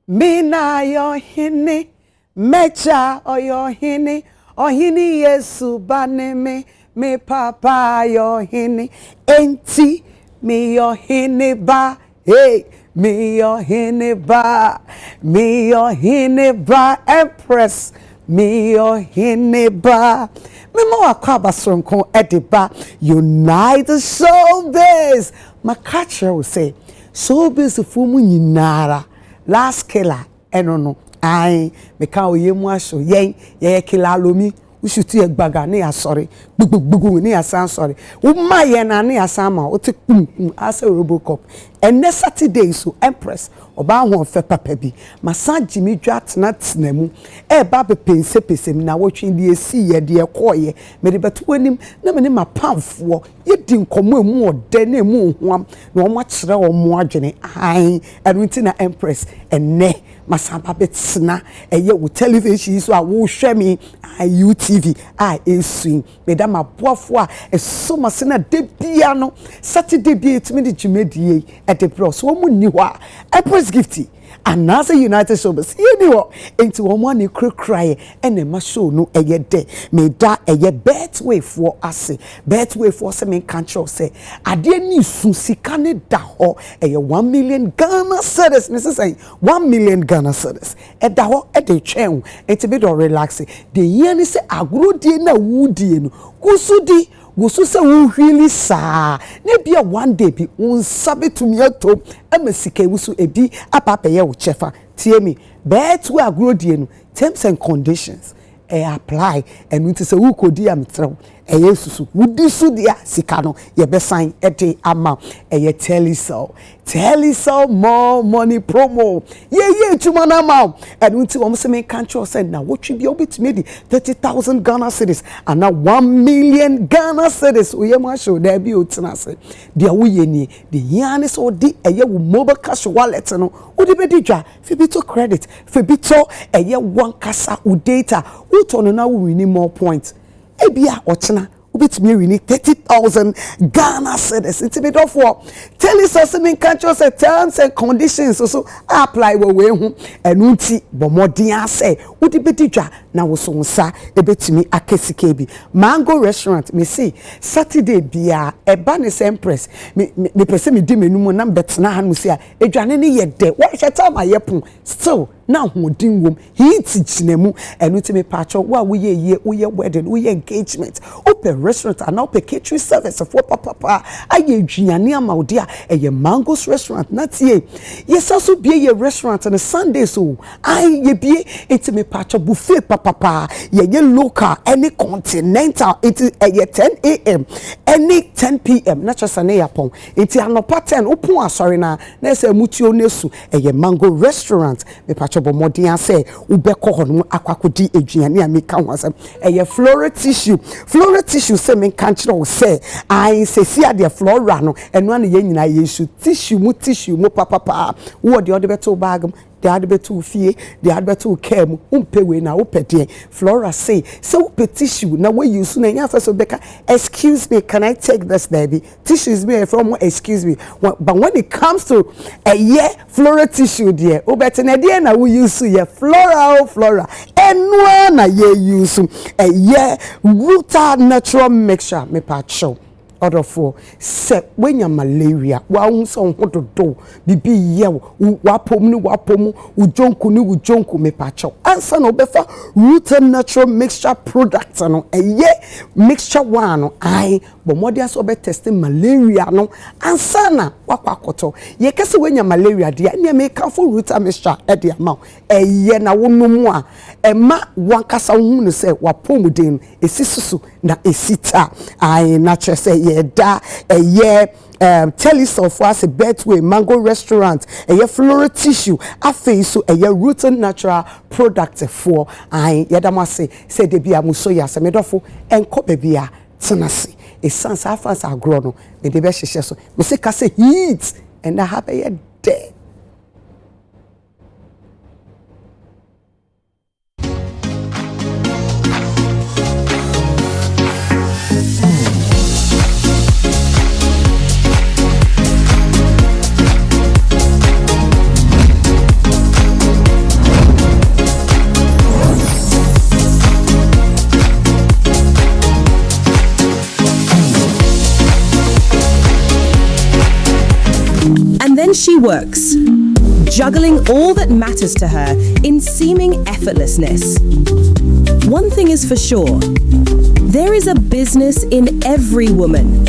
Mina your hini, mecha or your hini yesu baneme, me papa your hini, enti me your hini ba, hey, me your hini ba, Empress, me your hini ba. Me mo akwaba sonko ediba, unite the showbiz. My catcher will say, showbiz fumu nyinara. Last killer, no. I make our yemuasho, ye killer lomi. We should see a bagani, sorry. Bigoo, near sound sorry. My yena near sama, or take as a Robocop. And next Saturday, so Empress, or Bow for Papebi. My son Jimmy Drat nuts nemu. Baby pain sepis him now watching the sea, dear coy. Made but when him, never name a pound for. You didn't come more than a moon, no much or more journey. I and winter Empress and ne. Masamba betsna eye wo television so a wo hwe me UTV a swing madam aboafo a eso masena de bia no Saturday bia etimi de dwumadie at the pro so mo ni ho a Empress Gifty and as a United Showbiz you know into one ne cry and ma show no eye de me da eye bet way for ase bet way for se me control say ade ni su sika ne da ho eye 1 million Ghana cedis me say 1 million Ghana cedis e da ho e de twen enti be do relax de yen ni say agrodie na wudie no kusudi wosu se wo hwili saa na bia one day bi unsabe tumi atom amasika wusu ebi apapa ye wo chefa tie me bet we agrodie no terms and conditions apply and we say wo kodi am trew susu wudi su dia sika no ye be sign ete ama tell us all more money promo ye tuma na ma and we say we say control say na what you be obetime 30,000 Ghana cedis and now 1 million Ghana cedis we ma show there be otina say dia wo ye ni the yan so di wo mobile cash wallet no wo di be di dwa fi bi to credit fi bi to one kasa u data wo to no na we need more points ebia ochina ubitimi we need 30,000 Ghana cedis it's a bit of what tell us some country say terms and conditions so apply we hu enunti bomodin say udi betidwa na wo so nsa ebetimi akesike bi mango restaurant me see Saturday bia eba ne Empress me pese me di menum na betna han musi a edwane ne ye de wo hweta ma yepon still na hodin wom heat chinemu enunti me pacho wa wo ye wedding wo ye engagement open restaurant and open catering service for papa aye dwuane amawde a eye Mango's restaurant na tie yes also be ye restaurant on Sunday so aye ye be it me pacho buffet papa ye local any continental it eye 10 a.m. any 10 p.m. na just an yapon it anopa 10 open asori na say mutuo nesu eye Mango restaurant me pacho bomodian say ubeko hono akwakodi edwuane a meka ho asem eye floral tissue say me kanchiro say I say see the flora no eno na ye nyina yesu tissue mu papa wo de beto bag the had beto fie the had beto kem umpe we na upede flora say so tissue na we use na nya so beka excuse me can I take this baby tissue is me from excuse me but when it comes to a year flora tissue there obete na there na we use ye flora eno na ye use a year rooted natural mixture me pacho order for se when your malaria wa unso hododo bibi ye wapom ujonku me pacho answer no befa rooted natural mixture products no eye mixture one I bomodia so be testing malaria no answer na wakwakoto ye kese when your malaria dia ne make for rooted mixture e dia ma eye na wonomu a ema wankasa hu ne se wapom den esisusu na esita I natural say da a year tell yourself was a Betway Mango restaurant a year floral tissue a face so a year rooted natural product for I yadamase say de bia musoya se medofo enko bebia tenase e sans afans agrono me de be hye so me se ka say heat and I have a day she works, juggling all that matters to her in seeming effortlessness. One thing is for sure, there is a business in every woman.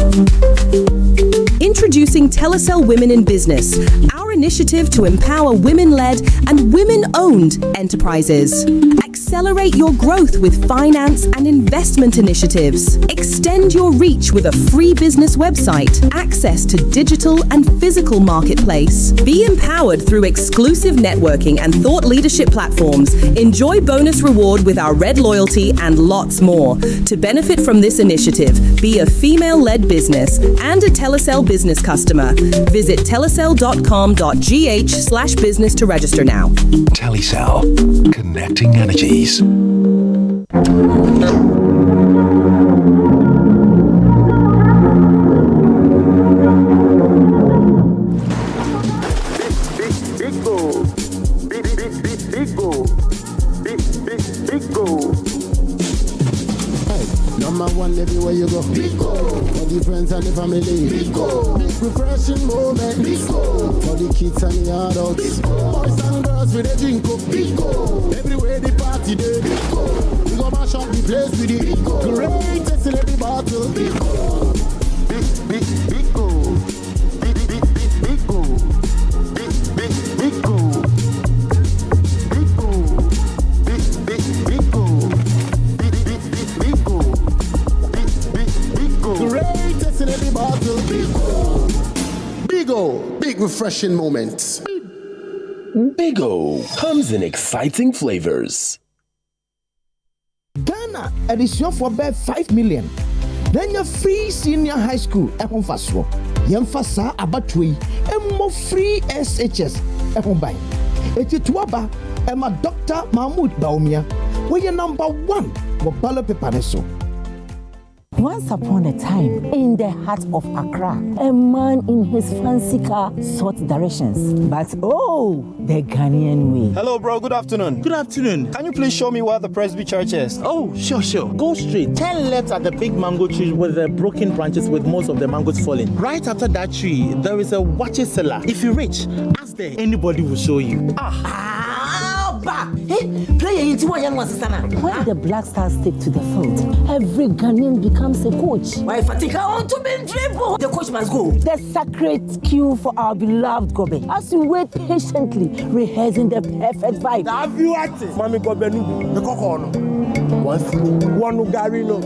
Introducing Telecell Women in Business, our initiative to empower women-led and women-owned enterprises. Accelerate your growth with finance and investment initiatives. Extend your reach with a free business website, access to digital and physical marketplace. Be empowered through exclusive networking and thought leadership platforms. Enjoy bonus reward with our Red Loyalty and lots more. To benefit from this initiative, be a female-led business and a Telecell business customer. Visit telecell.com.gh/business to register now. Telecell, connecting energies. Number one everywhere you go. Bigoo. For the friends and the family. Bigoo. Big refreshing moment. Bigoo. For the kids and the adults. Bigoo. Boys and girls with a drink up. Bigoo. Everywhere the party day. Bigoo. We go mash up the place with it. Bigoo. Greatest in every battle. Bigoo. Big Bigoo. Bigoo. Greatest in every battle. Bigoo. Big refreshing moments. Bigoo comes in exciting flavors. Ghana edition for about 5 million. Then your free senior high school ehon faso. Yemfasa abatui emo free SHS ehon bai. Etituaba ema Dr. Mahmoud Baumia. We are number 1 for ballot paper neso. Once upon a time, in the heart of Accra, a man in his fancy car sought directions. But oh, the Ghanaian way. Hello, bro. Good afternoon. Good afternoon. Can you please show me where the Presby Church is? Oh, sure. Go straight. 10 left at the big mango tree with the broken branches with most of the mangoes falling. Right after that tree, there is a watch cellar. If you reach, ask there. Anybody will show you. When the Black Stars take to the field, every Ghanaian becomes a coach. Why Fatika want to be dribble? The coach must go. The sacred cue for our beloved Gobe. As we wait patiently, rehearsing the perfect vibe. Have you acted? Mami Gobe no. The cocono. One garino.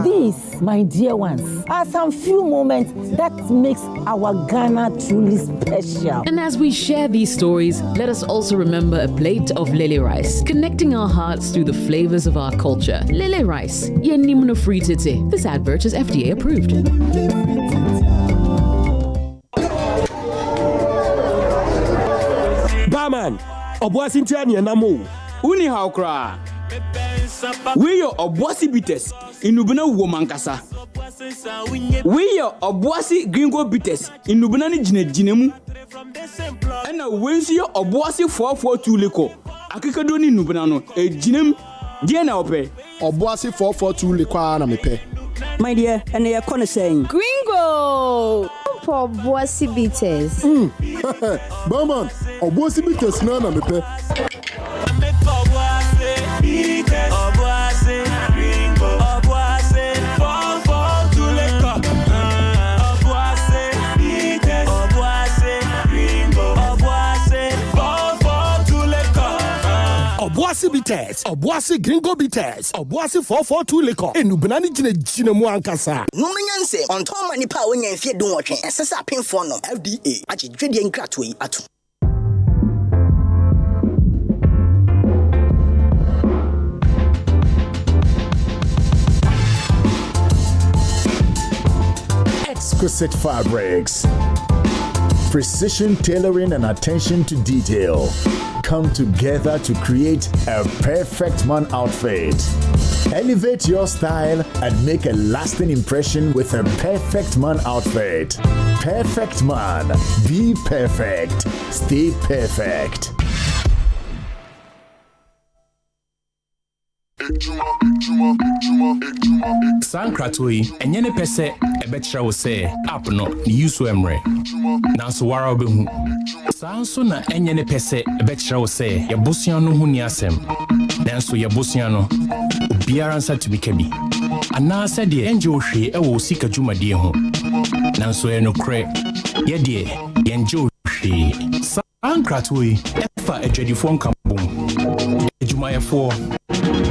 These, my dear ones, are some few moments that makes our Ghana truly special. And as we share these stories, let us also remember a plate of lele rice, connecting our hearts through the flavors of our culture. Lele rice, yenimno free tete. This advert is FDA approved. Barman, Obuasi Ntani Namo. Uni how cry. We are Obuasi bitters in Nubuna Womankasa. We are Obuasi Gringo bitters in Nubunani Jinemu. And a Wincy Obuasi 442 Lico. Akikadoni Nubunano, a Jinem Diana Ope. Obuasi 442 Liquana Mepe. My dear, and they are corner saying Gringo! For Obuasi bitters. Barman, Obuasi bitters Nana Mepe. Obuasi bitters, Obuasi Gringo bitters, Obuasi 442 liquor. Enubunani Jinemu Ankasa. no menyanse on Tom and Nipa when you fear don't watch and Sasa pin for no FDA. Achi Dredian Gratway at Exquisite fabrics, precision tailoring and attention to detail come together to create a perfect man outfit. Elevate your style and make a lasting impression with a perfect man outfit. Perfect man. Be perfect. Stay perfect. Sankratoi, and yene pese, a betra will say, up no, you swimre. Now so wara behu. Sansona, and yene pese, a betra will say, ya busiano huniasem. Then so ya busiano, biaransa to be kebi. And now said the angel she, I will seek a juma dear home. Now so no cre, ye dear, angel she. Sankratoi, efa a dready phone come boom. Jumaya 4.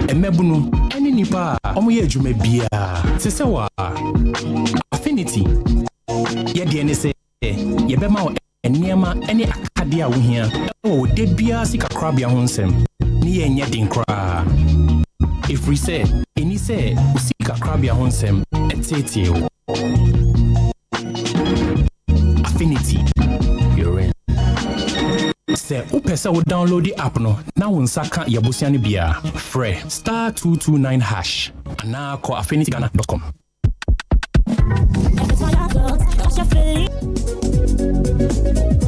Emebunu any nipa omoye jume bia sese wa affinity ye de ne se ye be ma eniema any akade a wo hia o de bia sika krabia ho nsem ni ye nya din kra if we say any say sika krabia ho nsem etete o affinity you're in. Say, upesa will download the app no. Now when saka yabusiani bia free *229#. And now call affinityghana.com.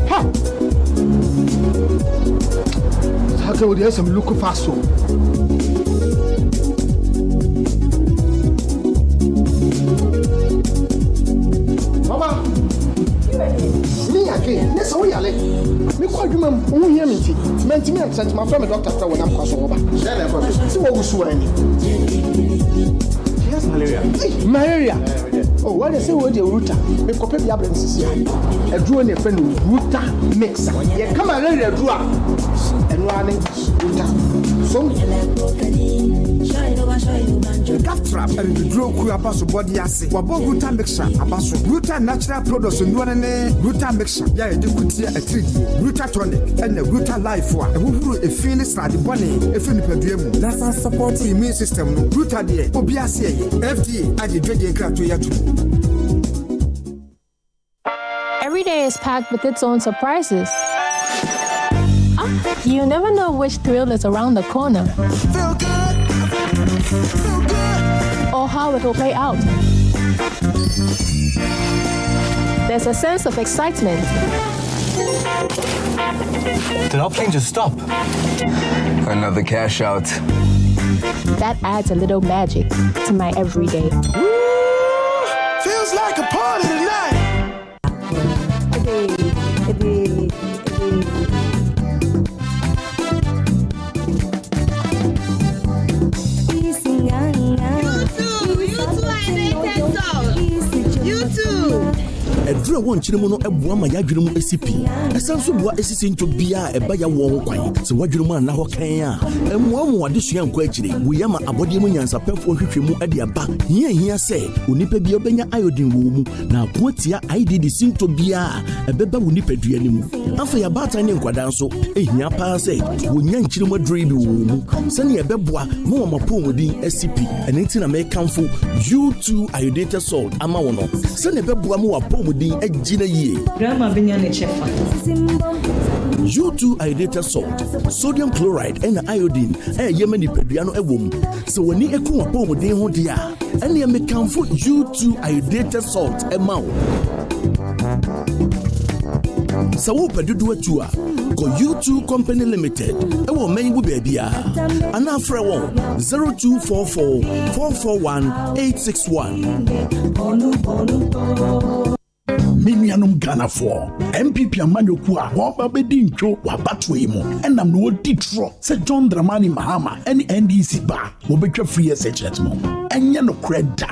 Ha! How can we have some look fast so? Mama, me again. Let's go yale. Me kwa juma mu hia menti. Menti me sent my friend doctor after when I'm kwaso oba. Share that for me. See what we so any. Yes, malaria. Malaria. Oh, what they say what the router. Me kope bi abren sisi ya. Eduro ne friend router mixer. Ye come malaria eduro. Enu ane router. So Gaf trap and the draw crew abaso body assay. Wabo router mixer abaso. Router natural products and one router mixer. Yeah, you could see a 3D. Router tonic and the router life for. And who a finish like the bunny, a fin per diem. That's a support immune system. Router dear. Obiasia. FDA. I did drinking crap to you. Every day is packed with its own surprises. You never know which thrill is around the corner. Feel good. Feel good. Or how it will play out. There's a sense of excitement. Did our plane just stop? Another cash out. That adds a little magic to my everyday. Feels like a party tonight. Edura won chiremu no eboa ma yadwene mu esipi esanso boa esisi nto bia eba ya wo ho kwan se wadwene mu na ho kan a emmoa mu wade sua nkwa akire wo yama abode mu nyansa pefo hwehwemu ade aba hia se onipa bia obenya iodine wo mu na akoatia IDD sinto bia ebeba wo nipa duane mu afa ya bata ne nkwada nso ehia pa se wo nya nchiremu adure bi wo mu se ne ebeboa ma wo mapomodin esipi enenti na me kamfo U2 iodated salt ama wo no se ne ebeboa mu wapomodin ejina yie grandma benya ne chefa U2 iodated salt sodium chloride and iodine yema ni pedua no ewom se woni eku wapomodin ho dia ene me kamfo U2 iodated salt emawo Sawu pedudu atu a ko U2 Company Limited ewo menbu baabia ana afra won 0244 441 861 Minianum Ghana for MPP Amanyoku a waba bedi ntwo wabato yi mu enam no odi tro se John Dramani Mahama any NDC ba wo betwa free SHS mo enye no kreda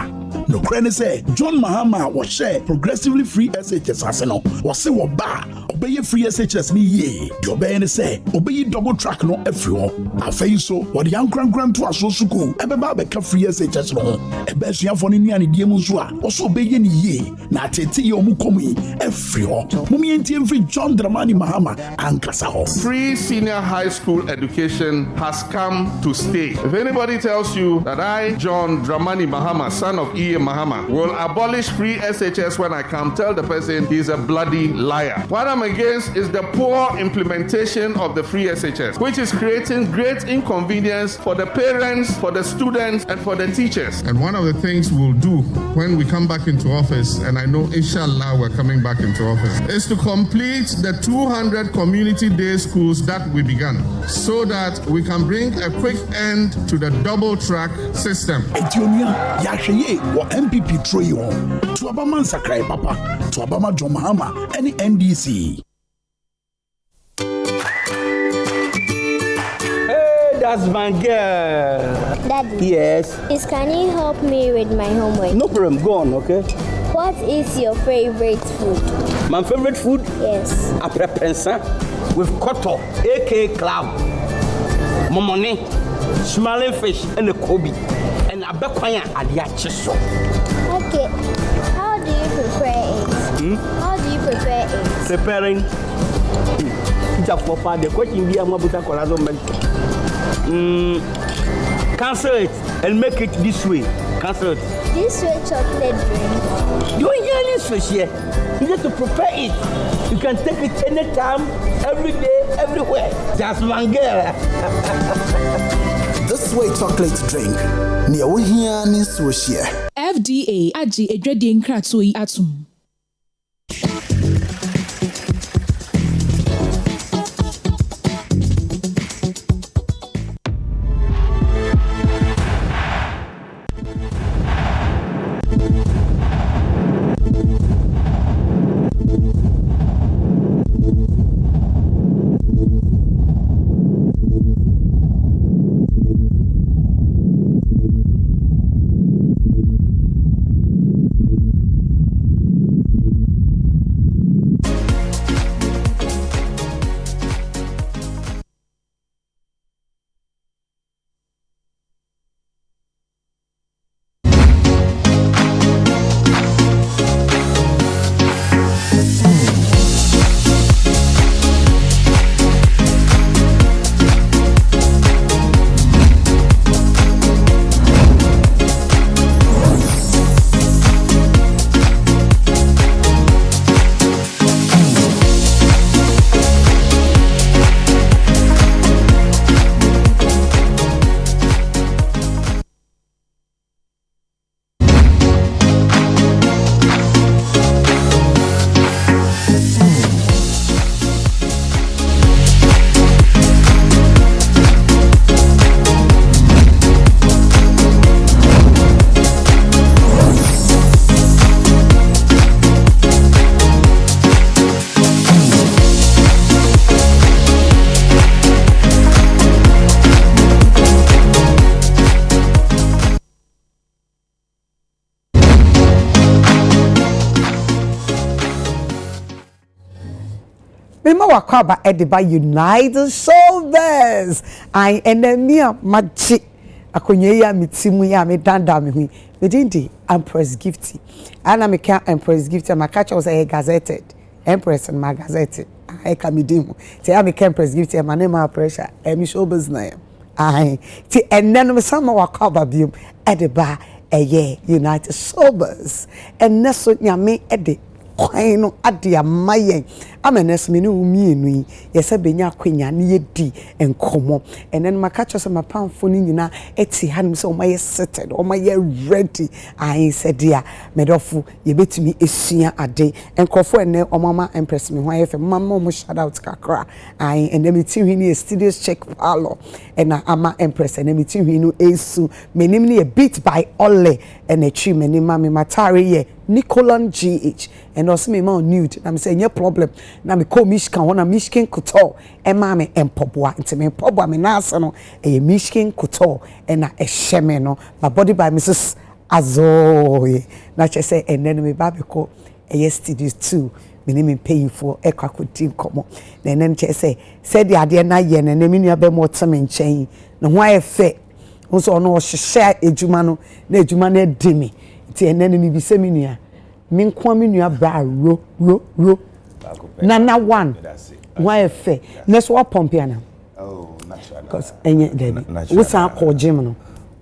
no krene say John Mahama was share progressively free SHS aseno was say wo ba obeye free SHS ni ye di obeye ne say obeye double track no afri ho afei so wo de yankran to aso suku ebeba beka free SHS no ebe suafo ni nuane die mu so a wo so obeye ni ye na atete ye omu komi every ho mumi entie free John Dramani Mahama ankasa ho. Free senior high school education has come to stay. If anybody tells you that I, John Dramani Mahama, son of E. Mahama, will abolish free SHS when I come, tell the person he's a bloody liar. What I'm against is the poor implementation of the free SHS, which is creating great inconvenience for the parents, for the students, and for the teachers. And one of the things we'll do when we come back into office, and I know inshallah we're we're coming back into office is to complete the 200 community day schools that we began so that we can bring a quick end to the double track system. Etionia, Yasheye, or MPP Troyo, to Abama Sakai Papa, to Abama Jomahama, any NDC. That's my girl. Daddy. Yes. Can you help me with my homework? No problem. Go on, okay? What is your favorite food? My favorite food? Yes. Aprepensa with koto, aka cloud, momone, smiling fish, and a kobe, and a bekwanya adiachiso. Okay. How do you prepare it? How do you prepare it? Preparing. The question be Amabuta Corazon. Cancel it and make it this way. Cancel it. This way chocolate drink. You ain't hearing this fish here. You need to prepare it. You can take it anytime, every day, everywhere. That's one girl. This way chocolate drink. Near we here needs to share. FDA Aji Edredin Kratsui Atum. Mema wakwaba ediba United Showbiz. I enemia machi. Akonye ya mitimu ya me danda me hui. Me dindi Empress Gifty. Ana me ka Empress Gifty makacha was a gazetted. Empress and my gazette. I kamidimu. Te ya me ka Empress Gifty my name pressure. Emi Showbiz na ya. Ai. Ti enen me sama wakwaba bium ediba eye United Showbiz. Eneso nyame edi kwan no ade amayen amenes me ne umienu yi yesa benya kwanya ne yedi enkomo enen makacho se mapamfo ni nyina eti hanim se omaye seated omaye ready ai sedia medofu yebetimi esua ade enkofo ene omama Empress me ho ayefe mama mo shout out kakra ai ene meti hwini studios check palo ena ama Empress ene meti hwini esu menim ne beat by Ole ene twi menim ma me matare ye Nicolan GH and also me ma nude na me say nye problem na me ko mishkan ho na mishkin kuto e ma me empobwa nti me empobwa me na ase no e mishkin kuto e na e hyeme no my body by Mrs. Azoye na che say enen me ba be ko e studios 2 me ne me pay for e kwakoti nkomo na enen che say said the ade na ye na me nua be mo teme nchen na ho ayefe nso no hyehyɛ ejuma no na ejuma na edimi ti enene mi bi se mi nua mi nko mi nua bra ro nana one why efe na so pump ya na oh natural because enye debi wo san ko gym no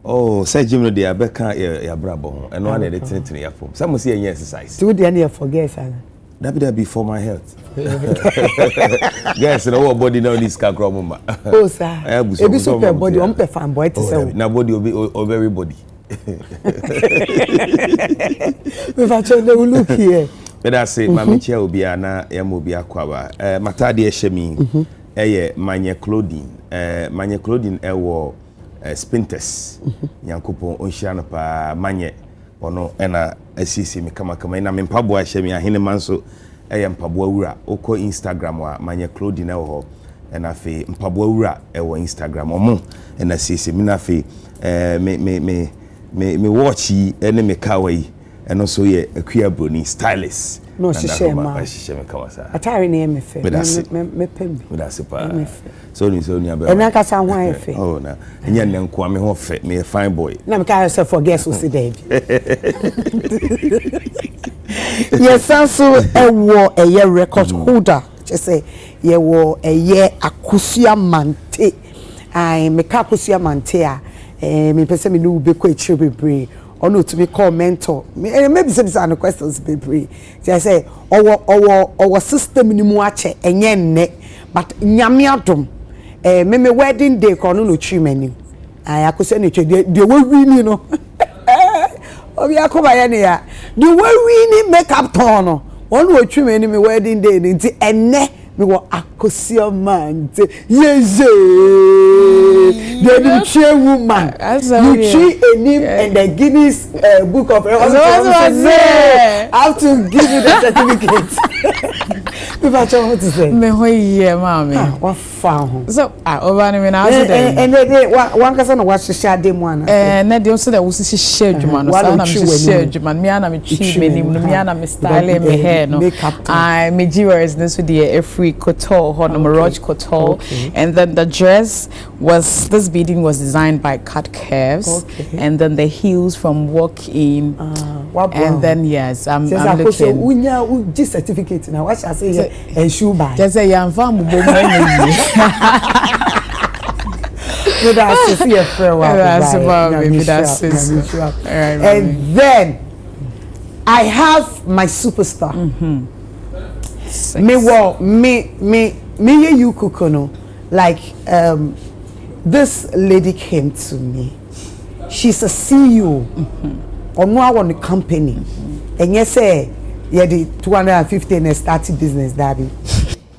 oh say gym no dey abeka ya bra bo ho eno na dey tintin ya fom some say enye exercise to dey na forget sana that be for my health guys no body now this can grow mama oh sir ebi super body on pe fan boy to say na body o everybody we va check the look here But I say mama chia obi ana ya mo obi akwaba. Matade ehye mi. Eye manye clothing. Manye clothing ewo Spinters. Yankopon onhia no pa manye ono ena asisi mi kama ina me mpabo ahye mi ahene manso eye mpabo awura okọ Instagram wa manye clothing ewo ho ena fe mpabo awura ewo Instagram omo ena asisi mi na fe me watch ene me kawai eno so ye akua broni stylist no shishe ma kama sa atari na me fe me pembi me da se pa so ni aba ena ka sa ho efe oh na enya ne nko me ho fe me fine boy na me ka yourself for guess who see there yes so ewo eye record holder just say ye wo eye akusua mante ai me ka akusua mante a me pese me no be ko echire bebre ono to be call mentor maybe some questions bebre just say our system ni mu ache enye nne but nyame adom me wedding day ko no twi mani ai akusua ne twe de we wini no obi akoba ye ne ya the way wini make up turn no ono twi mani me wedding day nti enne me wo akosia man yeze the true woman you treat a name and the Guinness book of Records how to give you the certificate if I tell what to say me ho ye mama what found so over me na so dem and they one person no watch share dem one na dem so that we see share djuma no so na me share djuma me ana me treat me nim me ana me style me hair no I me jewelries no so the free couture no Roach couture and then the dress was this beading was designed by cut curves and then the heels from walk in and then yes I'm looking so unya this certificate now what I say here and shoe buy just say I'm from and then I have my superstar me you kukono like this lady came to me. She's a CEO on one company and yes say yeah the 250 and started business daddy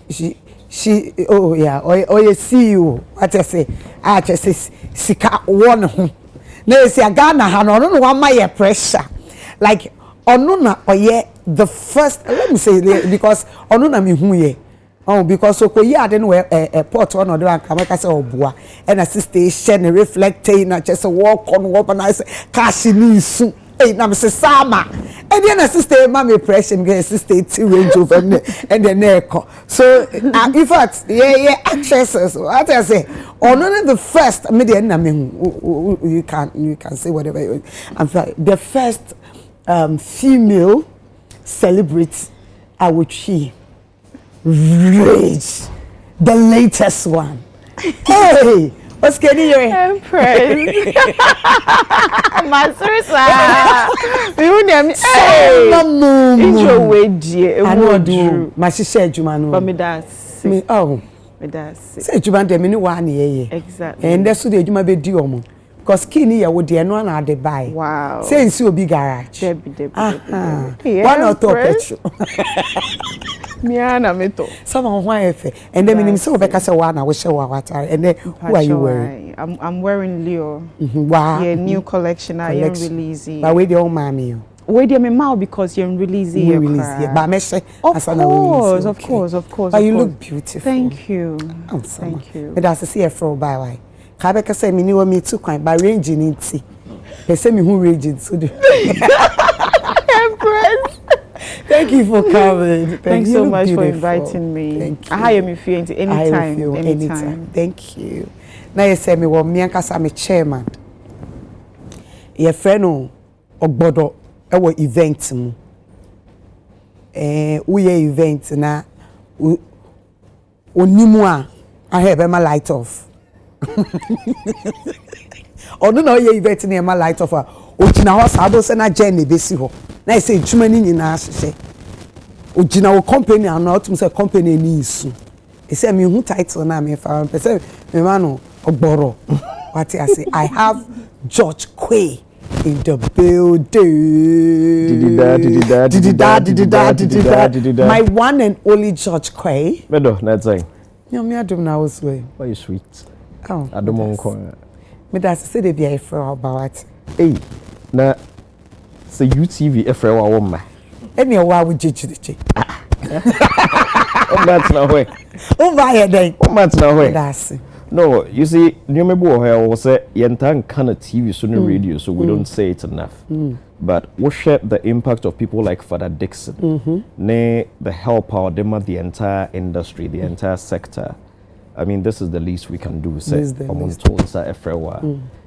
she oh yeah or you CEO what I say I just say sika one ho na say Ghana ha no no one my pressure like onuna oye the first let me say because onuna me hu ye oh because okoyi ade no airport one or the Kamaka say obua and a station reflecting na just walk on organize cash ni su na me say sama and then a sister mama pressure me sister ti range over and the neck so in fact yeah actresses what I say only the first media na me you can say whatever you I'm sorry the first female celebrity I would see rage the latest one hey what's getting you Empress Masursa you name intro way dear I know do my sister Juma no but me that's me oh me that's say Juma dem me one year exactly and that's so the Juma be di omo because skinny ya would no na dey buy wow say nsi obi garage Debbie one or two petrol Miana meto. Someone why and then meaning so because one I wish what and then who are you wearing? I'm wearing Leo. Wow. Yeah, new collection I am releasing. But wait the old mommy. Wait the mouth because you're releasing your but me say of course. But you look beautiful. Thank you. Thank you. But that's a CFO by why. Kabeka say me ni me too kind by ranging it. They say me who raging so do. Empress. Thank you for coming. Thanks so much for inviting me. Thank you. I hire me feeling anytime. Thank you. Now you say me wo me ankasa me chairman. Your friend Ogbodo e wo event mu. We event na onimu a I have my light off. Ono na ye event na my light off a ogina ho sabo se na journey besi ho. Na say twuma ni nyina hye. Ogina wo company and not say company ni isu. E say me hu title na me fa person me ma no Ogboro. What I say I have George Quay in the building. My one and only George Quay. Medo, that's it. No, me I don't know what's way. Why you sweet? Oh, I don't want to. Me that's say they be a friend about it. Hey, na say UTV a friend wa woman. Any wa we jiji. Oh, that's no way. Oh, my day. Oh, that's no way. That's it. No, you see, you remember how I was say yentan kind of TV so no radio, so we don't say it enough. But we share the impact of people like Father Dixon, the help our demo the entire industry, the entire sector. I mean, this is the least we can do. Say,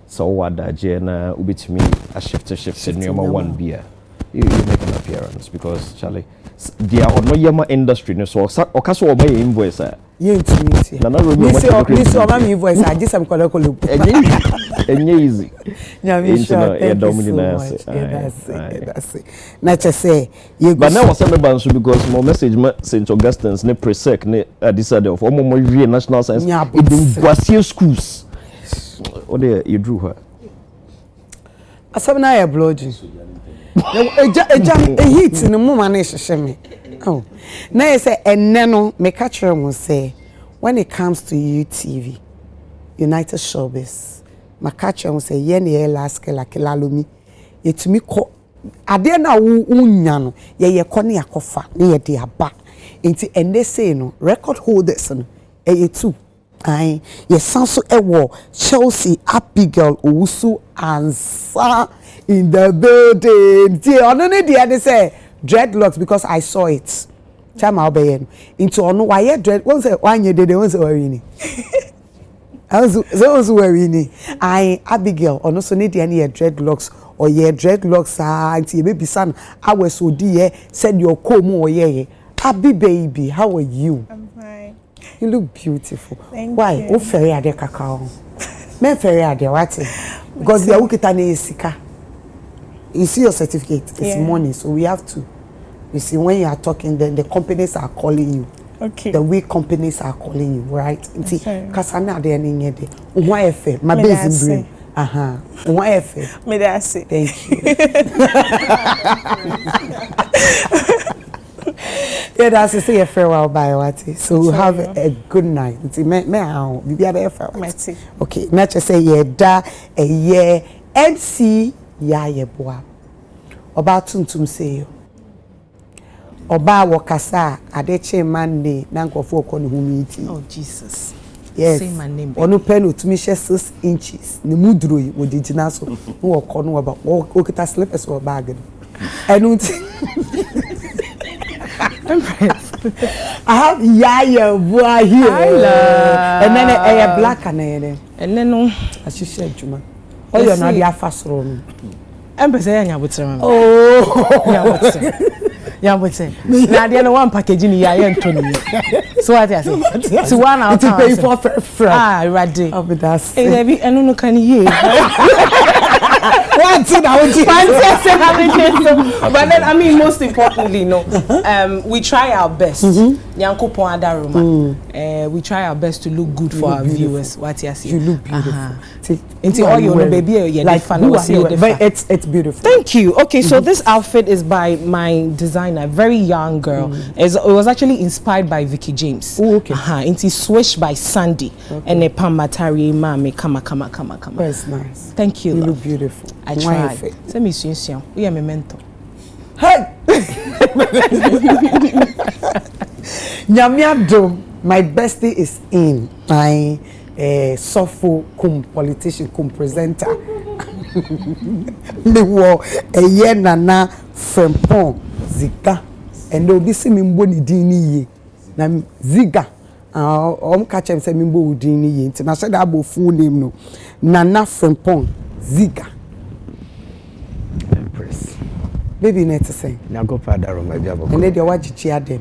so what that Jena ubit me a shift in number one beer. You make an appearance because Charlie, they are on no yama industry. So okaso obey invoice. You intimate. This my invoice. I just am kolokolo. Easy. That's it. Not just say you. But now what's the because my message St. Augustine's ne presec ne decided of more national science. It in schools. Oh, there you drew her. Asabna ya blogging. A hit in the moment me. Oh, now you say and nano me catch will say when it comes to UTV, United Showbiz, my catcher will say yen last like lalumi. It me ko ade na unyano ye koni akofa ye de aba. Inti and they say no record holders no too. Aye, yes, so ewo Chelsea Abigail Owusu answer in the building. See, on any day they say dreadlocks because I saw it. Time I'll be into on why dread. One say one year they was wearing. I was wearing. I Abigail on also need any dreadlocks or ye dreadlocks. Auntie baby son, I was so dear. Said your come or ye. Abby baby, how are you? I'm fine. You look beautiful. Thank Why? you. Oh, ferry ade cacao. Men ferry ade what? Because the ukitane is sika. You see your certificate. It's money, so we have to. You see, when you are talking, then the companies are calling you. Okay. The weak companies are calling you, right? Okay. Kasana de any yede. Why efe? My base brain. Why efe? Me that's it. Thank you. Yeah, that's to say a farewell by what. So we'll have a good night. Okay, not just say yeah, da a year MC ya ye boa. Oba tuntum say you. Oba wakasa adeche Monday nankofo ko ne humiti. Oh Jesus. Yes. Say my name. Onu penu to me 6 inches. Ne muduro yi wodi gina so. No ko no oba. O kita slippers or bag. Enu Empress. I have Yaya boy here. And then a black and then no, as you said, Juma. Oh, you're not the fast room. Empress, oh, yeah, what's it? Now, the other one packaging Yaya and Tony. So, what I say? So, 1 hour to pay for ready. I'll be that. And no can hear. One thing I want to but then, I mean, most importantly, we try our best. We try our best to look good for our viewers. What you see? You look beautiful. Into all your baby, like fan, but it's beautiful. Thank you. Okay, so this outfit is by my designer, very young girl. It was actually inspired by Vicky James. Oh, okay. It's Swish by Sandy and a Pamatari Mami. Kama. That's nice. Thank you. You look beautiful. I tried. Send me Sunsian. We are my mentor. Hey! Nyamiado, my bestie is in. My Sofo politician, presenter. Me wo eye nana frempon Zika. And they'll be seeing me mboni dini ye. Na Ziga. Catch him say me mbo dini ye. Nti na say that bo full name no. Nana frempon Ziga. Empress. Baby net to say. Na go father of my job. And they wajichi adem.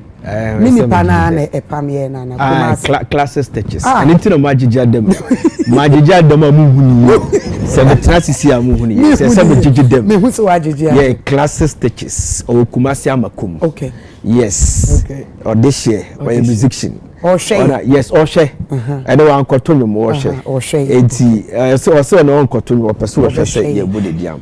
Mini banana epamye na. Classes stitches. And into the majiji adem. Majiji adem amuhuni. Se betra sisi amuhuni. Se majiji adem. Me hu so wajiji. Yeah, classes stitches. O kumasi amakum. Okay. Yes. Okay. Or this year, or a musician. Yes, Oshe. I don't want to continue more Oshe. So no one continue pursue Oshe ye body diam.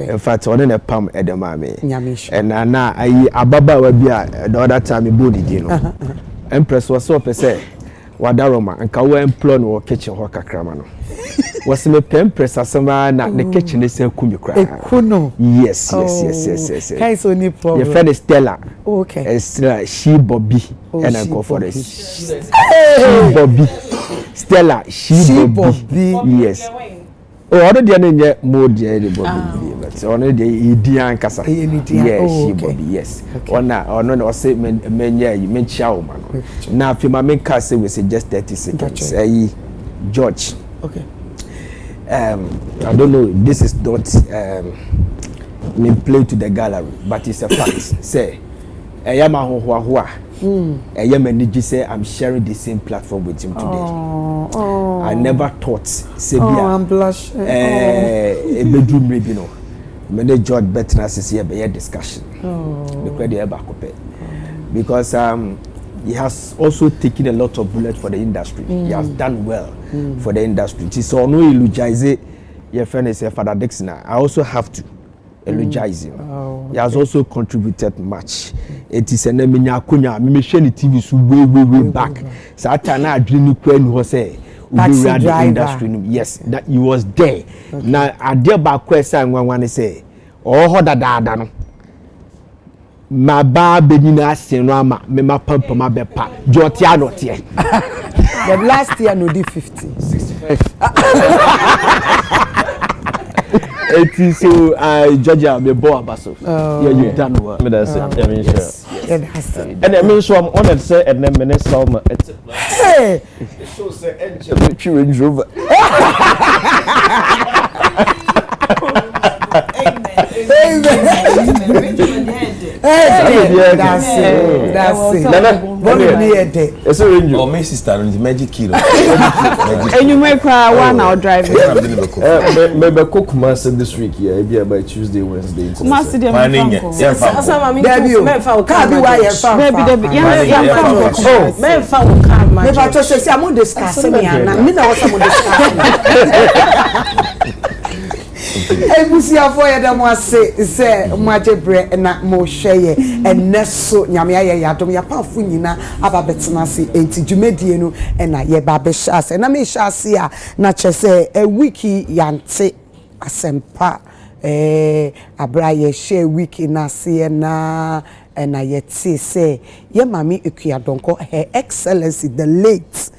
In fact, on a palm edamame. And now I ababa will be the other time in body dino. Empress was so per se. Wadaroma and Kawa employ no kitchen hoka kramano. Was me Empress asama na the kitchen is a kumukra. Yes. Guys, only problem. Your friend is Stella. Okay. It's she Bobby and I go for this. She Bobby. Stella, she Bobby. Yes. Oh, other than yet more dear Bobby. But only the Indian Casa. Yes, she Bobby. Yes. Or no, say men, yeah, you meant chow man. Now, if my main cast, we say just 30 seconds. George. Okay. I don't know, this is not play to the gallery, but it's a fact. Say, I am a say I'm sharing the same platform with him today. I never thought, say, I'm blushing. A bedroom maybe no. Many George Betnas is here by a discussion. Because he has also taken a lot of bullets for the industry. He has done well for the industry. So no eulogize your friend is Father Dixon. I also have to eulogize him. He has also contributed much. It is an eminya kunya. Me share the TV so way back. So I dream when was say the industry. Yes, that he was there. Now I dare back question one say oh da no. Ma ba benina sinrama me ma pampa ma bepa jotia no tie. The last year no did 50 65. It is so Georgia me bo abaso. Yeah, you done well. Me that's it. I mean sure. And I mean so I'm honored say and then me Salma. Hey. So say engine Range Rover. That's it. It's a range. Oh, my sister on the magic kilo. And you make one hour driving. Maybe cook master this week, yeah, be by Tuesday, Wednesday. Master, Ebusia for ya dem ase se majebre na mo hweye eneso nyame aye yadom ya pafo nyina aba betena ase enti dwumadie no na ye ba be hyase na me hyase a na chese a wiki yante asempa abra ye share wiki na se na ye ti se ye mami ekuadonko her excellency the late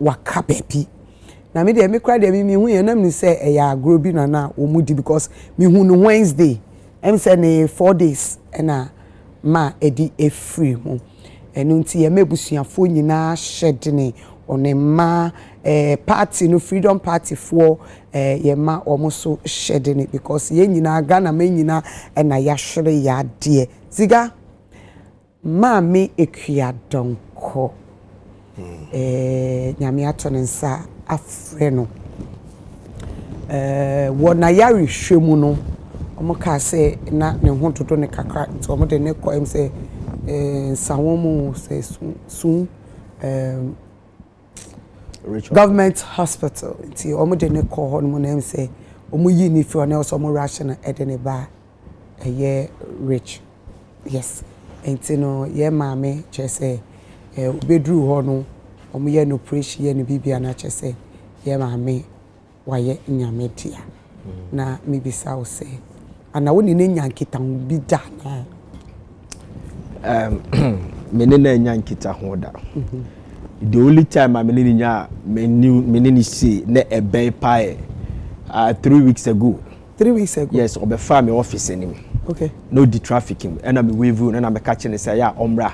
wakabebi na me dey me cry dey me hu na me say ya grobi na omudi because me hu no Wednesday em say na 4 days na ma edi free ho enu nti ye mebusuafo nyina shedene onema party no freedom party for ye ma omoso shedene because ye nyina Ghana me nyina na ya hwere ya de ziga ma me ekuadonko nyame atone nsa afreno wona yari hwemu no omoka se na ne ho toto ne kakra nti omo de ne ko em se sawomu se sun government hospital nti omo de ne ko ho no em se omo yi ni fi ona so omo ration e de ne ba eye rich yes nti no ye maame chese obedru ho no omo ye no preach ye no bibia na chese ye maame waye nyametia na mibisa wo se ana woni ne nyankita ho bi da na mene na nyankita ho da the only time I mene nya mene see na ebe pae 3 weeks ago. 3 weeks ago yes obefa me office anim okay no the trafficking and I'm wave and I'm catching the say ya omra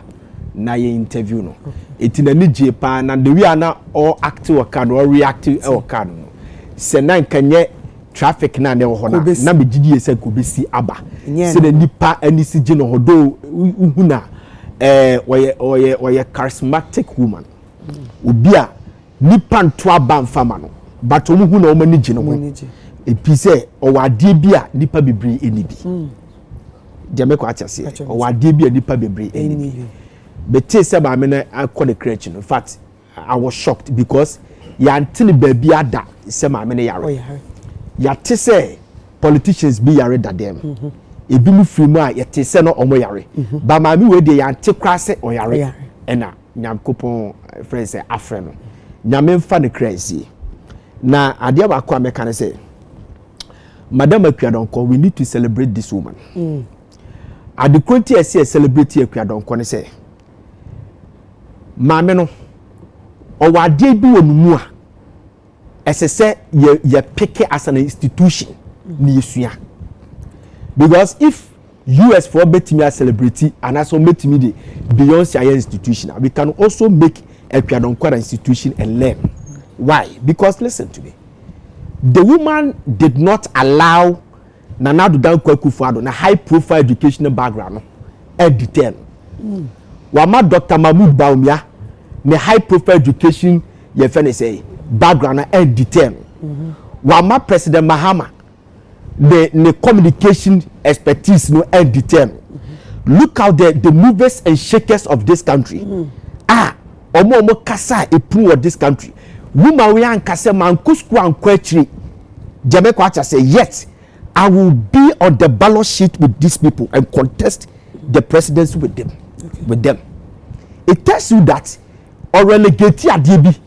na ye interview no eti na ni je pa na the we are na all active or can or reactive or can no se na nkanye traffic na ne ho na me gidi ese ko besi aba se na nipa ani si je no hodo uhuna oye charismatic woman obi a nipa nto aba mfama no but omuhu na omani je no epi se owade bi a nipa bebre eni bi de me ko atiase owade bi a nipa bebre eni bi But say maame na akọ the crèche. In fact, I was shocked because ya antini baby ada say maame na yare. Ya te say politicians be yare da dem. Ebi mu free mu a ya te say no omo yare. Ba maame we de ya ante kra say oyare. Ena nyamkopon friend say afre no. Nyame mfa ne crazy. Na ade ba kwa meka ne say Madam Akwadonko, we need to celebrate this woman. At the quality I say celebrate Akwadonko ne say maame no owade bi wo mu a ese say ye pick as an institution ni yesua. Because if US for betimi celebrity and also betimi the beyond science institution, we can also make Akwadonko an institution and learn. Why? Because listen to me. The woman did not allow Nana Adudan Kwaku-Fado na high profile educational background and detail. Wama Dr. Mahmoud Baumia ne high profile education ye fene say background and detail. Wama President Mahama the communication expertise no and detail. Look out the movers and shakers of this country. Omo kasa epu of this country. Woman we an kase man kusku an kwetri. Jamaica Acha say yet I will be on the ballot sheet with these people and contest the presidency with them. With them. It tells you that or relegate adiebi,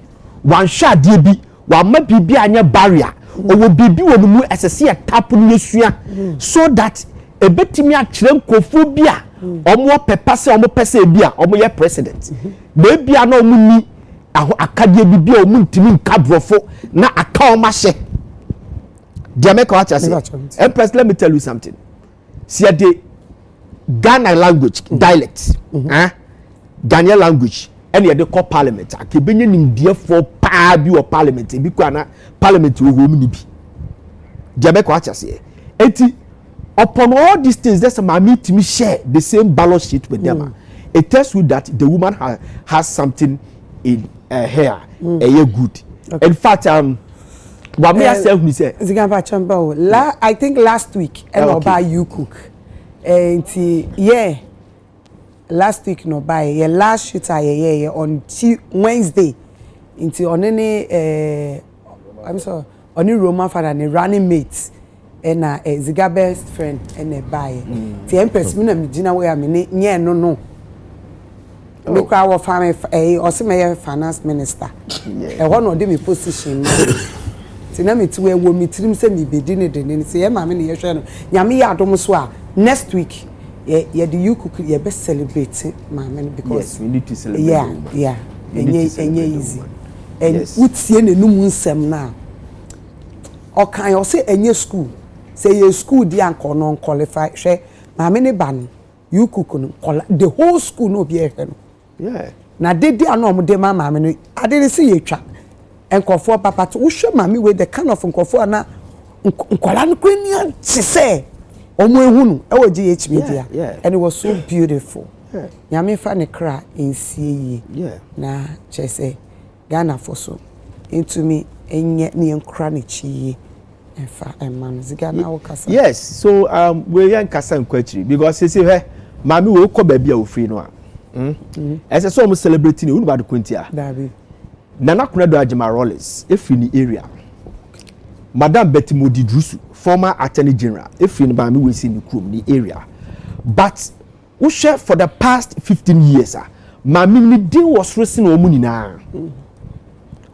one shot adiebi, one ma bibi anya barrier, or will bibi wonu mu esese a tapu nyesua so that e betimi a kyerem kofobia omo pepase omo pese bia omo ye president. Na bia na omo ni akadie bibia omo ntimi nkabrofo na akaoma hye. Jamaica Acha say Empress, let me tell you something. See the Ghana language dialect, Ghanaian language, and you call parliament. Akebenya nimdie for pa bi or parliament. Ebi kwa na parliament wo wo ni bi. Jamaica Acha say, eti upon all these things, there's a mammy to me share the same ballot sheet with them. It tells you that the woman has something in her hair, good. Okay. In fact, what me say me say I think last week buy you cook last week no buy last shoot on Wednesday on any I'm sorry on Roman father and running mate and Ziga best friend and buy the Empress me na gina we am no me kwa wo farm or say finance minister one of them position tina me tuwe wo me trim se me bedi ne de ne se ye ma me ne ye hwe no nyame ya adom so a next week ye the you cook ye be celebrate ma me because yes, we need to celebrate enye easy and utie ne num nsem na o kan yo say enye school say ye school di anko no qualify hwe ma me ne ba no you cook no the whole school no be ehwe no na dedi ano mo de ma me no ade ne se ye twa enkofo papa to hwe mami we the kind of enkofo na nkola no kwenia ti say omo ehunu e wo GH media and it was so beautiful nyame fa ne kra ensie yi na che say Ghana for so into me enye ne enkra ne chi enfa emman zigana wo kasa yes so we yan kasa nkwachiri because say he mami we ko ba bia ofri no a ese so mo celebrating unu ba de kwentia dabi Nana Kunado Ajima Rollins, if in the area. Madame Betty Modi Drusu, former Attorney General, if in Bami we see in the area. But we share for the past 15 years, Mammy Dean was racing Omuni na.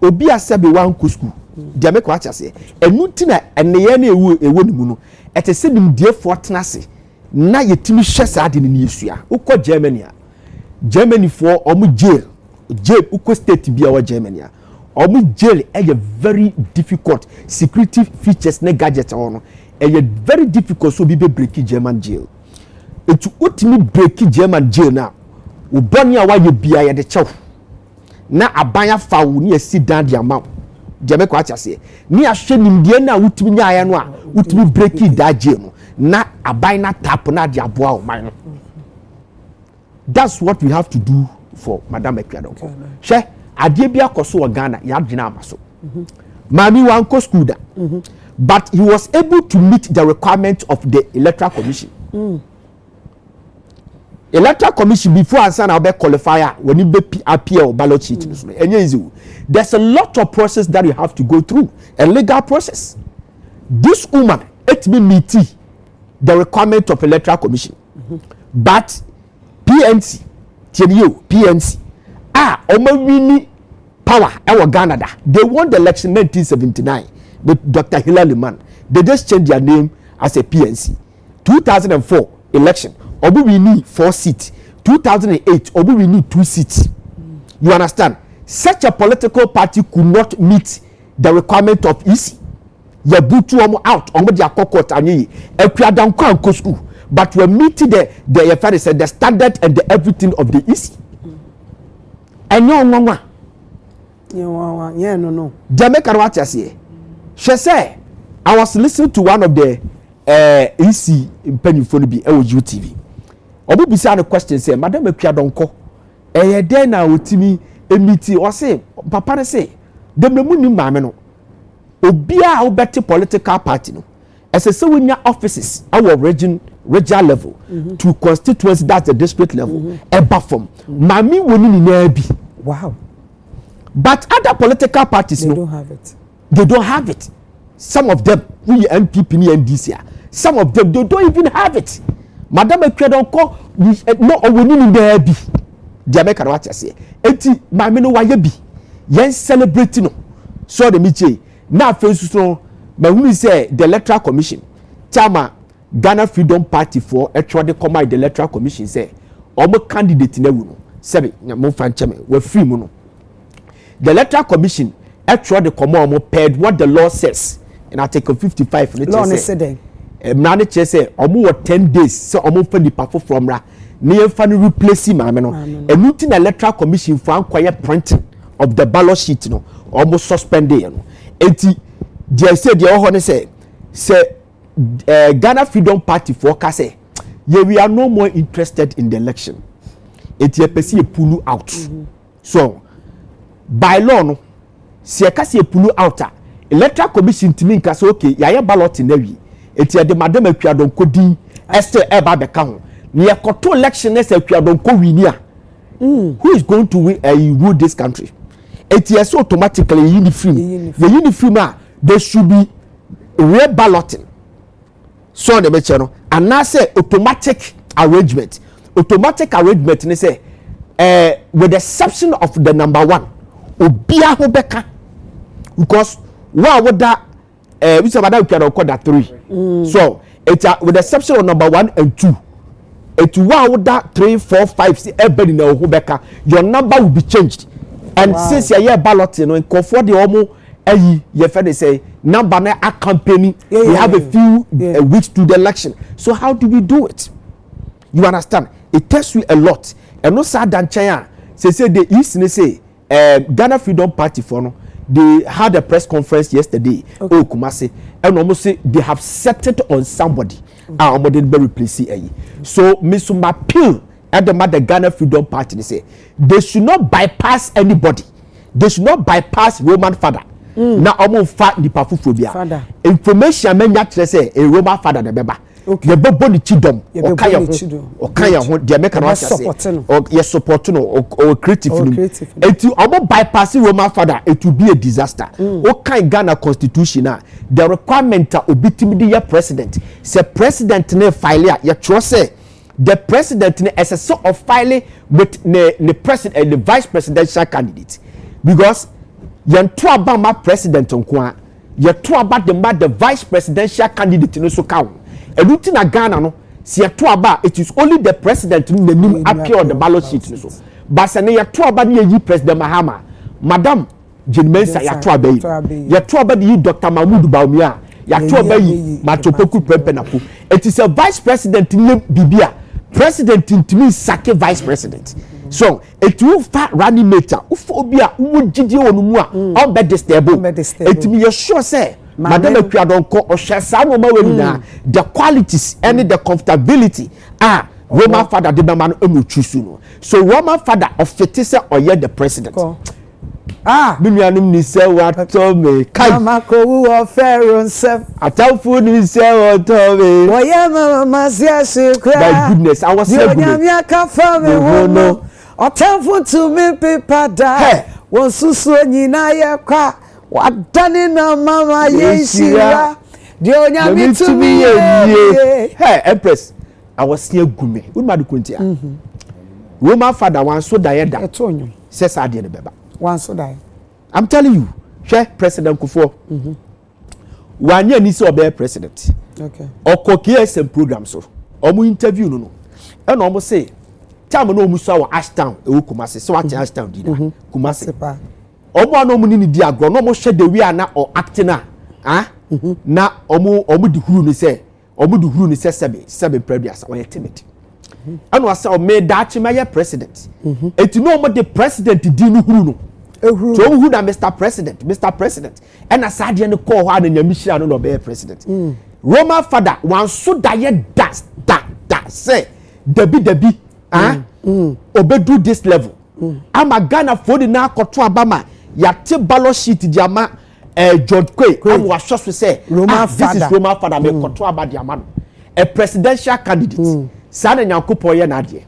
Obi Asabi one kusku. Jamaica Acha say, and Nutina and Nayane a woman, at a sudden dear fortnassi. Na ye timi shesa in Nisia, Uko Germany for Omu jail. Jail uko state be our Germany. Omu jail a very difficult security features ne gadget on. A very difficult so be breaking German jail. It ultimately breaking German jail now. Uboni awa ye biya ya de chow. Na abaya fawu ni sit down the amount. Jamaica Acha say. Ni a shame nimdie na ultimately nya ya no a ultimately breaking that jail. Na abaya na tap na di aboa o man. That's what we have to do for Madam Ekwadonko. She adie bia koso Ghana ya dwena amaso. Mami wan ko school da. But he was able to meet the requirement of the Electoral Commission. electoral commission before answer na be qualifier when you be appear or ballot sheet there's a lot of process that you have to go through, a legal process. This woman it me meet the requirement of electoral commission but PNC PNC omawini power our Ghana they won the election 1979 with Dr. Hilary Man. They just changed their name as a PNC. 2004 election obu we need 4 seats. 2008 obu we need 2 seats. You understand? Such a political party could not meet the requirement of EC. You butu omo out omo dia kokot anyi ekwadan kwa nko school but we meet the standard and the everything of the EC. And no Jamaica what you say. She say I was listening to one of the EC penifoni bi UTV. Obu bisa the question say madam ekwadan ko den na otimi emiti o say papa ne say dem mu ni maame no obia obeti political party no ese we nya offices our regional level to constituency, that's the district level eba form mami woni ni na bi. Wow. But other political parties they don't have it. They don't have it. Some of them we NPP ni NDC, some of them they don't even have it. Madam Ekwedo ko no woni ni na bi. Jamaica what you say enti mami no waye bi yen celebrate no so the miche na face so mahunu say the electoral commission chama Ghana Freedom Party for actually the command the electoral commission say omo candidate na wu no sebe mo fan cheme we free mu no the electoral commission actually the command omo paid what the law says in article 55 law say mrane che say omo 10 days so omo fa nipa from ra na yemfa no replace maame no enuti na electoral commission for ankwye printing of the ballot sheet no almost suspended no enti they say the ho ne say Ghana Freedom Party for ka say we are no more interested in the election enti epesi e pull out so by law no se ka se pull out electoral commission timi nka say okay ya ballot na wi enti de madam Akwadon kodin Esther eba beka ho near koto election as a who is going to rule this country? It is automatically uniform. The uniform there should be re-balloting. So the channel and now say automatic arrangement. Automatic arrangement they say with the exception of the number 1. Obia Hobeka because what would that which about we can that 3. So it's with the exception of number 1 and 2. It wow that 3, 4, 5, 6 everybody know who beka your number will be changed and since you ballot you know in for the almost you friend say number na a campaign we have a few weeks to the election, so how do we do it? You understand? It takes you a lot and no sad than China say the east say Ghana Freedom Party for no they had a press conference yesterday Kumasi and almost say they have set it on somebody so Mr. Appeal at the mother Ghana Freedom Party they say they should not bypass anybody, they should not bypass Roman father. Now almost fat the pafuphobia information men say a Roman father the beba the bobo ni chidom or kaya the American say or yes supporting or creative it will almost bypass Roman father, it will be a disaster. What kind Ghana constitution the requirement of obitimidi president say president ne file ya trust the president as a sort of filing with the president and the vice presidential candidate because you talk about my president on you talk about the vice presidential candidate no so count. Everything na Ghana no si to aba it is only the president who name appear on the ballot sheet so but say na to aba na yi president Mahama madam Jenmensa ya to aba yi ya to aba yi Dr. Mahmoud Bawumia ya to aba yi Matopoku Prempenapo. It is a vice president name bibia president intimi sake vice president so it will fat running matter ufobia wujidi onumu a on be stable etimi you sure say Madam Akwadon ko ohwesa no ma wenina the qualities and the comfortability Roman father the man no choose no so Roman father of it say oye the president me nuanom ni se wato me kai mama ko wo fero nsem atamfo ni se wato me woye mama sia shikra my goodness I was so good onyamia ka fa me hono atamfo to me paper da won susu nyina ye kwa wadane na mama yeshira de onyamia to me hey Empress I was here gume we ma de kontia Roman father wan so da ye da etonyo se sa de beba wan so da I'm telling you share President Kufuor wanye ni se obe president okay okokiesem program so omu interview no e na omu say time no omu so wa Ashtown e wo Kumasi so what Ashtown di na Kumasi omu anu omu ni di agro no omu hwe the way na o acting na na omu di huru ni say sebe previous o ye timid anu asa o me dachi maye president eti no omu the president di no huru no so who na Mr. President and asade ne call ho na nyamishira no be president Roman father wan so da ye da say debi obedu this level ama Ghana for the na koto abama ya te ballot sheet diama George Kwe am wa so say this is Roman father me koto abadi amano a presidential candidate sana nyankopon ye na de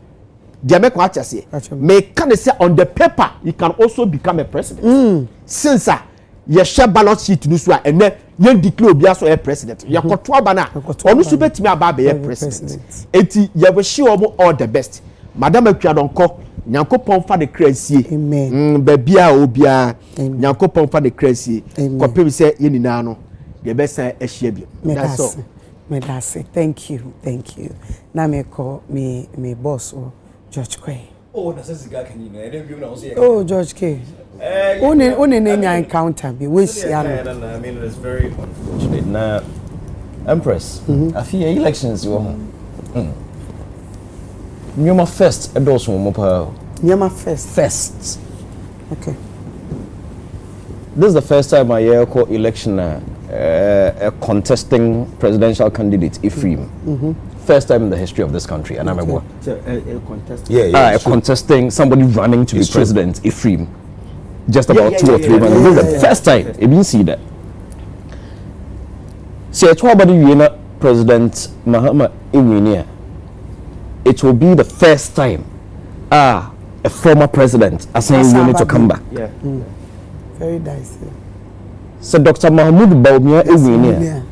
they make what I say. May can say on the paper you can also become a president. Since you share ballot sheet no so and then you declare be as a president. You control bana. Onu so betimi aba be president. Eti you will show all the best. Madam Akuadonko Nyankopon fa the crazy. Amen. Babia obia Nyankopon fa the crazy. Kopem say ye nyina no the best ehia bi. That's all. Medase. Thank you. Na me call me boss or George K. Oh, that's a cigar can you know? I didn't even Oh, George K. Only encounter me. I mean, it's very unfortunate. Now, Empress, I feel elections you want. You're first, and also You're first. First. Okay. This is the first time I hear election a contesting presidential candidate, Ephraim. First time in the history of this country, and I'm a contesting somebody running to be president, Ephraim. Just about 2 or 3 months. This is the first time. You didn't see that. See, it's about the President Mahama Iwinia. It will be the first time a former president asking Iwinia to come back. Yeah. Very nice. So Dr. Mahmoud Bawumia Iwinia.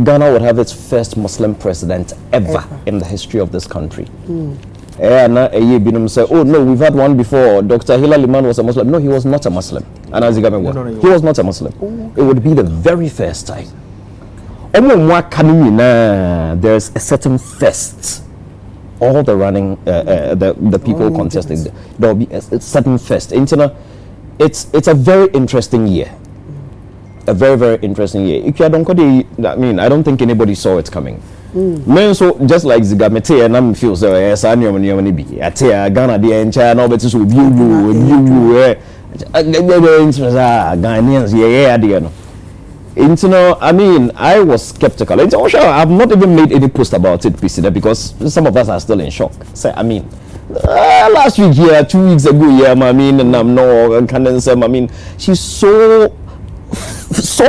Ghana would have its first Muslim president ever in the history of this country. Say, oh no, we've had one before. Dr. Hilal Liman was a Muslim. No, he was not a Muslim. And as he was not a Muslim. It would be the very first time. There's a certain first. All the running, the people contesting, there will be a certain first. It's a very interesting year. A very, very interesting year. I mean, I don't think anybody saw it coming. So just like Zigamete and I'm feel so yes, I knew when you be at Ghana the and China but it's with you Ghanaians I mean I was skeptical. It's also I've not even made any post about it because some of us are still in shock. So I mean last week 2 weeks ago I mean and I'm no I mean she's so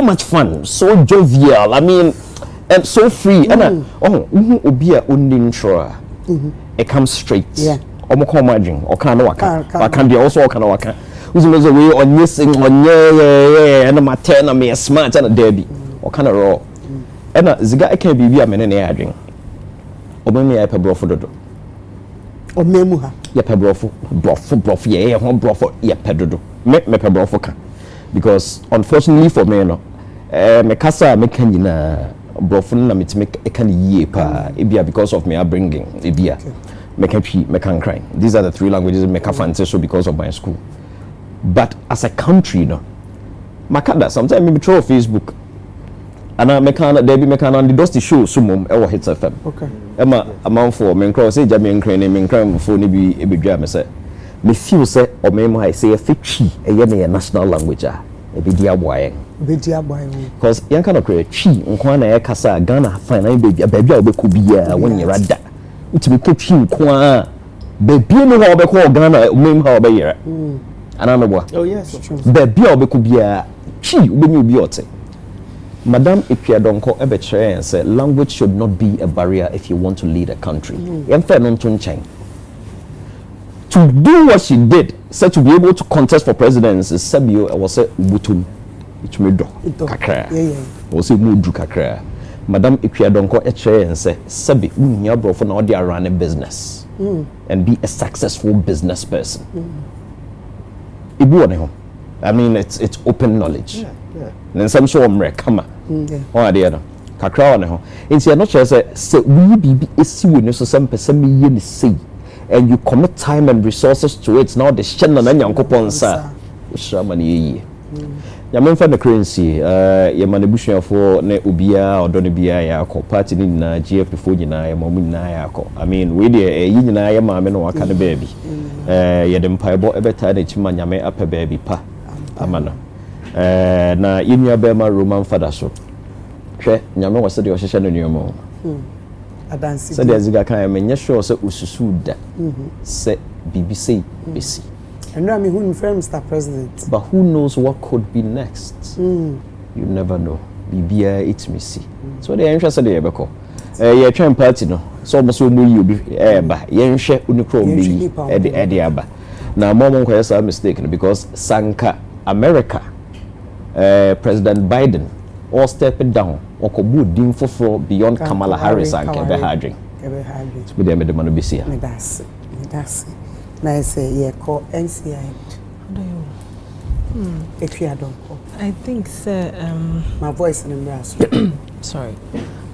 much fun, so jovial. I mean, and so free. And obia unintro. It comes straight. Yeah. Imagine. Or can be also can waka. Who's the way on missing on and a matern me a smart and a derby or kind of raw. And the guy can be a man in air drink. Obey a pebrof dodo. Or memuha. Ya pebrof, brof, yeah, one brof, ya pedodo. Make me pebrofoka. Because unfortunately for me, me kasa me kanyina brofun na me make a can ye pa ibia because of me upbringing ibia me can cry. These are the 3 languages me can fancy so because of my school. But as a country, makada sometimes me throw Facebook and I me can Debbie me can the dusty show sumum e Hits FM. Okay. Emma amount for me cross say jam me crane for ni bi ebedwa me say me feel say or me I say a chi a national language because young kind of create chi nkwana kasa Ghana fine baby baby obeku bia when you rada it be put chi nkwa baby no how be call Ghana mem how be here anamebwa oh yes baby a obeko bia chi ubeni obi ote Madam Ipiadonko Ebechere said language should not be a barrier if you want to lead a country. To do what she did, said to be able to contest for presidency, Sabio was a Butum. It made kakra. Was a mudu kakra. Madam Ipiadonko Echere and said, Sabi, unya bro for now they are running business and be a successful business person. Ibu I mean, it's open knowledge. Then some show mre kama. Oh dear no. Kakra on ho. Inti no chere say we be esi we no so some person me ye ni say and you commit time and resources to it now the shen na nyankopon sa. Usra man ye. Ya memfa na currency ye man ebusuafo na obia odo ne bia ya akọ party ni na GF fo nyina ya mamu nyina ya akọ. I mean we dey yi nyina ya maame no aka ne baby. Ye dem paibo ebeta na chima nyame apa baby pa. Amana. Na yinua bema Roman father so hwe nyame wose de ohyehyɛ no nuomo adansi se de aziga kan menye sure se ususu da se BBC besi and I mean who from Mr. President, but who knows what could be next. You never know. Bibia it me see so the interest de yebeko ye twen party no so mo so mo yi obi ba ye nhwe unikro mbi e aba na mo mo nkoye sa mistake because sanka America President Biden all stepping down or could din for beyond Kamala Harris and Kebe Hadring. So they made the money be here. That's nice. Yeah, call NCI. If you don't call, I think, sir. My voice in embarrass. Sorry,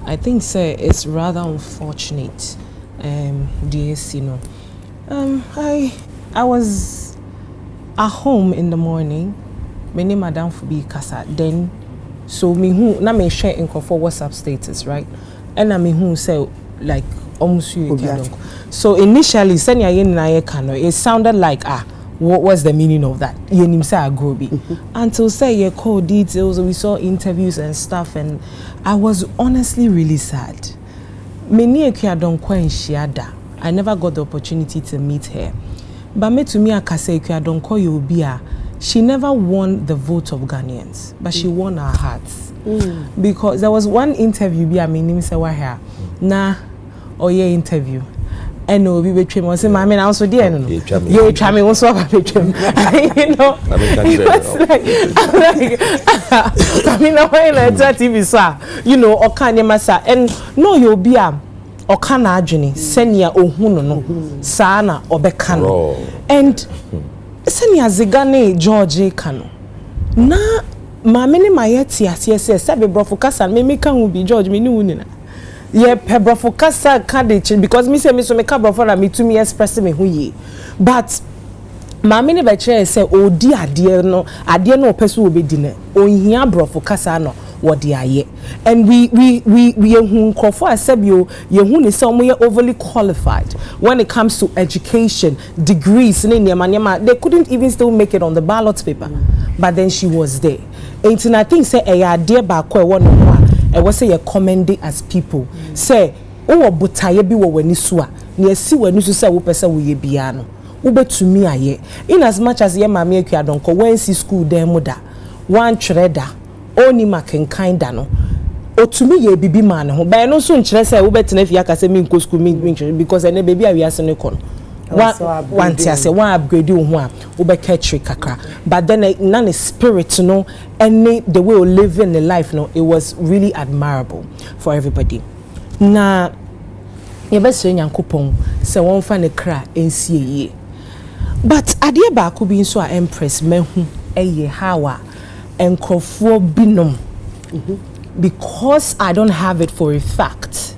I think, sir, it's rather unfortunate. DSC, no. I was at home in the morning. My name Madam Fubi Kasa. Then, so me who na me share in for WhatsApp status, right? And I me who say like almost you. So initially, send ya yen na ye kano. It sounded like what was the meaning of that? Yenim say agrobi. Until say ye call details, we saw interviews and stuff, and I was honestly really sad. Many shiada. I never got the opportunity to meet her. But me to me akase Ekwadonko Yobia. She never won the vote of Ghanaians, but she won our hearts. Because there was one interview, I mean, here. Nah, or yeah, interview. And no, we betray me. I say, "Mama, I also did." No, you try me. Also, I betray me. You know, I mean, when I tell TV, sir, you know, or can you massa? And no, you'll be or can ajuni senya ohuno no sana obekano and. Senya zigane George Kano na mamene mayeti asese sebe brofo kasa me meka hu bi George me ni wunina ye pe brofo kasa kadich because me say me so me ka brofo na me to me express me hu ye but mamene be kire say odi ade no opeso obedi na onhia brofo kasa no what they are and we crofo asebio ye hu ni say omo overly qualified when it comes to education degrees they couldn't even still make it on the ballot paper but then she was there and I think say e ade ba ko e wono e was say you commend as people say o botaye bi wo wani so a na esi wani so say wo pese wo ye bia no wo betumi aye in as much as ye mama Ekwadonko when see school dem mu da one trader oni makenkan da no otumi ye bibi man ho ba no so nkyere say wo betena fi aka say me nko school me because ene baby a wiase ne kon one tia say one upgrade wo ho a wo be catch kakra but then na spirit no any the way we live in the life no it was really admirable for everybody na ye be so nyankopon say won fa ne kra ensie ye but ade ba ko bi so a Empress mehu eye hawa enkrofo binom because I don't have it for a fact.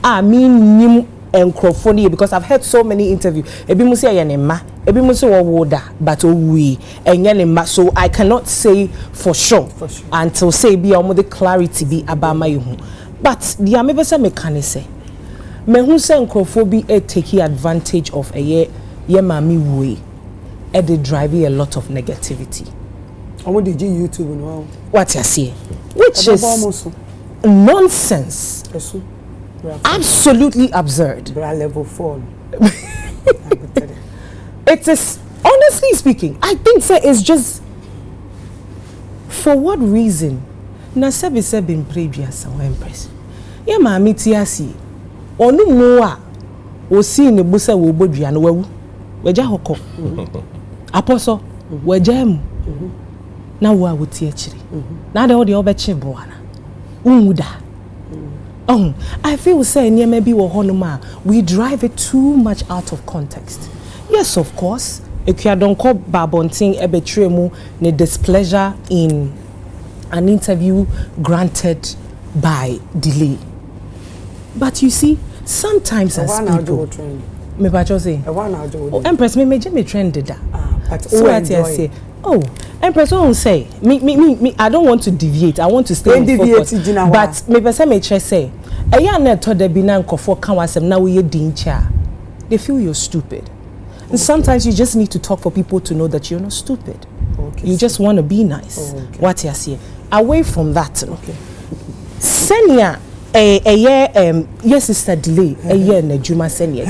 I mean nim enkrofo ni because I've heard so many interviews. Ebi mu say yenema, ebi mu say woda, but we enyenema. So I cannot say for sure until say be omo the clarity be abama yuhu. But the amebesa mekane say me hu say enkrofo bi taking advantage of ye mami way e dey drive a lot of negativity. What did you YouTube now? What you see? Which is nonsense. Absolutely absurd. Level 4. It is honestly honestly speaking, I think say it's just for what reason? Na sebi in previous Empress. Ya ma miti asi. Onu mo a osi ne busa wo bodua no wawu. Weja hoko. Apostle, weja mu. Na wo a woti akiri. Na de wo de obechi boana. Umuda. Oh, I feel say near maybe we drive it too much out of context. Yes, of course. If you don't call Babonting a betrayal, ne displeasure in an interview granted by delay. But you see, sometimes as people, me say, Empress, me trended that. So what I say, oh, Empress, won't say me. I don't want to deviate. I want to stay in focus. But me person me say, I na to the binan kofo kan wasem na we dincha. They feel you're stupid. And sometimes you just need to talk for people to know that you're not stupid. Okay, you just want to be nice. Okay. What you say. Away from that, okay. Senior yes, sister delay a year na juma senior.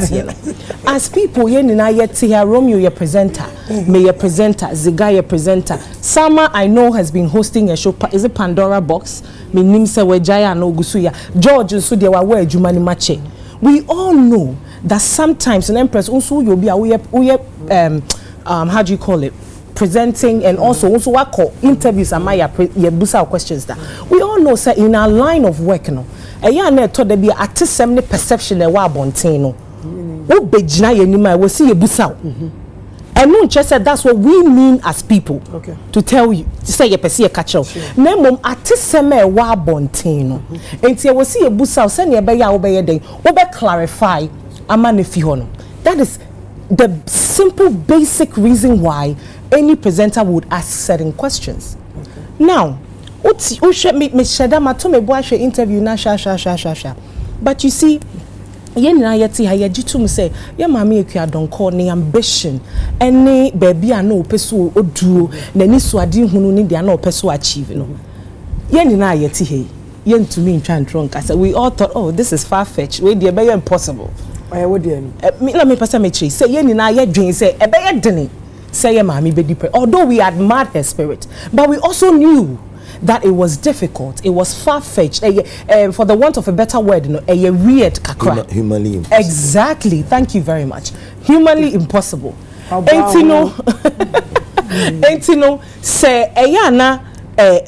As people yen na yet here Romeo your presenter, may your presenter, Ziga your presenter. Sama I know has been hosting a show. Is it Pandora Box? Me nimse wejaya no gusuya. George so they were where juma ni mache. We all know that sometimes an Empress also you'll be how do you call it? Presenting and also what call interviews and my busa questions that we all know say in our line of work no e ya na to there be artism perception e wa bonten no wo begina yenima we see busa and no just said that's what we mean as people, okay, to tell you to say ye pese ye catch up na mom artism e wa bonten no enti we see busa say na be ya wo be den wo be clarify ama na fi ho no. That is the simple basic reason why any presenter would ask certain questions. Okay. Now, interview na sha. But you see, yen na yeti ha yejitum say, ya mami ekua don call ni ambition. Any baby ano peso oduo, na ni so adi hunu ni dia na peso achieve no. Yen na yeti he. Yen to me in try and drunk. I said we all thought, oh, this is far fetched. We dey be impossible. Why would you? Me na me person me say yen na ye dwen say e be ye dene. Say mami be deeper. Although we admired her spirit, but we also knew that it was difficult, it was far-fetched, for the want of a better word, a weird kakra. Humanly impossible. Exactly, thank you very much. Humanly impossible. Entino say ayana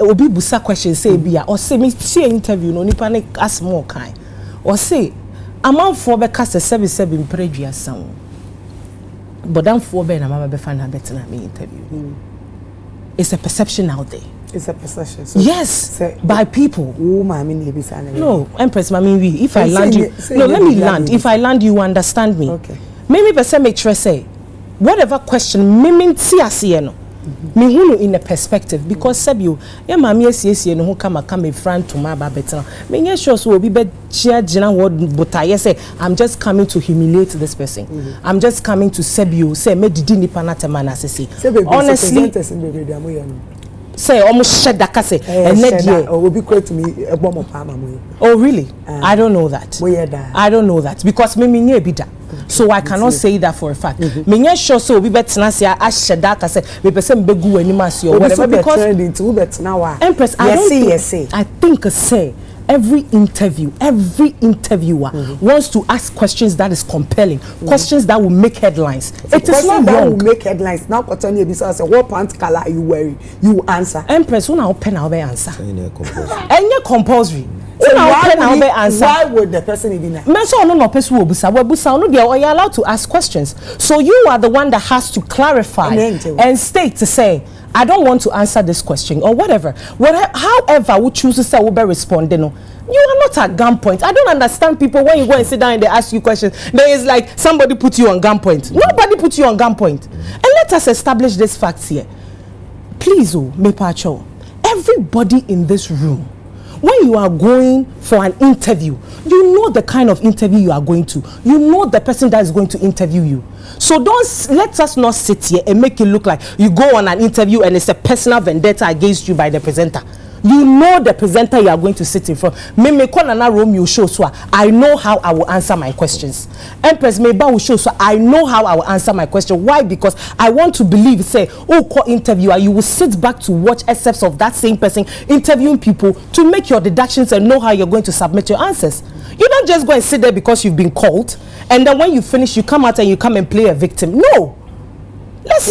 obi busa question say bia or say me see interview no nipa ne ask more kind or say amount for be cast 77 predua sound. But I'm for Ben, I'm be fan better than me interview. It's a perception out there. It's a perception. So yes, by people. No, Empress, mami, if I land you, no, let me land. If I land, you understand me. Okay. Maybe person make sure say, whatever question, me see no. Me hunu in a perspective because Sebio, ya mami esi no who come a friend to my better. Me nye sure so be chia jina word but I say I'm just coming to humiliate this person. I'm just coming to Sebio say me didi ni panate manasisi. Honestly, say almost shed that kase and let will be quite to me a bomb of palma. Oh really? I don't know that. I don't know that because me nye bida. So I cannot say that for a fact. Me nye sure so we bet na say I shed that kase me person Bigoo animasi or whatever because Empress I think say every interviewer wants to ask questions that is compelling, questions that will make headlines. It is not wrong. That will make headlines. Now, what pant color are you wearing? You answer. Empress, when I open, I'll be answer. And you're compulsory. So why would the person even know? You're allowed to ask questions. So you are the one that has to clarify and state to say, I don't want to answer this question or whatever. However, we choose to say we'll be responding. You are not at gunpoint. I don't understand people when you go and sit down and they ask you questions. There is like somebody put you on gunpoint. Nobody put you on gunpoint. And let us establish these facts here. Please, Mepacho, everybody in this room, when you are going for an interview, you know the kind of interview you are going to. You know the person that is going to interview you. So let us not sit here and make it look like you go on an interview and it's a personal vendetta against you by the presenter. You know the presenter you are going to sit in front. Me Kwanana Romeo show so I know how I will answer my questions. Empress Meba will show so I know how I will answer my question. Why? Because I want to believe, say, call interviewer, you will sit back to watch excerpts of that same person interviewing people to make your deductions and know how you're going to submit your answers. You don't just go and sit there because you've been called, and then when you finish, you come out and you come and play a victim. No. Let's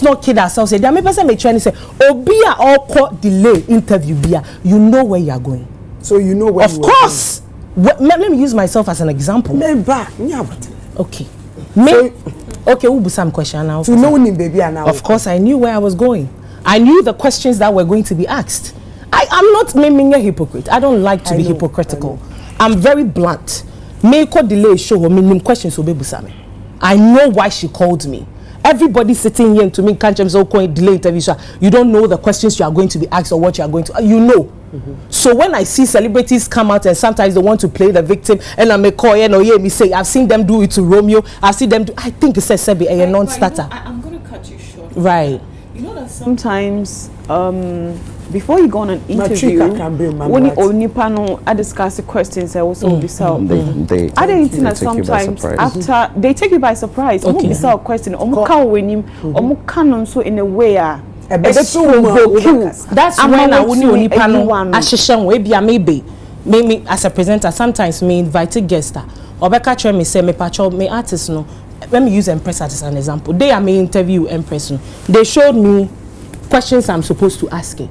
not kid ourselves. There may person may try to say, Obia or court delay interview bia. You know where you are going. So you know where. Of course. Let me use myself as an example. Okay. Okay, we'll be some question now. To know him, baby, now. Of course, I knew where I was going. I knew the questions that were going to be asked. I'm not making a hypocrite. I don't like to be hypocritical. I'm very blunt. Make a delay show her minimum questions will be busame. I know why she called me. Everybody sitting here to me can't just delay interview. You don't know the questions you are going to be asked or what you are going to. You know. So when I see celebrities come out and sometimes they want to play the victim, and I may call me say I've seen them do it to Romeo. I've seen them do. I think it's a non-starter. I'm going to cut you short. Right. You know that sometimes before you go on an interview, when you only panel, I discuss the questions. I also be solved. I didn't think that sometimes after they take you by surprise. Okay. Be a question. So in a way. That's when I wouldn't only panel. Maybe as a presenter, sometimes me invite guests. Or Becca me say me patrol me artists no. Let me use Empress as an example. They are me interview Empress. They showed me questions I'm supposed to ask it.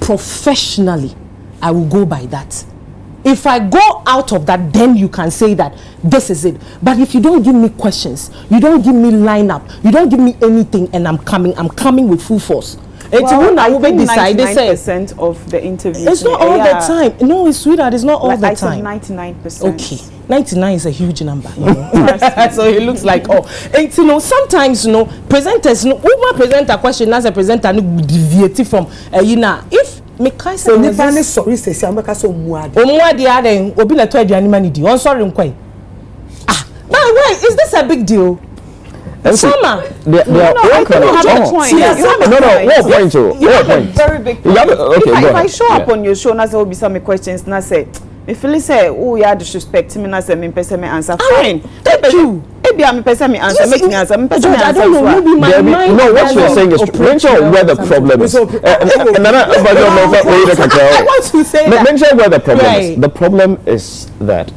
Professionally, I will go by that. If I go out of that, then you can say that this is it. But if you don't give me questions, you don't give me lineup, you don't give me anything, and I'm coming with full force. Well, I think 99% of the interviews. It's not all the time. No, it's sweetheart. It's not all the time. 99%. Okay, 99 is a huge number. You know? So it looks like and sometimes presenters woman present a question as a presenter deviate from if me kai say nipa sorry say am beka so muade aden obi na to aduane mani di on sorry nkwan why is this a big deal? Summer. You have a point. You have a very big point. If I show up on your show, and there will be some questions, and I say, if you say, oh, you are disrespecting me, and I say, me answer. Fine. Thank you. Maybe I'm person me answer. Make me answer. I don't know. Maybe my mind. No, what you're saying is mention where the problem is. I want to say that. Mention where the problem is. The problem is that.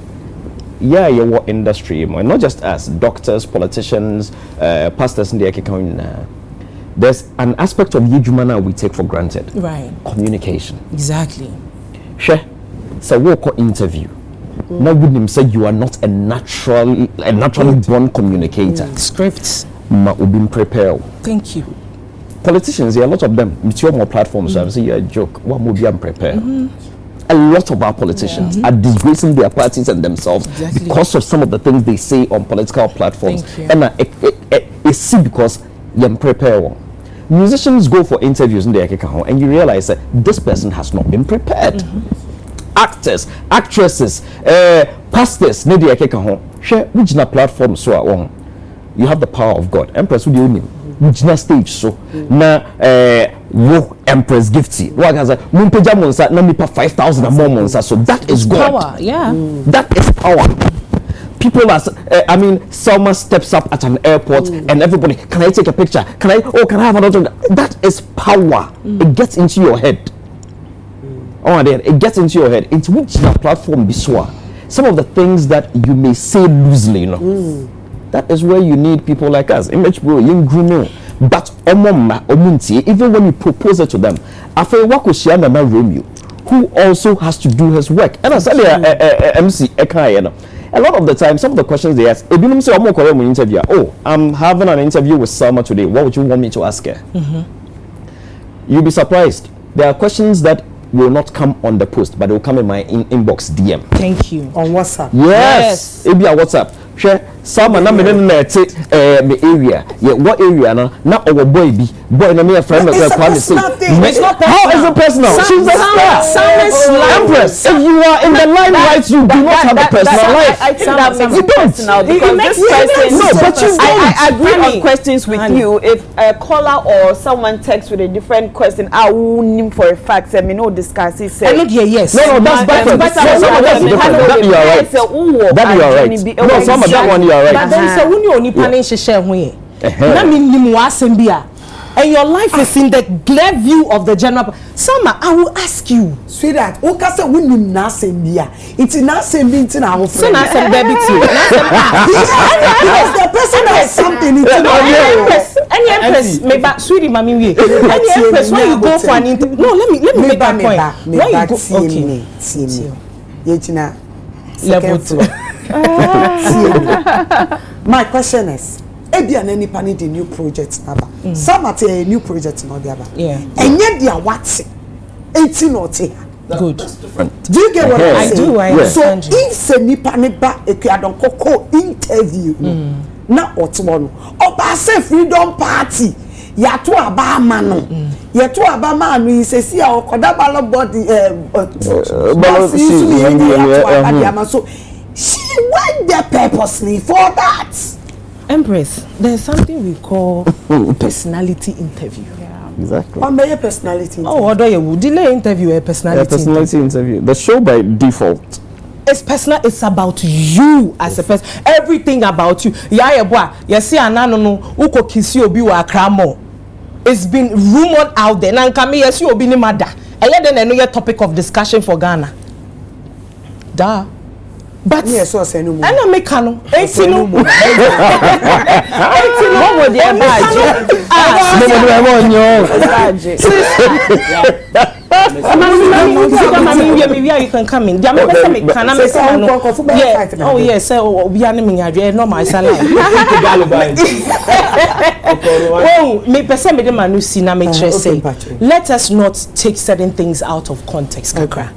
Yeah, your industry, and not just us, doctors, politicians, pastors in the account. There's an aspect of Yijumana we take for granted. Right. Communication. Exactly. Sure. So walk interview. Now wouldn't say you are not a naturally born communicator. Scripts. Ma ubim prepare. Thank you. Politicians, there are a lot of them. It's your more platforms. So I say you're a joke. What will be unprepared? A lot of our politicians are disgracing their parties and themselves because of some of the things they say on political platforms. And it's because you're prepared. Musicians go for interviews in the Akeka and you realize that this person has not been prepared. Actors, actresses, pastors, in the Akeka share which platform so you have the power of God. Empress, who do you mean? Which stage so na wo Empress Gifty what has mumpeja monsa na nipa 5,000 more monsa, so that is God. Power, yeah. That is power. People are Selma steps up at an airport and everybody, can I take a picture, can I have another? That is power. It gets into your head. It gets into your head. Into which platform biswa some of the things that you may say loosely, that is where you need people like us. Image bro, young Bruno. But even when you propose it to them, after work with Shiana Romeo, who also has to do his work. And as MC Ekayena, a lot of the time, some of the questions they ask, interview. Oh, I'm having an interview with Selma today. What would you want me to ask her? You'll be surprised. There are questions that will not come on the post, but they will come in my inbox DM. Thank you. On WhatsApp. Yes. It be a WhatsApp. Share some na me area. Yeah, what area na our boy be boy, no me a friend of It's nothing. It's not personal. How is it personal? She's a star. Empress, if you are in the limelight, you do not have a personal life. I think that makes it personal because this person. No, but you don't. I agree on questions with you. If a caller or someone texts with a different question, I will name for a fact. I mean, no discuss it. Yes. No, that's different. That's different. That you are right. That you are right. No, some of that one you are right. But then so when you only panic share when na me nimu asembia and your life is in the glare view of the general. Sama, I will ask you, sweetheart, o ka say when you na sembia, it's na sembi into na ho friend. So na sembi too. Because the person has something into any Empress, maybe sweetie mami we. Any Empress when you go for an interview. No, let me make that point. When you go, okay. Yetina level 2. My question is, Ebian any pani the new project number. Some at a new project no the other. Yeah. And yet they are what's 18 or 10. Good. Do you get what I say? do. I understand. So if a nipa don't koko interview na otwono oba say freedom party ya to aba mano ya to aba mano is say okoda ballot body so she went there purposely for that. Empress, there's something we call personality interview. Exactly. What may your personality interview? Oh, do you delay interview a personality interview? The show by default. It's personal. It's about you as a person. Everything about you. Yeah, boy. You see, no. Uko kisi obi wa kramo. It's been rumored out there. Nankami yes you obi ni mada. And yet then another topic of discussion for Ghana. Da. But yes, so say no more. And I make no. 18 no. 18 no. What would you badge? You can come in. Oh yes, we are naming a normal salary. Oh, me person me the manu see na me say. Let us not take certain things out of context, kakra.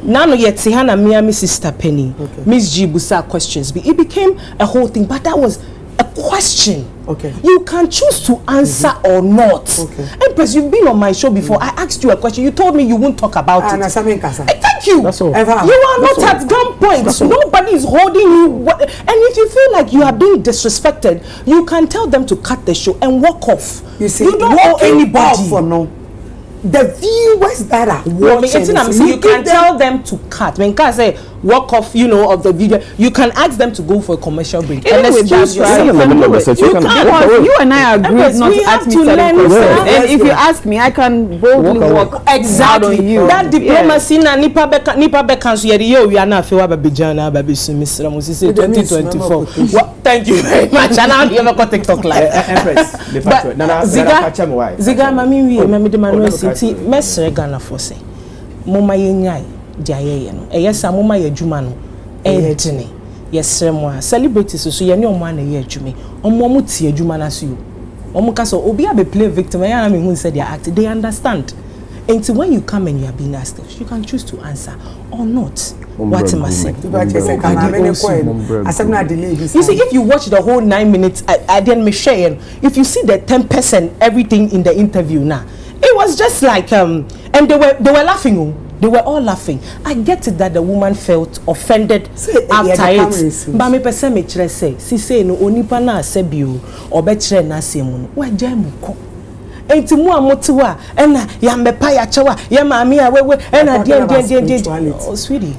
Nano yet Sihana Miami sister Penny, Miss G Busa questions. It became a whole thing, but that was a question. Okay. You can choose to answer or not. Okay. Empress, you've been on my show before. I asked you a question. You told me you won't talk about it. Thank you. That's all. You are not at gunpoint. Nobody is holding you. And if you feel like you are being disrespected, you can tell them to cut the show and walk off. You see, you don't owe anybody. For no. The viewers that are watching, you can tell them to cut. When I say walk off, of the video, you can ask them to go for a commercial break. Even with that, you and I agreed not to ask me certain questions. And if you ask me, I can boldly walk exactly on you. That diplomacy na nipa beka so yede we are na fe wa babijana babisu misra mo say 2024. Thank you very much. And now you have TikTok live. Empress, the fact Ziga mami we mami de manuel city mesre Ghana for say. Moma yenyai diaye no. Eyesa moma ye adwuma no. Edine. Yesre mo celebrities so ye ne omo na ye adwuma. Omo ti adwuma na so yo. Omo ka so obi a be play victim ya na me hu say they are acting. They understand. Until when you come and you are being asked, you can choose to answer or not. What am I saying? You see, if you watch the whole 9 minutes, I didn't me share. If you see the 10% everything in the interview now, it was just like and they were laughing. They were all laughing. I get it that the woman felt offended after it. But me person me chere say, si say no onipa na asebio obekire na asemu. Wa jamu ko. Enti mu amotiwa ena ya mepa ya chewa ya maami a wewe ena die. Oh sweetie,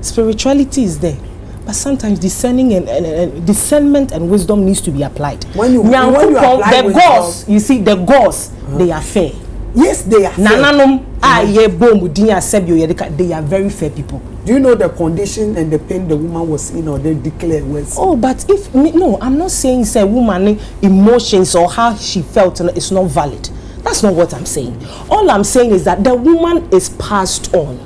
spirituality is there, but sometimes discernment and wisdom needs to be applied. When you apply the gods, you see the gods, they are fair. Yes, they are fair. Nananom aye bomb dinya sebio yedika, they are very fair people. Do you know the condition and the pain the woman was in, or they declare was? Oh, but no, I'm not saying say woman emotions or how she felt is not valid. That's not what I'm saying. All I'm saying is that the woman is passed on.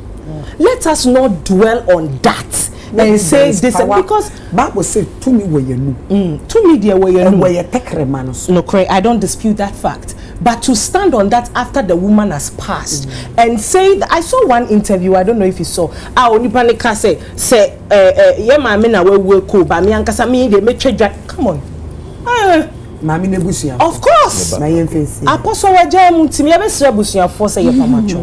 Let us not dwell on that and say this because Bible said to me where you know. To me there where you know. Where you take remanos. No, Craig, I don't dispute that fact. But to stand on that after the woman has passed and say that, I saw one interview, I don't know if you saw. Onipanika say yeah, my men are well cool, but me and Kasami they make trade. Come on. Mami nebusia. Of course. Na yen fancy. Apostle waje muntimi ye besra busia for say ye pamacho.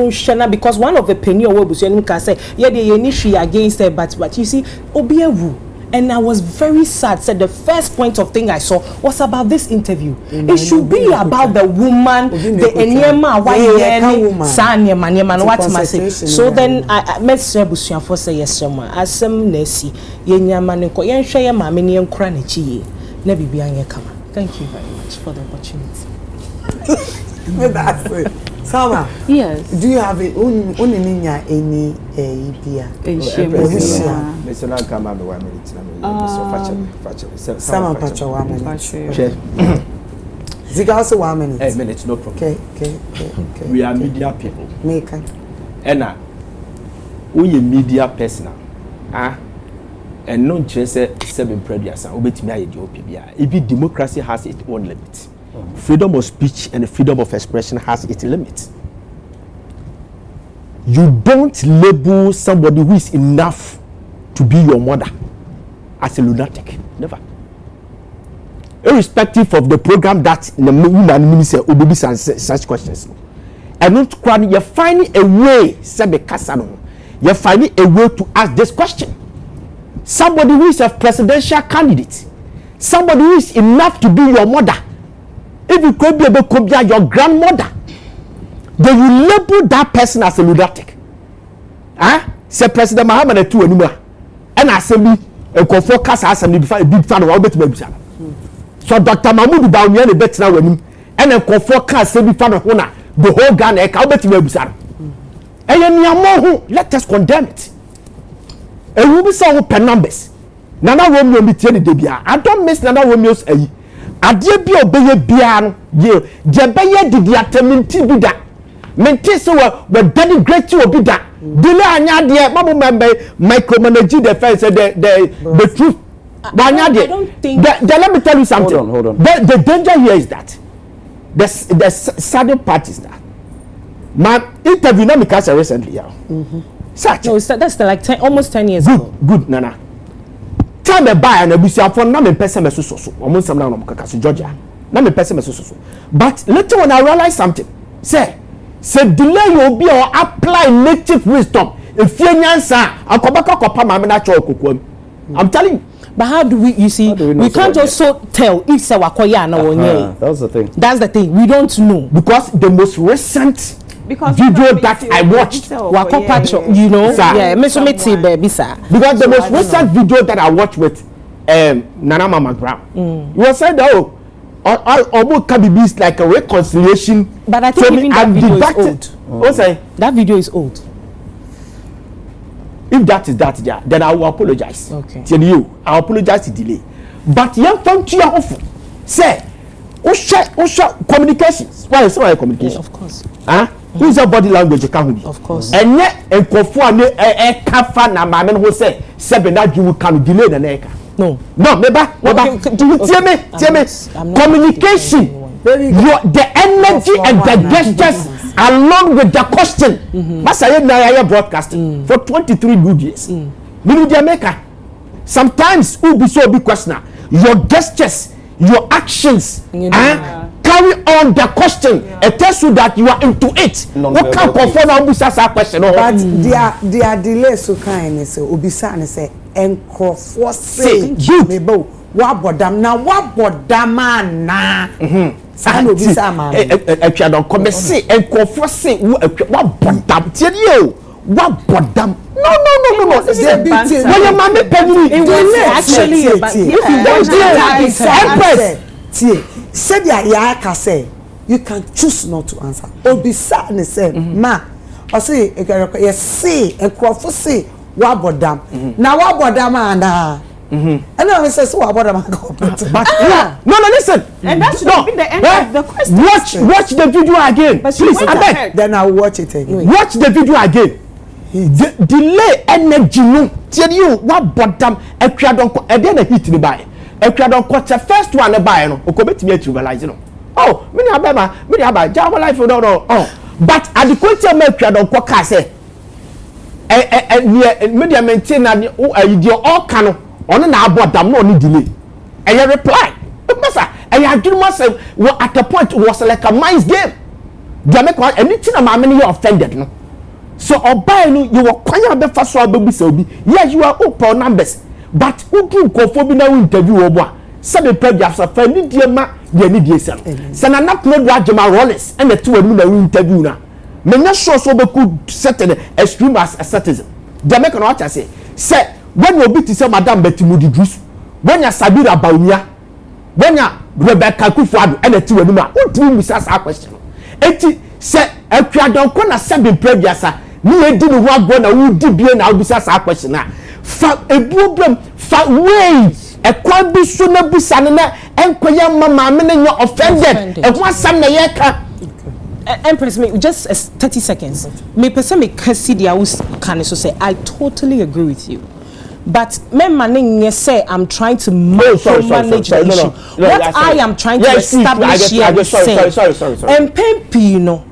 Shana, because one of the penny or busia can say yeah the initially against her, but you see obiawu. And I was very sad. Said the first point of thing I saw was about this interview. It should be about the woman, the enyema, why Sanya, what must say. So then I met Sebusian for say yes, someone as some Nessie, Yenyamaniko, Yen Shaya Mamini and Cranichi, never be on your camera. Thank you very much for the opportunity. That's it. Sama, yes. Do you have any idea? Sama pacha 1 minute. Ziga also 1 minute. A minute, no problem. Okay. We are media people. Make Ena, we media personal. And non just 7 previous. If democracy has its own limits. Freedom of speech and freedom of expression has its limits. You don't label somebody who is enough to be your mother as a lunatic. Never. Irrespective of the program that the woman minister will be such questions. And not crying, you're finding a way, you're finding a way to ask this question. Somebody who is a presidential candidate, somebody who is enough to be your mother. If you could be able to be your grandmother, then you label that person as a lunatic. Say President Muhammad to anymore. And assembly a focus assembly before a big fan of Albert Mabusha. So Dr. Mahmoud Bawumia bet now when and a focus assembly fan of Hona, the whole Ghana, Albert Mabusha. And let us condemn it. And we will say open numbers. Nana Romeo be telling Debia. I don't miss Nana Romeo's a. Adie bi obeye bia no ye jebeye didi atamenti bi da menti so we denigrate obi da dile anya ade mamu member micromanage the face the truth anya de let me tell you something. Hold on. The danger here is that the sad part is that my interview na me cast recently such no that's like almost 10 years ago. Good Nana. Time me buy and abusia for na me person me so omo nsam na no kaka so Georgia na me person me so but later when I realized something say delay you be or apply native wisdom if you nyansa akobaka kopa ma me na cho kokoam. I'm telling you. But how do we see we can't also tell if say wakoya na wonye. That's the thing. That's the thing, we don't know because the most recent video that I watched, you know, yeah, me baby sir. Because the most recent video that I watched with Nana Mama Brown, you were saying that almost KBB is like a reconciliation. But I think even that video is old. What's that? That video is old. If that is that, yeah, then I will apologize. Okay. Tell you, I apologize to delay. But young from Tia say, communications. Why is it communication? Yeah, of course. Who's your body language? Of course. And yet, and Kofu a kafa na mama who say 7 that you can delay the neck. No, never. Do you tell me? Communication. The energy and the gestures along with the question. Masaya na broadcasting for 23 good years. Minu Jamaica. Sometimes who be so big questioner. Your gestures, your actions, carry on the question. It tells you that you are into it. What can confirm Obisa question? But their delay so kind so Obisa and say enkrofo say mebo wabodam na wabodam na san Obisa man ekwa don come say enkrofo say wabodam tie you wabodam no it's a bit when your mommy penny it was actually if you don't Empress tie said ya ka say you can choose not to answer Obisa and say ma o say yes say enkrofo say wabodam na wabodam and and I say so wabodam no listen and that should be the end of the question. Watch the video again please abeg then I watch it again. Watch the video again. Delay energy no tell you wabodam ekwadon ko e dey na hit ni buy ekwadon ko the first one e buy no okobetimi achievalize no oh me ni aba jam life no but at the question me ekwadon ko ka say media maintain na the all can on na abodam no delay I reply. I adwuma say at the point was like a mind's game. They make one anything am many offended no. So obai no you were kwanya be fa so abebi se obi. Yes you are open numbers but who do konfo bi na interview obo a se be prejudice fa ni die ma de ni die se. Se na na play do agema rollers and the two anu na interview na. Me nya sure so be could set extreme as a citizen. They make an what I say when you be to say madam Betimudi Drus when ya Sabira Baunia when ya Rebecca Kufuadu and the two anu ma who do miss a question. Eti say akwa don ko na seven prejudice ni e di no ho agbo na wo di bie na obisa sa question na fa ebuobram fa way e kwa bi so na busa na enkoya mama me na offended e ho asam na ye ka. Empress, me just 30 seconds. Me person me kasi dia can so say I totally agree with you. But me manning say I'm trying to manage the issue. What I am trying to establish here is say, and Pempi, you know,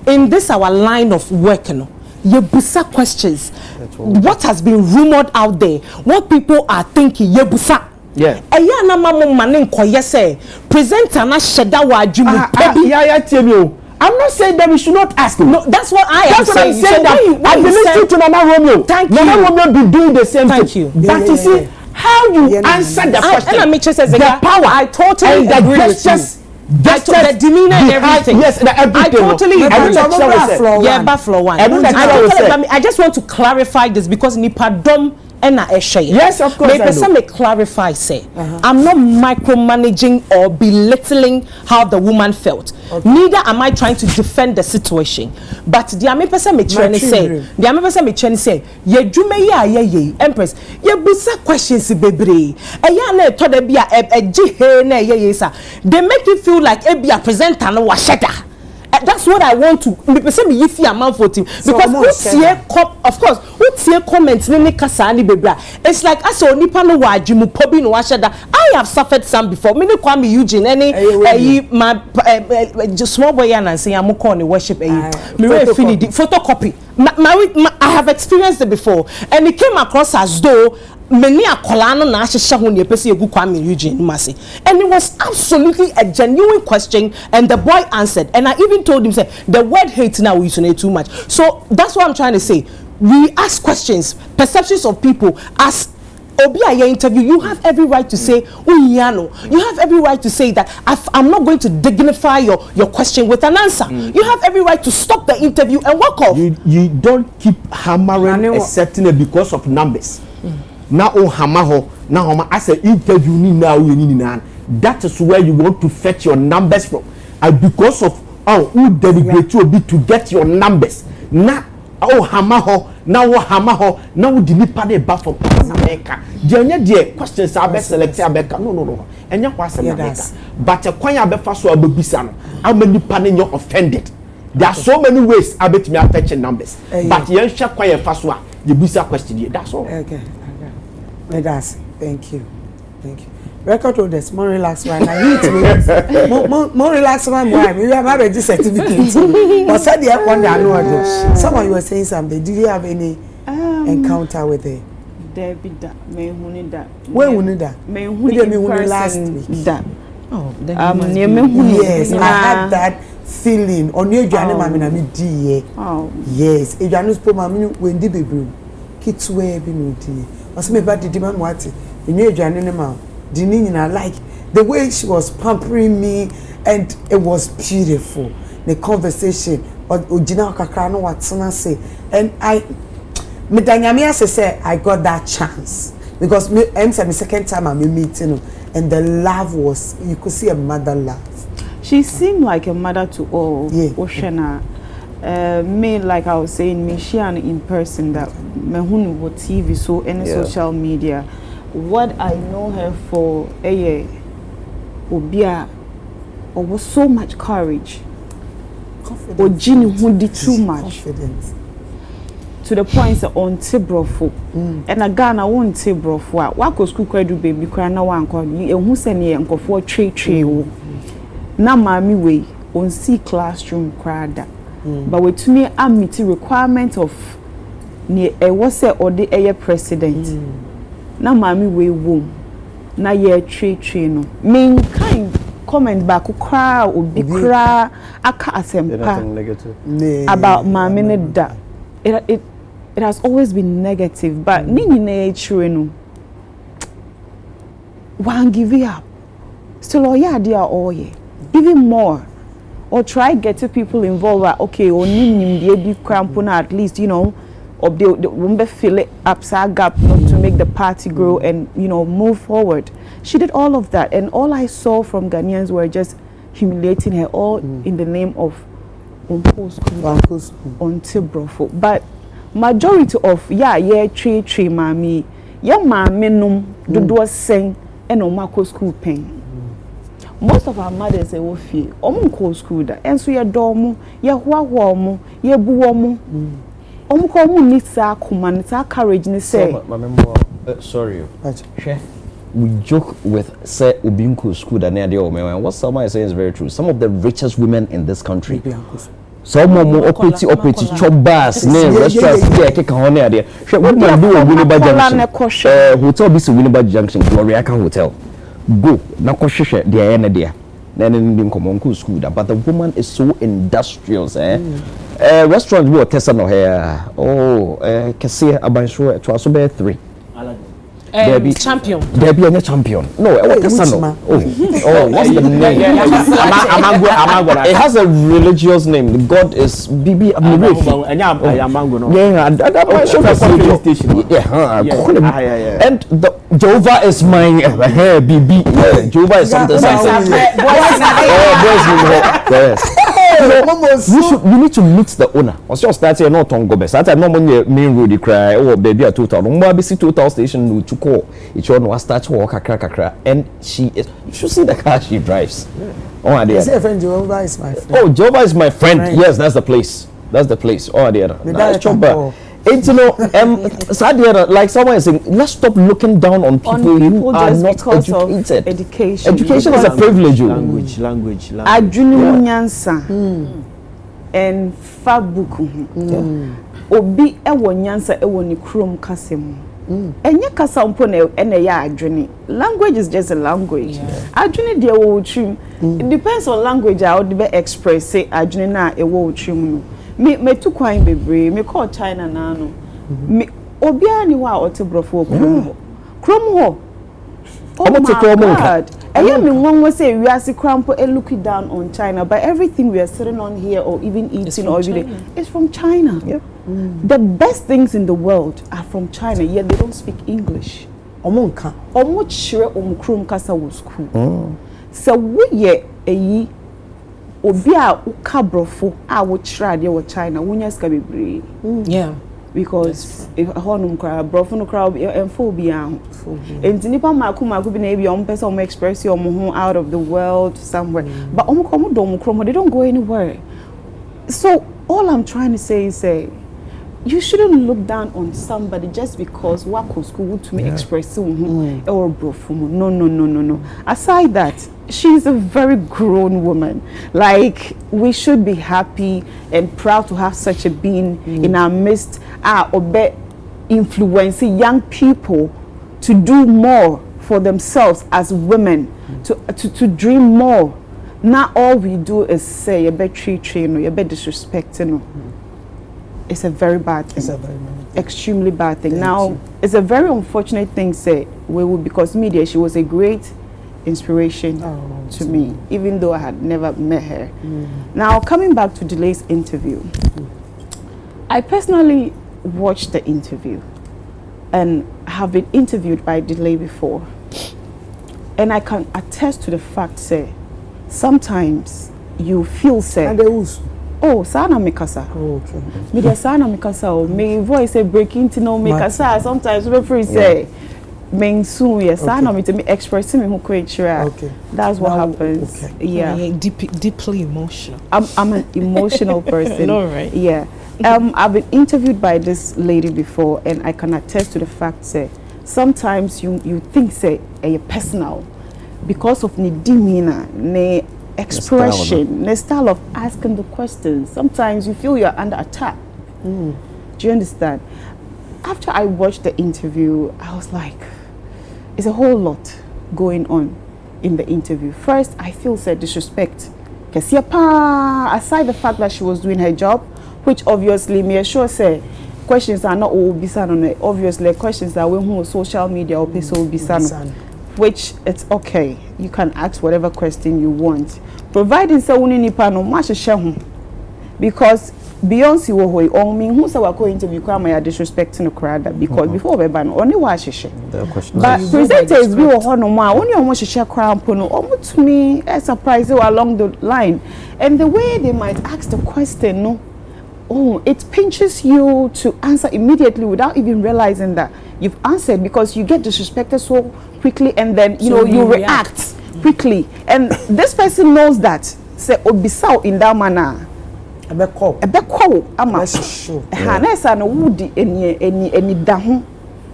in this our line of work, you know, you busa questions. What has been rumored out there? What people are thinking? You busa. Yeah. Aya na mamu manning koye say presenter na sheda wa ajumu pebi. Yeah, tell me. I'm not saying that we should not ask. No, that's what I am saying. That's what I'm saying. I believe to Nana Romeo. Thank you. Nana Romeo be doing the same thing. Thank you. But you see how you answer the question. And the power. I totally agree with you. The demeanor and everything. Yes, everything. I totally agree. Yeah, Buffalo one. I just want to clarify this because Nipadom. Yes, of course. May clarify say I'm not micromanaging or belittling how the woman felt. Okay. Neither am I trying to defend the situation. But the ame person me trying to say, ye jume ya ye Empress, ye busa questions bebre. Eya na to de bia eji na ye sa. They make you feel like e bia presenter no wa sheda. That's what I want to say me if you amount for team because of course who see comments ni kasa ni bebra it's like as onipa no wa adwumu pobi no wa sheda. I have suffered some before me kwa me Eugene any my small boy and say am call ni worship me photocopy I have experienced it before and it came across as though many akola no na ahyehyɛ ho ne pese egu kwa me Eugene mase and it was absolutely a genuine question and the boy answered and I even told him say the word hate now we use too much so that's what I'm trying to say we ask questions perceptions of people as obi aye interview you have every right to say unyano you have every right to say that I'm not going to dignify your question with an answer you have every right to stop the interview and walk off you don't keep hammering accepting it because of numbers now hamaho now as an interview now that is where you want to fetch your numbers from and because of who deliberate you be to get your numbers now hamaho now the nipa dey back from America the questions are best select America no enya kwase America but kwan ya be fa so abebisa no how many people you offended there are so many ways abet me fetch numbers but yen hwe kwan ya fa so a you bisa question here that's all. Okay. That's thank you. Record holders, more relaxed one. I need to more relaxed one. Why? We have already certificates. But said the one I know. Someone you were saying something. Did you have any encounter with it? There be that. Me huni that. Where huni that? Me huni last week. That. Oh, yes, I had that feeling. On your journey, mami na mi di. Oh. Yes, if you are not supposed mami when di baby, kids way be no di. Was me bad the man what in your journey now the like the way she was pampering me and it was beautiful the conversation ojina kakra no what say and me danyamia say I got that chance because me my second time I'm meeting and the love was you could see a mother love. She seemed like a mother to all. Yeah. Oshana. Me like I was saying me she and in person that me hunu wo TV so any social media what I know her for obia was so much courage ojini hu di too much confidence to the point that on tibrofo and a Ghana won tibrofo wa ko school kwadu baby kra na wa anko ehu se ne enkofo twe wo na mami we on see classroom krada but we to me meet requirement of ne was say or the president na mami we wom na ye tree no mean kind comment back kra obi kra aka asempa about mama da it has always been negative but ni nyina true no one give it up still all yeah they are all even more or try getting people involved okay oni nim crampon at least you know of the won't fill it upside gap to make the party grow and you know move forward. She did all of that and all I saw from Ghanaians were just humiliating her all in the name of until brofo. But majority of tree mami num do sing and omako school pain. Most of our mothers say wo fie omo school da enso ye domo ye hoahoa mo ye buwo mo omo need sa command sa courage ni say sorry we joke with say Ubinku school that near the and what someone is saying is very true. Some of the richest women in this country some more operating chop bars name restaurants here keka ho near there woman do Winneba Junction hotel be Winneba Junction Gloria Hotel go na kohwehwe de aye na dia na ndi nkomonko school da but the woman is so industrious restaurant we test no here kese abansho to aso be 3 champion. There be a champion. No, what's the name? It has a religious name. The God is Bibi. And the Jehovah is my Bibi. Jehovah is something. You need to meet the owner. I was just starting not on go best. I no main road cry baby at 2000. No be 2000 station to call. Each one was start to walk kakra and she is you should see the car she drives. Oh dear. Jehovah is my friend. Oh, Jehovah is my friend. Yes, that's the place. That's the place. Oh dear. Nice job. And you know, like someone is saying, let's stop looking down on people who are not educated. Education is a privilege. Language. Nyansa and fabuku. Obi ewo nyansa ewo ni krom kasem. Enye kasa mpo na ene ya adwene. Language is just a language. Adwene de wo trim. It depends on language how de be express say adwene na ewo trim no. Me tu kwan bebre me call China na no me obia ni wa otebrofo krom ho oh my God I am me say we are crampo looking down on China but everything we are sitting on here or even eating or every day is from China. The best things in the world are from China yet they don't speak English. Omonka omo chire omkrom kasa wo school so we ye obi a ukabrofo a wo chira de wo China wonya ska bebre because if honum kra brofo no kra enfo bi an enti nipa maku bi na e bi on person on express your ho out of the world somewhere but omo dom krom they don't go anywhere. So all I'm trying to say is you shouldn't look down on somebody just because wako school to me express or brofo. No. Aside that, she's a very grown woman. Like, we should be happy and proud to have such a being in our midst. Influencing young people to do more for themselves as women, to dream more. Not all we do is say, you better treat you better disrespect It's a very bad thing. It's a very extremely bad thing. It's a very unfortunate thing because media, she was a great inspiration to me, even though I had never met her. Now, coming back to Delay's interview, I personally watched the interview and have been interviewed by Delay before. And I can attest to the fact, sometimes you feel sana mikasa. Okay. Media sana mikasa. Me voice breaking to no mikasa. Sometimes we free say mensu sana me expressing me who Okay. That's what happens. Okay. Yeah. Deeply emotional. I'm an emotional person. No, right? Yeah. I've been interviewed by this lady before, and I can attest to the fact sometimes you think you're personal because of the demeanor, the expression, the style of asking the questions. Sometimes you feel you're under attack. Do you understand? After I watched the interview, I was like, it's a whole lot. going on in the interview. First, I feel said disrespect. Aside the fact that she was doing her job, which obviously me sure say questions are not all bisano. Obviously, questions that when who social media or people bisano, which it's okay. You can ask whatever question you want, providing so uni pano much share because Beyonce wo on me who say we go interview come ya disrespecting the crowd because before we ban only wa share. But presenters be wo no ma only almost share crowd pono to me a surprise along the line and the way they might ask the question no. Oh, it pinches you to answer immediately without even realizing that you've answered because you get disrespected so quickly and then you know you react quickly and this person knows that say obisao in that manner ebeko ama hanesa no woody any dahu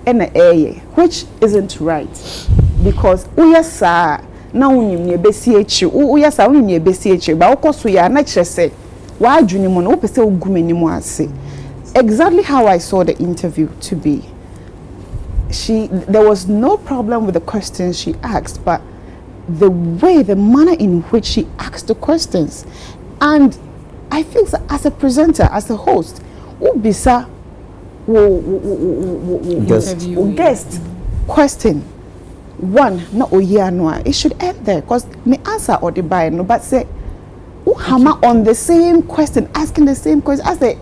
ena eye which isn't right because uyasa na unyim ne besi echi uyasa unyim ne besi echi ba okoso ya na kyerese wa adwuni mo no opese ogumani mo ase exactly how I saw the interview to be. There was no problem with the questions she asked, but the manner in which she asked the questions. And I feel so, as a presenter, as a host, ubisa guest question one, no oya it should end there because me answer or the buy no, but say hammer on the same question, asking the same question as the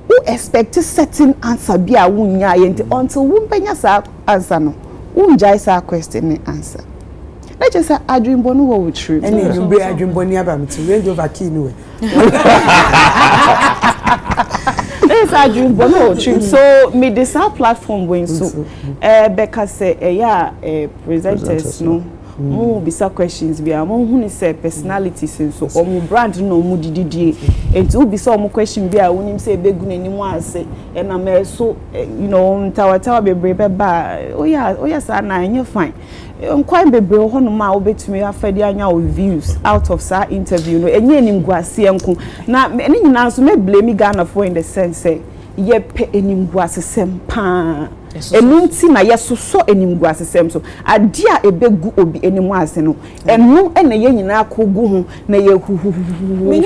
who expect a certain answer be a wunya until wumpenya sa answer no unjai sa question and answer. Let's just say adwin bonu wo true. And you be adwin bonu abam to range over key no. Let's adwin bonu wo true. So me this our platform going so Becca say presenters no mo bisa questions bia mo hu ni say personalities so o mo brand no mo dididie enti u bisa o mo question bia wonim say Bigoo nanim ase e na me so you know ntawa bebre ba oya sa na enye fine nkwan bebre ho no ma obetumi afade anya o views out of sa interview no enye enim guase enko na eni nyina so me blame Ghana for in the sense say ye pe enim guase sempa enunti na yesoso enimgu asesem so adia ebegu obi enimu ase no enu ene ye nyina akogu ho na ye huhuhu me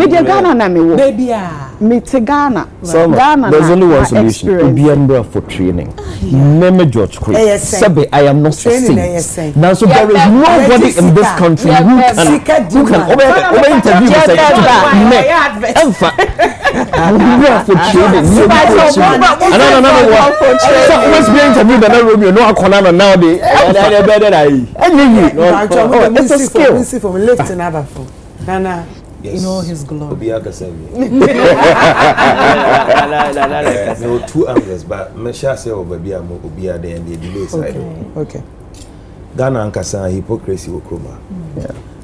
de Ghana na me wo baby me te Ghana Ghana there's only one solution obi embra for training name George Quay sabe I am not saying now so there is nobody in this country who can over interview me for training no. So what's being to me the Romeo no akona now dey it's a skill from lifting other phone Nana yes. You know his glory Obiaka say no two angles but me sure say obi am Obia dey and the delay side okay Ghana ankasa hypocrisy okroma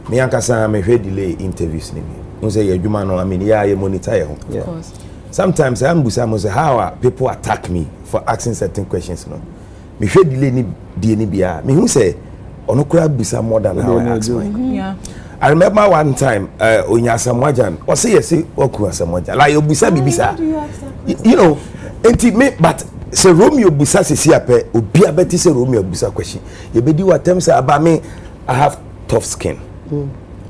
me ankasa me hwe delay interviews ni me say adwuma no I mean yeah monitor ye ho of course. Sometimes I'm say how people attack me for asking certain questions. No, me hwe delay ni die ni bia. Me who say ono kura bisa more than how I ask mine. Yeah. I remember one time onya samwajan or say yes oku samwajan like obisa bibisa. You know, enti me but say Romeo busa sisi ape obi abeti say Romeo busa question. You be do attempt say about me I have tough skin.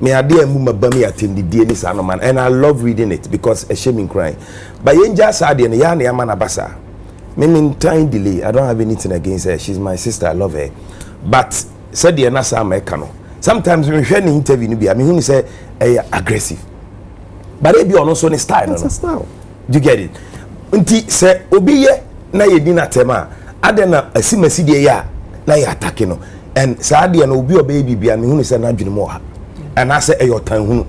Me ade emu mabami attend the DNA sano man and I love reading it because a shame in crying. But yenja sade ne ya na yama na basa. Me mean time delay. I don't have anything against her. She's my sister. I love her. But said the na sa me kano. Sometimes when we share an interview ni bi I mean who say aggressive. But e bi ono so ne style no. It's a style. Do you get it? Nti say obi ye na ye di na tema ade na asimasi de ya na ye attack no. And sade na obi obi bi I mean who say na dwene mo ha. And I say your time hunu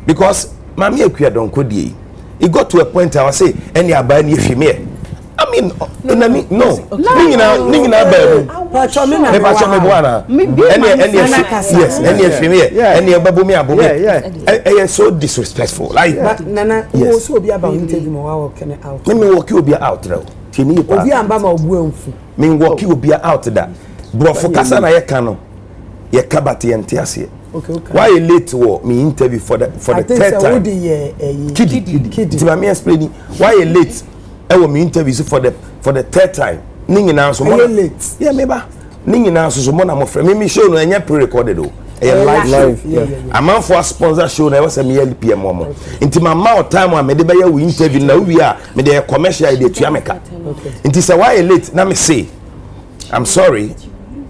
because mami akua don kodie it got to a point I was say any aba ni efime I mean no ningina ba but me buana yes any efime any babu me abomi so disrespectful like but nana who so obi about interview mo wa work out me work obi out now tini pa obi amba ma obu enfu me work obi out that bro focus na ye ka no ye ka bate ente ase. Okay. Why you late to me interview for the third time? Kid. Did I explain? Why you late? I will me interview for the third time. Ningi na so late. Yeah, maybe. Ningi na so mo na mo frɛ me show no enya pre-recorded o. Live. A man for a sponsor show na was a me LPM mo. Inti ma ma time a me de be ya we interview na we a me de commercial idea to America. Inti say why late na me say I'm sorry.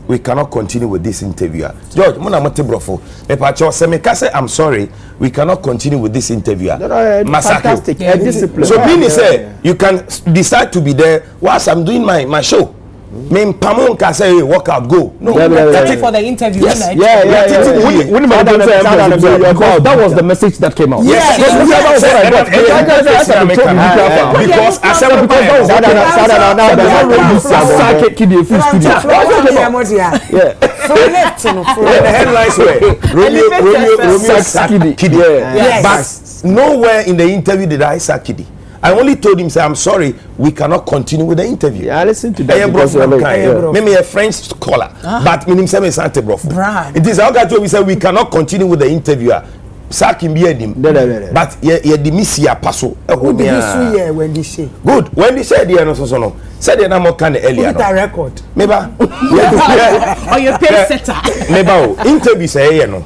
We cannot continue with this interview. George, muna mate brofo. Me pa cho say me ka say I'm sorry. We cannot continue with this interview. Fantastic. Discipline. So meaning say you can decide to be there whilst I'm doing my show. Me pamon ka say hey, walk out go. No. That's for the interview. Yes. Right? That was the message that came out. Yes. Because I said the headlines were Romeo sacked Kiddy. But nowhere in the interview did I sack Kiddy. I only told him, say, I'm sorry, we cannot continue with the interview. Yeah, I listened to that. Maybe a French scholar, but me say me sante bro. It is how we say we cannot continue with the interview. Sack him be him. But ye the misia passo. When they say. Good. When they said the no so. Said the na mo kan earlier. Put a record. Meba. Or your pay setter. Meba interview say no.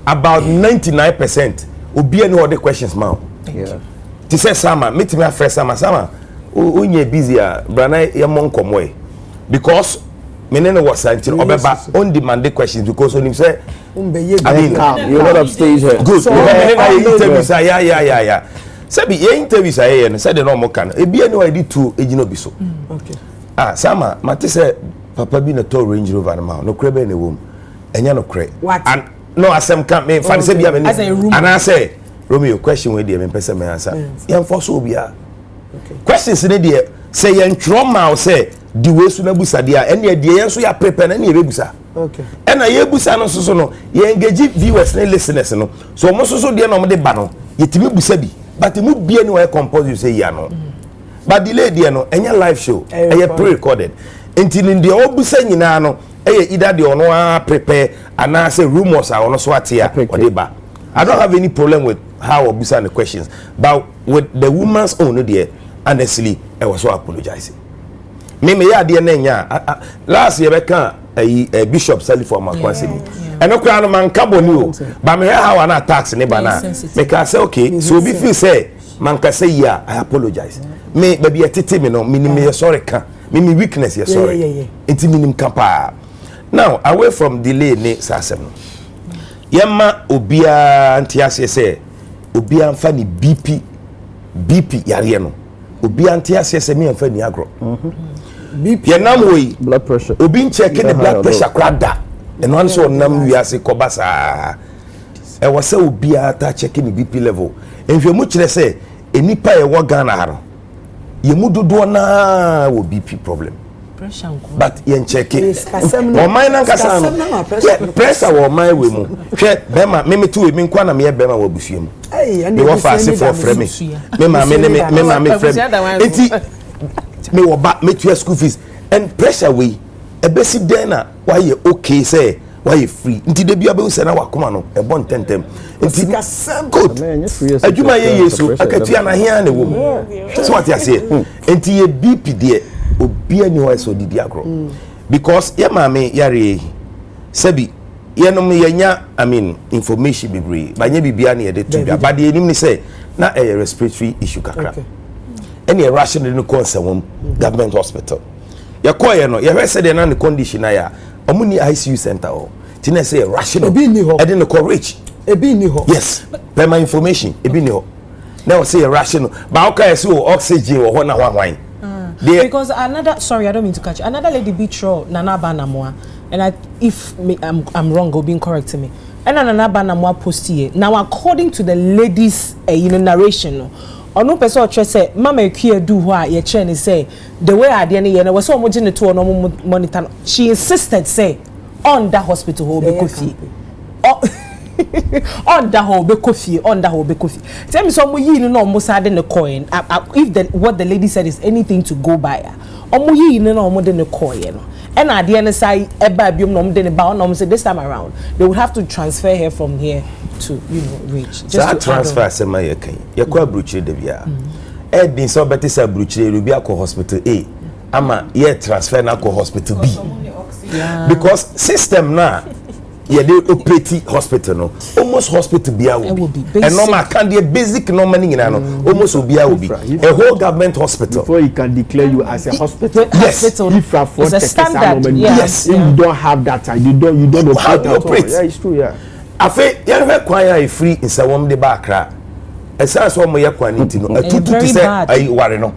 About 99% obi any other questions ma. Yeah. Ti say sama meet me afresh sama unye busy a brana ye mon komwe because menene was until obeba on demand questions because on him say I mean you're not upstage here. Good. So interview say yeah say be interview say no say the no mo kan e bi any way to ejino bi so. Okay. Sama mate say papa bi na to Range Rover na ma no kre be na wom enya no kre and no asem kan me fa say bia me and I say Romeo, question where the person may answer. Yan for so be a questions in the say yan trauma or say the way sooner busa dia and the yan so ya prepare and ye busa. Okay. And I busa no so no ye engage viewers and listeners no. So most so dia no mo de ba no ye timi busa bi but mu bi anywhere compose you say ya no. But the lady no enya live show e pre-recorded. Until in the obusa nyina no either the ono prepare and I say rumors are ono so atia or de ba. I don't have any problem with how Obusa the questions, but with the woman's own idea, honestly, I was so apologizing. Me ya dear nenya last year a bishop selling for my question. And no crown man carbon but me how an attacks in bana. Make I say okay, so if you say man can say yeah, I apologize. Me baby a titi me no me sorry ka. Me weakness ya sorry. It's minim kapa. Now away from delay ne sasem. Yema obia antiase se obia amfa ni BP yare no obia antiase se me amfa ni agro BP yenam we blood pressure obi check the blood pressure krada eno an so nam wiase kobasa e wo se obia ta check ni BP level enhwe mu kire se enipa ye wo Ghana ha no ye mu dodo na wo BP problem. But yen check it. Or mine and Cassam. Pressure or my way. Bema, me too, me quana me bema will be film. Hey, and you were fast for frame. Me will back me to your school fees and pressure way. A basic dinner. Why you okay, say, why you free? Until the Bible said, I come on a bon tentem. Until good. I do my years, so I can hear and the woman. That's what I say. Until you BP there. Obi anywhere so did agro because ya mame yare sebi ye no me yanya I mean information bebre ba nya bibia na ye de to bia but the enim ni say na a respiratory issue kakra any rational no concern government hospital ye call ye no ye hwe say de na the condition ya omo ni ICU center o ti na say rational ebi ni ho e de no courage ebi ni ho yes by my information ebi ni ho now say rational but okay so oxygen or ho na hwan because another sorry I don't mean to catch you. Another lady beat throw Nana Banamwa and if I'm wrong or being correct to me and Nana Banamwa post here now according to the lady's narration ono person say mama ekie do ho ye che ni say the way I dey na was so mo gine to no monitor she insisted say on that hospital ho be kofi on the whole be coffee tell me some yi no mo sade ne coin if what the lady said is anything to go by omo yi no mo de ne coin no and at the end say e ba biom no mo de ne ba no mo say this time around they would have to transfer her from here to reach just that transfer sema ye kan ye kwa bruchire de bia e din so beti sa bruchire rubi akọ hospital A ama ye transfer na akọ hospital B because system now yeah they operate hospital no almost hospital be will be and normal can be basic normal almost will be a whole government hospital before you can declare you as a hospital. Yes, if you afford a standard. Yes, if you don't have that you don't operate. Yeah, it's true. Yeah, I feel you have quite free in some the back. As one way quantity no a tutu to say I worry no.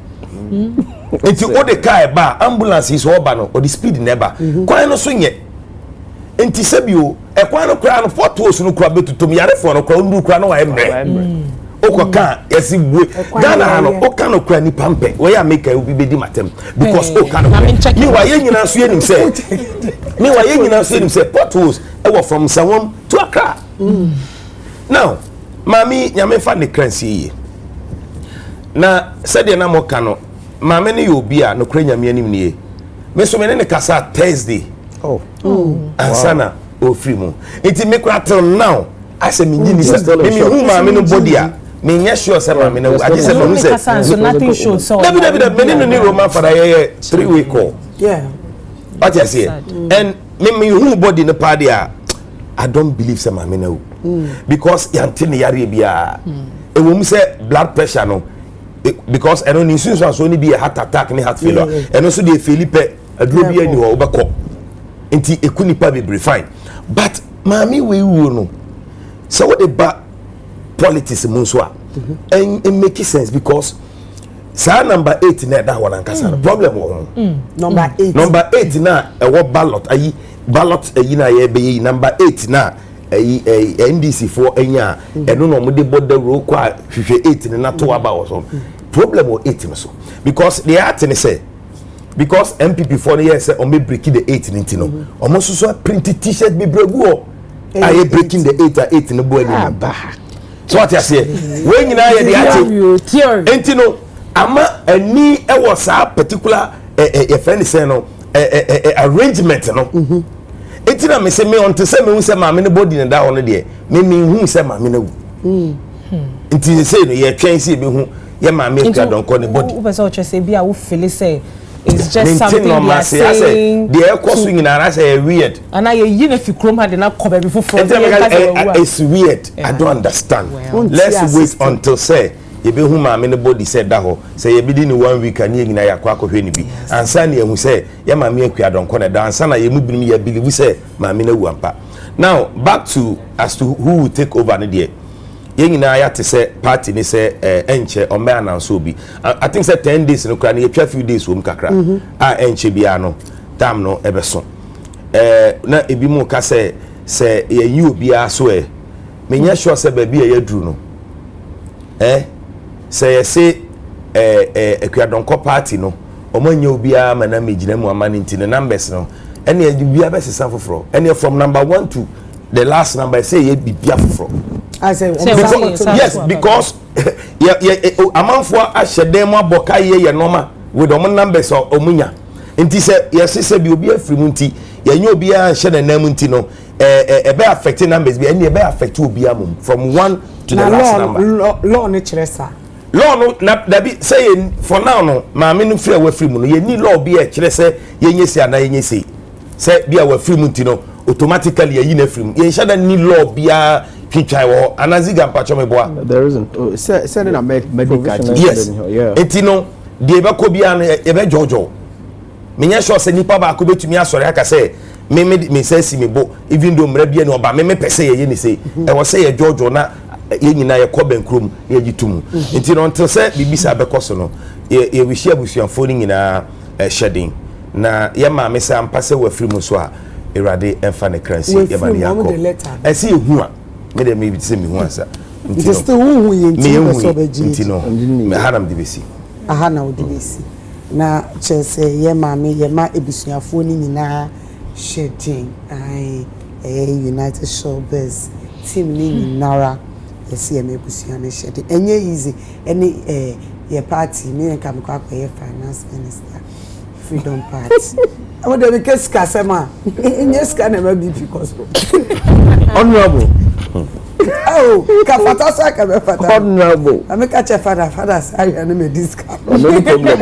Into all the car bar ambulance is all banner or the speed never quite no swing it. Enti sebio e kwa no kra no photos no kra betutum yare fo no kra ndu kra no wa emre okoka yesi bue Ghana ha no oka no kra ni pampe we ya make obi bedi matem because oka no ni wa ye nyina so yenim se ni wa ye nyina so yenim se photos e wo from Sawom to Accra now mami nyame fa ne kransi ye na sede na moka no mami ne obi a no kra nyame anim ne ye me so me ne kasa Thursday. Oh. Ansana o free mo. Iti me kwa till now. I say me ni say me who ma me no body a. Me nya sure say ma me no. I just say no say. So nothing should so. David me no Roman for a 3-week call. Yeah. What you say? And me who body no party a. I don't believe say ma me no. Because yantini yare bia. E wo mu say blood pressure no. Because I don't insist so only be a heart attack ni heart failure. And also the Philippe aduro bia ni ho obekọ. Inti ekunipa be fine but mami we no so what about politics munso and it make sense because sa number 8 na that one ankasa problem wo number 8 na e wo ballot ayi na ye be number 8 na NDC for enya eno no mo de border row kwa hwehwe 8 na to aba wo so problem wo 8 so because the art ni say because MPP for the year say on me breaking the 8 in no almost so printed t-shirt be bregu I breaking the 8 no bo any so what you say when you na hear the art entino ama ani e was a particular a friend say no arrangement no entina me say me on to say me hu say ma me no body na da on there me hu say ma me na enti say no ye twen say be hu ye ma me ka don ko ne body wo be say o say bi a wo feel say it's just something they are saying. The air course swinging and I say weird. And I if you chrome had not cover before it's weird. I don't understand. Well, let's wait until say you be whom I'm in the body said that ho say you be in 1 week and you na yakwa ko hwe ni bi ansa na hu say ya ma me akua don kona da ansa na ye mu bi me ya believe say ma me na wu ampa. Now back to as to who will take over the day. Yengina ya te say party ni say enche o me announce obi I think say 10 days no kra na ye twa few days wo mkakra a enche bia no tam no ebeso na ebi mu ka say ye yi obi a so me nya sure say ba bia ya duru no say say akuadonko party no o manya obi a ma na megina mu amane ntine numbers no ene agi bia be sesa foforo ene from number 1 to the last number say ye bibia foforo yes because amanfo ahyedem aboka ye normal with them numbers o omunya nti say yes say bi obi afiri mu nti ye nya obi a hye na nam nti no be affecting numbers bi ene be affect obi amum from 1 to the last number law ne kiresa law no na bi say for now no ma me no free awafiri mu no ye ni law bi e kirese ye nyesi ana ye nyesi say bi awafiri mu nti no automatically ye na free mu ye nhada ni law bia anaziga mpacho meboa there isn't sending a medical yes etino de be ko bia no e be jojo menya sure say nipa ba ko betumi asore aka say me say si mebo even though mra bia no ba me pese ye ni say e wo say ye jojo na ye nyina ye ko benkrom ye gitum etino until say bibisa be koso no ye wishi abusuanfo ni nyina shedding na ye ma me say ampa say wa free mu so a erade emfa ne kransi ye ba ya ko e see hu a me dem me say me hu ansa it's still who you so be ntino me hanam dibesi ahana odibesi na chese ye mama ye ma ebusuafo ni nyina shedding ai United Showbiz team ni nyinara yesi me ebusua ne shedding enye easy any ye party me nka me kwa ye finance minister freedom party I want to be Kasema. Yes, can never be because honorable. Oh, Kafata Saka, honorable. I make a father, sorry, I name this car. No problem.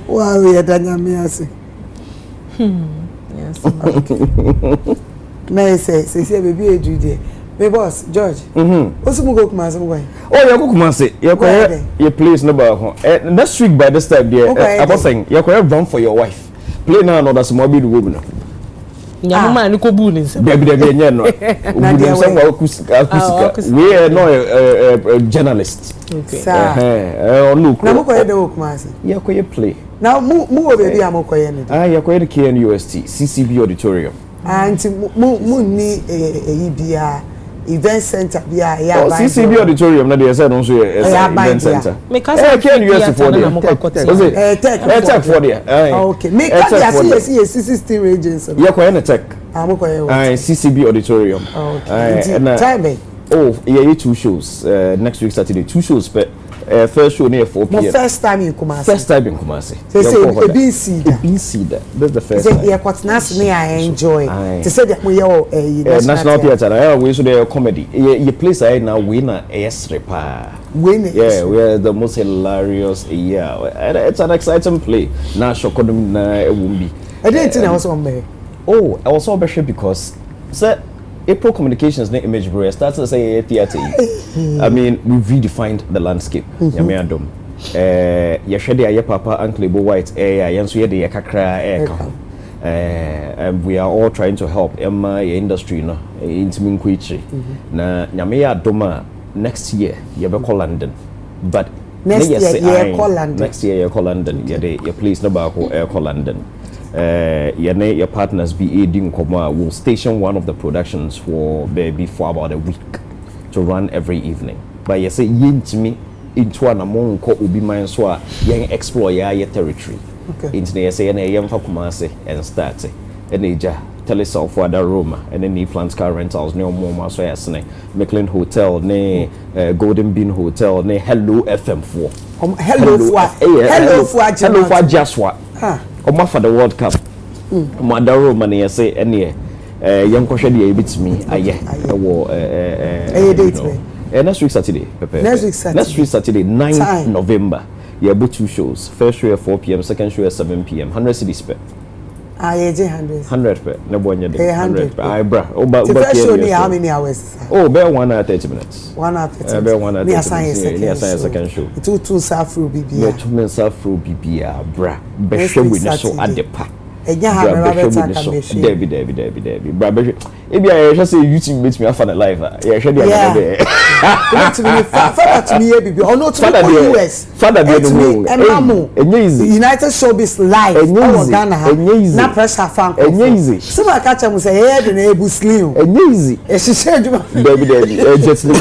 Wow, we are done. Yes. May say baby e do there. My boss George. What's mo go Kumasi mo going? Oh, you go Kumasi. You place no ba. Next week by this time there. I was saying you go run for your wife. Play now another small bit woman. Nyamuma ni ko bu ni nsem. Baby nye no. Obu nsem wa akusika. We are no a journalist. Okay. Sir. Look. Na mo ko de wo Kumasi. You go play. Now mu baby am ko ye ni. You go the KNUST CCB auditorium. Anti mu ni bia event center bia ya ba. CCB auditorium na dey say no so event center. Make us KNUST for there. Tech for there. Okay. Make us see 16 regions. You go na tech. Am ko ye. CCB auditorium. Okay. Time. Oh, yeah, 2 shows. Next week Saturday, 2 shows. But first show near 4 p.m. My first time in Kumasi. First time in Kumasi. Say being seeder. Being seeder. That's the first time. Yeah, what's nice me I enjoy. To say that we are National Theatre. I always do comedy. You place I now winner repa. Winner. Yeah, we are the most hilarious. Yeah, it's an exciting play. Now shokodum na wumbi. I didn't think I was on me. Oh, I was on Bishop because sir. April Communications na image bureau started to say theater. I mean, we redefined the landscape. Yamiadom. Yeshede aye papa Uncle Bo White yanso ye de yakakra and we are all trying to help Emma industry no intimi nkwichi. Na nyame ya doma next year ye be call London. But next year ye call London. Next year ye call London. Ye de please no ba ko call London. Your partners be aiding Koma will station one of the productions for about a week to run every evening. But you say yin to me into an among ko ubi mine so young explore your territory. Okay. Into the say and a young Kumasi and start it. And they telesolve for the Roma and then the plants car rentals no more so as McLean Hotel, ne Golden Bean Hotel, ne Hello FM4. Hello for Jaswa. Oma for the World Cup. Madaro money say any young koshe dey bit me aye next week Saturday next week Saturday 9th November yeah both 2 shows. First show at 4 p.m. second show at 7 p.m. 100 cedis per 100 per no bonya dey 100 per ay bra the first show ni how many hours oh be 1 hour 30 minutes 1 hour 30 be 1 hour 30 minutes second show two safro bibia two men safro bibia bra be show we so adepa enya ha me ba ta ka me shi Debbie bra be e bia ye say YouTube meet me after the live ye hwe dey na dey to me father to me bibi ono to the US father dey no enye easy United Showbiz live enye Ghana ha na pressure fan enye easy sima ka cha mu say ye dey na Bruce Lee enye easy e sise aduma Debbie Jet Li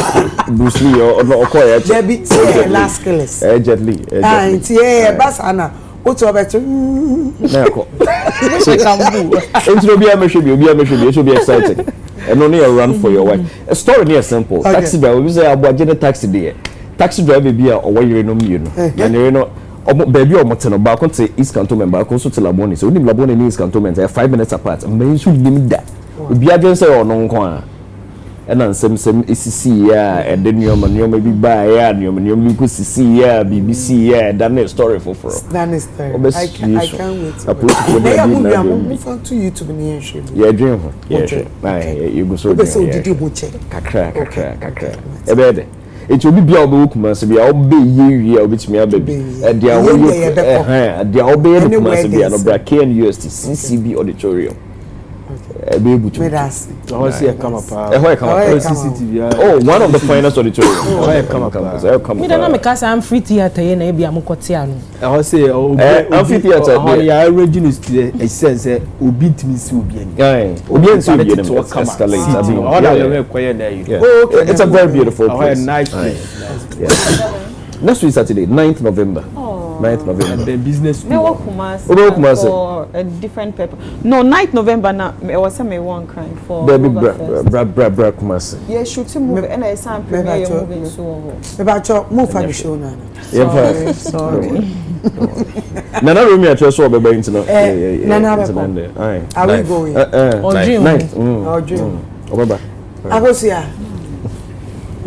Bruce Lee or okoya Debbie last killers Jet Li basana otu obetu nako intro bia me hwe so be exciting and only a run for your wife a story near simple taxi driver we say abuaje taxi there taxi driver bia o wayere no mienu na ne no baby o moteno ba ko te East Cantonment ba ko so te Labone so unim Labone ni East Cantonment 5 minutes apart me so nim da obi agen say ono nko a ena nsem isisi ya ede nyoma bi ba ya nyoma ku sisi ya BBC ya that story for that is story I can't wait to move on to YouTube ni ensure yeah dream ho yeah you go so did you check kakra ebede it will be bia obekuma se bia obe yewie obetimi ababi dia obe obekuma se bia no bra KNUST CCB auditorium able to CCTV. Oh, one of the finest auditorium. Me don't make us am free theater here na bia mokotia no. I say amphitheater. I origin is a sense obi ntimi si obi ani. Obi ntimi si obi escalate. It's a very beautiful place. Nice place. Next week Saturday, 9th November. 9th November. The business school. No, Kumasi. For a different purpose. No, 9th November now. I was saying one crime for. Baby, bra Kumasi. Yeah, shooting movie. And I saw premiere movie so. About move for the show now. Sorry. Nana Rumi at your show be into no. Nana be. Are we going? On June. 9th. Or June. Over. I go see her.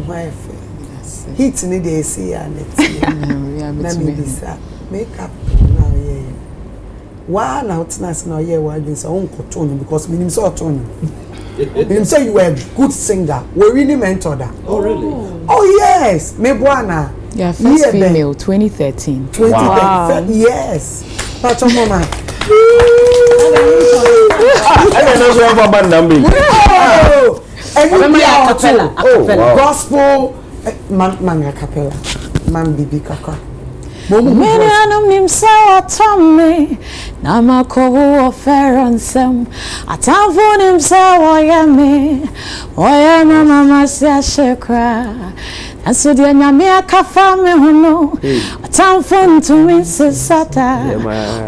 Wife. Heat ni dey see and it. Let me decide. Make up now, yeah. why now it's nice now yeah why this own tone because meaning so tone. You say you were a good singer. We really mentored that. Oh really? Oh yes, me buana. Yeah, first female 2013. 2013. Wow. Yes. That's your mama. I don't know what about Nambi. Oh, and you be a cappella. Oh, wow. Gospel man a cappella. Man bibi kaka. Many anum so Tommy. Namako offeransem. Atamfon him so oyame. Oyama mama shakra. And so the Nyamia Kafame Hono, a town phone to Sata.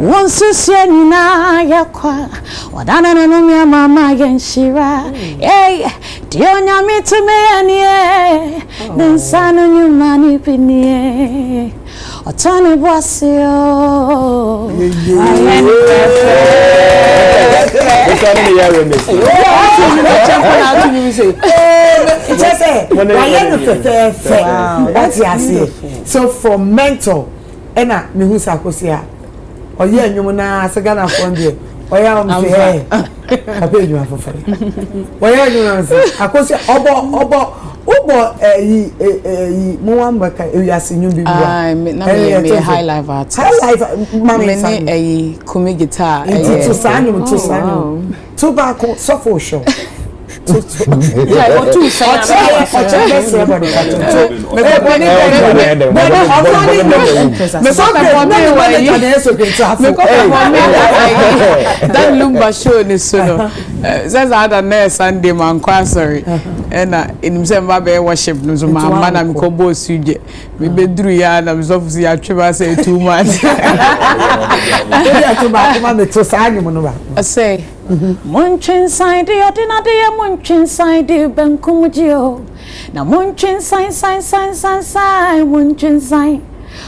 Once you see na yakwa, or Dana Namia Mama and Shira. Eh, dear Nyami to me and ye, then son on you money penny. Or Tony Bossio. Wow, that's it. So from mentor, ena me hu sakosia. Oye anwum na asagana fonde. Oye am say apeju afofare. Oye anwum na say akosia obo mo wan baka ewiase nyum bi bua. Na me high life artist. High life mama me kumi guitar. To sanum to sanum. To ba ko sofo show. Yeah, or two saying that lumba show ni sono says I had a Sunday man sorry and in himself babe worship no so man am ko bo suje me bedru ya na me so fusi ya tweba say 2 months I say Munchin side the ordinary munchin side the bankumujio. Now munchin sign munchin sign.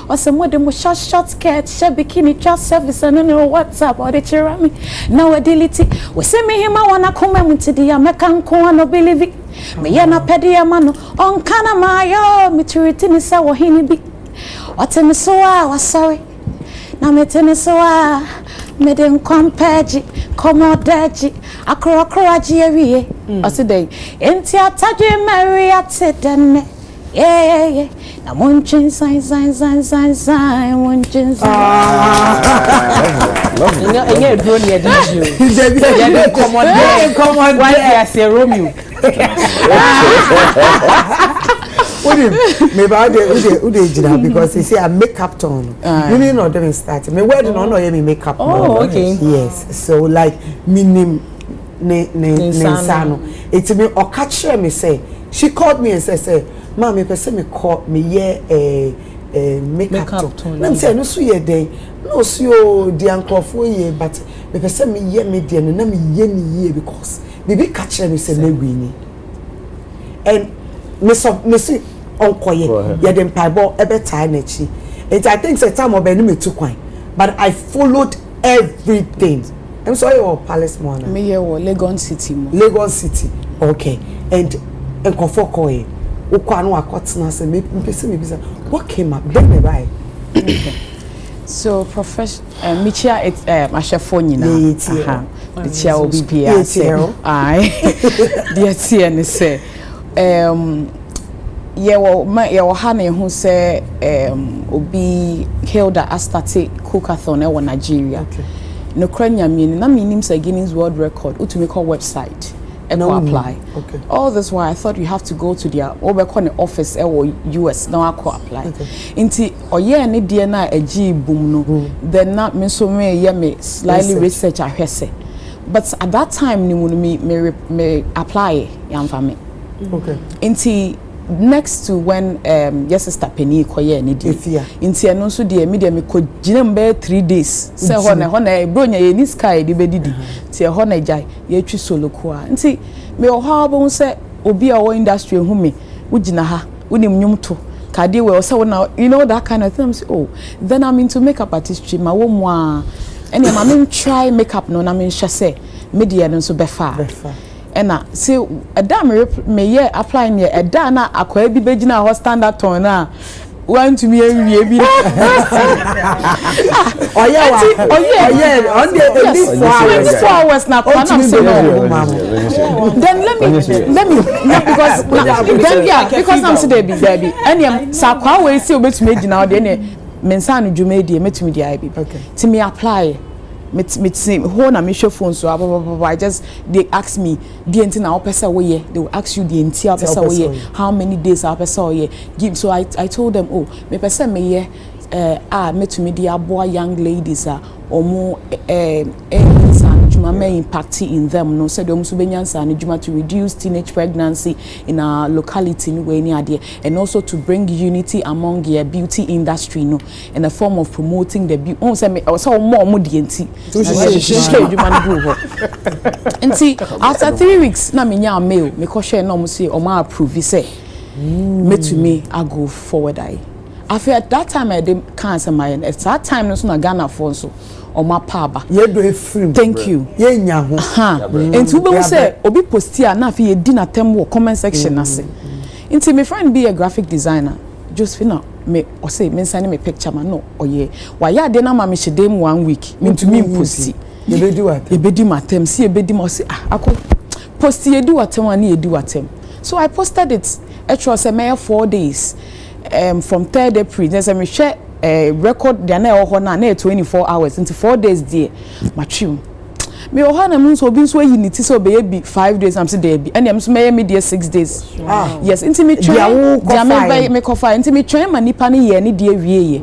Or some more than short skirt, share bikini just service and no WhatsApp or the cherami. Now a delete. We say me him I wanna come to the American corn no believe it. Me yana pedia mano on kana mayo maturity ni sawa hini bi. What me so was sorry. Now me so me dem compaji commodity akro ajiye oside enti ataje mary atedene yeah na munchin sign munchin enye drone ye DJ commodity why I say Romeo maybe I because they say I makeup tone. You mean not even starting. Me wedding no me makeup. Oh, okay. Yes. So like minim ne sano. It's me or catch me say. She called me and say, "Mom, me person me call me makeup tone." I'm saying no so ye day. No so the uncle for ye but me person me ye me dey na me ye ni ye because baby catch me say me wini. And me onkoye ye dem paibo ebe tie na chi it I think say time obeni me too kwan but I followed everything. I'm sorry or Palace Mona me here wo Lagos City okay and enkofo koye ukwa no akotena say me pese me bisa what came up then me buy so profession michia ashefo nyina the chia obi bia say ai the tie ne say yewo ha na ehu say obi Hilda Astarte cookathon e wo Nigeria no kranya mean na meaning say Guinness World Record utumi call website and no apply all this why I thought you have to go to their obekon office or US now apply inti oye ne die na agi boom no then na me so me slightly research ahwese but at that time ni me apply yamfa me inti next to when yes sister Penny koye ni di inti eno so de me ko ginem be 3 days say hona bronya ye ni sky di bedidi ti hona jai ye twi solo ko a inti me o ha bo say obi a wo industry hu me ugina ha unim nyumto kade we say wona you know that kind of thing say oh then I'm into makeup artistry ma wo mu a ene ma me try makeup no na me hwe say media no so befa ena see a dam me ye apply me a da na akwa bi begina ho standard ton na want to be a baby. Oh yeah, on the 24 hours now. Then let me because then yeah, because I'm saying baby. And sakwa we see obet me now then mensa no dwuma die metumi die baby. To me apply me see ho na me show phone so I just they ask me the entina opesa we they will ask you the entire opesa we how many days opesa we give. So I told them, oh me pesa me ye metumi di aboa young ladies omo may impact in them no said to reduce teenage pregnancy in our locality and also to bring unity among the beauty industry no in the form of promoting the beauty. Oh, say me also more modienti. And see after 3 weeks na me nya mail me ko share no mo say o ma approve say me to me I go forward I feel at that time I didn't cancel my at that time no so na Ghana for so o ma paba ye do e free thank you ye nya ho enti we be say obi post here na fi ye di na tem wo comment section ase enti my friend be a graphic designer Josephine me o say me send me picture man no oye wa ya de na ma me shede mu 1 week me to me post ye be di what ye be di matem si ye be di mo say akọ post ye di watem ani ye di watem so I posted it it was a 4 days from 3rd April there's a me share record the na ho na 24 hours into 4 days there matrim me o ha na mun so bi so unity so be 5 days am say there be and am so me there 6 days yes into me train dia me coffee into me train manipa ne ye ne there wie ye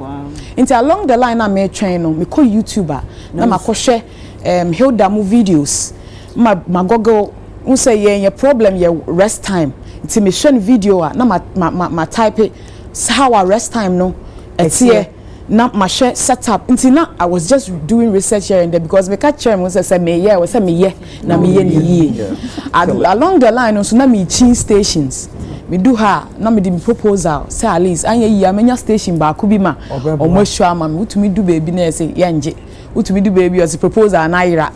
into along the line na me train no me call YouTuber na ma share Hilda mu videos ma google un say ye problem ye rest time into me share video na ma type it how our rest time no it's here na my share setup until now I was just doing research here and there because me catch him was say me yeah was say me yeah na me yeah ni along the line so na me change stations me do her na me the proposal say at least anya yi amenya station ba ko bi ma omo hwa ma me utumi do baby na say yanje utumi do baby as proposal na ira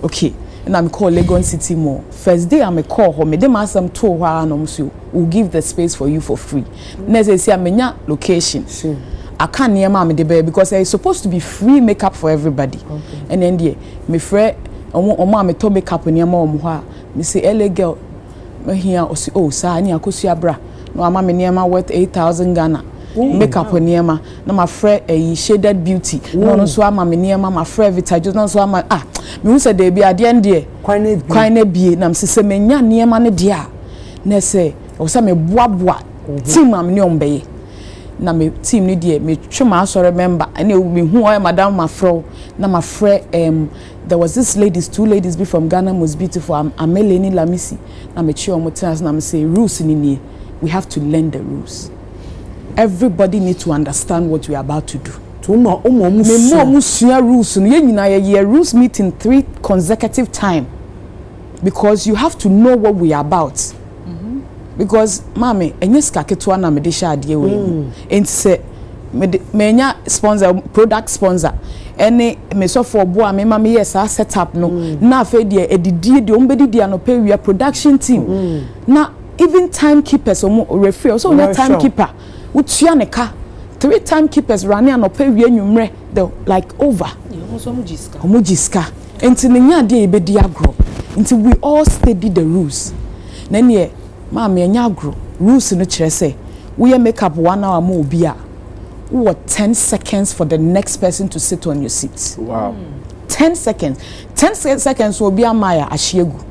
okay and I'm call Legon City Mall. First day I'm a call home. Me dem asem to hwa no so we'll give the space for you for free. Next say amenya location. I can't near me the baby because it's supposed to be free makeup for everybody. And then there, me friend, omo me to makeup near mom hwa. Me say LA girl, me here o say oh sa ni akosu abra. No ama me near worth 8,000 Ghana. Makeup near na my friend a shaded beauty. No so ama me near my friend Vita just no so ama me who said they be at the end there. Kwine be na me say me nya near ne dia. Na say o say me boa team am ne ombeye. Na me team ni die me twema so remember and me hu o madam mafro na mafre there was this ladies 2 ladies be from Ghana most beautiful Ameleni Lamisi na me chi omo trans na me say rules ni we have to learn the rules. Everybody need to understand what we are about to do. To mo rules no ye nyina ye rules meeting 3 consecutive time because you have to know what we are about. Because mama enye ska keto na me de sha ade we enti se me nya sponsor product sponsor ene me so for bo a me ma me yes set up no na afa de edidie de ombedidi anope we production team na even timekeepers refer so na timekeeper utua ne ka 3 timekeepers running anope we anwumre the like over omujiska enti ne nya de ebedi agro enti we all study the rules na ne Mama enya agro rules no kire say we make up 1 hour more bia what 10 seconds for the next person to sit on your seat. Wow. 10 seconds. 10 seconds will be a maya ashiegu.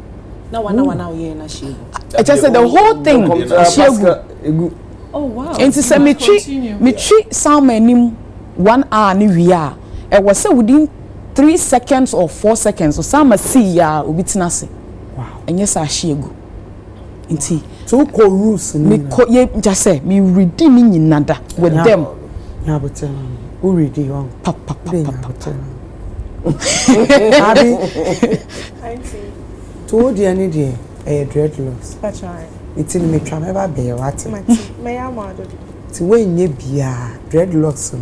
Na 1 hour ye na ashiegu. I just said the whole thing ashiegu. Oh wow. And to say me treat sound enim 1 hour ni wia. E was say within 3 seconds or 4 seconds so some see ya obitina say. Wow. And yes ashiegu. Inti so ko rules me ko ye just say me redeem me nada with them ya but who read you papa abi to the any day dreadlocks that's right it's in me try never be what me am ado ti when ye bia dreadlocks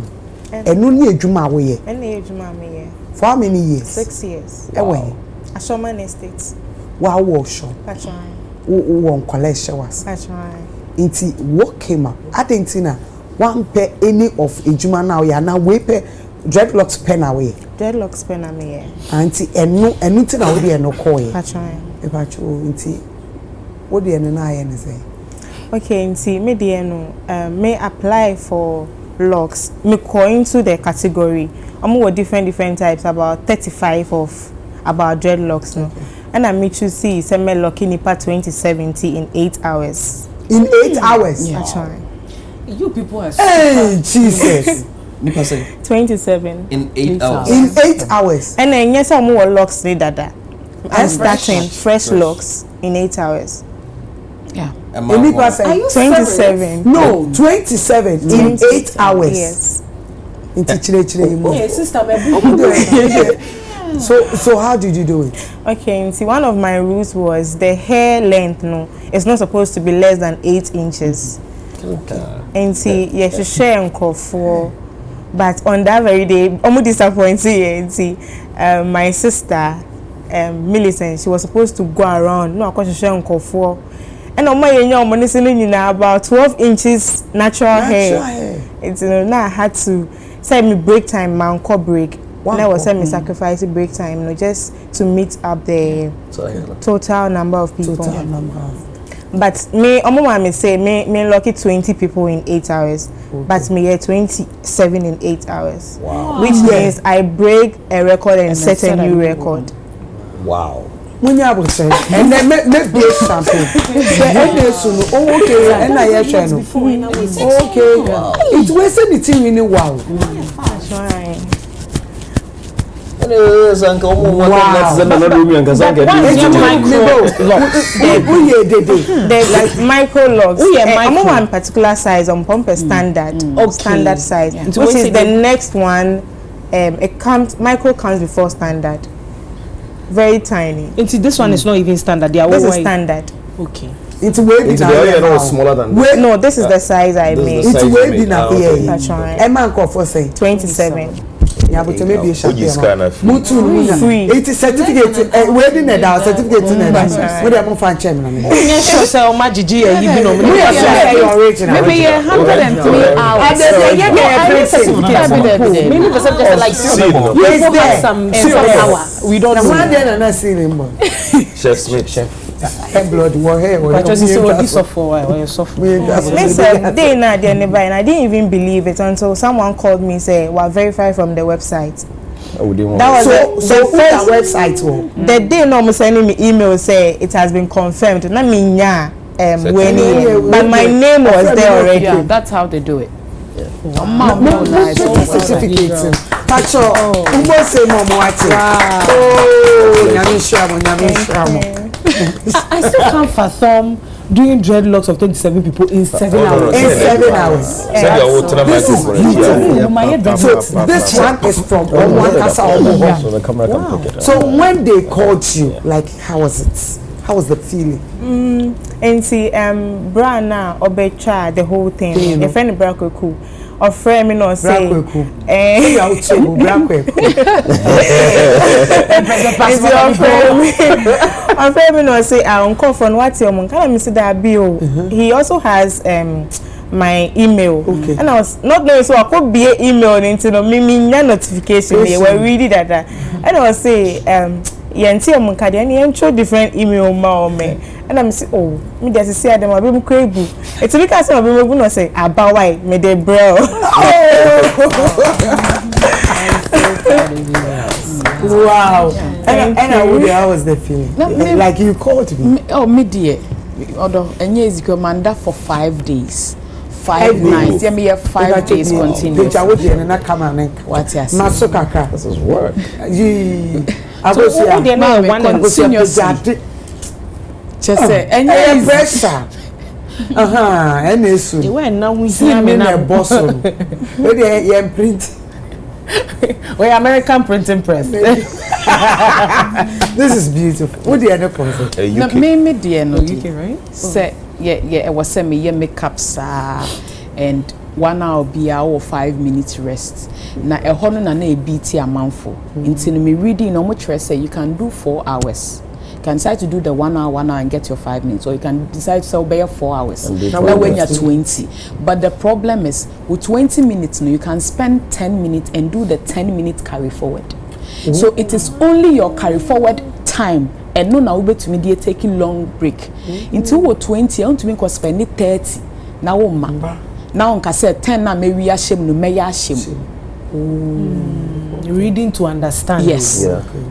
enu ni adwuma wo ye enu adwuma me ye for how many years 6 years ewe Ashoman Estate wa wo shop that's right won collect showers that's right inti what came up adentina one pair any of ejuma now ya na we pair dreadlocks pen away. Dreadlocks pen away. Auntie enu ti na we dey no call ye. Pacho nti what dey na na say. Okay, nti me dey no may apply for locks. Me go into the category. Were different types, about 35 of about dreadlocks no. And I me to see say me locking nipa 2070 in 8 hours. In 8 hours? Yeah. Actually. You people are hey Jesus. 27 in 8 hours. In 8 hours. And then yes, I'm more locks need that. I'm starting fresh locks in 8 hours. Yeah. Are you 27? No, 27 in 8 hours. Yes. Hey, sister, so how did you do it? Okay, see, one of my rules was the hair length, no, it's not supposed to be less than 8 inches. Okay. And see, yes, you share uncle for, but on that very day, I'm disappointed. And see, my sister, Millicent, she was supposed to go around. No, because she share uncle for, and on my young money selling about 12 inches natural hair. It's now I had to say me break time, my uncle break. And I was saying me sacrifice break time, you know, just to meet up the total number of people. But me, me say me lucky 20 people in 8 hours, but me get 27 in 8 hours. Wow. Which means I break a record and set a new record. Wow. When you have said, and then make be something. Okay, and I channel. Okay, it was anything in a wow. Like micro logs. I'm one particular size on pump standard. Standard size. Which is the next one. It comes micro comes before standard. Very tiny. Into this one is not even standard. They are this is standard. Okay. It's way smaller than no, this is the size I made. It's way big now. That's right. A man call for say 27. Yeah, but maybe a free. It is certificate. Wedding a down certificate in a down. What am I fan chairman? Yes, so much G. You know, maybe 103 hours. Maybe just like some hour. We don't know. One day I'm not seeing him. Chef Smith, chef. Blood war hair. Listen, they never, and I didn't even believe it until someone called me say, "Well, verify from the website." That was the first website. The day no sending me email say it has been confirmed. But my name was there already. Yeah, that's how they do it. Certificates. Pacho, I still can't fathom doing dreadlocks of 27 people in 7 hours. In 7 hours. This is beautiful. So this one is from Wow. So when they called you, like, how was it? How was the feeling? And see, Brana Obecha, the whole thing. A friend Brakoku. Or friend me no say. My friend me no say I uncle from what your mom can me say that bio. He also has my email. Okay. And I was not knowing so I could be an email into no me notification they were reading that. And I was say yenti o mun kade any intro different email ma me. And I'm say oh me just see them abi mu krebu. It's because some abi mu no say about why me dey bro. Wow. And how was the feeling? Like you called me. Me dear. Although enye eziko manda for 5 days. 5 nights. Yeah, me have 5 days continuous. What yes. This is work. I go see just say enye pressure. And soon. You were now we see me na boss. Where you print. We're American printing press. This is beautiful. What the other concept? No, me dear no UK, right? Say it was send me makeup and 1 hour be our 5 minutes rest. Na e hono na e BT amanfo. Until me reading no much say you can do 4 hours. can decide to do the 1 hour and get your 5 minutes, or you can decide to sell bear 4 hours. That when you're 20. But the problem is with 20 minutes, you can spend 10 minutes and do the 10-minute carry forward. So it is only your carry forward time, and no now to me taking long break. Until we're 20, I want to make us spend it 30. Now now I said 10 now maybe I shame no may I shame. Reading to understand. Yes.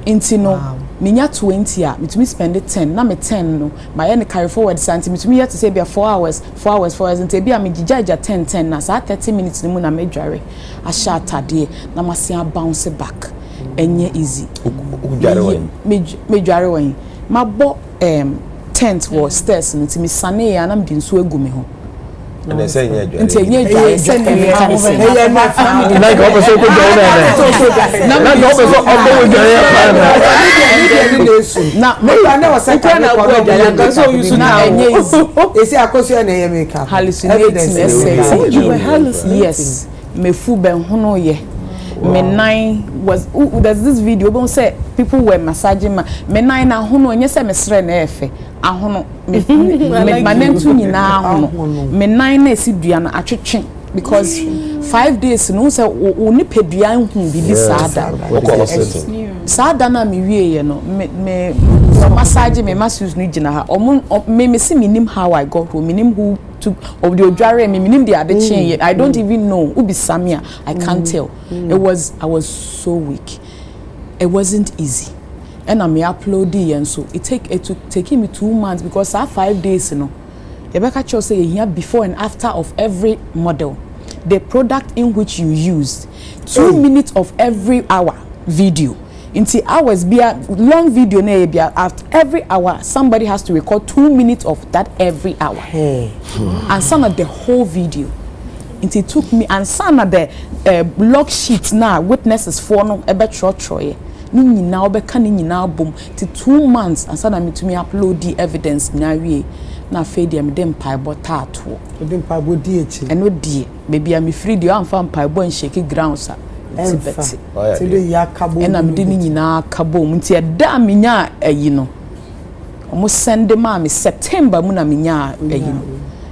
Into no minya 20 a me to me spend it 10 na me 10 no my any carry forward santi me to me yet to say be 4 hours until be am gijaja 10 na sa 30 minutes ni mu na me dware a sha atade na masia bounce back enye easy me dware wan ma bo tent was stairs no ti me sane ya na me di nso egu me ho. And they say, yeah, and take you send me like also go down there. Now, maybe I never said that. So you should now. Is it a question? Hallucinating. Yes, me fu ben hono ye. Me nine was there's this video bon say people were massaging me nine na hono enye say me sre na efe ahono me manentu nyina ahono me nine na esidua na atwetwe because 5 days no say oni pedua hu bibi sada na me wie ye no me massage me masses no gina ha me see minim how I got home minim who took of the odware me minim the ade chen I don't even know who be Samia I can't tell. I was so weak. It wasn't easy. And I me upload and so it took taking me 2 months because 5 days you know. Rebecca Cho say here before and after of every model. The product in which you used 2 minutes of every hour video. Into hours be a long video na be after every hour somebody has to record 2 minutes of that every hour. And some of the whole video. It took me and some of the log sheets now witnesses for no ebe troye. Ni nyina obeka ni nyina bom to 2 months and some to me upload the evidence na wie na fe dia me dem pai bota ato. Dem pai bo di echi. Eno die baby am free di am fan pai bo and shake ground sa. Ti do ya kabo. And am di ni nyina kabo nti e da menya ayi no. Omo send ma me September mu na menya ayi no.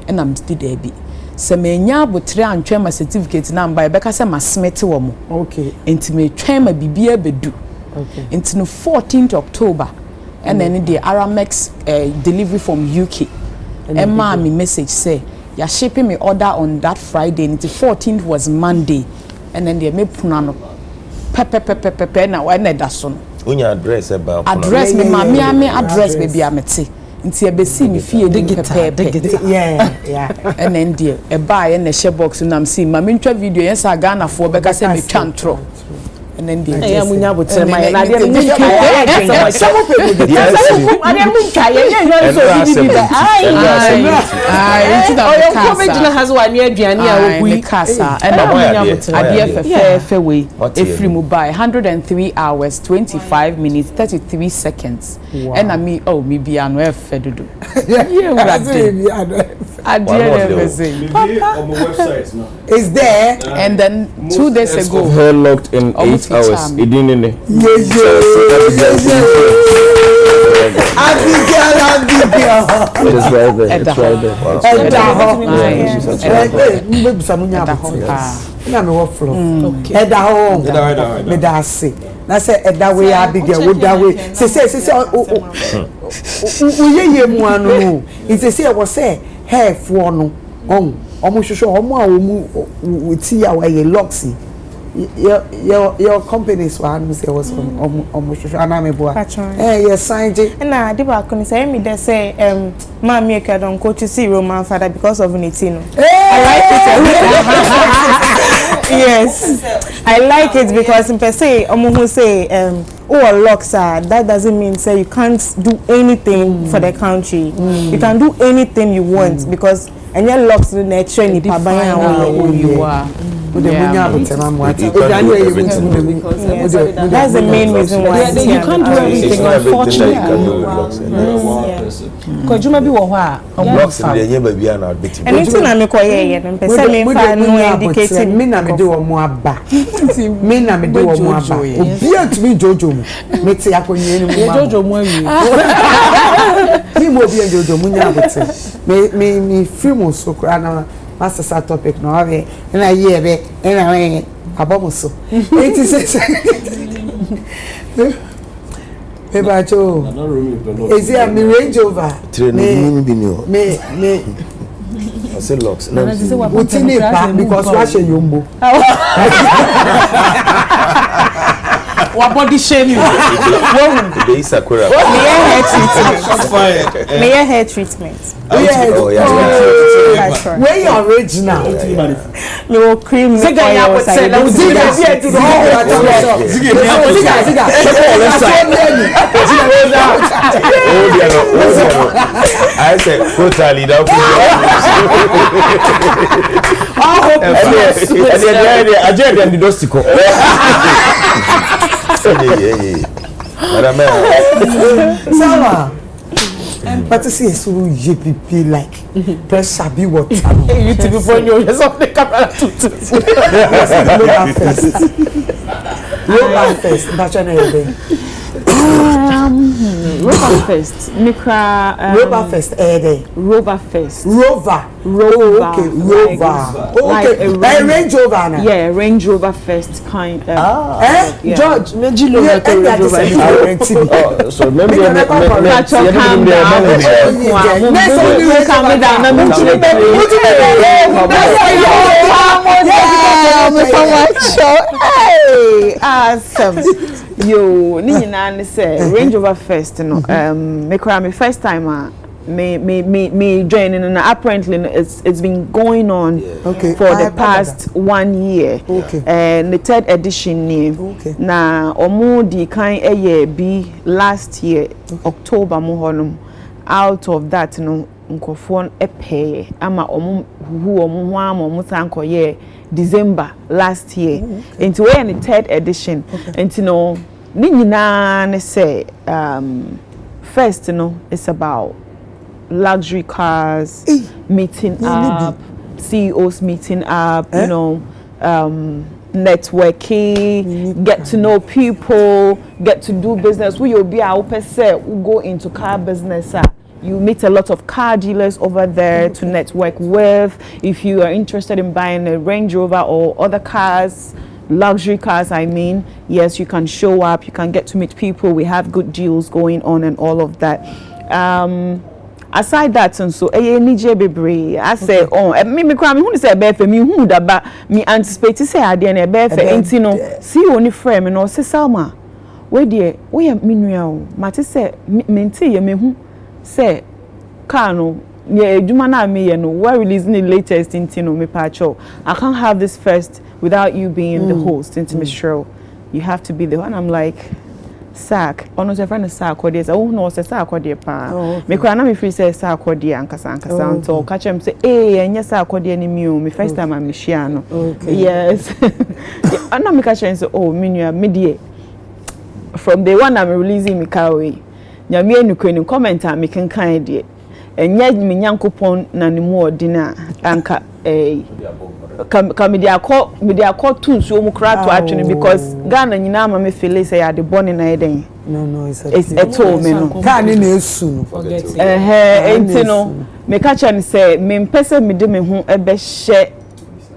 And am di there bi. Se menya botre antwe ma certificate na mba e beka se ma smete wo mo. Okay. Nti me twen ma bibia bedu. Okay. Nti no 14th October and then the Aramex delivery from UK. And me message say ya shipping me order on that Friday and the 14th was Monday. And then they me punano pepe na wa na da so no. Unya address about address me ma me address baby amete. Nti e be see me fie pepe. Yeah. And then there e buy and the share box na am see ma me ntwa video yes Ghana for be ka say me twantro. And then the I am munya botre my na dey every mobile 103 hours 25 minutes 33 seconds. And I me me be an fedudu. Is there and then 2 days ago her locked in 8 hours. It didn't. Abigail. It's right there. It's right there. Me da say. Na say eda we Abigail wo da we. Say ye mu anu no. It say wo say hair fo no. Omo hwehwe omo a omu ti a we loxy. Your companies one say was almost anameboa yes sign na dey back on say me dey say ma me ka don coach see Roman father because of Nitino. I like it. Yes, I like it because in per se who say locks that doesn't mean say you can't do anything for the country. You can do anything you want because and your locks the nature ni paban you are. That's the main reason why. You can't do everything, unfortunately. Because you may be blocks in the baby and I'll beat you. Anything I'm quiet and person no indicating me na me de omo aba me na me de omo aba obi atumi jojo me te akonye ni mu jojo mu awi me mo bi jojo mu nya abote me film so kra na master topic no ave na ye be na we abomo so 86 Ebacho. Is it a Range Rover? Me. I said locks. What's in it? Because wash a yumbo. What body shame? May hair treatment. Oh, yeah. Where you original? No cream. I said totally down. Sama. But see so JPP like pressure be water. You to be for you something camera to. Local first. That's Rover first. Mikra. Rover first. Rover first. Rover. Okay. Rover. Okay. A Range Rover now. Yeah, Range Rover first kind. George. So maybe awesome. Yo, ni na say Range Rover first no. Me cry me first time me joining and apparently it's been going on for the past 1 year. And the third edition na omo di kan be last year October mo honum. Out of that no nkofon pay ama omo hu omo ho ama omo sankoye December last year into we in the third edition into no ni nyina ne say first no it's about luxury cars meeting up, CEOs meeting up, you know, networking, get to know people, get to do business. We will be our person who go into car business. You meet a lot of car dealers over there to network with. If you are interested in buying a Range Rover or other cars, luxury cars, I mean, yes, you can show up, you can get to meet people. We have good deals going on and all of that. Aside that, and so nije bebre I say me cry me who say be for me who da ba me anticipate say ade na be for enti no see oni frame no say Salma we de we me nua o mate say menti ye me hu say car no ye adwuma na me ye no we releasing the latest enti no me pacho I can't have this first without you being the host into Miss Show. You have to be the one. I'm like sack ono se friend sack odi say oh no se sack odi pa me kwa na me free say sack odi ankasa so catch him say enye sack odi ani mi o me first time am share no yes ana me catch him say oh me nua me die from the one I'm releasing me kawe nya me enukweni comment am me kan die enye me nyankopon na ne mu odi na anka media call too so mu kra to atwene because Ghana nyina ma me feel say ya de born na eden no it's at all me no ka ni na esu no enti no me ka cha ni say me mpese me de me hu ebe hye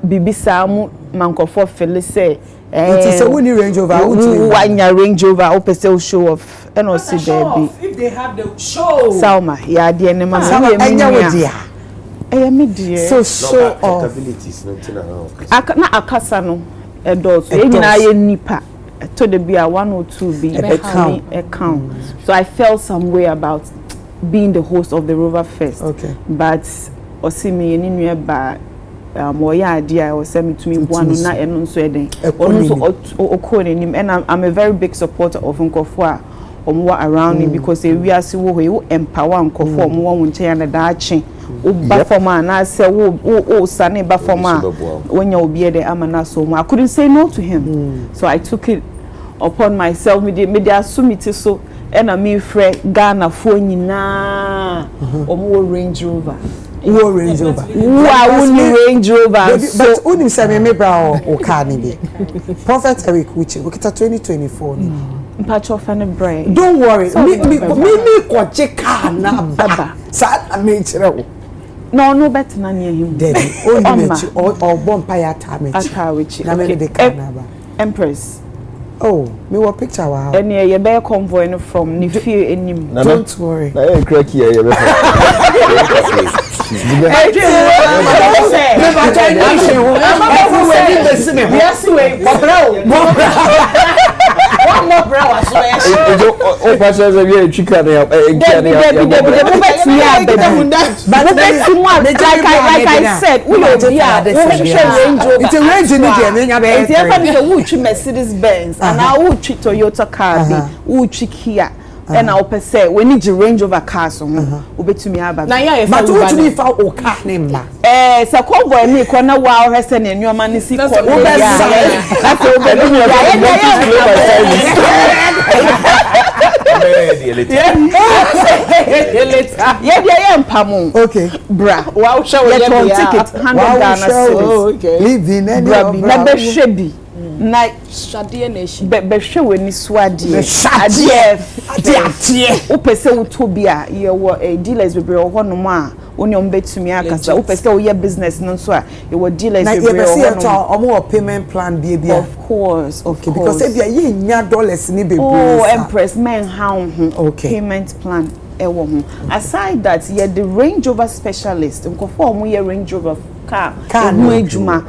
bibisa mu mankofo feel say it is a winning Range Rover wanya Range Rover o pese show off and o see there be if they have the show Salma ya de ne ma enya wodia so capabilities na akasa no edos nyina ye nipa to the be a 102 be account so I felt some way about being the host of the Rover Fest but osimi ni nua ba moya idea o say me to me one na eno nso eden onu nso okonenim and I'm a very big supporter of nkofo a omo around me because we are see wo empower nkofo omo won nche na daache Uba forma na say wo sane ba forma when you be there amana so I couldn't say no to him. So I took it upon myself me dey assume it so and I me frɛ Ghana fo nyina omo Range Rover. Wo Range Rover. Wa woni Range Rover. But unim say me bra o car ni bi. Prophet Eric Uche, we kita 2024 ni. Mpacho fa ne bra. Don't worry. Me ko che car na baba. Sa me chere wo. No better na near him. Daddy, only me or bompa ya time. Akawichi. Na me de car na ba. Empress. Oh, me wa picture wow. And you be convoy no from ni fear enim. Don't worry. Na e crack here you be. One more bra was so o pastor say we chika na but like I said we will be it's a range in the Mercedes Benz and I will treat Toyota car will treat Kia and I'll per se we need the Range Rover cars so obetumi aba na ya but what me fa o car name ba so convoy me ko na wow hese ne nyoma ne si ko that's okay bra wow show we ticket $100 okay living any na be shebi na shade na eshi be hwe wani swade ade upese utobia ye wo dealers bebre ho no ma oni ombetumi akasa upese wo ye business no so a ye wo dealers bebre ho no omo payment plan bia of course because e bia ye nya dollars ni bebre Empress men how payment plan ewo ho aside that ye the Range Rover specialist nkofo omo ye Range Rover car no ejuma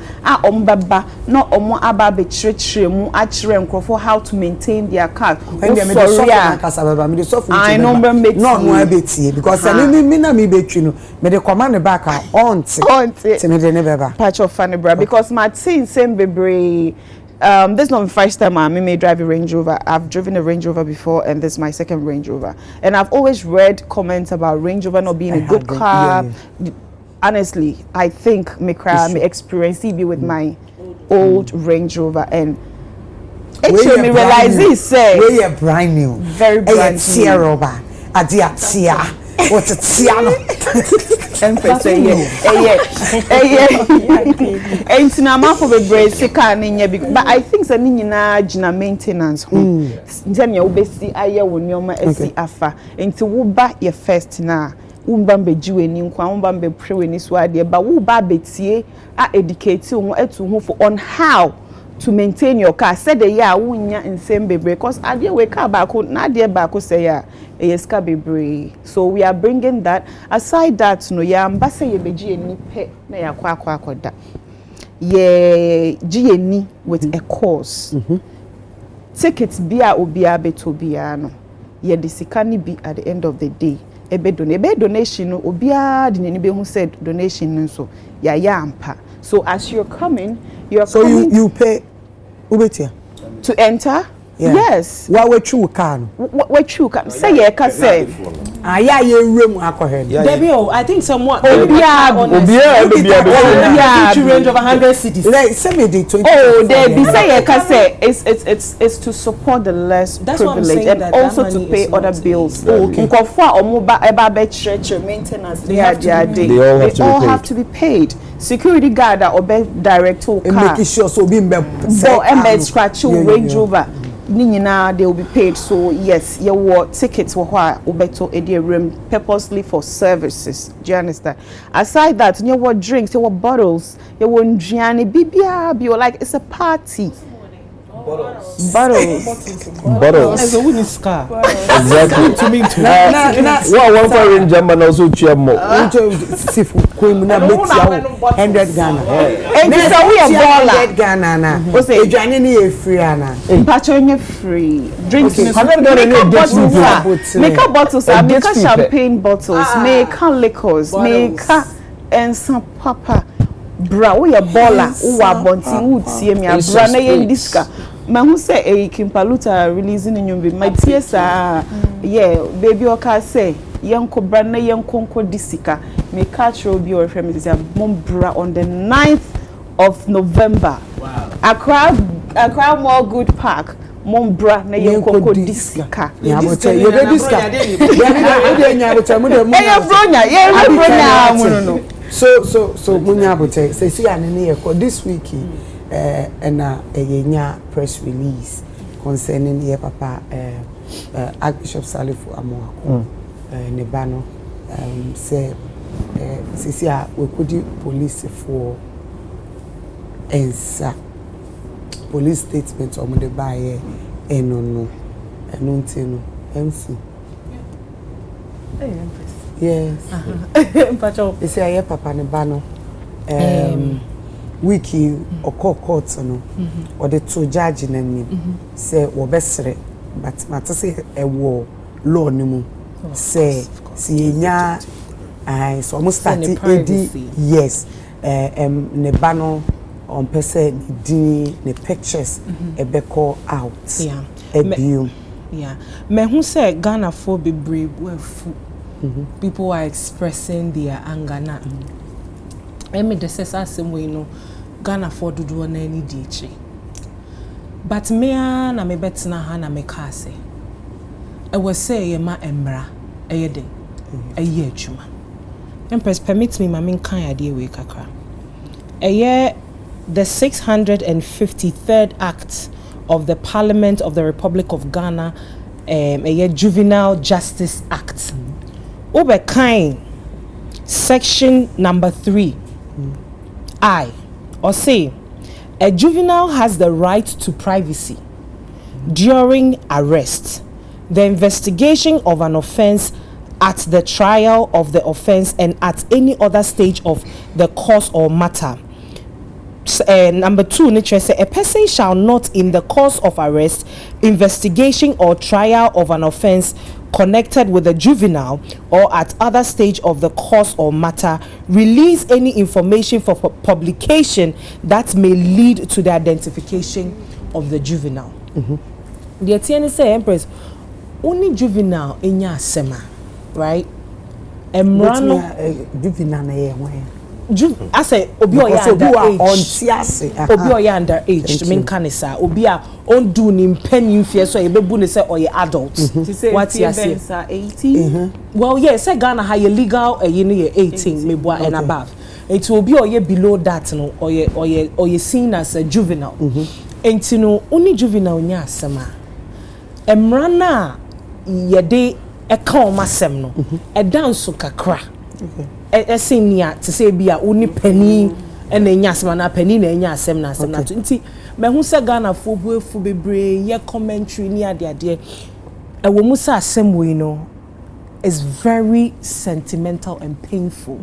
ombaba no omo aba be chire mu a chire nkrofo how to maintain their car I know no betie because me na me betwi no me de command back on me de ne beba patch of funny bra because my teen same bebre this is not the first time I may drive a Range Rover. I've driven a Range Rover before and this is my second Range Rover and I've always read comments about Range Rover not being a good car. Honestly, I think me experience be with my old Range Rover and it made me realize this say we are brand new, very brand new. Tia Rover, Adia Tia, what's a Tiano? Empress ain't na ma for be brace car ninya but I think say ni nyina gina maintenance ho ntanya wo besi aye wo nyoma esi afa enti wo ba your first na umba mbejiwe ni nkwa umba mbepre ni so ade ba wo ba betie a educate wo etu ho for on how to maintain your car said the year wunya nsem bebre because ade we car back na ade back say ya eska bebre so we are bringing that aside that no ya mbasa ye beji ni pe na ya kwa akoda ye GNI with a course tickets bia obia betobia no ye de sika ni bi at the end of the day ebe donation no obia de ni be hu said donation so ya ampa so as you're coming so coming you pay ubetia to enter. Yeah. Yes. What we true can? What you can say? Yeah, can say. Yeah, you room alcohol. Debbie, I think somewhat. Range of 100 cities. Like 70, 20. Oh, Debbie, say yeah, can say it's to support the less privileged and also to pay other bills. Okay. Maintenance. They all have to be paid. Security guard or direct to car. Making sure so being scratch Range Rover. They will be paid. So yes, your tickets were ubeto a room purposely for services. Do you understand? Aside that, you what drinks, your bottles, you want Gianni Bibia, like it's a party. Bottles. As a winning scar. Exactly. To me too. One for Range Rover also chemo. 100 Ghana. And this we are baller. Ghana na. O say Joanne ni free ana. Pacho ni free. Drinks. Make bottles, make champagne bottles, make liquors, make and some papa. Bra we are baller. Who are bonti who tie me a bra na ye diska. Ma who say e Kimpaluta releasing in your my tears yeah baby oka say yenko bra na yenko disika me catch obi or friend me say mombra on the 9th of November. Wow. Accra More Good Park. Mombra na yenko disika. Yeah, but you be disika. So munya bote say see anene e this week and a press release concerning your papa Archbishop Salifu Amoako Nebano say see we could police for ensa police statement on the buy no MC Empress. Yes. They say I papa Nebano wiki or court no or the two judge in me say wo besre but matter say a war law nimu say see nya so almost 30 yes Nebano on person di ne pictures e be call out yeah ebium yeah me who say Ghana for be brave people are expressing their anger na me the same way no Ghana for do na any dichi but me na me betina ha na me ka say e was say ye ma emra e den e ye adwuma Empress permit me ma men kan ade we kakra e the 653rd Act of the Parliament of the Republic of Ghana, a Juvenile Justice Act. Oberkain, section number 3, I, or say, a juvenile has the right to privacy during arrest, the investigation of an offense, at the trial of the offense, and at any other stage of the course or matter. Number 2, nature say a person shall not, in the course of arrest, investigation, or trial of an offense connected with a juvenile, or at other stage of the course or matter, release any information for publication that may lead to the identification of the juvenile. The attorney say, Empress, only juvenile in your sema, right? Emrano juvenile I say obi oya under age mean kanisa obi a on do ni mpani mfie so e bebu ne say oye adult what you say 18 well yes say Ghana high legal you know 18 maybe and above it will be oye below that no oye seen as a juvenile enti no only juvenile nya asema emrana yede e ka o masem no e dance kakra senior to say be a uni penny and then yasmana penny and yasem na sem na to nti me hu se Ghana fo buefu bebre ye commentary ni ade ade e wo musa asem we no is very sentimental and painful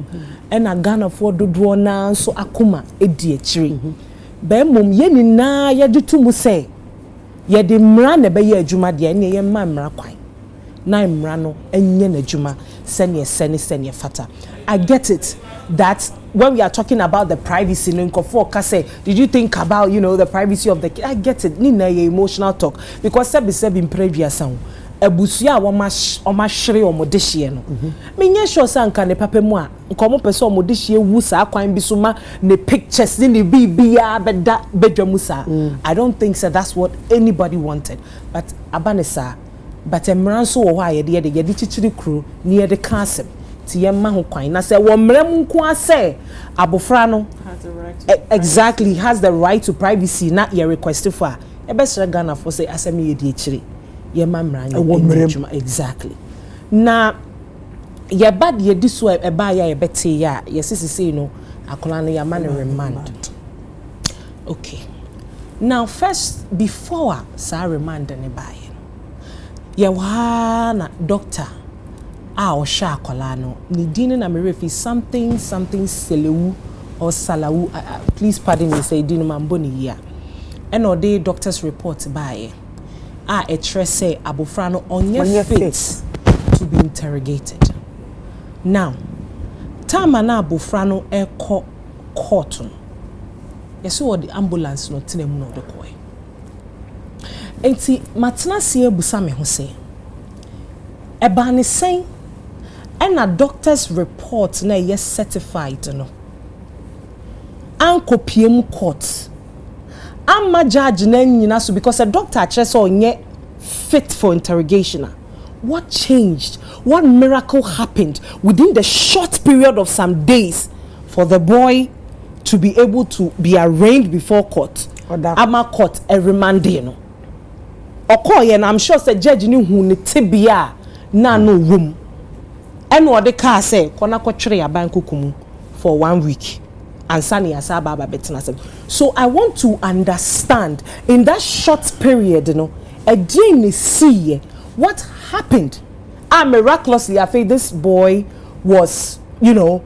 and a Ghana fo dodo na so akoma edi akire be mom ye ni na ye de to mu say ye de mra na be ye adwuma de ne ye ma mra kwan na mra no enye na adwuma sene fata. I get it that when we are talking about the privacy, did you think about, the privacy of the kid? I get it. Nina emotional talk because sebi in previous sound. Ebusuya wama shre omodeshie no. Me nye sure say anka ne papa mu a nkomo pese omodeshie wu sa kwan bi so ma ne pictures ni bibia beda bedwamu sa. I don't think so that's what anybody wanted. But abanesa but emran so wo ha ye de chichiri kru ni ye de kasem ti ye ma ho kwan na say wo mrem nko ase abofra no has the right exactly has the right to privacy na ye request for e be sere Ghana for say asem ye de chiri ye ma mran exactly na ye bad ye di so e ba ya ye bete ya ye sisi no akola no ya man remand. Okay, now first before sa remand ne buy ye na doctor o sha akola no ni dine na merefi something selewu or salawu please pardon me say dine mambo ni ya and or the doctor's report by a tre say abofra no onye fit to be interrogated. Now time na abofra no e court no yeso the ambulance no tinemu no dokoi enti matna sie busa me ho say eba ne sen and a doctor's report na yes certified no anko PM court amma judge na nyina so because a doctor actually onye fit for interrogation. What changed? What miracle happened within the short period of some days for the boy to be able to be arraigned before court? Ama court every Monday no. Okoye and I'm sure the judge knew who ne tibia na no room. And what the car say kona kwatwere abanku kumu for 1 week. And Sani Asaba betina. So I want to understand in that short period, you know, again see what happened. Miraculously, I think this boy was, you know,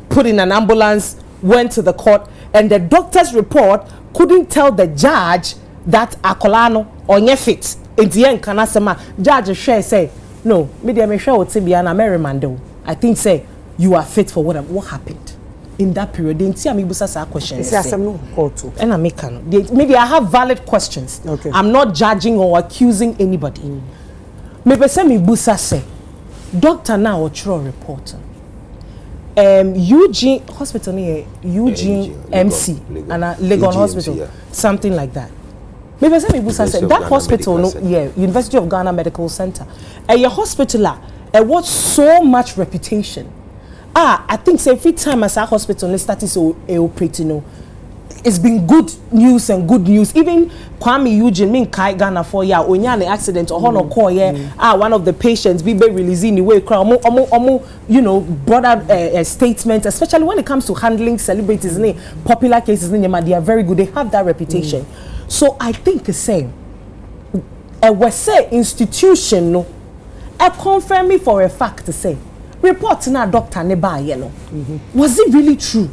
put in an ambulance, went to the court, and the doctor's report couldn't tell the judge that Akolano onye fit. In the end, Kanasema, judge share say, no, media me share what Tibiana Merrimando. I think say you are fit for whatever. What happened in that period? Didn't see me busa questions. And I make maybe I have valid questions. Okay. I'm not judging or accusing anybody. Maybe say me busa say doctor now or true reporter. Eugene Hospital near Eugene MC and Legon Hospital, something like that. Maybe say me busa say that hospital no, yeah, University of Ghana Medical Center. Your hospital what so much reputation. I think say every time as a hospital started so operating, you know, it's been good news and good news. Even Kwame Eugene mean Kai Ghana for ya onyane accident or hono call one of the patients be releasing the way you know brought out a statement, especially when it comes to handling celebrities in popular cases in they are very good. They have that reputation. So I think the same. We say institution no, I confirm me for a fact to say report na doctor neba yellow. Was it really true?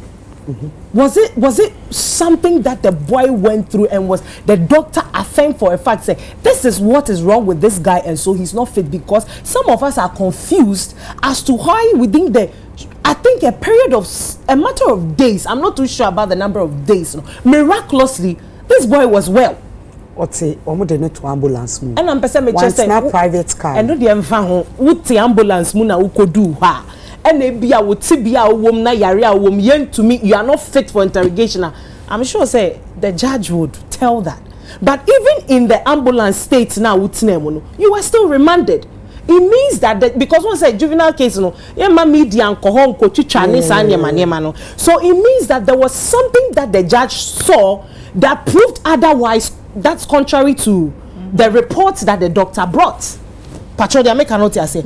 Was it something that the boy went through and was the doctor affirmed for a fact say this is what is wrong with this guy and so he's not fit? Because some of us are confused as to why within the I think a period of a matter of days, I'm not too sure about the number of days, miraculously this boy was well. What's it? To ambulance mu. And I'm person me just say private car. And no dey mfa ho. What ambulance mu na ukodu ha. And ebia wo tibia wom na yare wom yen to me you are not fit for interrogation. I'm sure say the judge would tell that. But even in the ambulance state now you were still remanded. It means that because once a juvenile case no media and so it means that there was something that the judge saw that proved otherwise. That's contrary to the reports that the doctor brought. Patrol, they make a note. I say,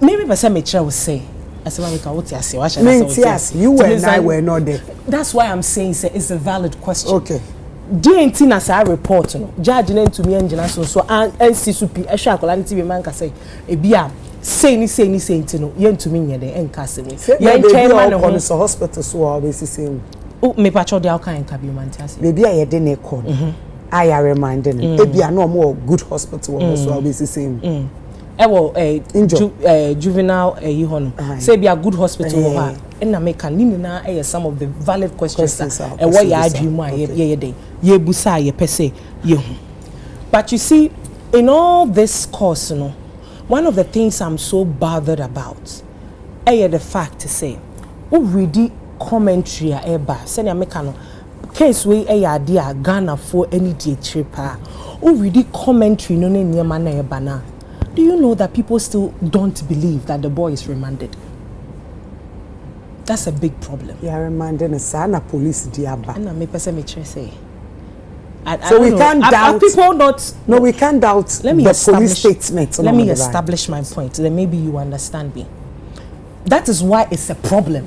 maybe person may will say, as well you and I were not there. That's why I'm saying it's a valid question. Okay. DNT as I report, no judge name to me engine so and NCSP. I shall call TV man can say, "Ebia say ni no yen to me near the NCSP." Yen chairman of the hospital so always same. Oh, me patrol the outcome can be man. Baby, I didn't call. I are reminding maybe no more good hospital so always the same. Juvenile say be a good hospital and na make can some of the valid questions and what you dream ye busa ye pese ye. But you see in all this course, you know, one of the things I'm so bothered about the fact to say already commentary say make case we idea Ghana for any day tripa already commentary no nyama na bana. Do you know that people still don't believe that the boy is remanded? That's a big problem. Yeah, remanded a sana police diaba. And I may person say. So we can't doubt people not. No, we can't doubt the police statement. Let me establish my point. Then maybe you understand me. That is why it's a problem,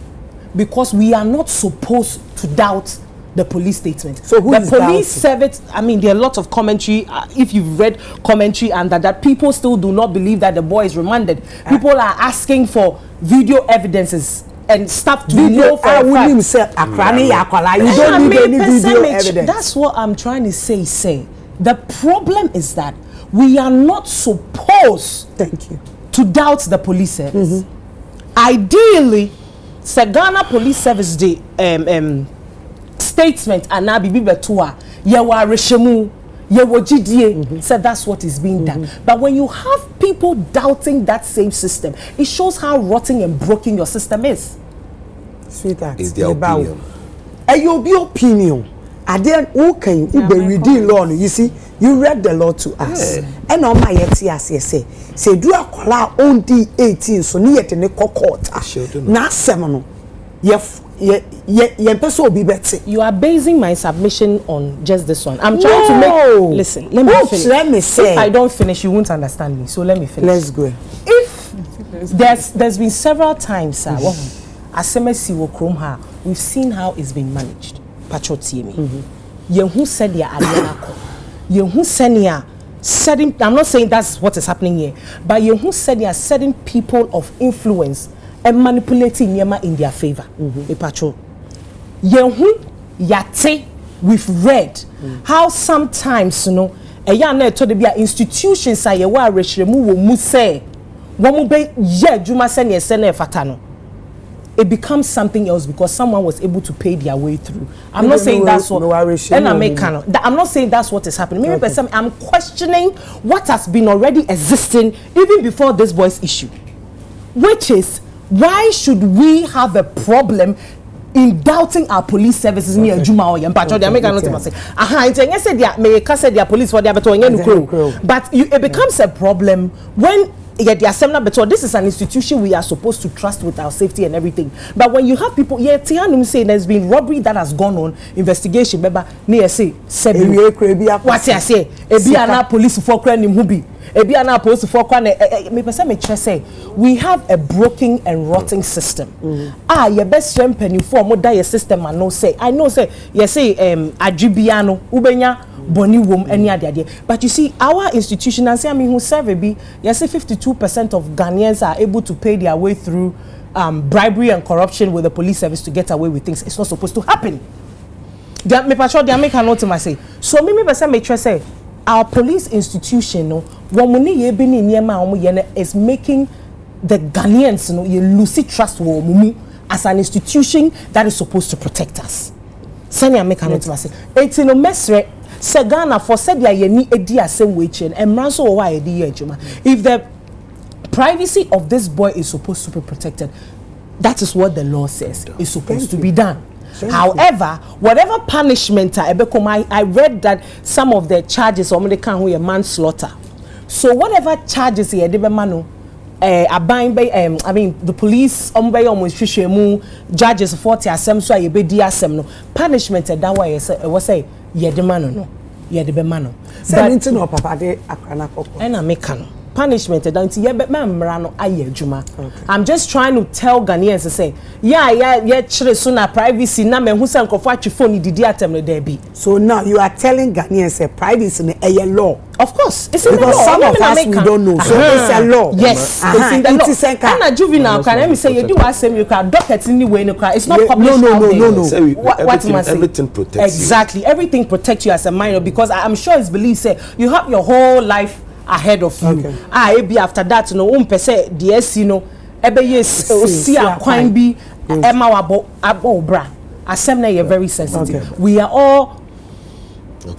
because we are not supposed to doubt the police statement. So who is the police service? I mean, there are lots of commentary. If you've read commentary and that people still do not believe that the boy is remanded. People are asking for video evidences and stuff to know for a fact. You don't need any video evidence. That's what I'm trying to say. The problem is that we are not supposed to doubt the police service. Ideally, Ghana Police Service the statement and now be betua ye wa reshemu said that's what is being done. But when you have people doubting that same system, it shows how rotten and broken your system is. Sweetheart, is their opinion. You'll be opinion. I didn't okay, reading law. You see, you read the law to us. And on my say, do a call on the 18, so near to the court. Now, seminal. You are basing my submission on just this one. I'm trying to make. Listen, let me finish. Let me say. If I don't finish, you won't understand me. So let me finish. Let's go. If there's been several times, sir, we've seen how it's been managed. Who said I'm not saying that's what is happening here, but who said they are setting people of influence and manipulating Yema in their favor. We've read how sometimes, you know, institutions are it becomes something else because someone was able to pay their way through. I'm not saying that's what I'm not saying that's what is happening. Maybe I'm questioning what has been already existing even before this boy's issue, which is why should we have a problem in doubting our police services near Juma or Yampacho? They make a note of say, police for their but it becomes a problem when the assembly, but this is an institution we are supposed to trust with our safety and everything. But when you have people, Tianum say there's been robbery that has gone on, investigation, what I say, police for we have a broken and rotting system. Your best friend penny for more die system and no say. I know say Ajibiano, Ubenya, Boni wom any other. But you see, our institution, and say I mean who survey be, 52% of Ghanaians are able to pay their way through bribery and corruption with the police service to get away with things. It's not supposed to happen. They make a note to say. So say our police institution, is making the Ghanaians, lose trust as an institution that is supposed to protect us. Sanya make a note to say. It's no mesre. Ghana for said ya yeni edi asem we chain and ranso wa edi ejuma. If the privacy of this boy is supposed to be protected, that is what the law says is supposed to be done. However, whatever punishment I read that some of the charges or the manslaughter. So whatever charges here the police judges 40 asem so ye be di asem no punishment that way was say ye the man no ye the man no papa de akrana koko and I make no punishment down to I'm just trying to tell Ghanaians to say chire privacy na me hu san kofo atwefo didi atem no there be. So now you are telling Ghanaians privacy in a law. Of course, it's in the law. Some of us we don't know. So it's a law. Yes, it's in the law. And a juvenile can let me say you do asem you can docket anyway no cry. It's not published. No. Everything protects exactly. Everything protects you as a minor because I'm sure it's believed say you have your whole life ahead of you. Maybe after that, say DS, see a quine be Emma abo bra. Assembly, you're very sensitive. We are all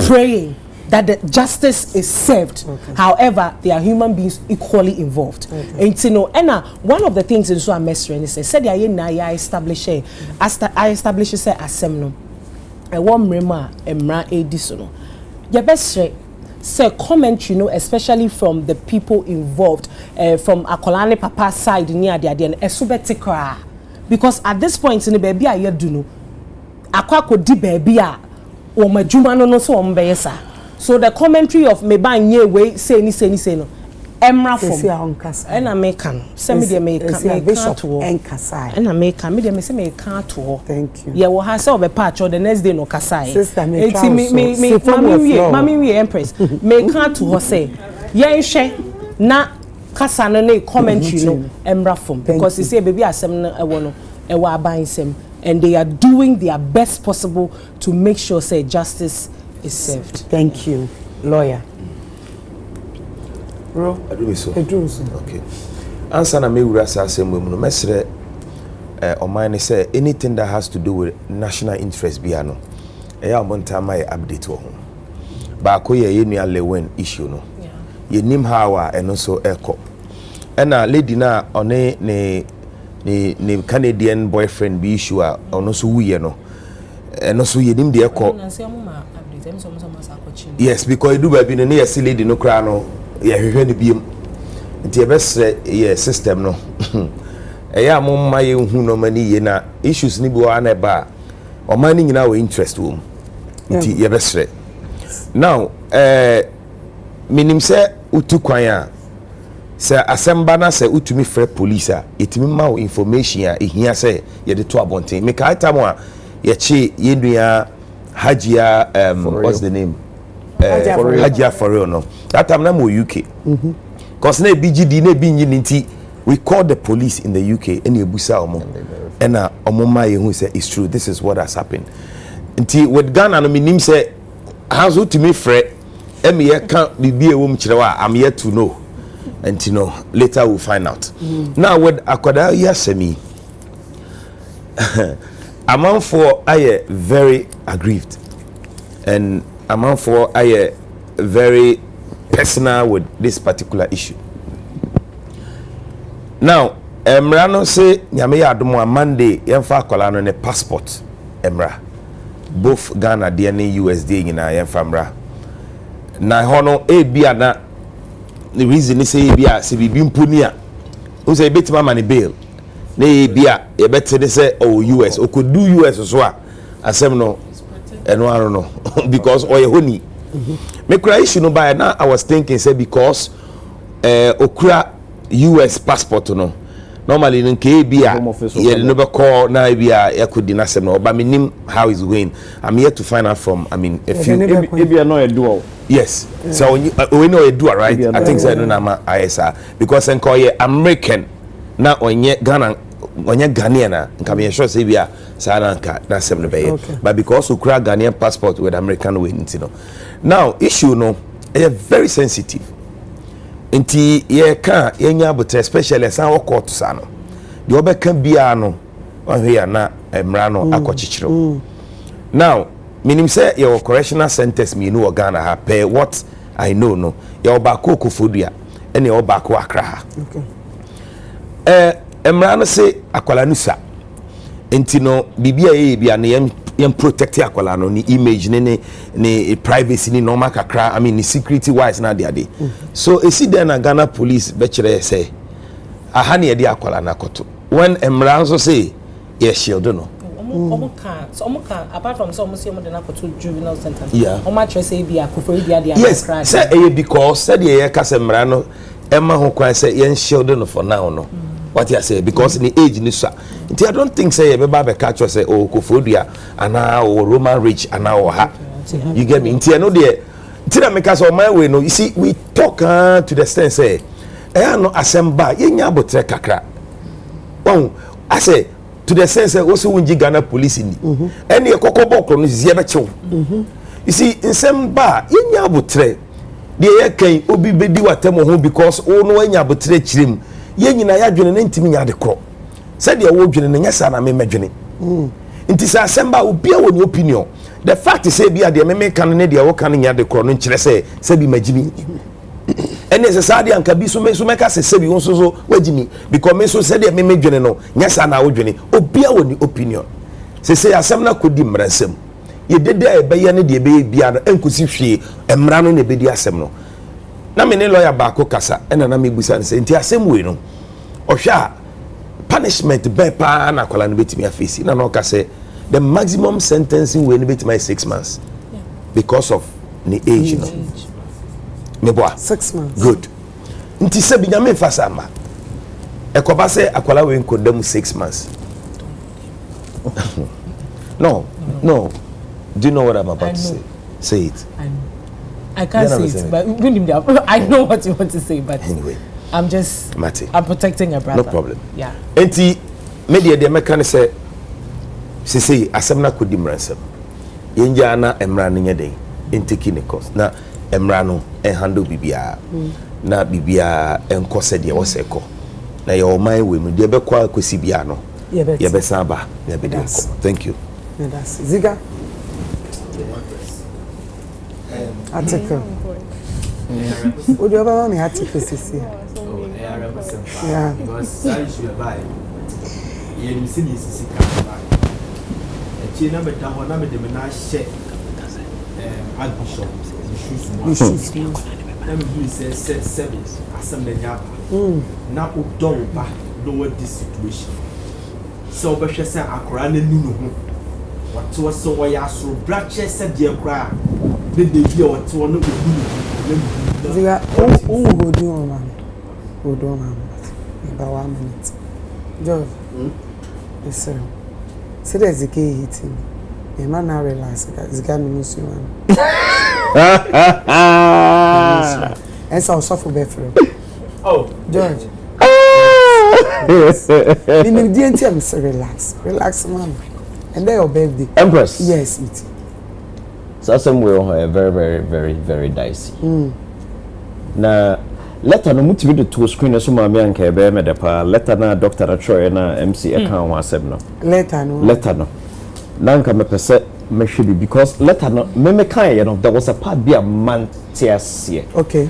praying that the justice is served. However, they are human beings equally involved. And one of the things in so a mess said I establish assembly. A warm rema emra edisono. Your best say commentary, especially from the people involved, from Akolane Papa's side near the idea, because at this point in the baby I do know, Akwako di baby or majuma no so so the commentary of me buying ye way say no Emra from and I make send me the bishop and Kasai and I make me say me can't to thank you. Yeah, we have so be patch or the next day no Kasai. Sister me mommy Empress me can't to her say yeah she na Kasa no commentary no Emra from because he say baby asem no e wono e wa ban sem and they are doing their best possible to make sure say justice is served. Thank you, lawyer. I do so. Okay. Answer na me wura say no mesre o mine say anything that has to do with national interest biano e ya monta my update wo ho ba ko ye nua Lewen issue no ye nim how eno so eko ena lady na one ne Canadian boyfriend bi issue ono so wuye no eno so ye nim de eko yes because you do baby no ye see lady no kra no ye hwehwe ne biem nti ebesre ye system no eya momma ye hu no mani ye na issues ni bi wa na ba o mani nyina we interest wo nti ye besre now minim se utu kwan a se asemba na se utumi frɛ police a etimi ma information a ehia se ye de to abonten me kai tamo a ye chi ye nua Hajia what's the name Hajia for real no that time na mo UK cause na BGD na bi nyi nti we called the police in the UK and ebusa omo and omo ma ye hu say it's true, this is what has happened nti with Ghana no minim say how to me frɛ em ye kan bibie wo mkirewa I'm yet to know and you know later we'll find out now with akoda yasemi amount for I very aggrieved and amount for I very personal with this particular issue. Now, Emra no say nyame ya adomo Monday yemfa akola no ne passport Emra both Ghana de ne USD nyina yemfa mra na hono bia na the reason say bia se bibi mponi a o say betima mani bail na bia e bete say oh US o could do US so a asem no eno aro no because oye honi me cry issue no by now I was thinking say because okura US passport no normally in Kbia you never call na bia ya could deny asem no but me nim how is going. I'm here to find out from I mean a few Ebia no a dual. yes so we know a dual right I think say no na ma ISA because en call ye American na onye Ghana onye Ghanaian na nka me sure say bia sa na nka na asem no be but because okura Ghanaian passport with American way you know now issue no is very sensitive nti ye ka yenya botre especially san wo court sa no de obeka bia no ohwe ya na emra no akochichiro now minim say your correctional centers me no Ghana ha per what I know no ye obako Kofodua ene obako Accra ha emra no say akwala nusa nti no bibia ye bia na yem protect akwala no ni image ni privacy ni normal kakra I mean ni security wise na dia so esi there na Ghana police be kire say aha na ye akwala na koto when emra so say ye shield no apart from some museum de na koto juvenile center yeah say bia kofori dia yes say because said ye ka say emra no emma ho kwan say ye shield no for now no what you say because in the age ni so I don't think say be ba catch say oh Kofodua ana or Roman rich ana or ha you get me nti no there nti na make us on my way no you see we talk to the extent say no asemba yenya botre kakra I say to the sense say also wunji Ghana police ni any kokobokro no zie be chew you see nsem ba yenya botre de ye kan obi bedi watemo ho because o no anya botre chirim ye nyina ya dwene ne ntimi nya de kro said ye wo dwene ne nyasa na me medwene nti sa asemba obi a woni opinion the fact is say bia de me kan ne de wo kan nya de kro no nkire say bi magimi ene se sa de anka bi so me ka se bi won so wagimi because me so said me medwene no nyasa na wo dwene obi a woni opinion se asem na kodi mransem ye dede e be ye ne de be bia no enkosi hwie emra no ne be di asem no na me ne lawyer baako kasa ena na me busa nse nti asem we no ohwa punishment be pa na kwala no betimi afesi na no kase the maximum sentencing we no betimi 6 months because of the age no me boa 6 months good nti se binya me fasa ma ekoba se akwala we nkodam 6 months no do you know what I'm about to say it I can't say it, but I know what you want to say, but anyway, I'm just Mate. I'm protecting your brother. No problem. Yeah. Enti media de mekane say asem na kodi mransem. Yenja na emra no nyeden entiki ne cost. Na emra no handle bibia. Na bibia enkose de wo seko. Na ye o man we mu de be kwa akosi bia no. Ye be saba, ye be de. Thank you. That's Ziga. Article. Would you ever me article this year? Yeah. Because I should buy. You see this is a China, but I want to be the share. Archbishop, the shoes. Let me say service. Assembly now don't back lower this situation. So, but she said, I cry no. What was so why I so black chest said, dear cry. Did they hear what to one of the They are oh, go do man. Go do man. About 1 minute. George. Yes, sir. Say there's a key hitting. A man now realize that this guy knows you. And so suffer better. Oh, George. In the end, say relax, man. And then your birthday. Empress. Yes, it. So some way on very dicey. Na letter no mutimi de to screen so ma me anka e be me de pa letter na doctor Troy na MC account wa asem no. Letter no. Na anka me pese me hwe because letter no me kan ye no there was a part be a man tias here. Okay.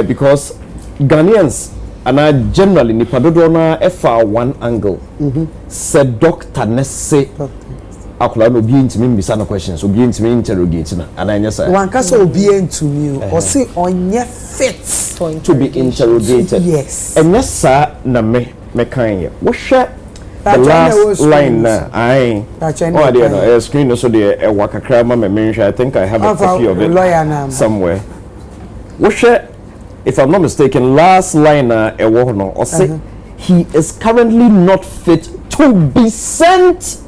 Because Ghanaians and generally nipa dodo na efa one angle. Said doctor ne say akola no bi ntimi mbisa na questions obi ntimi interrogate na and anya say one kasa obi ntumi o say onye fit to be interrogated. Yes. And yes sir na me kan ye wo hwe the last line na oh dear no screen no so the wakakra ma me I think I have a copy of it somewhere. Wo hwe if I'm not mistaken last line na e wo no o say he is currently not fit to be sent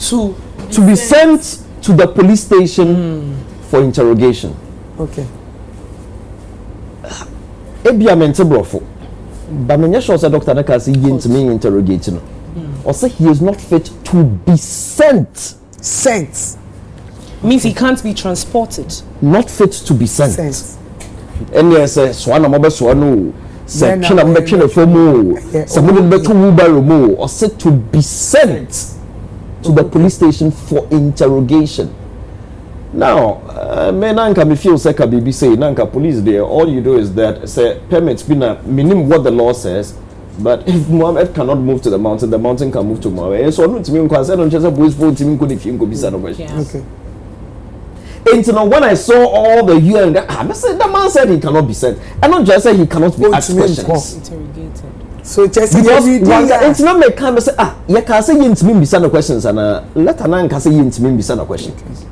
to be sent to the police station for interrogation. Okay. Ebia mente brofo. But me sure say doctor Naka say yin to me interrogate no. Or say he is not fit to be sent. Sent means he can't be transported. Not fit to be sent. And yes, swana mo be swano. Say kina mo kina fomo. Somebody be to wheelbarrow mo or say to be sent to the police station for interrogation. Now, nanka me feel say kabibi say nanka police there. All you do is that say permits be na minimum what the law says. But if Mohammed cannot move to the mountain can move to Mohammed. So no timi nkwa say no chese boys for timi ko dey fi nko bisa no question. Okay. And you know, when I saw all the UN, the man said he cannot be sent. And not just say he cannot be asked questions. Interrogated. So just because it's not make time say you can say you intimi bisa no questions and let an can say you intimi bisa no questions.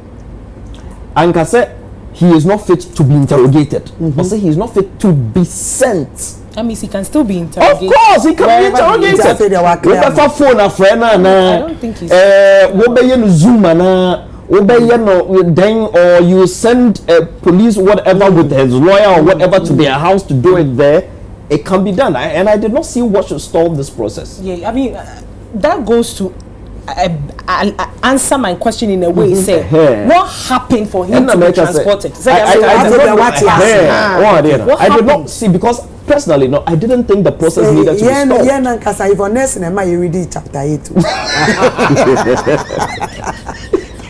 And can say he is not fit to be interrogated. Or say he is not fit to be sent. That means he can still be interrogated. Of course, he can be interrogated. We have phone a friend I don't think he's we be Zoom and or you send police whatever with his lawyer or whatever to their house to do it there. It can be done, and I did not see what should stall this process. Yeah, I mean that goes to answer my question in a way. Say what happened for him to be transported? I did not see because personally, no, I didn't think the process needed to be stalled.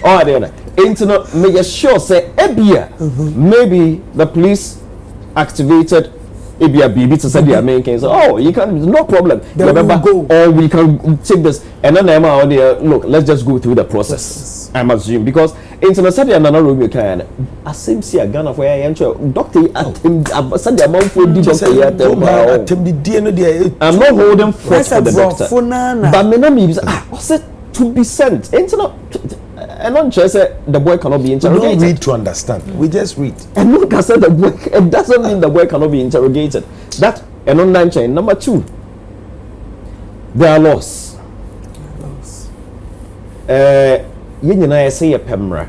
Oh, dear. Internet, make sure say maybe the police activated Ebia BB to say they are making so you can no problem. Remember, or we can take this and then out there. Look, let's just go through the process. I'm assuming because internet said they are not room can. I seem see a gun of where I am. Doctor, said the amount for the I'm not holding first for the doctor. But me no me was it to be sent internet. And not just say the boy cannot be interrogated. We don't read to understand. We just read. And no can say the boy. It doesn't mean the boy cannot be interrogated. That and online chain. Number two, there are laws. You say a pemra.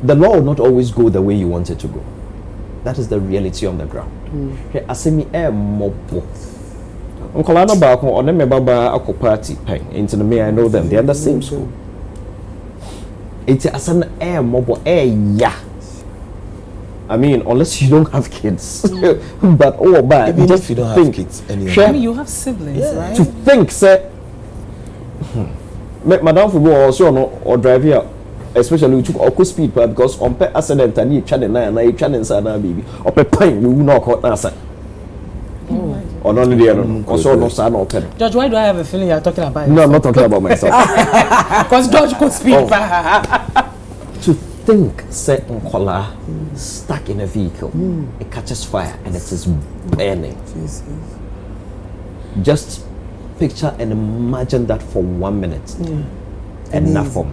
The law will not always go the way you want it to go. That is the reality on the ground. Asemi mobo. Uncle back on them baba ako party pen into the me I know them. They are the same school. It's a son mobile yeah. I mean, unless you don't have kids. But bad. Even if you don't have kids anyway. I mean, you have siblings, right? To think say Madam for also no or drive here, especially we took our speed because on per accident and you channel 9 and you channel sana baby or per pine we will not call answer. Or not the other, or so no son or pen. George, why do I have a feeling you're talking about? No, I'm not talking about myself. Because George could speak. To think, say Nkola stuck in a vehicle, it catches fire and it is burning. Jesus. Just picture and imagine that for 1 minute. And nothing.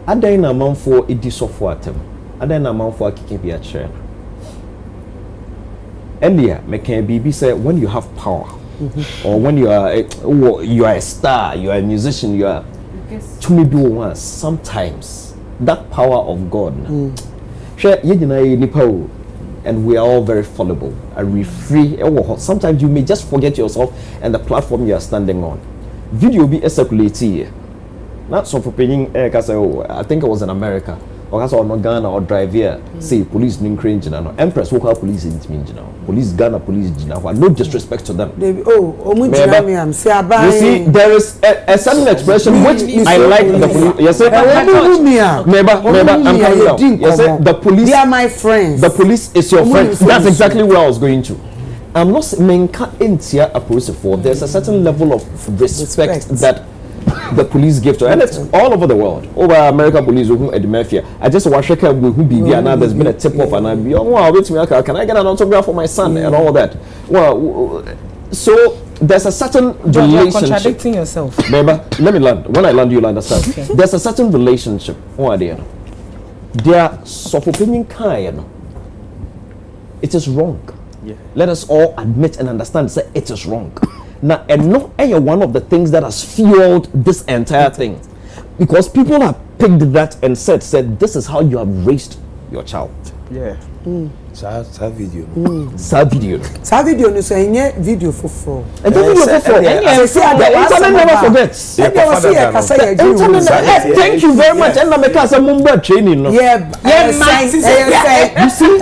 Ada na manfo edi sofo atem. Ada na manfo akike bi a chere. Earlier, me can be say when you have power, or when you are a star, you are a musician, you are to me do once. Sometimes that power of God, and we are all very fallible. And we free. Sometimes you may just forget yourself and the platform you are standing on. Video be circulating. Not so for paying. I think it was in America. Or no Ghana or drive here. Say police in cringe now. Empress woke up police in now. Police Ghana police now. No disrespect to them. You see, there is a certain expression which I like the police. Yes, sir. I'm coming out. Yes, sir. The police. They are my friends. The police is your friend. That's exactly where I was going to. I'm not saying there's a certain level of respect that the police give to, and it's all over the world. Over American police who at the mafia. I just watch who be now. There's been a tip off, and I'll be wait me. Can I get an autograph for my son and all that? Well, so there's a certain relationship. You're contradicting yourself. Baby, let me land. When I land, you'll understand. Okay. There's a certain relationship. There are opinion kind. It is wrong. Yeah. Let us all admit and understand. Say it is wrong. Now, and not one of the things that has fueled this entire thing, because people have picked that and said this is how you have raised your child. Yeah. Sa video. Sa video. Sa video no so enye video for. The internet never forgets. Thank you very much. And make us a mumba training. No. Yeah. You see?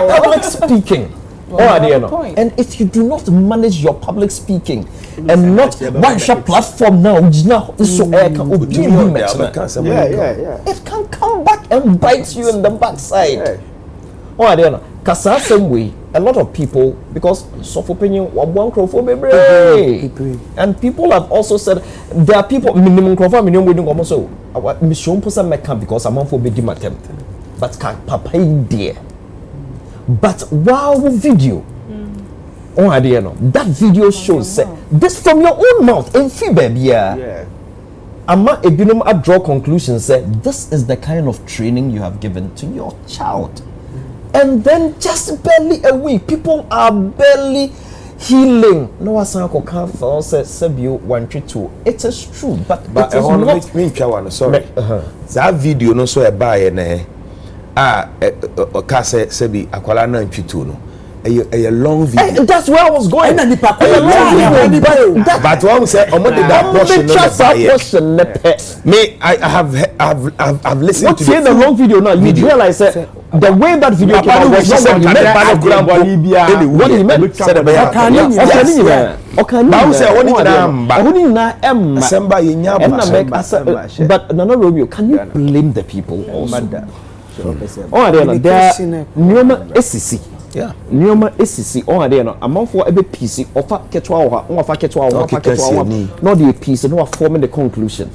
Public speaking. And if you do not manage your public speaking and not one shop platform now, it can come back and bite you in the backside. Kasa same way, a lot of people, because soft opinion one and people have also said there are people minimum so because I'm for but papa dear. But wow, video. That video shows this from your own mouth. In baby, yeah. Ama ebinum I draw conclusions. Say this is the kind of training you have given to your child, and then just barely a week, people are barely healing. No one can for Sebio 132. It is true, but it is not. Sorry, that video no so a buy Kase Sebi Akwala na Nchitu no. A long video. That's where I was going. But one say that portion. Me, I have listened What's to the long video now. You realize the way that video came out was what he meant. But Nana Romeo, can you blame the people also? There are Nyoma SCC. Yeah. Nyoma SCC. Among for a PC, offer Ketwa, not the piece, and not forming the conclusion.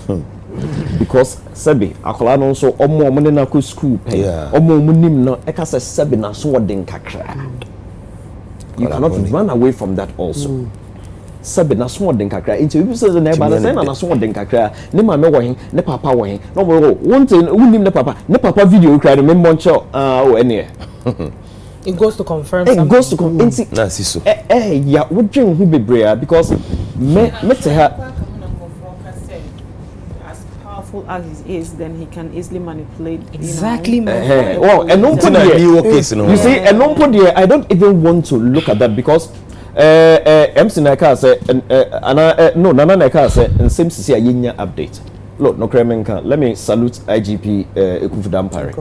Because Sebi, Akolano so or more money na school pay, or more money no, Ekasa Sebi na so den kakra. You cannot run away from that also. Sabe na so den kakra into you say the neighbor say na so den kakra ne ma me wo hin ne papa wo hin no wo won't unim ne papa video cry me moncho ene it goes to confirm it goes to confirm na siso yeah wo dwen hu bebre because me te ha as powerful as he is, then he can easily manipulate exactly well and no put you see and no put there I don't even want to look at that because MC Naka say no Nana Naka say and same CC yenya update look, no Kremenka, let me salute IGP Ekufudampare.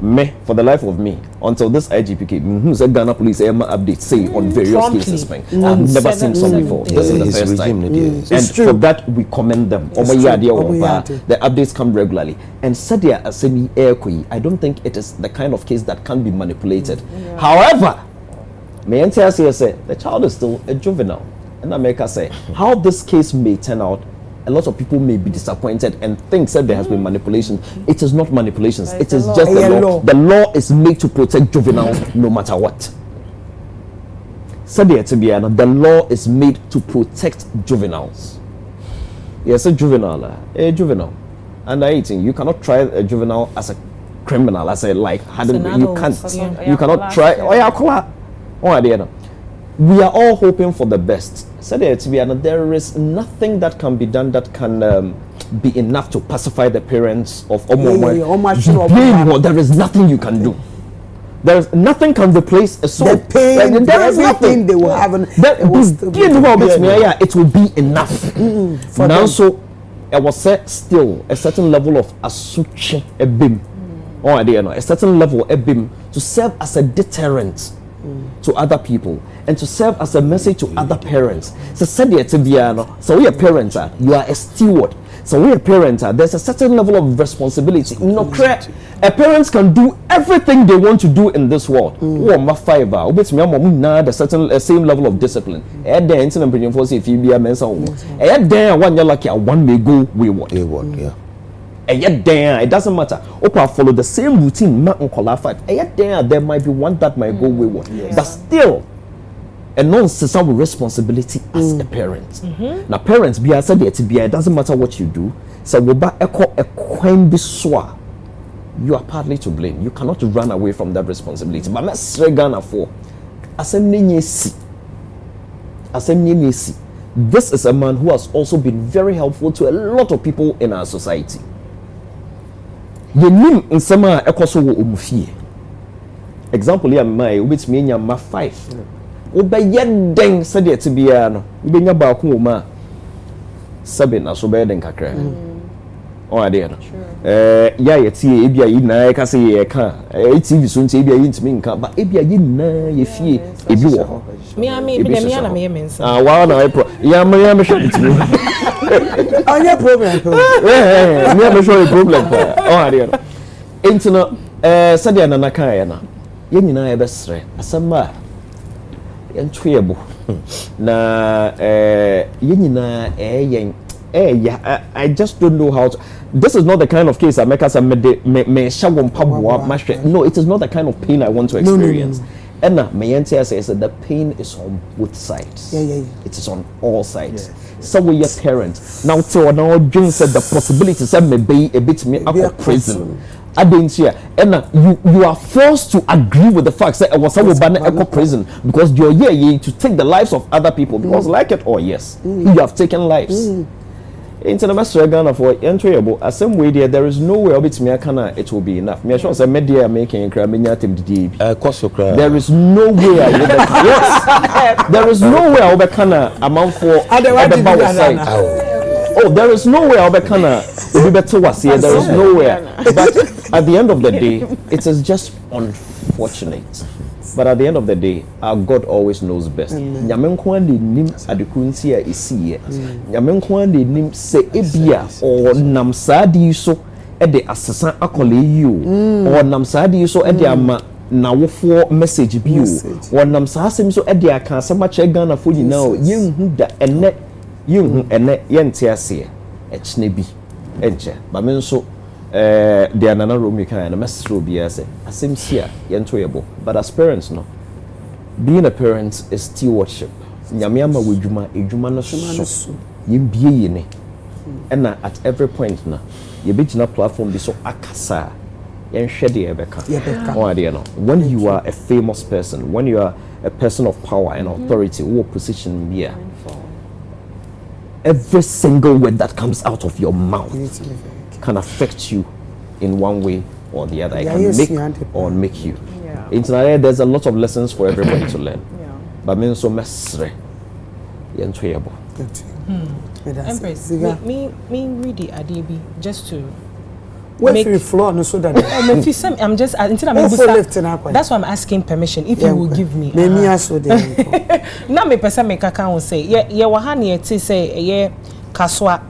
Me, for the life of me, until this IGP came, said Ghana Police update say on various cases, man. I've never seen some before. This is the first time. And for that, we commend them. The updates come regularly. And Sadia Asemi Airkui, I don't think it is the kind of case that can be manipulated. However, may I say, the child is still a juvenile. And America say, how this case may turn out, a lot of people may be disappointed and think that there has been manipulation. It is not manipulations. It is just the law. The law is made to protect juveniles no matter what. The law is made to protect juveniles. Yes, a juvenile. A juvenile. Under 18, you cannot try a juvenile as a criminal, as a like. You can't. You cannot try. We are all hoping for the best. There is nothing that can be done that can be enough to pacify the parents of Omar. There is nothing you can do. There is nothing can replace a soul. The pain, there is nothing they will have. It will be enough. Now, so I was set still a certain level of asuchi ebim, a certain level ebim to serve as a deterrent to other people and to serve as a message to other parents. So we are parents, you are a steward. So we are parents, there's a certain level of responsibility. A parents can do everything they want to do in this world. The certain same level of discipline. One may go wayward. It doesn't matter. Opa follow the same routine. There might be one that might go wayward, but still, a non-sensible responsibility as a parent. Now, parents, it doesn't matter what you do. So, you are partly to blame. You cannot run away from that responsibility. But let's Ghana for this is a man who has also been very helpful to a lot of people in our society. Yenim nsema ekoso wo omufie. Example ya mai obetimi nya ma 5. Obeyeden sede tibia no. Obenya ba ko ma 7 aso beyeden kakra. Ade no. Ya yetie ebia yi na ka se ye ka. TV so ntie ebia yi ntimi nka ba ebia yi na ye fie ebi wo. Me na me mensa. Wa na ya me show it me. Anya problem. Me show a problem. Ade no. Entino sadia na naka ya na. Ye nyina ye besre. Asamba ye ntwebo. Na ye nyina yen I just don't know how to. This is not the kind of case I make us a no, it is not the kind of pain I want to experience. And says that the pain is on both sides. It is on all sides. So we are parents. Now so now Jane said the possibility said maybe a bit me up of prison. I didn't hear. And you are forced to agree with the fact that I was a prison because you're here to take the lives of other people. Because like it or yes, you have taken lives. International Ghana for entryable as some way there is no way it will be enough. Me sure say media making there is no way yes. There is no way amount for the bow side. Oh, there is no way there is nowhere. But at the end of the day, it is just unfortunate. But at the end of the day, our God always knows best. Nyamenkwande nim adekunti a esiye. Nyamenkwande nim se ebia or namsadi so e de asesa akole yi o. Or namsadi so e de ama na wofo message bi o. Or namsasem so e de aka asema che Ghana fo nyina o. Yenhu da ene yente ase e chine bi enche. Ba men so the another room you can mess through BS asemsia yentoyebo. But as parents no, being a parent is stewardship. Nyamiama wejuma ejuma no so yimbie yene. And at every point na you be na platform be so akasa yenhwe de ebeka. When you are a famous person, when you are a person of power and authority, who position here, every single word that comes out of your mouth can affect you in one way or the other. It can make or make you. Internet, there's a lot of lessons for everybody to learn. But I mean, so mesre, yentoyebo. Empress, me read the Adebi just to make the floor no so that I'm just until I'm that's why I'm asking permission if you will give me. Me also there. Now me person make account say yeah wahani eti say yeah kaswa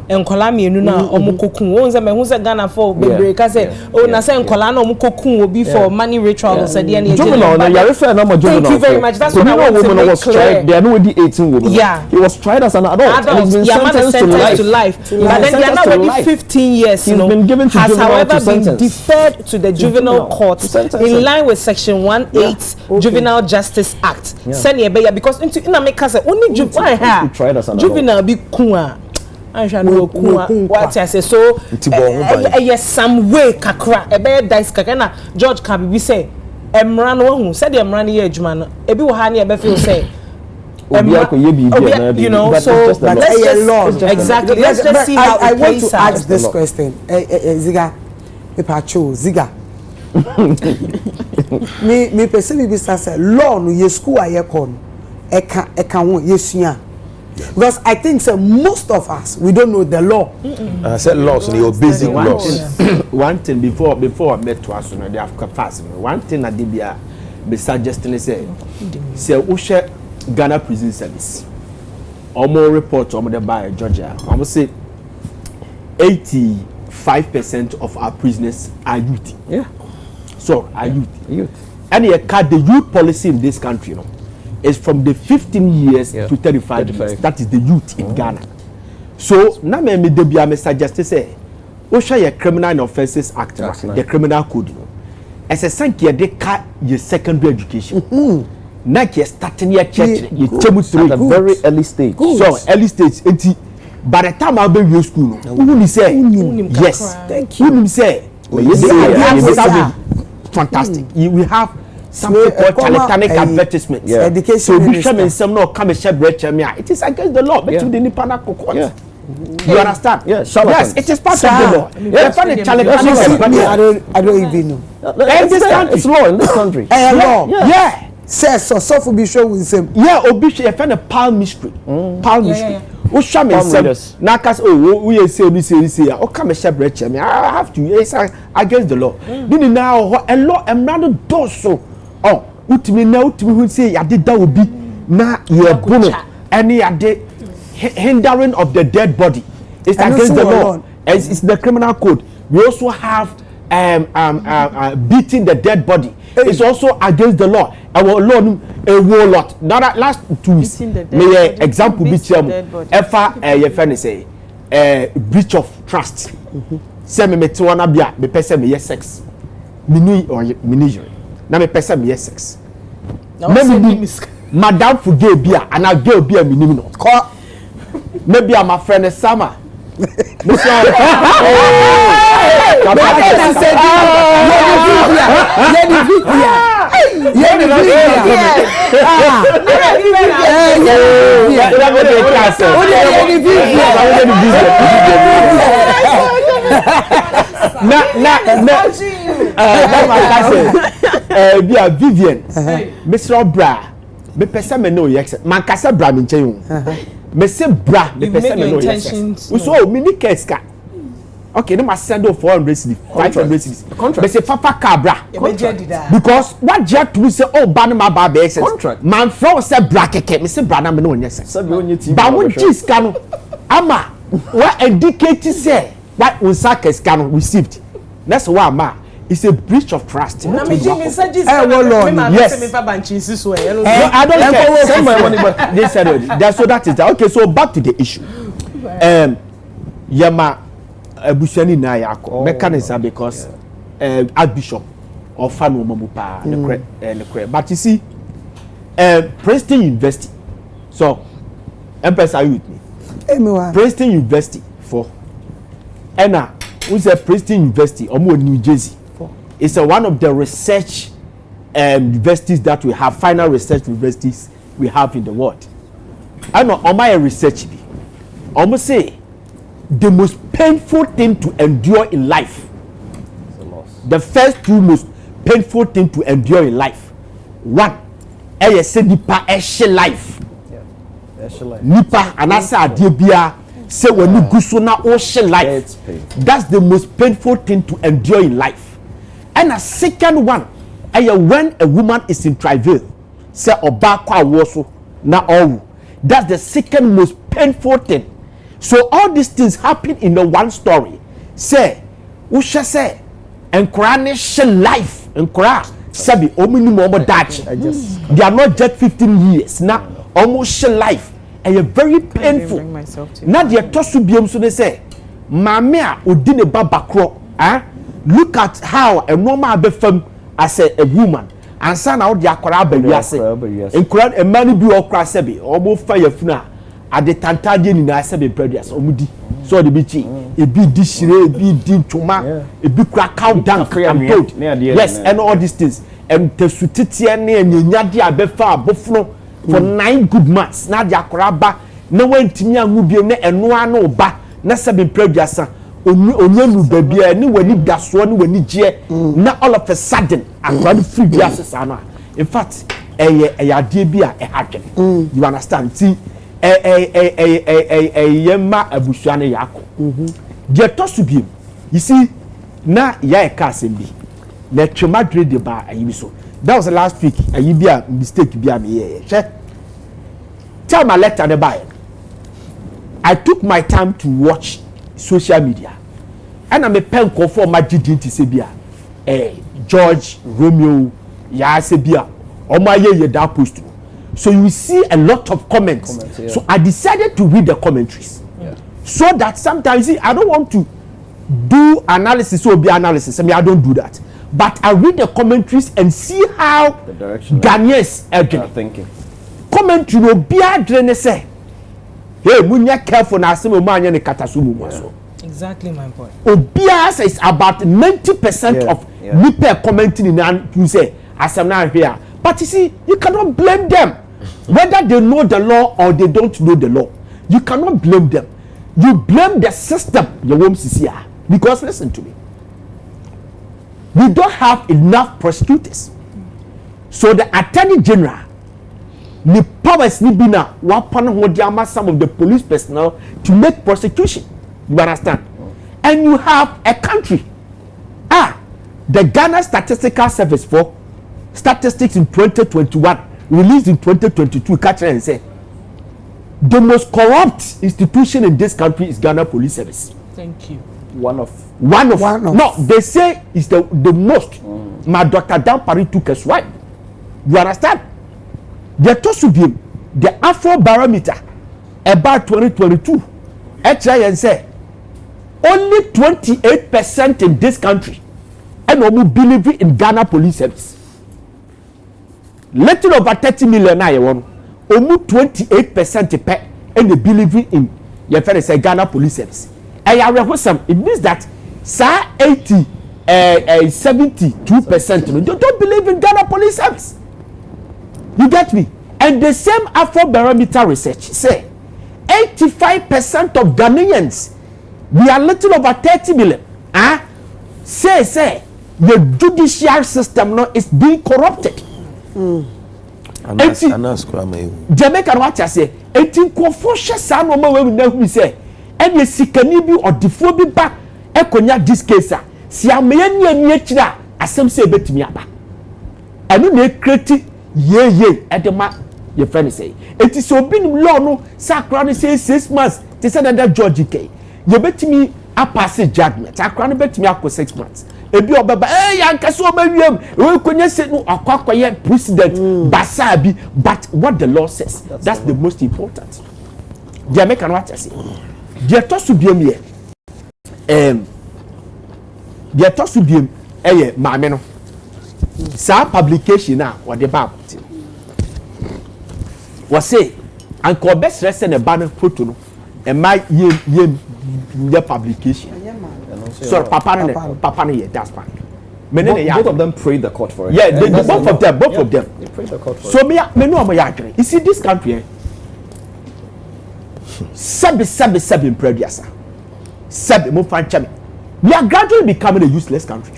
enkola mienu na omukokun won say me hu say Ghana for bebre ka say o na say enkola na omukokun obi for money ritual so there na juvenile na you refer na mo juvenile. Thank you very much. That's what I want to make clear. They are no 18 women. Yeah. He was tried as an adult. And he's been sentenced to life. But then they are now already 15 years. He's been given to has juvenile however to been sentence. deferred to the juvenile court in line with section 18 Juvenile Justice Act. Send you because into in America say only juvenile be kuwa. I shall know what I say. So yes, some way kakra a bad dice kakana George Kabi say Emran who said the Emran here Juman ebi wahani ebe feel say you know, so let's just exactly let's just see how I want to ask this question. Ziga Pacho Ziga me person be say law no ye school aye kon eka won yesuya. Because I think most of us we don't know the law. I said laws, your basic laws. One thing before I met to us, they have capacity. One thing I did be suggesting say we share Ghana Prison Service. Or more reports on the by Georgia. I would say 85% of our prisoners are youth. Yeah. So are youth. And you cut the youth policy in this country, you know. Is from the 15 years to 35 years. That is the youth in Ghana. So now me suggest say, we share your Criminal Offences Act, the Criminal Code. As a sank ye de cut your secondary education. Now you starting your church, you at a very early stage. So early stage, by the time I'll be in school, who say yes? Thank you. Who say fantastic. We have something called telecom advertisements. Education. So we shall some no come and share bread. It is against the law. But you didn't panic. You understand? Yes, it is part of the law. I don't even know. It's law in this country. Law. Yeah. Says so for be sure with him. Yeah, Obishi, I found a palm mystery. Palm mystery. Oh, Sham is Nakas. Oh, we say, oh, come and share bread. I have to. Yes, against the law. Didn't now a law and rather do so. Oh, ultimately now to me say I did that would be now you're bono any hindering of the dead body. It's against the law. It's the criminal code. We also have beating the dead body. It's also against the law. Our law a whole lot. Now that last 2 weeks, may example be your friend say breach of trust. Say me to wanna be me person me sex. Me or me na me person me sex. Madam for gay beer and I gay beer me no. Maybe I'm a friend Sama. Vivian, Mr. Bra, me pesa me no yex. Man kasa bra me nchen. Me se bra, me pesa me no yex. So mini keska. Okay, no must send over 400 cedis, 500 cedis. Me se papa car bra. Because what jet we say oh ban ma ba be excess. Man from say bra keke, me se bra na me no yex. Ba won cheese kanu. Ama what indicate say what unsaka scan received. That's why ma it's a breach of trust. Yes. I don't care. Send my money, but they said it. So that is that. Okay, so back to the issue. Yama Bushani Nayako mechanism because Archbishop or Fanu Mamupa and the crap. But you see, Princeton University. So, Empress, are you with me? Princeton University for Anna, who's a Princeton University or more New Jersey. It's one of the research universities that we have, final research universities we have in the world. I know on my research, almost say the most painful thing to endure in life. The first two most painful thing to endure in life. One, a life. nipa anasa adie bia say when you go so na ocean life. That's the most painful thing to endure in life. And a second one, when a woman is in travail, say oba kwa woso na owu. That's the second most painful thing. So all these things happen in the one story. Say, usha say, encouraging life, encourage. Sabi, omini momo dachi. They are not just 15 years now. Almost life. And very painful. Now they are tossed to be so they say, Mamia udine babakro. Look at how a woman be femme as a woman. And son out the akora beriase. Encourage a man be okra sebi. Almost fire funa. At the tantadi in the sebi previous omudi. So the bichi. A big dish, a big deep chuma, a big crack count down. Yes, and all these things. And the sutitiane and yadi abefa bofno for 9 good months. Now the akoraba no one timia ngubiene and no ba na sebi previous. Onyenu baby ni wani daso ni wani je na all of a sudden akwani free biase sana. In fact ade bia hadwen. You understand? See yema abusuane yako. Je to so biem. You see na ya ka sembi. Na twema dread ba ayi so. That was the last week. Ayi bia mistake bia me ye. Tell my letter the buy. I took my time to watch social media. And I'm a pen call for my GD to Sebia. George, Romeo, ya Sebia. Or my ye that post. So you see a lot of comments. Yeah. So I decided to read the commentaries. Yeah. So that sometimes, see, I don't want to do analysis or be analysis. I mean, I don't do that. But I read the commentaries and see how the direction Ghanaians are thinking. Commentary no be adrene say. Hey, munya careful na asem mo anya ne katasumu so. Exactly my point. Obia says about 90% of people commenting in and you say asem na here. But you see, you cannot blame them. Whether they know the law or they don't know the law. You cannot blame them. You blame the system, your home CCR. Because listen to me. We don't have enough prosecutors. So the Attorney General the powers ni bina wapana hodiama some of the police personnel to make prosecution. You understand? And you have a country. The Ghana Statistical Service for statistics in 2021 released in 2022 catch and say the most corrupt institution in this country is Ghana Police Service. Thank you. One of. No, they say it's the most. My Dr. Dampari took a swipe. You understand? The Tosubium, the Afro Barometer about 2022, and say only 28% in this country and we believe in Ghana Police Service. Little over 30 million I want almost 28% pay and they believe in your friend say Ghana Police Service. It means that 72% don't believe in Ghana Police Service. You get me? And the same Afrobarometer research say 85% of Ghanaians, we are little over 30 million. Say the judicial system now is being corrupted. Jamaican watch I say 18 confused san no we know say and the sikani bi or the phobia back ekonya this case si ameye ni akira asem say betimi aba anu na create ye edema your friend say it is so bin law no sakra no say 6 months they said that George K you betimi a pass judgment akra no betimi akọ 6 months ebi obaba yanka so obawiem we konya say no akwakoye president basa bi but what the law says that's the most important. The American what I say the to subiem here the to subiem maame no sa publication na what the bab was say anko best rest na ba na photo no e my ye publication so papa no here that's fine. Both of them prayed the court for it. Yeah, both of them. They prayed the court for so me no am agree. You see this country seven previous. We are gradually becoming a useless country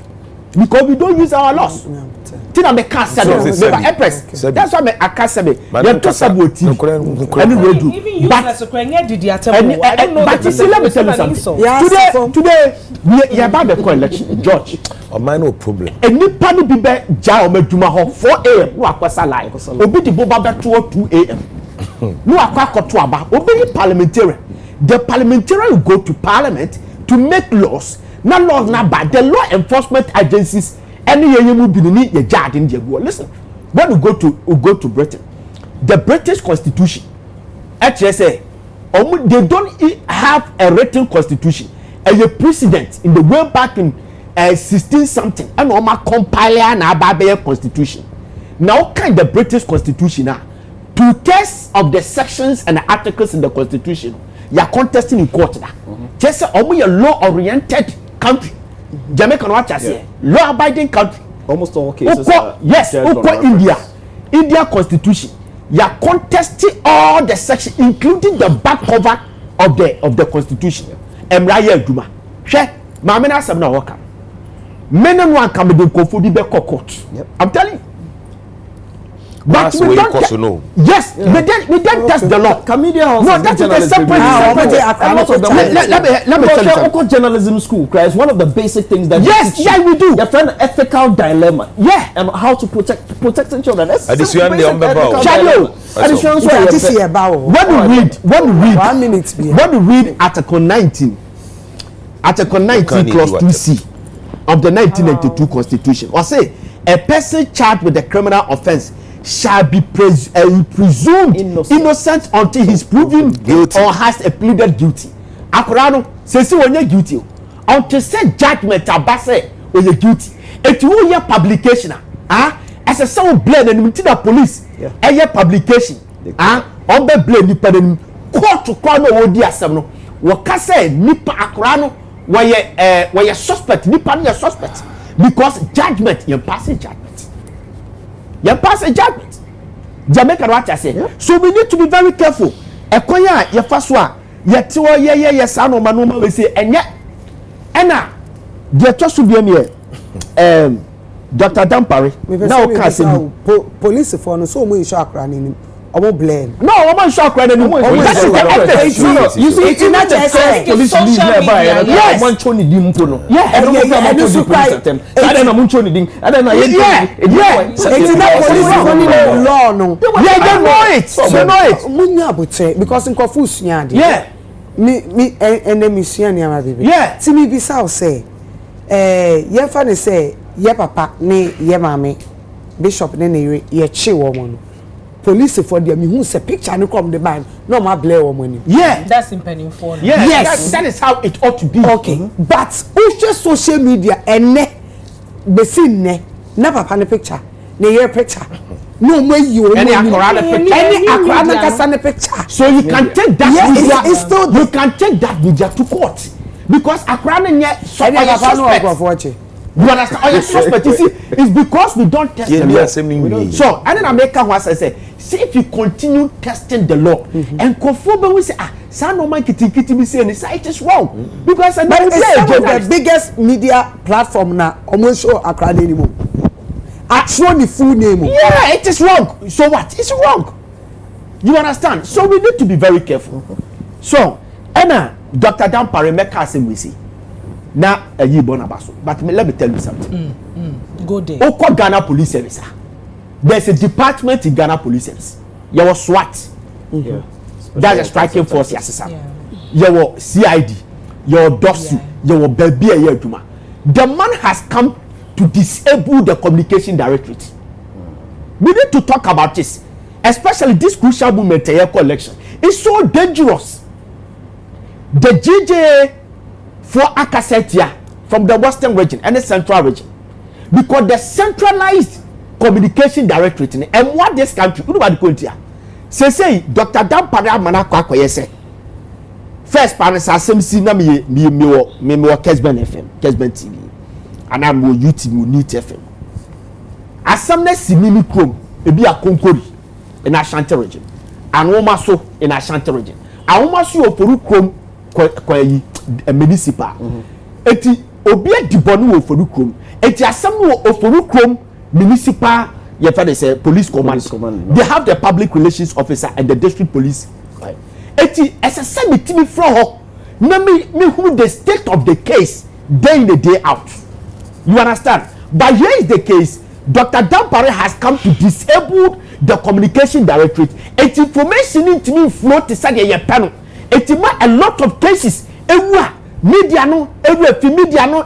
because we don't use our laws. Tina me can't say Empress. That's why I can't say you to saboti. But you see, let me tell you something. Today, we are about the election, George. Mine no problem. And you panic be back, Jao Meduma 4 a.m. No aquasa live. Obi the Boba 2 a.m. No aqua to about Obi parliamentarian. The parliamentarian will go to parliament to make laws. Not laws, not bad. The law enforcement agencies, any year you be need your judge in the world. Listen, when we go to Britain, the British Constitution, HSA, they don't have a written constitution. And a precedent in the way back in 16 something, and Oma compiler na Babel constitution. Now, kind the British Constitution now, 2/3 of the sections and the articles in the Constitution, you are contesting in court now. Just say, a law-oriented country. Jamaica, what I say, law-abiding country. Almost all cases. Yes, India Constitution. You are contesting all the sections, including the back cover of the Constitution. Emraya Duma. She, Mamina Sabna Waka. Men and one come to the court. I'm telling you. But we don't yes, we don't test the law. No, that is a separate. Let me tell you something. Journalism school, Christ, one of the basic things that we do. Your friend ethical dilemma. Yeah. And how to protect children. That's when we read Article 19 clause 2C of the 1992 Constitution, or say a person charged with a criminal offense shall be presumed innocent until he's proven guilty or has pleaded guilty. Akurano says when you're guilty until say judgment abase when you're guilty. It will your publication as a sound blame and the police a year publication on the blame nipa court to crown odi asem no waka say nipa Akurano where you suspect nipa no suspect because judgment you pass judgment. You pass a judgment. Jamaica, what I say. Yeah. So we need to be very careful. Ekoya, your first one, your two, yes, I know, Manuma, we say, and yet, Anna, the trust to be here. Dr. Dampari, now, police for no so much shock running. I won't blame. No, I won't shock running. You see, it's not just police leave nearby. Yes, one choni dimpono. Yeah, and you surprise them. I don't know munchoni ding. I don't know. Yeah, it's not police running the law. No, yeah, they know it. They know it. Munya bote because in confuse nyadi. Yeah, me and them is nyama baby. Yeah, see me be sao say. Ye fa say ye papa ne ye mame bishop ne ne ye chi woman. Police for them who say picture no come the band no ma blare woman. Yeah, that's in penny for. Yeah, yes, that is how it ought to be. Okay, but who social media and ne be seen ne na papa ne picture ne your picture. No way you any Akurana picture. Any Akurana kasane picture. So you can take that media. It's still you can take that media to court because Akurana nye suspect. You understand? Oh, suspect. You see, it's because we don't test the law. So, and then America was say, see if you continue testing the law and conform, we say, some no man kitty be saying it is wrong because I know the biggest media platform now almost show Accra anymore. Actually, full name. Yeah, it is wrong. So what? It's wrong. You understand? So we need to be very careful. So, Anna, Dr. Dampari Meka say we see. Now, a year bonabaso. But let me tell you something. Go there. Oko Ghana Police Service. There's a department in Ghana Police Service. You were SWAT. Yeah. That's a striking force. Yes, you were CID. You were DOSU. You were Baby. The man has come to disable the communication directorate. We need to talk about this, especially this crucial moment, the election. It's so dangerous. The GJ for Akasetia from the western region and the central region, because the centralized communication directorate and what this country, say Dr. Dampara Manako say first parents are some see na me Kesben FM, Kesben TV, and I'm YouTube New FM. As some next Mimi Chrome, it be a Konkori in Ashanti region, and Omaso in Ashanti region. I almost you for Chrome a municipal. Eti obi a dibonu wo for Chrome. Eti asem wo for Chrome municipal police command. They have the public relations officer and the district police. Right. Eti SSM me from her. Me who the state of the case day in the day out. You understand? But here is the case. Dr. Dampare has come to disable the communication directorate. Its information into me float to say your panel. It a lot of cases. Media no, media no,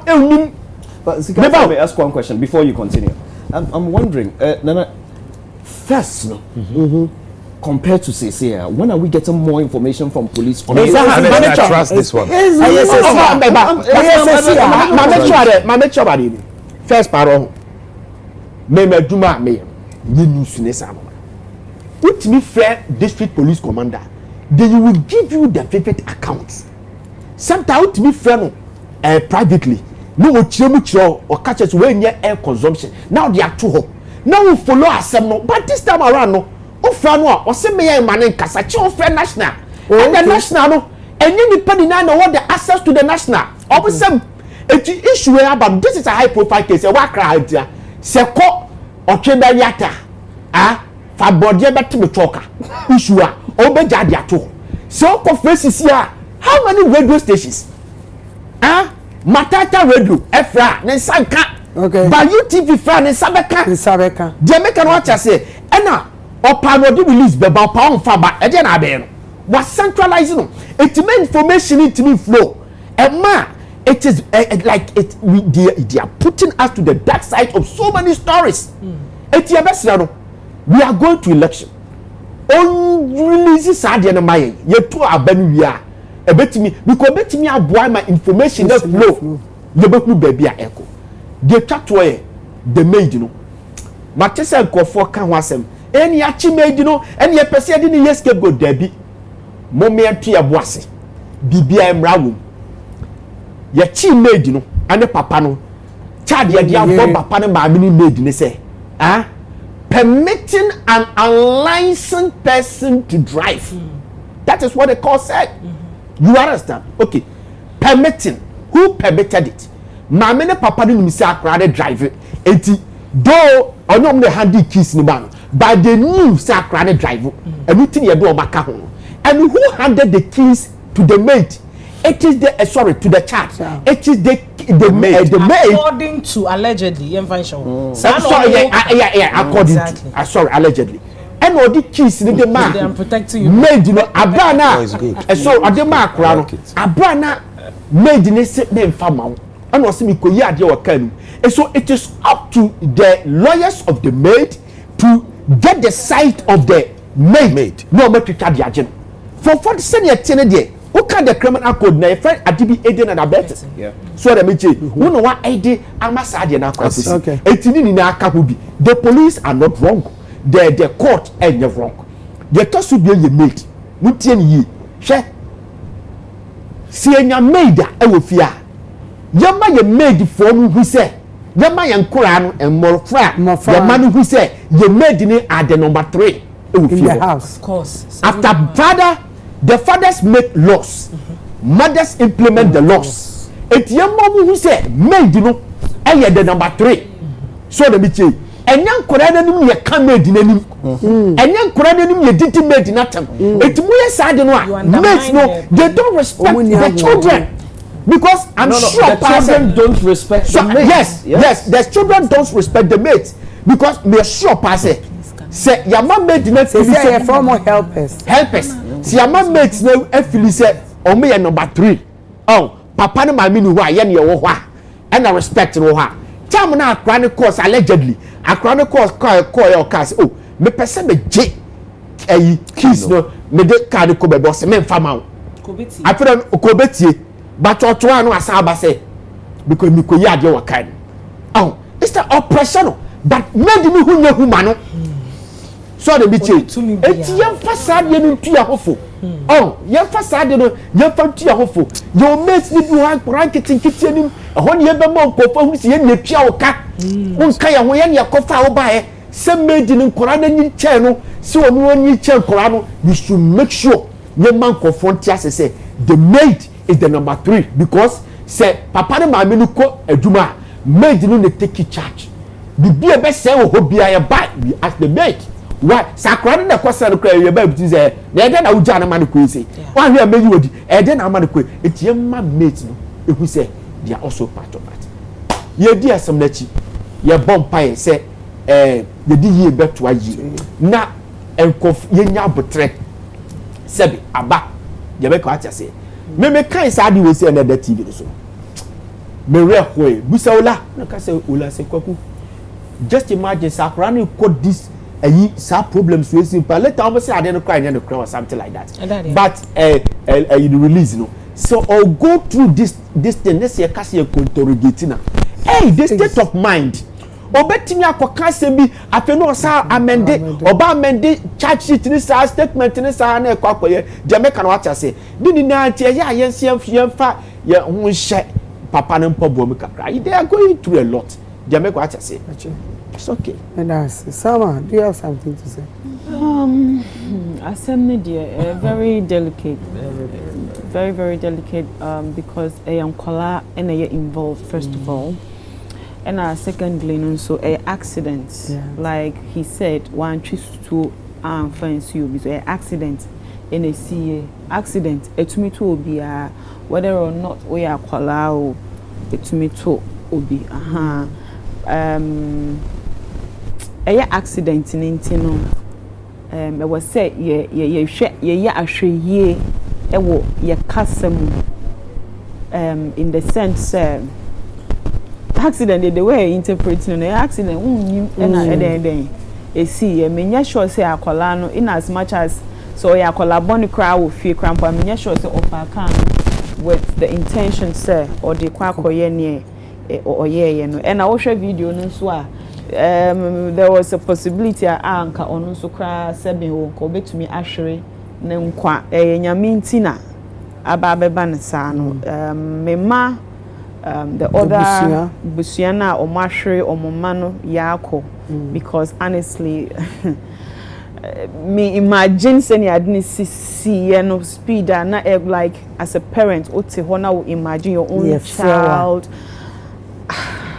But let me ask one question before you continue. I'm wondering, Nana, first, compared to say, when are we getting more information from police? I trust this one. First part, me Juma me news nesa. Put me fair district police commander. They will give you the vivid accounts. Sometimes me fair privately. No chiro or catches when near air consumption. Now they are too hot. Now we follow asem no, but this time around no. O fair no or say me man in Kasachi o fair national. And the national no, and you depending on what the access to the national. Or some issue about this is a high profile case. What crowd here? Seko or chamber yata. For body better to talk. Issue obeja dia to. So conferences here. How many radio stations? Matata radio Efra Nensanka. Okay. But UTV fan in Sabeka. Jamaican watch I say. Ena Opano release beba pound faba again aben. Was centralizing it meant information into me flow. And ma it is like it they are putting us to the dark side of so many stories. We are going to election. On release Sadia na maye. Ye to abanu we are. Because betimi aboa my information that flow the beku baby a echo the twatwe the maid no matese nkofo ka ho asem eni achi maid no eni ye pese de ne scapegoat dabi momme atu aboase bibia emra wo ye chi maid no ane papa no child ye dia bo papa ne ma me maid ne say permitting an unlicensed person to drive. That is what the court said. You understand? Okay. Permitting. Who permitted it? Mama and papa didn't miss a crowded driver. Though I know the handy keys in the man, but they knew a crowded driver. Everything you do back home. And who handed the keys to the maid? It is the to the child. Yeah. It is the maid. The maid. According to allegedly, according to allegedly. And all the keys in the man. They are protecting you. Maid, you know, Abrana. So at the mark, Abrana made in a name farmer. And was me koya de wakanu. And so it is up to the lawyers of the maid to get the side of the maid. No matter the agent. For 40 senior tenant. Who can the criminal code na friend adibi aiding and abetting? Yeah. So the meche, who know what aiding amasadi na kwasi. Okay. Etini ni na aka bi. The police are not wrong. The court is not wrong. The case should be your mate. Mutie ni yi. Hwe. Si enya maid a wo fia. Yama ye maid for mu hu se. Yama ye nkura no enmorfra. Yama no hu se ye maid ni are the number 3 in the house. Of course. After the fathers make laws, mothers implement the laws. Et yamma who say maid no eye the number 3. So the biche enyan kora nanim ye ka maid nanim. Enyan kora nanim ye diti maid natam. Et mu ye sad no a maids no they don't respect the children. Because I'm sure the children don't respect the maids. Yes, the children don't respect the maids because me sure pass say yamma maid na say former helpers. Si your mates no efili say o me number 3. Oh, papa no mama ni ho a ye ne wo ho a and I respect no ho a. Time na akra ne course allegedly. Akra ne course call your case. Oh, me person be je keys no me de card ko be boss me mfa ma wo. Kobeti. After ko betie but oto anu asaba say because me ko ya de wo kan. Oh, it's the oppression but made me who know human no. So the biche eti yem fasade no ntua hofo oh yem fasade no yem fa ntua hofo your mates ni bi wan ranketing kitienim ehon ye be mo nkofo hu si ye ne tua oka unka ya ho ye ne kofa wo ba e se made ni nkora na nyi che no se onu onyi che nkora no you should make sure ye man nkofo ntia say the maid is the number 3 because say papa ne mama ni ko aduma maid no ne take charge bibi e be say wo hobia ye buy we ask the make why sakran na kwasa no kra ye ba bitin say na ede na uja na man ko say wan hwe meji wodi ede na man ko etie ma mate no ehu say they are also part of that ye di asem na chi ye bompai say ye di ye beto ayi na enkof ye nya botre sebi aba ye be ko atiase me kan sa di we say na that TV so me re hoye busaula na ka say ola say kwaku just imagine sakrani code this sa problems we simple later on say I didn't cry and cry or something like that but you release no so I'll go through this thing this year kasi e interrogating na hey this state of mind obetimi akoka sembi afi no sa amende oba amende charge sheet ni sa statement ni sa na ekwakoye Jamaica na wacha say ni na tie ya yensi yemfa ye hu hye papa no mpobo mu kakra they are going through a lot Jamaica wacha say it's okay. And Sama, do you have something to say? Assembly dear, very delicate, very very delicate. Because a young kola and a involved first of all, and secondly, so a accident. Like he said, one choose to friends you because an accident in a CA accident. It to me to will be whether or not we are kola or it to me to will be accident in no I was say ye ahwe e wo ye kasam in the sense accident the way interpreting no accident na e see me nya sure say akola no in as much as so ya akola boni kra wo fie krampa me nya sure say offer can with the intention say or the kwa koye ne or ye no and I watch a video no so there was a possibility anka ono so kra sebe wo ko betumi ahwere ne nkwa nyame ntina aba beba ne sa no mema the other busiana o mahwere o moma no yako because honestly me imagine saying I didn't see no speed and not like as a parent ote hona will imagine your own child.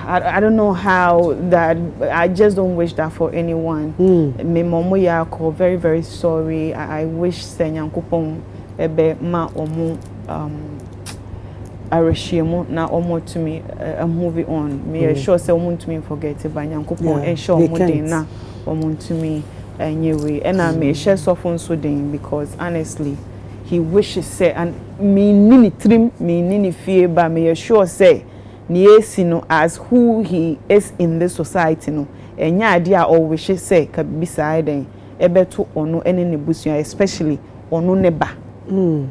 I don't know how that. I just don't wish that for anyone. Me momo yako very very sorry. I wish senyankopon ebe ma omo areshimo na omo to me moving on. Me sure say omo to me forget it but nyankopon e sure omo dey na omo to me anyway. And I may share soften so then because honestly he wishes say and me nini trim me nini fear but me sure say Niesi no as who he is in this society no enya ade a always say ka beside den ebeto ono ene ne busia especially ono ne ba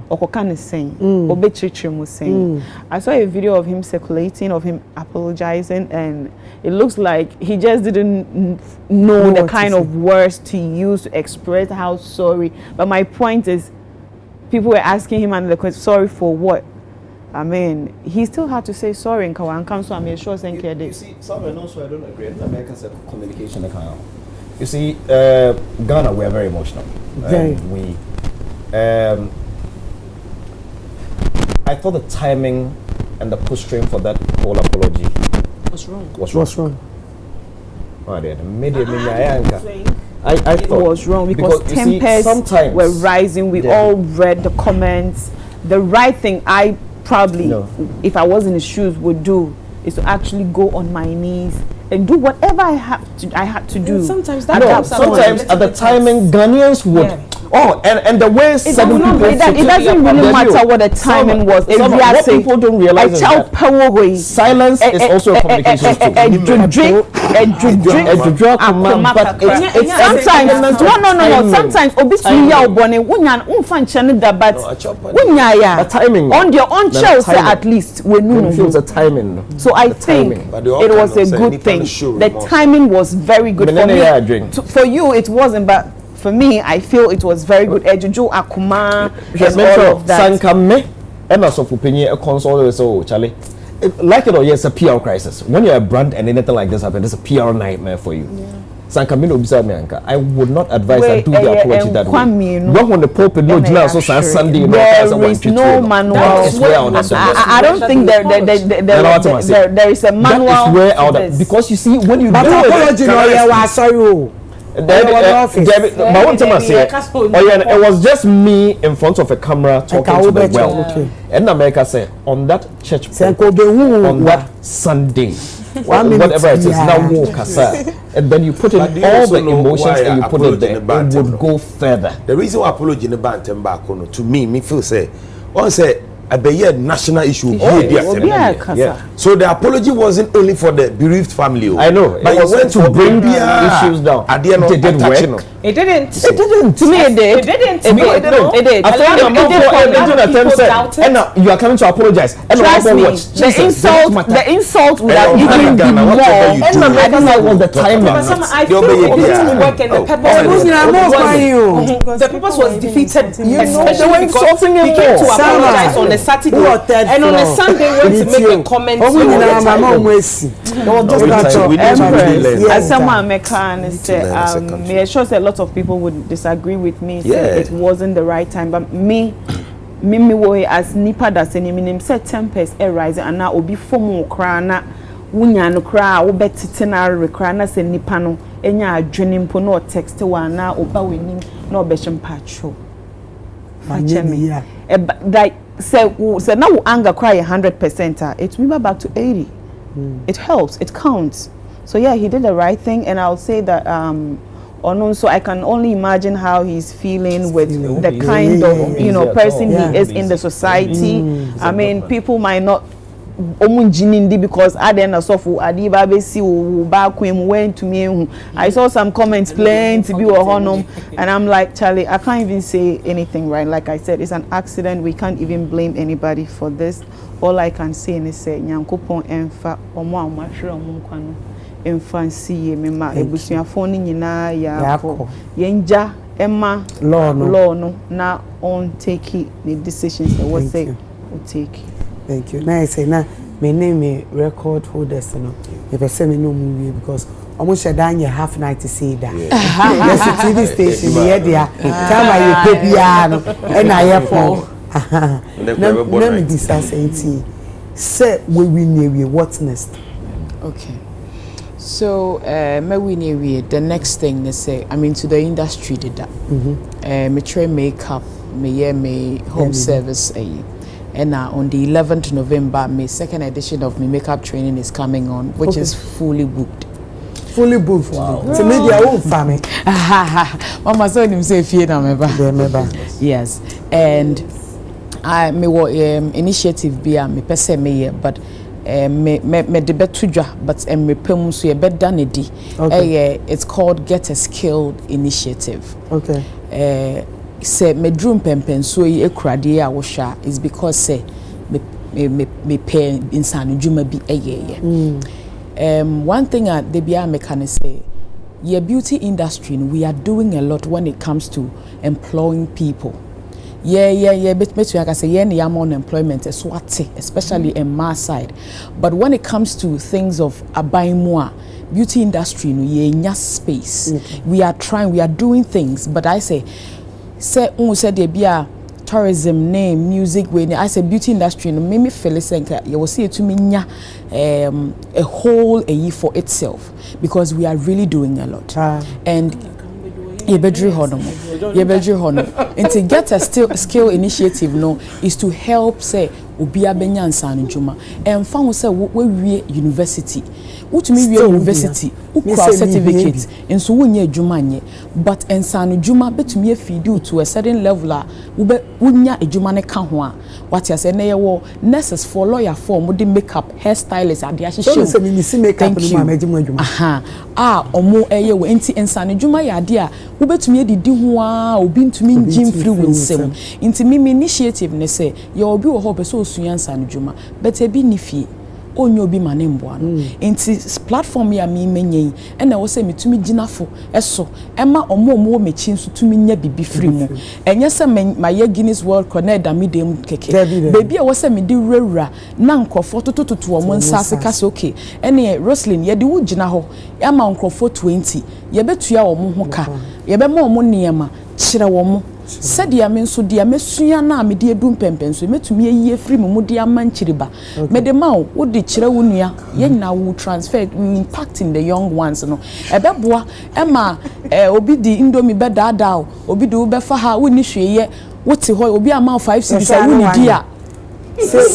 okoka ne sen obechirichiri mu sen. I saw a video of him circulating of him apologizing and it looks like he just didn't know the kind of words to use to express how sorry, but my point is people were asking him and the question sorry for what. I mean, he still had to say sorry in Kawan so I'm sure saying you see, somewhere also I don't agree. America said communication account. You see, Ghana, we are very emotional. I thought the timing and the posturing for that whole apology was wrong. What's wrong? Oh, the media, I thought it was wrong because tempers were rising. We all read the comments. The right thing probably, if I was in his shoes, would do is to actually go on my knees and do whatever I had to do. Sometimes sometimes at the timing Ghanaians would and the way some people it doesn't really matter what the timing was. What people don't realize is that silence is also a communication tool. Sometimes obviously ya obone unya unfa nchene da but unya ya on your own show say at least we know the timing. So I think it was a good thing. The timing was very good for me. For you it wasn't, but for me, I feel it was very good. Ejuju Akuma and all of that. Sankame, and also for Penny a console so Charlie. Like it or yes, a PR crisis. When you're a brand and anything like this happens, it's a PR nightmare for you. Sankamino beside me, I would not advise and do the apology that way. Not when the pulpit no dinner so Sunday. There is no manual. I don't think there is a manual. That is where out because you see when you do apology, sorry. But one time I say, it was just me in front of a camera talking to the well. And America said on that church on that Sunday. Whatever it is, now walk aside, and then you put in all the emotions and you put it there, it would go further. The reason why apology in the band to me feel say, one say a national issue. So the apology wasn't only for the bereaved family. I know, but it went to bring issues down. At the end, it didn't work. It didn't. It didn't. To me, it did. It didn't. It did. I thought you are coming to apologize. And trust me, the insult would have even been more. And America was the time. I feel work and the purpose was defeated. Especially because he came to apologize on a Saturday and on a Sunday went to make a comment. Empress, as someone me sure a lot of people would disagree with me. Say it wasn't the right time, but me as nipa that's any minim said tempest arise and now obi fomo krana wunya no kra wo betete na rekra na se nipa no enya adwene mpo na text wa na oba wenim na obehye patcho fachemi like say now anger cry 100% it will be back to 80. It helps, it counts. So yeah, he did the right thing, and I'll say that so I can only imagine how he's feeling with the kind of person he is in the society. I mean, people might not because I then went to me. I saw some comments playing to be a honor, and I'm like, Charlie, I can't even say anything right. Like I said, it's an accident. We can't even blame anybody for this. All I can say is say Nyankopon emfa omo amahwere omo kwano emfansi ye mema ebusuafo ni nyina ya ko yenja emma law no na on take the decisions that was say will take. Thank you. Now I say now my name is record holders no. If I say me no movie because almost shut down your half night to see that. Yes, TV station here there. Time I you piano and I have for let me discuss anything. Say we win what's next? Okay. So the next thing they say, I mean to the industry did that. Me train makeup, me home service and on the 11th November, my second edition of my makeup training is coming on, which is fully booked. Fully booked. Wow. To me, their own family. Mama saw him say fear na yes, and I me initiative be me pese me but me de betudwa but me pem so ye beda ne di. It's called Get a Skilled Initiative. Okay. Say me drum pempen so ye ekrade a wo hwa is because say me pay insane djuma bi one thing they be me can say your beauty industry we are doing a lot when it comes to employing people. But I can say yeah, I'm on employment especially in my side. But when it comes to things of buying more beauty industry, no space. We are trying, we are doing things. But I say there be a tourism name, music way. I say beauty industry, no me feel you will see it to me a whole year for itself because we are really doing a lot. And Yebedri hono. And to get a skill initiative no is to help say obia benya nsane djuma. And found say we university. What me we university, ukra certificate and so wonye djuma nye. But nsane djuma betumi feed you to a certain level wonya edjuma ne ka ho a. What you say na ye wo nurses for lawyer for mo de makeup hairstylist ade ahihye. So me see makeup no ma edjuma djuma. Omo eye we enti nsane djuma ya ade a wo betumi edidi ho a obi ntumi ngim free winsem. Enti me initiative ne say ye obi wo ho be so osuya nsane djuma but e bi ni fie onyo bi manemboa no enti platform ya me menyen e na wo se metumi ginafo eso e ma omo wo mechi nso tumi nya bibi free mu enye se maye Guinness World Record na da medem keke baby a wo se me di wura na nkofo totototo omo nsase ka se okay ene Roslyn ye de wo gina ho ya ma nkofo 20 ye betua omo ho ka ye be ma omo niema kire omo said ya men so dia mesua na me de edum pempenso metumi yiye free mu de amanchiriba me de ma wo de kire wo nua ye nyina wo transfer impacting the young ones no ebeboa e ma obi di indomie be daada obi de wo be fa ha wo ni hweye wo te ho obi ama 5 cities wo ni dia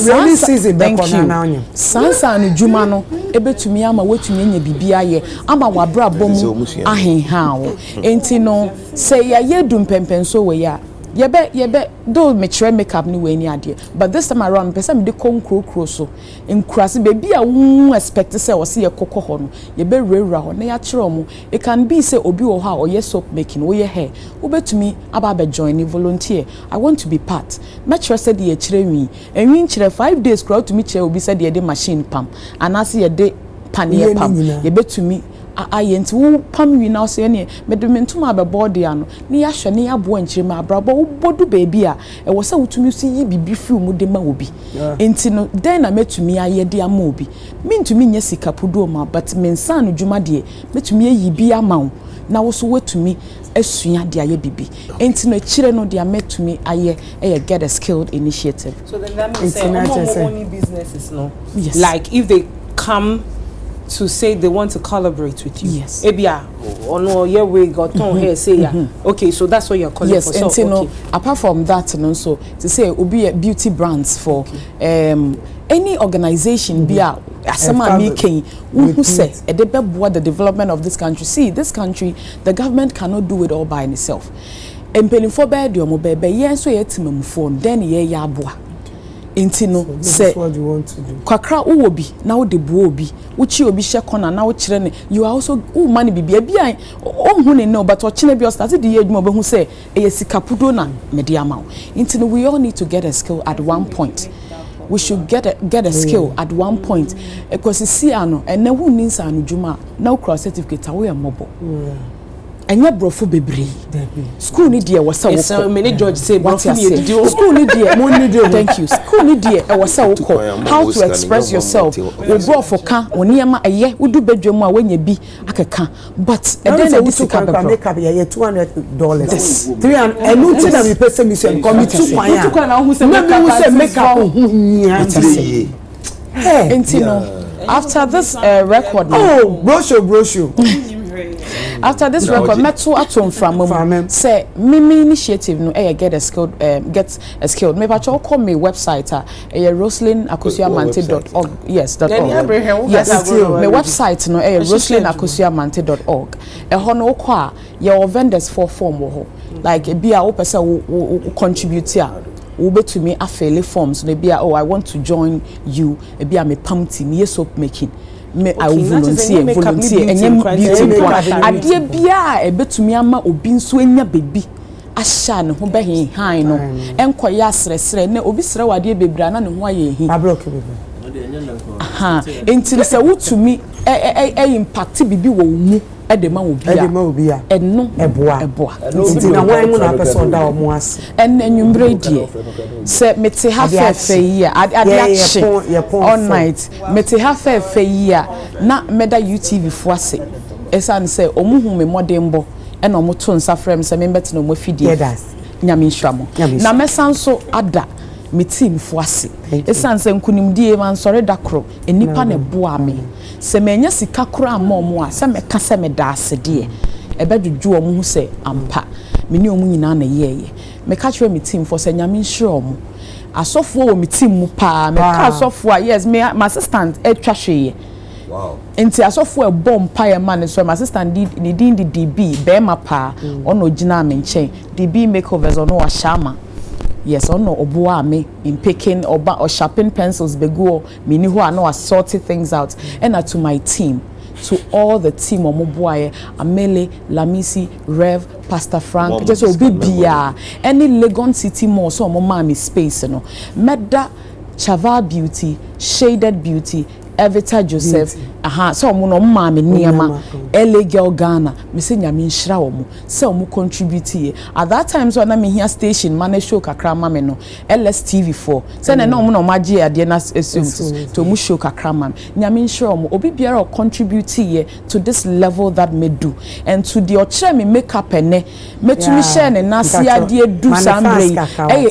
really season be kona na onye sansa no juma no ebetumi ama wetumi nya bibia ye ama wabra bom ahenha wo enti no say ya yedum pempenso we ya yebe do me makeup ni we ni ade but this time around person me de konkrokro so enkurase baby a wo expect say wo se ye kokko ho no yebe rewura ho na ya kire omo it can be say obi wo ha or ye soap making wo ye hair wo betumi aba be join volunteer I want to be part me kire say de kire wi enwi kire 5 days crowd to me kire obi say de machine pam anase ye de panier pam ye betumi ayenti wo pam wi na so ne medumentum abebode ano ne ya hwe ne ya bo nchirima abrabo wo bodu baby a e wo se wotumi si yi bibi fiu mu de ma obi enti no den na metumi ayede ama obi mentumi nya sika podo ma but mensa no dwuma de metumi ayi bi ama wo na wo so wetumi asua de aye bibi enti no kire no de metumi aye get a skilled initiative. So then that means only businesses no, yes. Like if they come to say they want to collaborate with you. Yes. Ebia or no yeah we got on here say yeah. Okay, so that's what you're calling yes, for. Yes, so, and okay. Apart from that, and also to say obi beauty brands for any organization be a asema making who say e dey beboa the development of this country. See, this country, the government cannot do it all by itself. Empenifo be de omo be ye so ye timamfo then ye ya aboa. Intino say what you want to do. Kwakra wo bi na wo de buo bi wo chi obi hye kona na wo kire ne you are also money bibia bia o hu ne no but o kine bi o start the adwuma be hu say e sikapudo na me de ama. Intino we all need to get a skill at one point. We should get a skill at one point because see ano and na hu ninsa anu dwuma na wo cross certificate wo ya mobo. Anya brofo bebre school ni dia wasa wo so many George say brofo ni di school ni dia mo ni dia thank you school ni dia e wasa wo how to express yourself wo brofo ka woni ema eye wudu bedwam a wanya bi akeka but e den na disika be makeup ye $200 300 enu ti na me pese mi se nko mi tu kwan ya tu kwan na hu se makeup hu nya hey entino after this record brochure after this record metal atom from say me initiative no get a skilled me pa cho call me website roslinakosuamante.org yes.org yes my website no roslinakosuamante.org ho no ko a your vendors for form wo like be a person wo contribute a wo betumi afele forms no be I want to join you be a me pamti me soap making me I volunteer and beauty adie bia e betumi ama obi nso anya baby ahya ne ho be han no enkoya asresre ne obi sre wade bebra na ne ho aye hi abroke bebe aha enti se wotumi impact bibi wo mu edema obi a eno eboa enti na wan mu na person da omo ase en enwumbre die se mete ha fefe yi ade ache all night mete ha fefe yi na meda UTV fo ase esan se omuhu me modembo e na omoto nsa frem se membet na omofidie nyame nhwamo na mesan so ada me team fo ase esan se nkunimdie man sore dakro enipa na boa me se menya sika kro amomo a se meka se me da ase de ebedwudwu omo se ampa me ni omu nyina na yeye me ka kire me team fo se nyame nhwere omo asofo wo me team mu pa me ka asofo a yes me my assistant etwa hweye wow enti asofo e bomb pa e man so my assistant ni din di DB be ma pa ono gina me nchen DB makeovers ono wa shama yes ono oboa me in picking or sharpen pencils Bigoo me ni ho a no sort things out and to my team to all the team omoboaye Amele Lamisi Rev Pastor Frank just obibia any Legon City more so omo ma me space no Meda Chava Beauty Shaded Beauty Evita Joseph so omo no ma me niema LA Girl Ghana me se nyame nhira wo mo se omo contribute at that time so na me here station manage show kakra ma me no LSTV4 se na omo no magye ade na assume to omo show kakra ma nyame nhira wo mo obi biara contribute to this level that me do and to the ochre me make up ene metumi share ne na si ade do sambre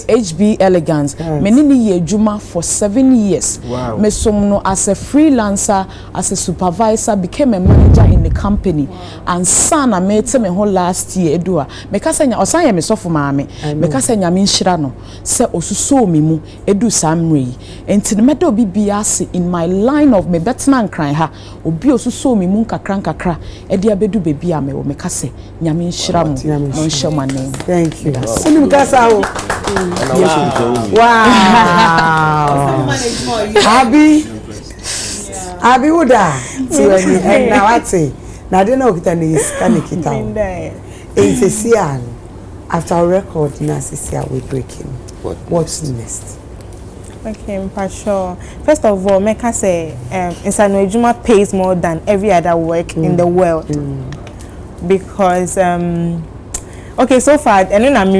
HB Elegance me ni ye adwuma for 7 years me som no as a freelancer as a supervisor became a manager in the company and son I met me whole last year edua me ka senya osan ye me sofo maame me ka senya me nhira no se osuso mi mu edu samre enti ne meda obi biase in my line of me betna nkran ha obi osuso mi mu kakra e dia bedu bebi ame wo me ka se nyame nhira mu no nhye mane thank you sini kasa o wow Abi Uda and now I say now they know kita ni scan kita it's a sian after our record na we breaking what's next. Okay, for sure. First of all, make us say Ejuma pays more than every other work in the world because okay, so far and then I'm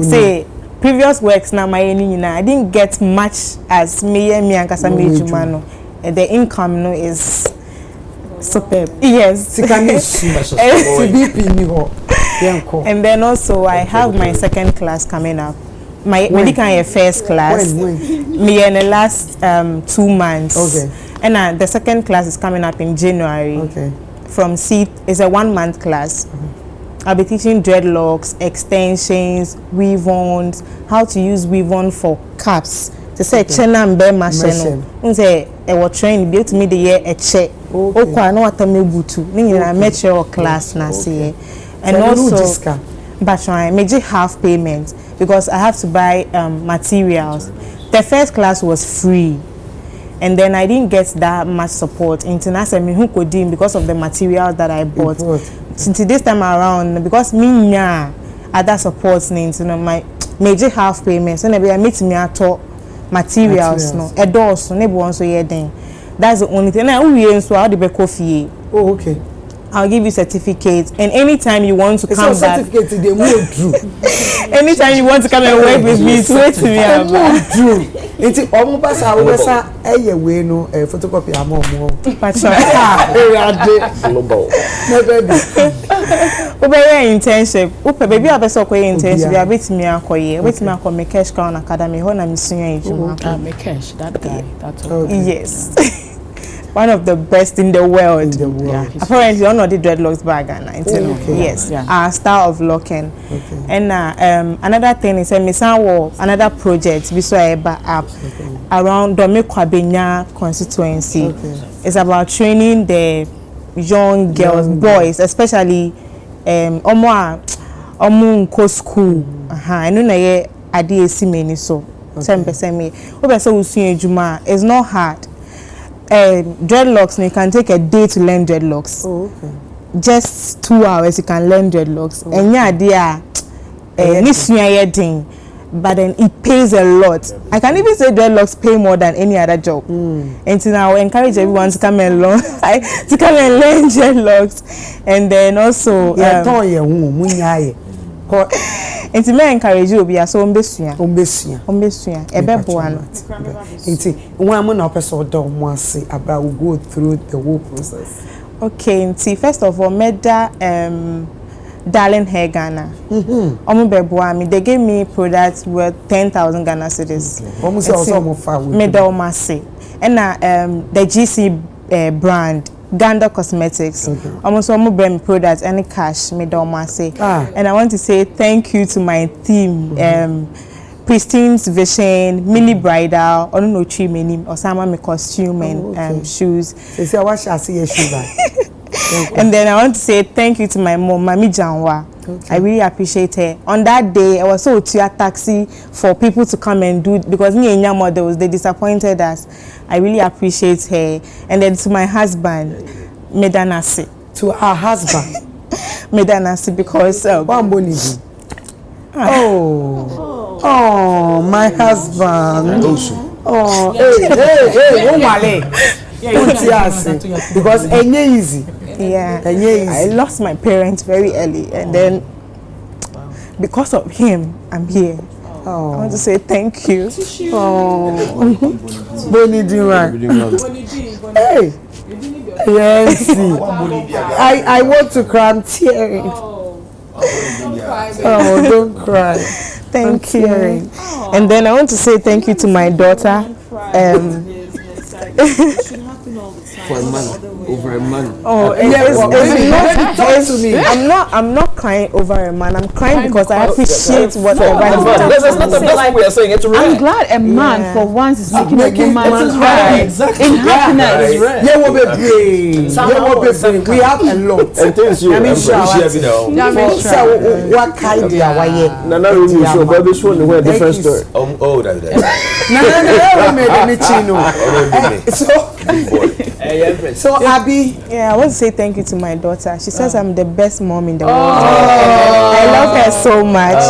say previous works na my I didn't get much as me and Ejuma no. The income no is superb. Yes. And then also I have my second class coming up. My medical first class. Me in the last 2 months. Okay. And the second class is coming up in January. Okay. From C, it's a 1 month class. I'll be teaching dreadlocks, extensions, weave-ons, how to use weave-on for caps. To say chena mbe machine. Unse e wo train be to me the year a check. Okwa no atame butu. Ni na make your class na say. And also but I made half payment because I have to buy materials. The first class was free. And then I didn't get that much support international me who could because of the materials that I bought. Since this time around because me other supports my major half payments and I meet me at materials no edos no one so here then that's the only thing now we so how the coffee. Oh okay, I'll give you certificates and anytime you want to come back certificate they move through anytime you want to come and work with me sweet to me about through it's almost pass our we no photocopy ammo internship baby abeso ko internship ya betimi akoye betimi akome cash crown academy ho na misua ejuma me cash that guy that's okay. Yes. One of the best in the world. Yeah. Apparently one of the dreadlocks bag and yes, our style of locking. Okay. And another thing is another project we saw up around Domekwabenya constituency. Okay. It's about training the young girls, boys, especially omu school. I know na ye adi esimeni so. 10% me. Obeso usuye juma. It's not hard. Dreadlocks, you can take a day to learn dreadlocks. Oh, okay. Just 2 hours you can learn dreadlocks. Oh, and yeah, but then it pays a lot. I can even say dreadlocks pay more than any other job. And so now I encourage everyone to come and learn dreadlocks. And then also and to me encourage you be so ombesuya ebeboano nti one mo na person do mo ase about we go through the whole process. Okay, nti first of all meda Darling Hair Ghana omo they gave me products worth 10,000 Ghana cedis. Omo say also omo fa we meda omase and the GC brand Ganda Cosmetics. Almost all brand products, any cash, me don't say. And I want to say thank you to my team, Pristine's Vision, Mini Bridal, or no tree many, or some me costume and shoes. So I watch I see your shoe back. And then I want to say thank you to my mom, Mami Janwa. I really appreciate her. On that day, I was so to a taxi for people to come and do because me and your models they disappointed us. I really appreciate her. And then to my husband, Medanasi. To our husband, Medanasi because oh, my husband. Oh, hey, Because enye easy. Yeah. Enye easy. I lost my parents very early, and then because of him, I'm here. I want to say thank you. Boni Diwa. Hey. Yes. I want to cry. I'm tearing. Oh, don't cry. Thank you. And then I want to say thank you to my daughter. For a month, over a month. Oh, talk to me. I'm not crying over a man. I'm crying because I appreciate whatever he's done. That's what we are saying. It's rare. I'm glad a man for once is making a woman cry in happiness. We have a lot. And things you so what kind of way? No, we show but this one where different story. Oh, that. So Abby, I want to say thank you to my daughter. She says I'm the best mom in the world. I love her so much.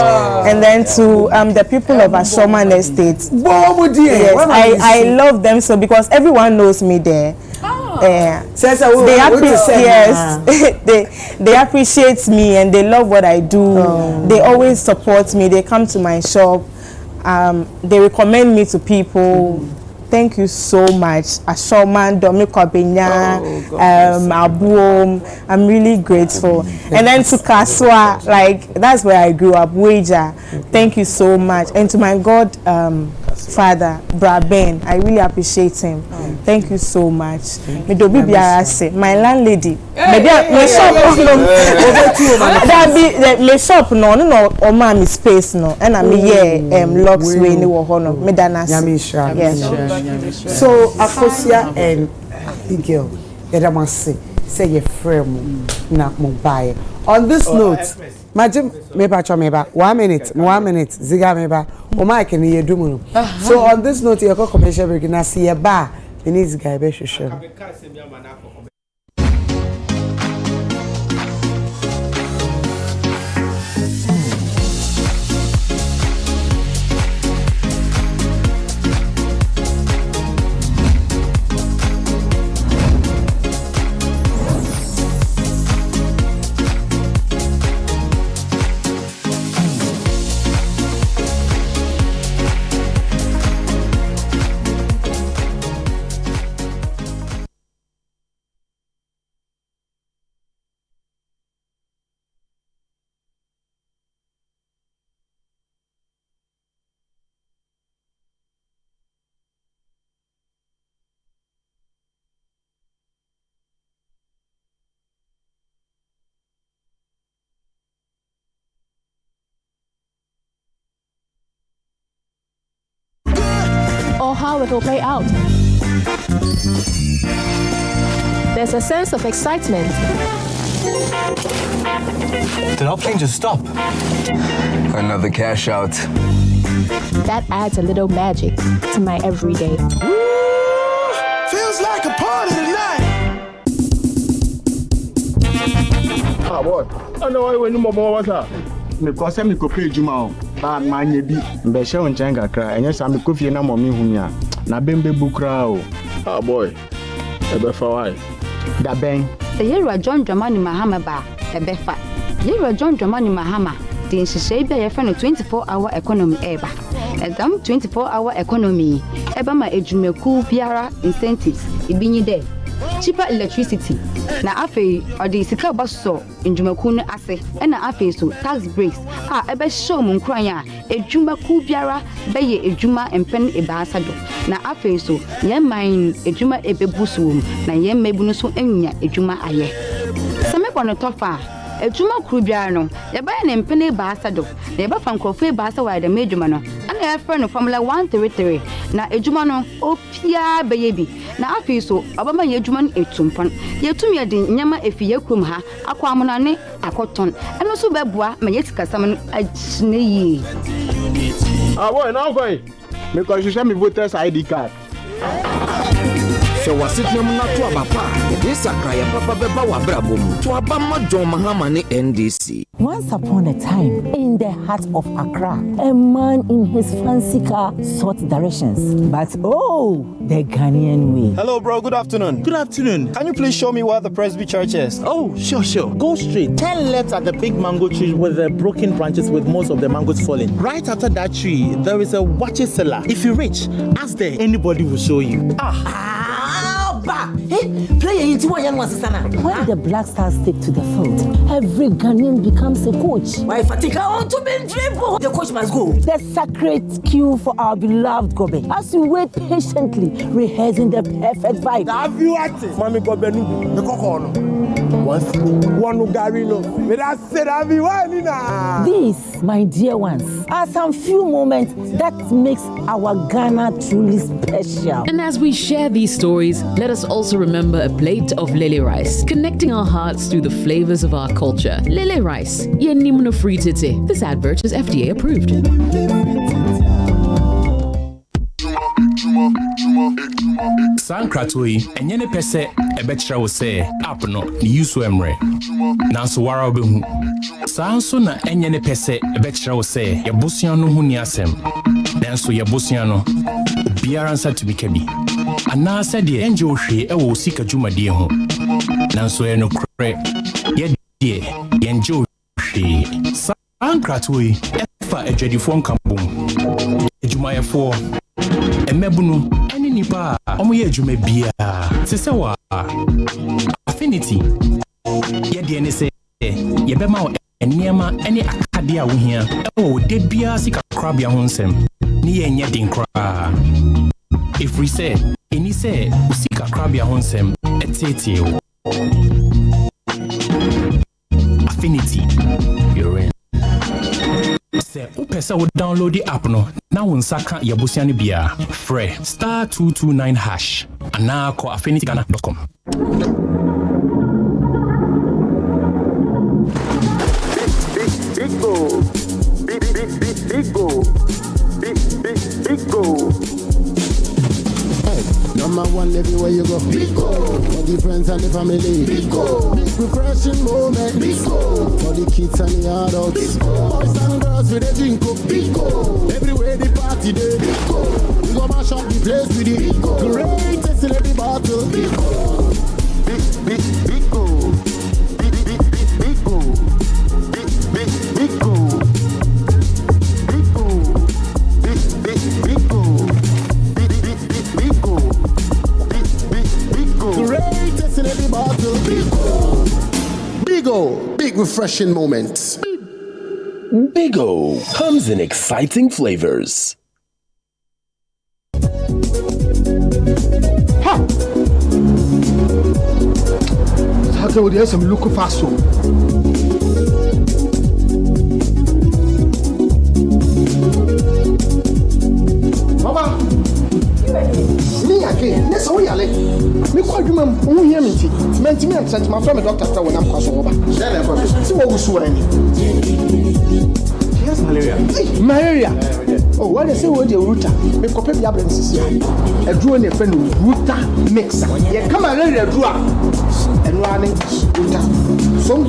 And then to the people of Ashoman Estate. Yes, I love them so because everyone knows me there. They appreciate me and they love what I do. They always support me. They come to my shop. They recommend me to people. Thank you so much, Ashoman, Domiko Benya, Abuom. I'm really grateful. And then to Kaswa, like that's where I grew up, Wager. Thank you so much. And to my Godfather, Braben, I really appreciate him. Thank you so much. My landlady. My shop no my space no and I'm here locks way ni wo hono me dana. So Akosia and big girl, you must say your friend na mobile. On this note, Majim meba 1 minute, ziga meba. O ma can you do. So on this note, you go commercial break na see a bar. You need guy be sure. Or how it will play out. There's a sense of excitement. Did our plane just stop? Another cash out. That adds a little magic to my everyday. Feels like a party tonight. Ah, boy. I know I went no more water. Because I'm a copy Juma. But my be Besha and Changa cry, and yes, I'm a coffee and I'm on me humia. Na bembe bukra. Ah, boy. Ebe for da bang. The year John Dramani Mahama ba, ebe fa. Year John Dramani Mahama, the Inshishabe a friend of 24-hour economy eba. A dumb 24-hour economy. Eba ma ejumeku piara incentives, ibini de. Cheaper electricity. Na afe or the sika basso in Jumakun ase, and na afe so tax breaks. Ah, ebe show mun kraya, ejumaku biara, beye ejuma and pen e basado. Na afe so, yen mine ejuma ebe busum, na yen mebunuso enya ejuma aye. Same kono tofa. Ejuma krubiano, ya buy an empene basado, never from coffee basa wide the major no, and a friend of Formula 133. Na ejumano, oh, Pia baby. Na afi so, Obama yejuman etumpan. Yetumia din nyama efi yekum ha, akwamunane, akoton, and also bebwa, mayetika saman ajneyi. Ah, boy, now go. Because you send me voters ID card. So was it no na to abapa? This akra ya papa beba wa brabom. To abama John Mahama ni NDC. Once upon a time, in the heart of Accra, a man in his fancy car sought directions. But oh, the Ghanaian way. Hello, bro. Good afternoon. Good afternoon. Can you please show me where the Presby Church is? Oh, sure. Go straight. 10 left at the big mango tree with the broken branches with most of the mangoes falling. Right after that tree, there is a watch cellar. If you reach, ask there. Anybody will show you. When the Black Stars stick to the field, every Ghanaian becomes a coach. Why Fatika want to be dribble? The coach must go. The sacred cue for our beloved Gobe. As we wait patiently, rehearsing the perfect vibe. Have you acted? Mami Gobe no, the cocono. One garino. But I said, have you won? These, my dear ones, are some few moments that makes our Ghana truly special. And as we share these stories, let us also remember a plate of lily rice, connecting our hearts through the flavors of our culture. Lily rice, yenimno free tete. This advert is FDA approved. Sankratoi, and yene pese, a betra will say, apno, ni usu emre. Nanso wara obehu. Sanso na enyene pese, a betra will say, ya busiano huniasem. Nanso ya busiano, biaransa to be kebi. Ana said the angel she ewo sika juma die ho. Nanso eno kre, ye die, angel she. Sankratoi, efa ejadifon kambum. Ejumayefo. Emebunu eni nipa omoye adwuma bia sese wa affinity ye de ne se ye be ma eniema eni akade a wo hia e de bia sika krabia ho nsem ni ye nya din kra if we say eni say usika krabia ho nsem etete o affinity you're in. Say upesa wo download the app no na won saka yabusia ne bia free *229# ana ko affinityghana.com. Bigoo. Number one everywhere you go. Bigoo. For the friends and the family. Bigoo. Big refreshing moment. Bigoo. For the kids and the adults. Boys and girls with a drink up. Bigoo. Everywhere the party day. Bigoo. We go mash up the place with it. Bigoo. Greatest in every battle. Bigoo. Bigoo. Bigoo, big refreshing moments. Bigoo comes in exciting flavors. Ha! How would you some look fast? Baba, me again. Let's all yell. Me quite remember who hear me. Meant me and sent my friend doctor when I'm crossing over. See what we saw any. Yes, malaria. Malaria. Oh, what they say what the router. Me copy the absences. A draw in a friend router mixer. Yeah, come malaria draw. And running router. So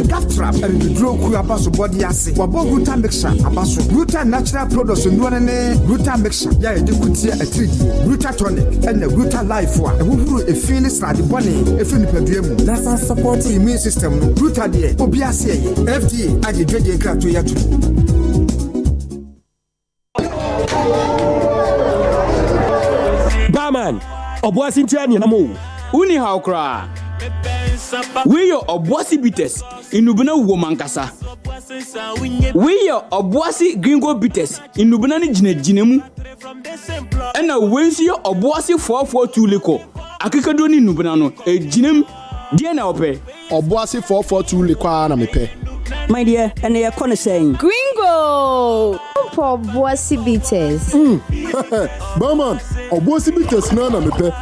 Gaff trap and the draw ku abaso body ase. Wabo router mixer abaso. Router natural products no ne router mixer. Ya e de kutia a 3D. Router tonic and the router life wa. E wo e feel like the body e feel nipadua mu. That's support immune system no. Router de obi ase ye. FDA age dwede nkra to ya to. Barman, Obuasi ntiani na mo. Uni haukra. We your Obuasi bitters in Nubana womankasa. We your Obuasi gringo bitters in Nubana jinemu. And now when see your Obuasi 442 leko. Akikadoni Nubanano, a jinem Diana ope. Obuasi 442 lekwa na mepe. My dear, and they are gonna saying Gringo for Obuasi bitters. Barman, Obuasi bitters na mepe.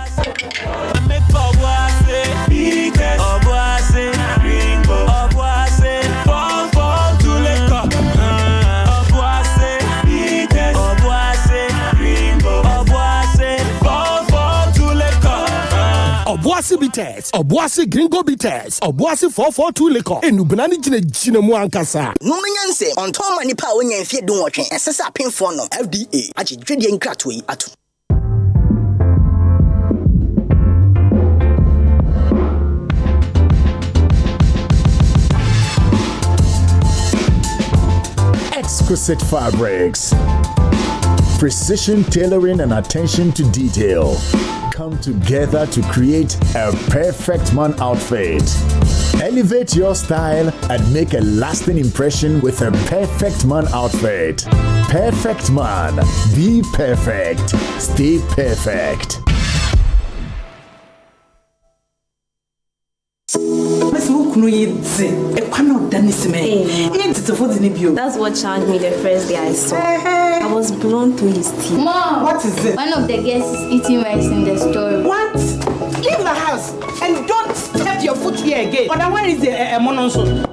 Obuasi, Gringo, Obuasi, 442 leko. Obuasi, bitters, Obuasi, Gringo, Obuasi, 442 leko. Obuasi Bitters, Obuasi Gringo Bitters, Obuasi 442 Liquor, and Nubanani Jina Muankasa. No manyanse, on Tom and Nipa when you fear don't watch it, SSA pin for no FDA, Aji Dredian Cratway at. Exquisite fabrics, precision tailoring and attention to detail come together to create a perfect man outfit. Elevate your style and make a lasting impression with a perfect man outfit. Perfect man, be perfect, stay perfect. That's what charmed me the first day I saw. I was blown to his teeth. Mom, what is it? One of the guests is eating rice in the store. What? Leave the house and don't step your foot here again. Otherwise, is a mononso.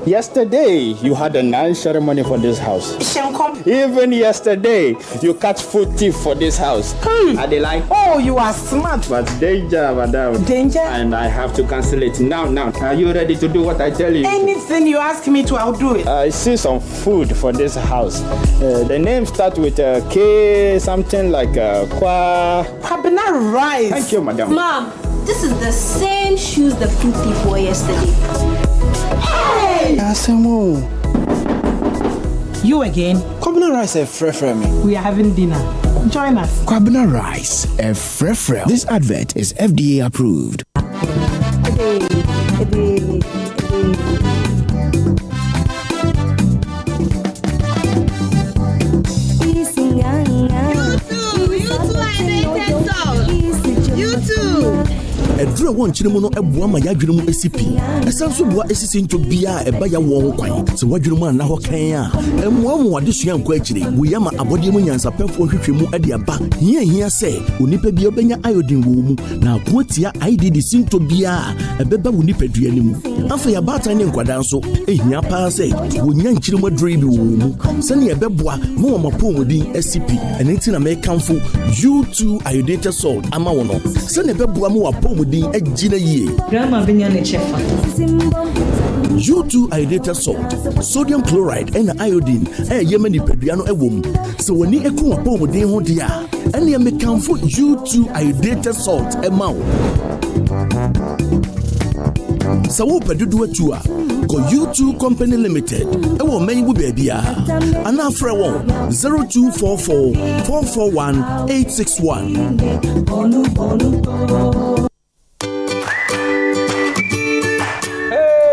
Yesterday, you had a nice ceremony for this house. Even yesterday, you catch food thief for this house. Are they like? Oh, you are smart. But danger, madam. Danger? And I have to cancel it now. Are you ready to do what I tell you? Anything you ask me to, I'll do it. I see some food for this house. The name starts with K, something like Kwa. Kwabena rice. Thank you, madam. Mom, this is the same shoes the food thief wore yesterday. Hey! You again? Kwabena rice a frefre me. We are having dinner. Join us. Kwabena rice a frefre. This advert is FDA approved. Edra won chirimono ebua ma yadwene mu esipi esanso bua esisi nto bia eba ya won kwan se wadwene mu na ho kan a emuamu wade sua nkwa akire wuyama abode mu nyansa pefo hwehwemu ade aba hia se onipa bia obenya iodine wo mu na akotia IDD sinto bia ebeba wo nipa duane mu afa ya batan ne nkwada nso ehia pa se wonya nchirimo adre bi wo mu se ne ebeboa mo wa mapomodin esipi enenti na mekamfo U2 iodated salt ama wono se ne ebeboa mo wa din ejina yie grandma benya ne chefa U2 iodated salt sodium chloride and iodine yema ni pedua no ewom se woni eku apomodin ho dia ene ya mekamfo U2 iodated salt emawo sawo pedudu atu a go U2 company limited ewo menyibu bebia ana afre won 0244 441 861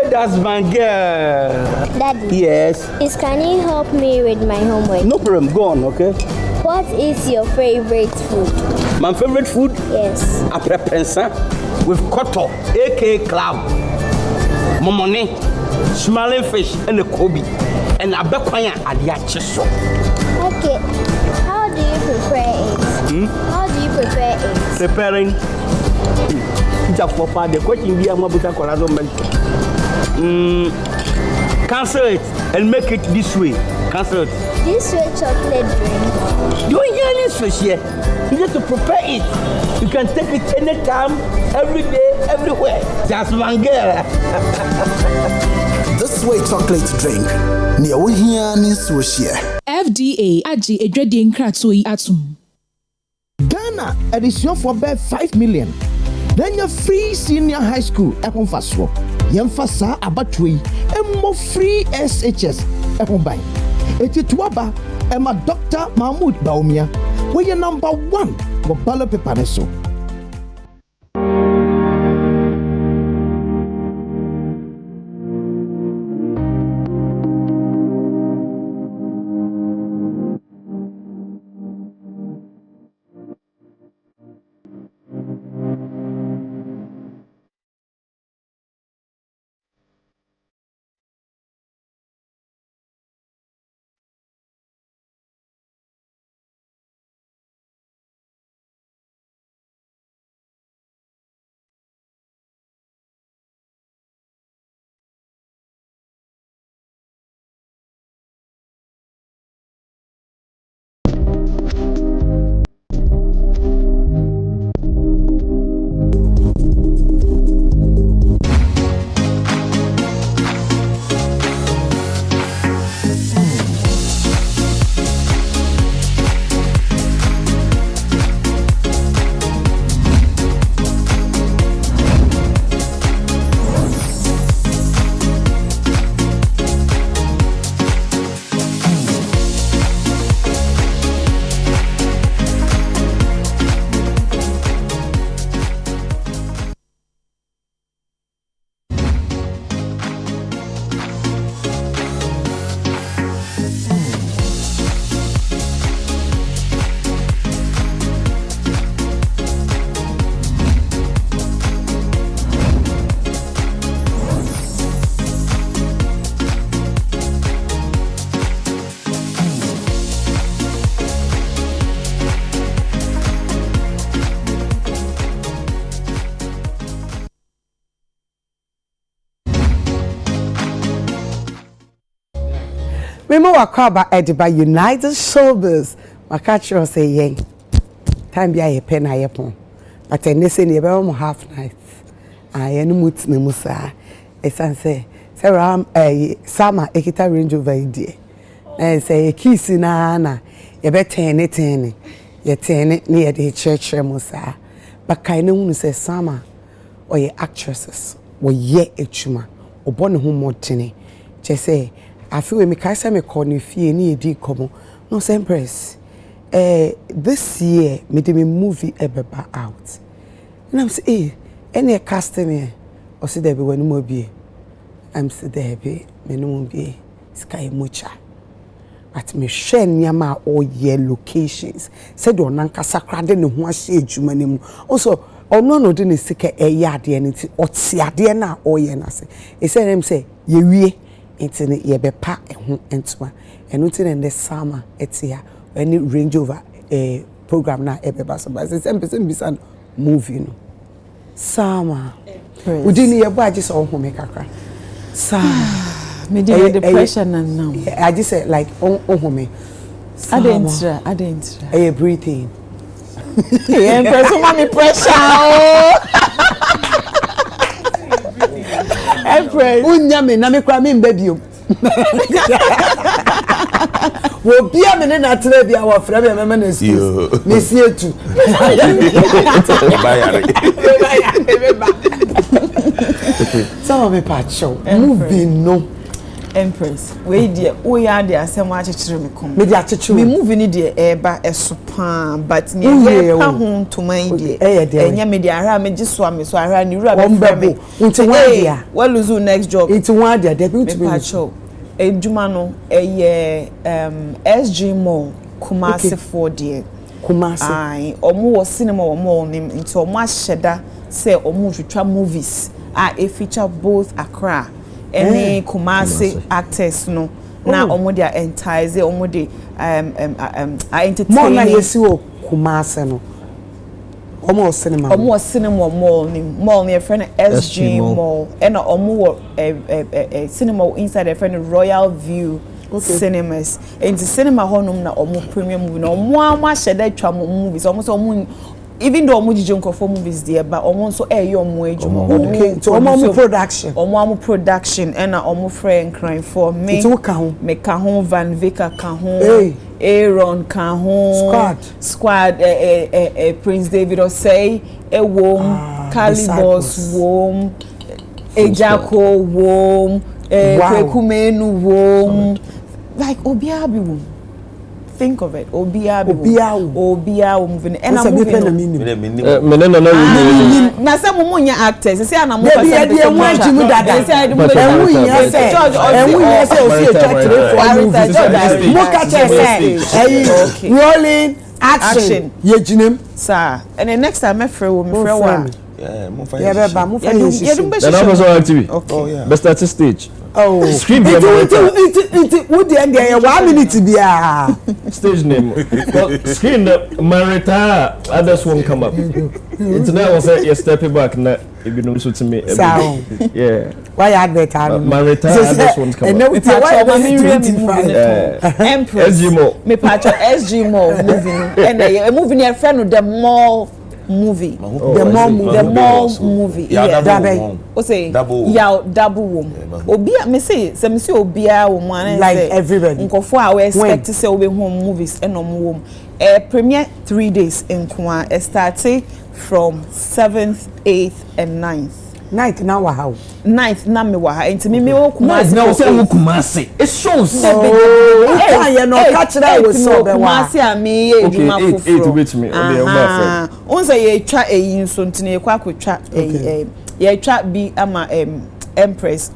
That's my girl. Daddy. Yes. Can you help me with my homework? No problem. Go on, okay? What is your favorite food? My favorite food? Yes. Apre-prensa with koto, aka crab, momone, smiling fish, and a kobe, and a bekwanya adiacheso. Okay. How do you prepare it? How do you prepare it? Preparing. The question be Amabuta Corazon. Cancel it and make it this way. Cancel it. This way chocolate drink. You ain't hear this fish here. You need to prepare it. You can take it anytime, every day, everywhere. Just one girl. This way chocolate drink. Near we here needs to share. FDA Aji Edredin Kratsui Atum. Ghana edition for 5 million. Then your free senior high school ekon fasro. Yemfasa abatwe emo free SHS ekon buy. Etituaba ema Dr. Mahmoud Baumia. We number 1 for ballot paper neso. Memo Wakaba Ediba United Showbiz. Makachiro say yen. Time be a pen I upon. But I listen about half night. I any mut ne musa. Esan say Sarah Sama Ekita Range Rover idea. And say kiss na ye be ten ye ten near the church musa. But kind of say Sama or ye actresses or ye echuma or born home more tini. Just say I feel me kaisa me call ni fie ni edi komo. No Empress. This year me de me movie ebeba out. And I'm say any casting me or see there be when mo be. I'm say there be me no be sky mucha. But me share nyama all year locations. Said on nanka sakra de ne ho ahye adwuma ne mu. Also ono no de ne sika yade ne ti otiade na all year na say. E say them say ye wie enti ye be pa ho entuma. Eno ti ne summer etia any Range Rover program na ebeba so but say person bisan movie no. Summer. Udini ye bo agise ohun me kakra. Summer. Me depression and now. I just said like me. I didn't. I breathing. Yeah, Empress, mommy pressure. Empress. Unya me na me kwa me baby. Wo bia me na atre bia wo fra me me na excuse. Me see etu. Some of me pacho. Moving no. Empress, we dear, we are there. Some watch it me come. Me dear, me moving it dear. Eba esupan, but me we come home to my dear. Enya me dear, me just swam me so I ran you rubber. Umbrella. Into one dear. Well, lose your next job. Into one dear. Debut to me. Pacho. Jumano. SG Mall. Kumasi 4 dear. Kumasi. Aye. Omo cinema omo nim into omo sheda say omo twa movies. A feature both Accra. Any Kumasi actors no na omo dia entice omo de entertain more na yesi o Kumasi no omo cinema mall near friend SG Mall and omo cinema inside the friend Royal View Cinemas and the cinema honum na omo premium movie no omo ama sheda twa movies almost omo even though omo jijonko for movies there but omo so omo ejuma okay so omo production and omo friend crying for me to ka ho me ka ho Van Vika ka ho Aaron ka ho squad Prince David Osei wom Calibos wom Ejako wom Kwekumenu wom like obiabi wom. Think of it. Obia moving. And I'm moving. Na say mo nya actors. Say na mo person. Dey wan jimu dada. Say mo rolling action. Ye jinem. Sir. And the next time me free wo yeah, mo fa activity. Oh yeah. Best at stage. Oh, screen it would the end there 1 minute be stage name. Well, screen the Marita others won't come up. Internet was say you step back na if you know so to me. Yeah. Why advert Marita others won't come up. And now why Empress. Me patch SG Mall moving and moving your friend with the mall movie. The mall movie. Yeah, double. O say double wom. Obia me say obia woman like everybody. Nkofo a we expect to say obe home movies and wom. Premiere 3 days in Kwa starting from 7th, 8th and 9th. 9th now how? 9th na me wa ha enti me wo Kumasi. Now say wo Kumasi. It shows. You know catch that was so be wa. Kumasi a me ye eduma foforo. 8 wait me. On say ye twa eyin so ntine ye kwa akotwa ye twa bi ama Empress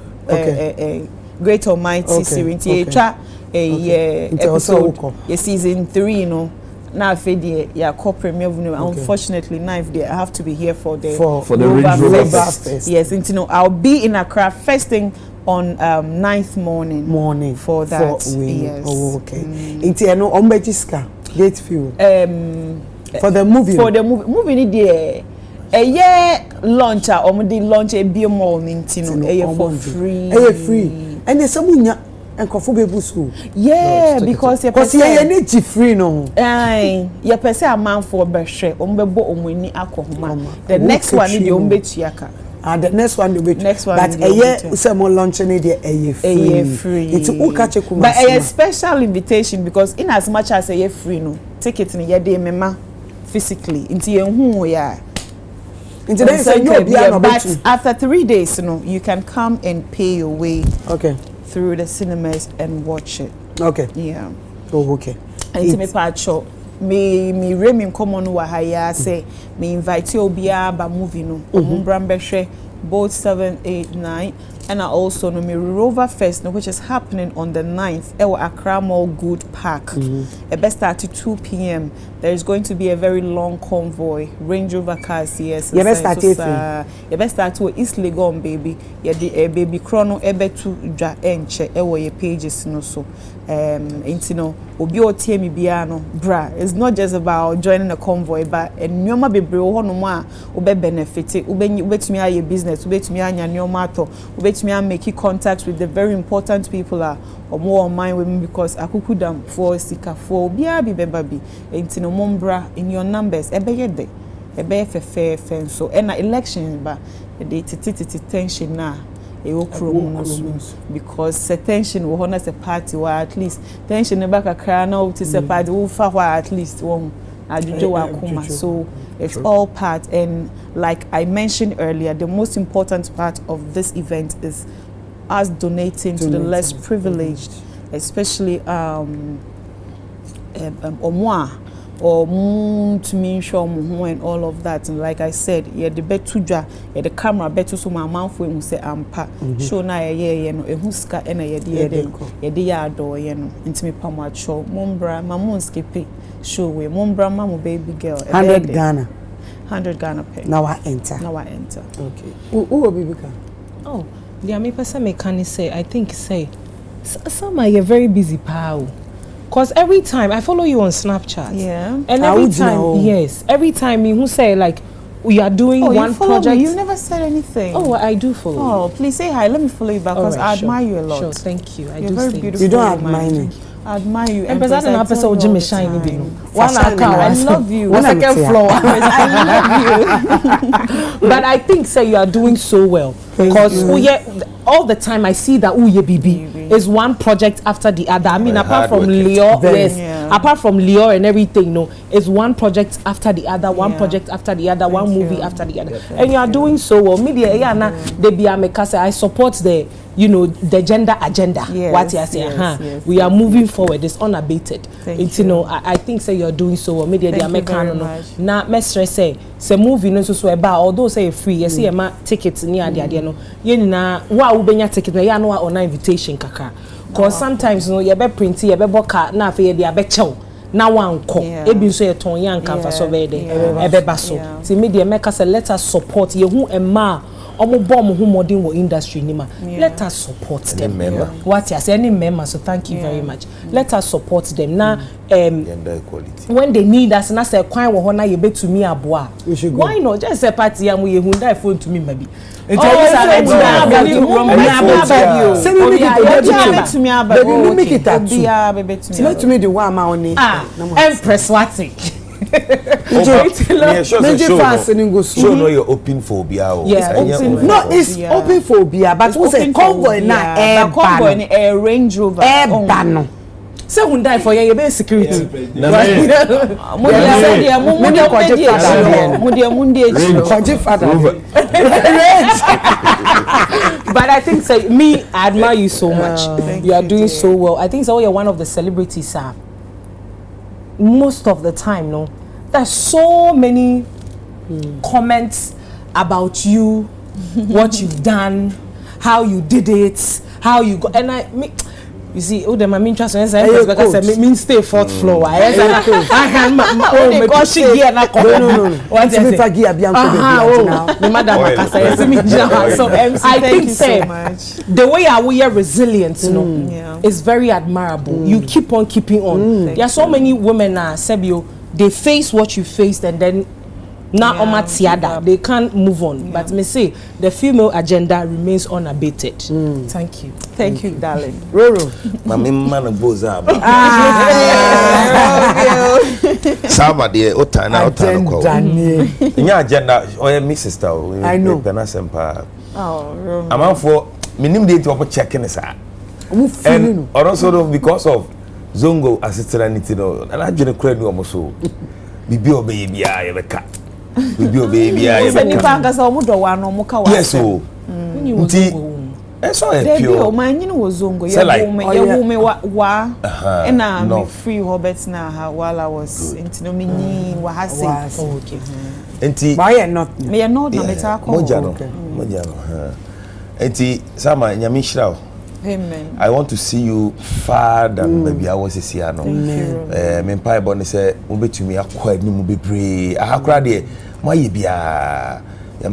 Great Almighty series ye twa episode ye season 3 no. Now, yeah, premiere. Unfortunately, knife there. I have to be here for the Range Rover Fest. Yes, and I'll be in Accra first thing on 9th morning for that. Yes. Oh, okay. It's no ombejiska gate view. For the movie. Movie there. A year launcher or launch a beer mall nintino. A for free. A free. And there's some nkofo bebusu. Yeah, because you need free no. You per se a man for behwe, ombebo omweni akohoma. The next one is the ombetuaka. And the next one will be next one. But a year some more launching it a free. It's ukache kuma. But a special invitation because in as much as a year free no ticket in your day mema physically into your who ya. But after 3 days, you can come and pay your way. Okay. Through the cinemas and watch it. Okay. Yeah. Oh, okay. And to me part show. Me remi common wa haya say me invite you obia ba movie no. Omumbra both 7, 8, 9. And I also know me Rover Fest, which is happening on the 9th. Ewa Accra Mall Good Park. It best start at 2 p.m. There is going to be a very long convoy. Range Rover cars, yes. You best start you best start to East Legon, baby. Yeah, the baby chrono ebe to dra enche. Ewa ye pages no so. Intino obi otie mi bia no bra. It's not just about joining a convoy, but nyoma bebre ho no ma obe benefit. Ubetumi aye business. Ubetumi anya nyoma to. Me and make contact with the very important people or more on mind with me because akukudam for sika for bia bi baby entino mombra in your numbers ebe yede ebe fair so and election ba the tension na e okro because tension we honor the party or at least tension back akra na to the party we fa at least one ajujo wa kuma so it's all part, and like I mentioned earlier, the most important part of this event is us donating to the less privileged, especially omwa or to me show and all of that. And like I said, yeah, the betuja, yeah, the camera betu so my mouth when say ampa show na ye no ehuska ena ye de ya do ye no intimi pama show mombra mamun skipe show we mombra mamu baby girl 100 Ghana 100 Ghana pay. Now I enter. Okay. Who will be bigger? Oh, the me person me can say I think say some are very busy pal. Cause every time I follow you on Snapchat. Yeah. And every time yes, every time you who say like we are doing one project. Me. You never said anything. Oh, I do follow you. Oh, please say hi. Let me follow you back because I admire you a lot. Sure, thank you. You're very beautiful. You don't admire me. I admire you. Empress, I don't know Jimmy shiny being. One account. I love you. One second floor. I love you. But I think say you are doing so well because all the time I see that Uye Bibi is one project after the other. I mean, apart from Leo, apart from Leo and everything, no, it's one project after the other, one project after the other, one movie after the other, and you are doing so well. Media, they be I support the. You know the gender agenda. What you say? We are moving forward. It's unabated. It's you know. I think say you're doing so well. Media they are making now. Me stress say movie no so about although say free. You see ma tickets ni ade no. You na wa ubenya ticket na ya no on invitation kaka. Cause sometimes you know you be print you be boka na afi you be chew. Na wan ko ebi so ye ton yan kan fa so be de e be ba so. Ti media make us let us support ye hu ema omo bomb who modern wo industry nima. Let us support them. What you say any member, so thank you very much. Let us support them. Now gender equality. When they need us na say kwan wo ho na ye betumi aboa. Why not just say party am we hu that phone to me maybe. It's always to me the one ma only. Empress wati. Show no you're open phobia. Yes, no, it's open phobia, but what's a convoy na a Range Rover bano. So who die for you be security. But I think say me I admire you so much. You are doing so well. I think so you're one of the celebrities, sir. Most of the time, no, there's so many comments about you, what you've done, how you did it, how you got, and you see, oh, them I'm interested in because I mean stay fourth floor. I can oh my she gear na no. What is it? Gear bianco no matter so I think so much. The way we are resilient, you know, is very admirable. You keep on keeping on. There are so many women now, Sebio, they face what you faced and then Now Omatiada, they can't move on. But me say the female agenda remains unabated. Thank you. Thank you, darling. Roro. Mami man goes up. Sama de otana ko. Nya agenda or me sister. I know. Oh, I'm for minim date to checking this out. And also because of Zongo assistantity no, and I didn't credit almost so. Bibi baby I ever cut. Bibi baby I ever cut. Yes, so. So pure. My name was Zongo. You woman wa and I'm free Roberts now while I was into mini wahasi. Okay. Enti why not? Me not na metako. Mojano. Enti sama nyamishra. Amen. I want to see you far than maybe I was this year. No, me pai boni say mubetumi akwa ni mubebre. Ahakra de moye bia.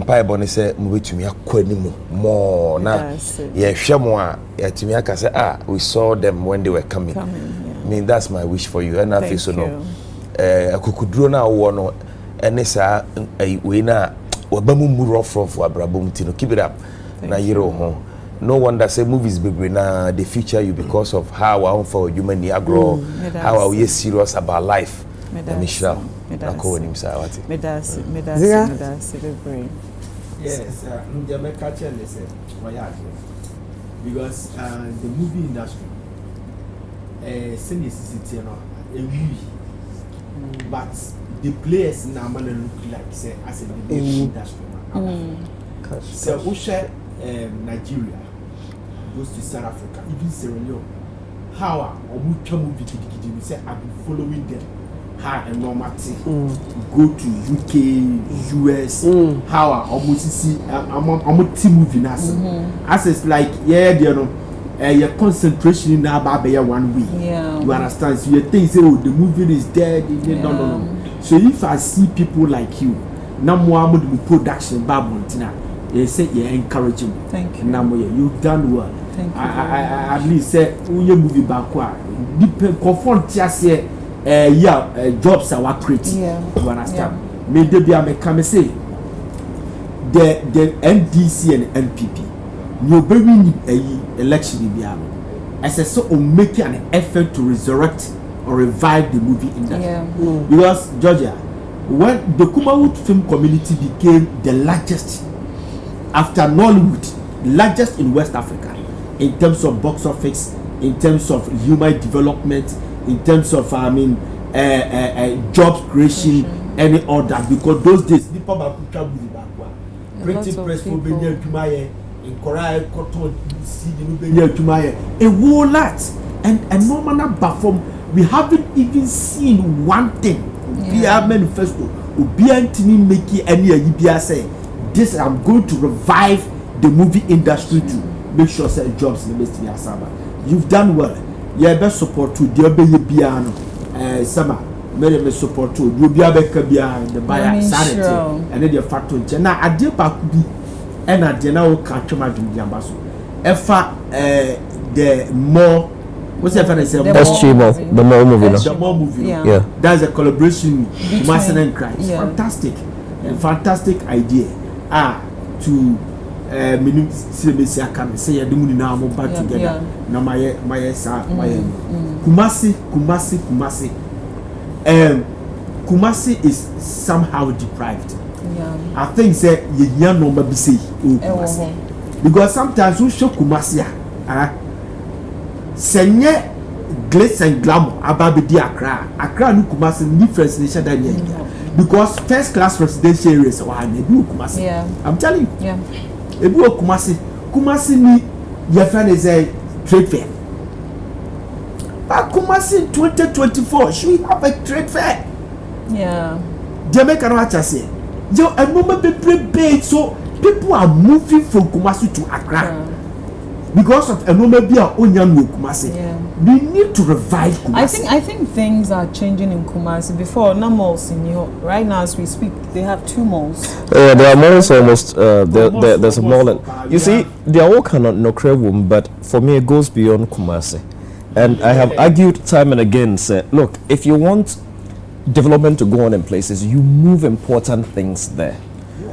Pai boni say mubetumi akwa ni mu more na. Ye hwe mo a yatumi aka say we saw them when they were coming. I mean that's my wish for you. And I feel so no. Akukuduro na wo no ene sa we na wabamu mu rough abrabom tino. Keep it up. Na yiro ho. No wonder say movies baby na they feature you because of how our for human agro how we are serious about life. Michelle nako nim sa wati. Medasi celebrate. Yes, the American they say because the movie industry city no a movie but the players normally look like say as a movie industry. So we share Nigeria goes to South Africa, even Sierra Leone. How we say I've been following them. How and normal go to UK, US. How I almost see I'm team movie now. As it's like you know, your concentration in about 1 week. Yeah. You understand? So you think say the movie is dead. No. So if I see people like you, now more production Babontina. They say you're encouraging. Thank you. You've done well. Thank you. I at least say you movie backward. Depend confront just jobs are creating. You understand? May they be a come say the NDC and NPP. You bring a election in the as a sort of making an effort to resurrect or revive the movie industry. Because Georgia, when the Kumawood film community became the largest after Nollywood, largest in West Africa in terms of box office, in terms of human development, in terms of job creation, any other. Because those days, people printing press for Benya Tumaye, in Korea, Cotton, Benya Tumaye, a whole lot, and no manner perform. We haven't even seen one thing. PR manifesto, Ubiantini Miki, any Ibia say. This I'm going to revive the movie industry to make sure that jobs in the best in Asaba. You've done well. You best support to the Piano. Summer, many support to Rubiabeka behind the buyer sanity and then your factory. Now I did back be and I did now catch my Jambaso. The more what's the more movie. The more movie. Yeah. That's a collaboration Master and Christ. Fantastic idea. To minimum CBC can say the money now more back together. Now my Kumasi is somehow deprived. I think say you number be say Kumasi because sometimes we show Kumasi senye glitz and glamour about the Accra no Kumasi difference nation than because first class residential areas are Kumasi. I'm telling you. Ebu Kumasi ni your friend is a trade fair. But Kumasi 2024 should have a trade fair. Jamaica no say. Yo, a number be so people are moving from Kumasi to Accra. Because of a number be Onyan Kumasi. We need to revive Kumasi. I think things are changing in Kumasi. Before no malls in New York. Right now as we speak, they have 2 malls. There are malls almost. There's a mall. You see, they are all kind of no credible, but for me it goes beyond Kumasi. And I have argued time and again, say, look, if you want development to go on in places, you move important things there.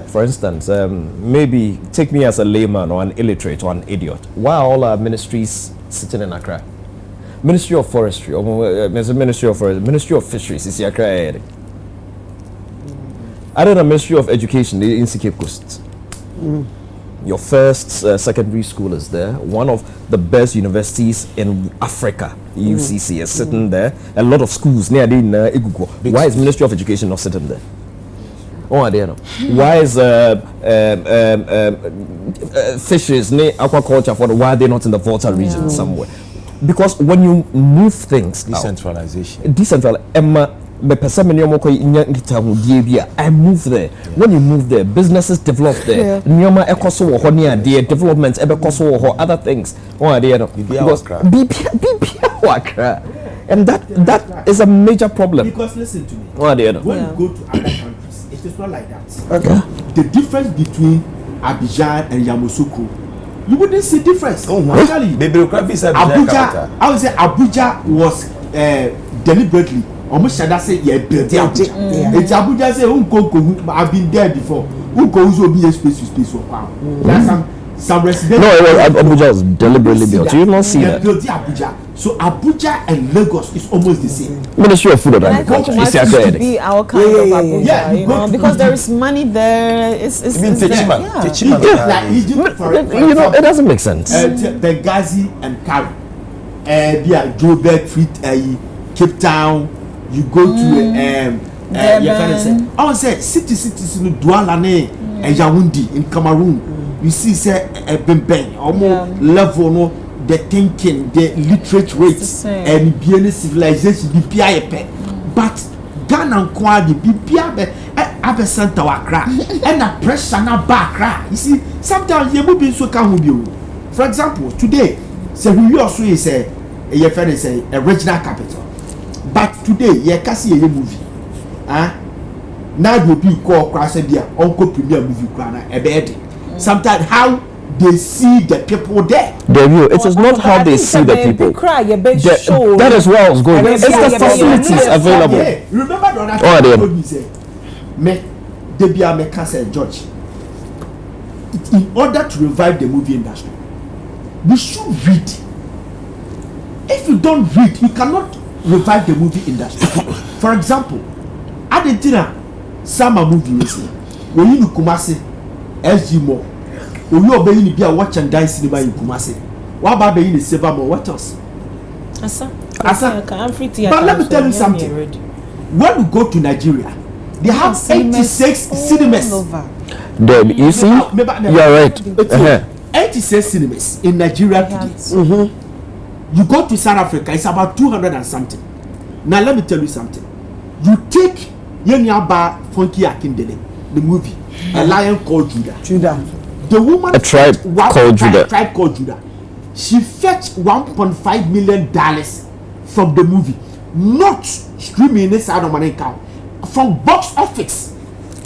For instance, maybe take me as a layman or an illiterate or an idiot. Why are all our ministries sitting in Accra? Ministry of Forestry, or Ministry of Forestry, Ministry of Fisheries is Accra. Other than Ministry of Education, in Cape Coast. Your first secondary school is there. One of the best universities in Africa, UCC, is sitting there. A lot of schools near the Igugu. Why is Ministry of Education not sitting there? Oh, I don't know. Why is fisheries, aquaculture, why are they not in the Volta region somewhere? Because when you move things, decentralization, I move there. When you move there, businesses develop there. Developments, other things. Because and that is a major problem. Because listen to me. When you go to other countries, it is not like that. Okay. The difference between Abidjan and Yamoussoukro, you wouldn't see difference. Actually, Abuja, I would say Abuja was deliberately. Almost should I say built Abuja. It's Abuja say I've been there before. Who goes will be a space for power. There's some residents. No, Abuja was deliberately built. You don't see that. Built Abuja. So Abuja and Lagos is almost the same. Ministry of Food and Agriculture. It's to be our kind of Abuja, you know, because there is money there. It's you know, it doesn't make sense. Benghazi and Kari, Joburg, Cape Town. You go to I would say cities in Douala and Yaoundé in Cameroon. You see, say Bembeng, almost level no the thinking, the literate rates and being civilization BPI. But Ghana and Kwadi BPI Abe Santa Accra and the pressure na back. You see, sometimes you will be so can be. For example, today, so we also is a regional capital. But today, you can see a movie. Now you be called Crash Dia, Uncle Premier movie Grana, a bed. Sometimes how they see the people there. It is not how they see the people. That is where I was going. It's the facilities available. Remember that told me say, me Debia Mekasa George. In order to revive the movie industry, we should read. If you don't read, you cannot revive the movie industry. For example, Argentina, summer movie when you Kumasi, SG More, when you obey be a watch and dine cinema in Kumasi. What about the Silver More? What else? Asa. But let me tell you something. When you go to Nigeria, they have 86 cinemas. There, you see, you are right. 86 cinemas in Nigeria today. You go to South Africa, it's about 200 and something. Now let me tell you something. You take Yenyaba Funky Akindele, the movie, A Lion Called Judah. The woman, a tribe called Judah. She fetched $1.5 million from the movie, not streaming inside of money account, from box office.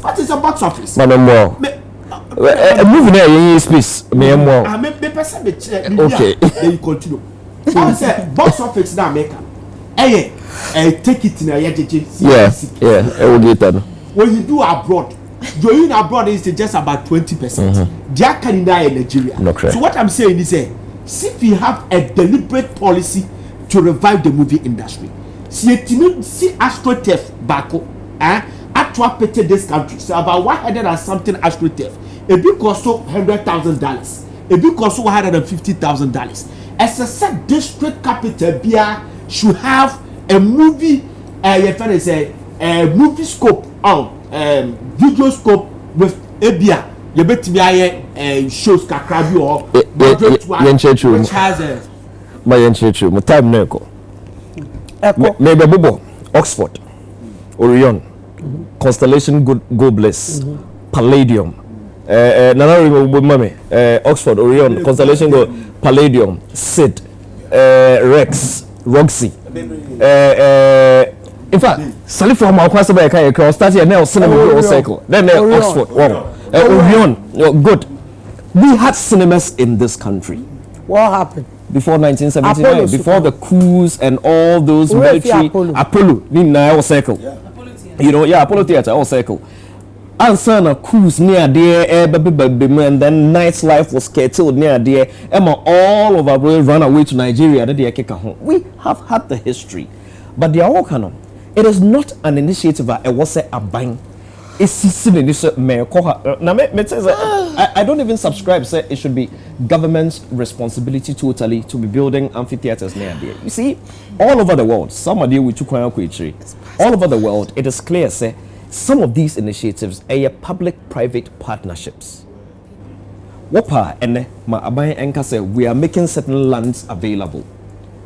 What is a box office? A movie there in space. Okay. Then you continue. I said box office now make take it in a yeah, I will get that. When you do abroad, doing abroad is just about 20%. They are carrying that in Nigeria. So what I'm saying is, see if we have a deliberate policy to revive the movie industry. See AstroTurf Bako, Atwapete this country. So about 100 and something AstroTurf. A big cost $100,000. A big cost $150,000. As a set district capital, Bia should have a movie, a movie scope video scope with Abia. You bet me shows Kakrabi or which has my time neko. Maybe Bobo, Oxford, Orion, Constellation Go Bliss, Palladium. Oxford, Orion, Constellation Go, Palladium, Sid, Rex, Roxy. In fact, Sally from our class by cross started now cinema cycle. Then Oxford, Orion, good. We had cinemas in this country. What happened? Before 1979, before the coups and all those military Apollo, cycle. You know, yeah, Apollo Theatre, all circle. And son of cruise near there, and then nightlife was curtailed near there. Emma, all of our boys run away to Nigeria. We have had the history, but they are all canon. It is not an initiative. I was say a bang. It's I don't even subscribe. Say it should be government's responsibility totally to be building amphitheaters near there. You see, all over the world, some are deal with all over the world. It is clear. Say some of these initiatives are public-private partnerships. Wapa and ma abai enka say we are making certain lands available.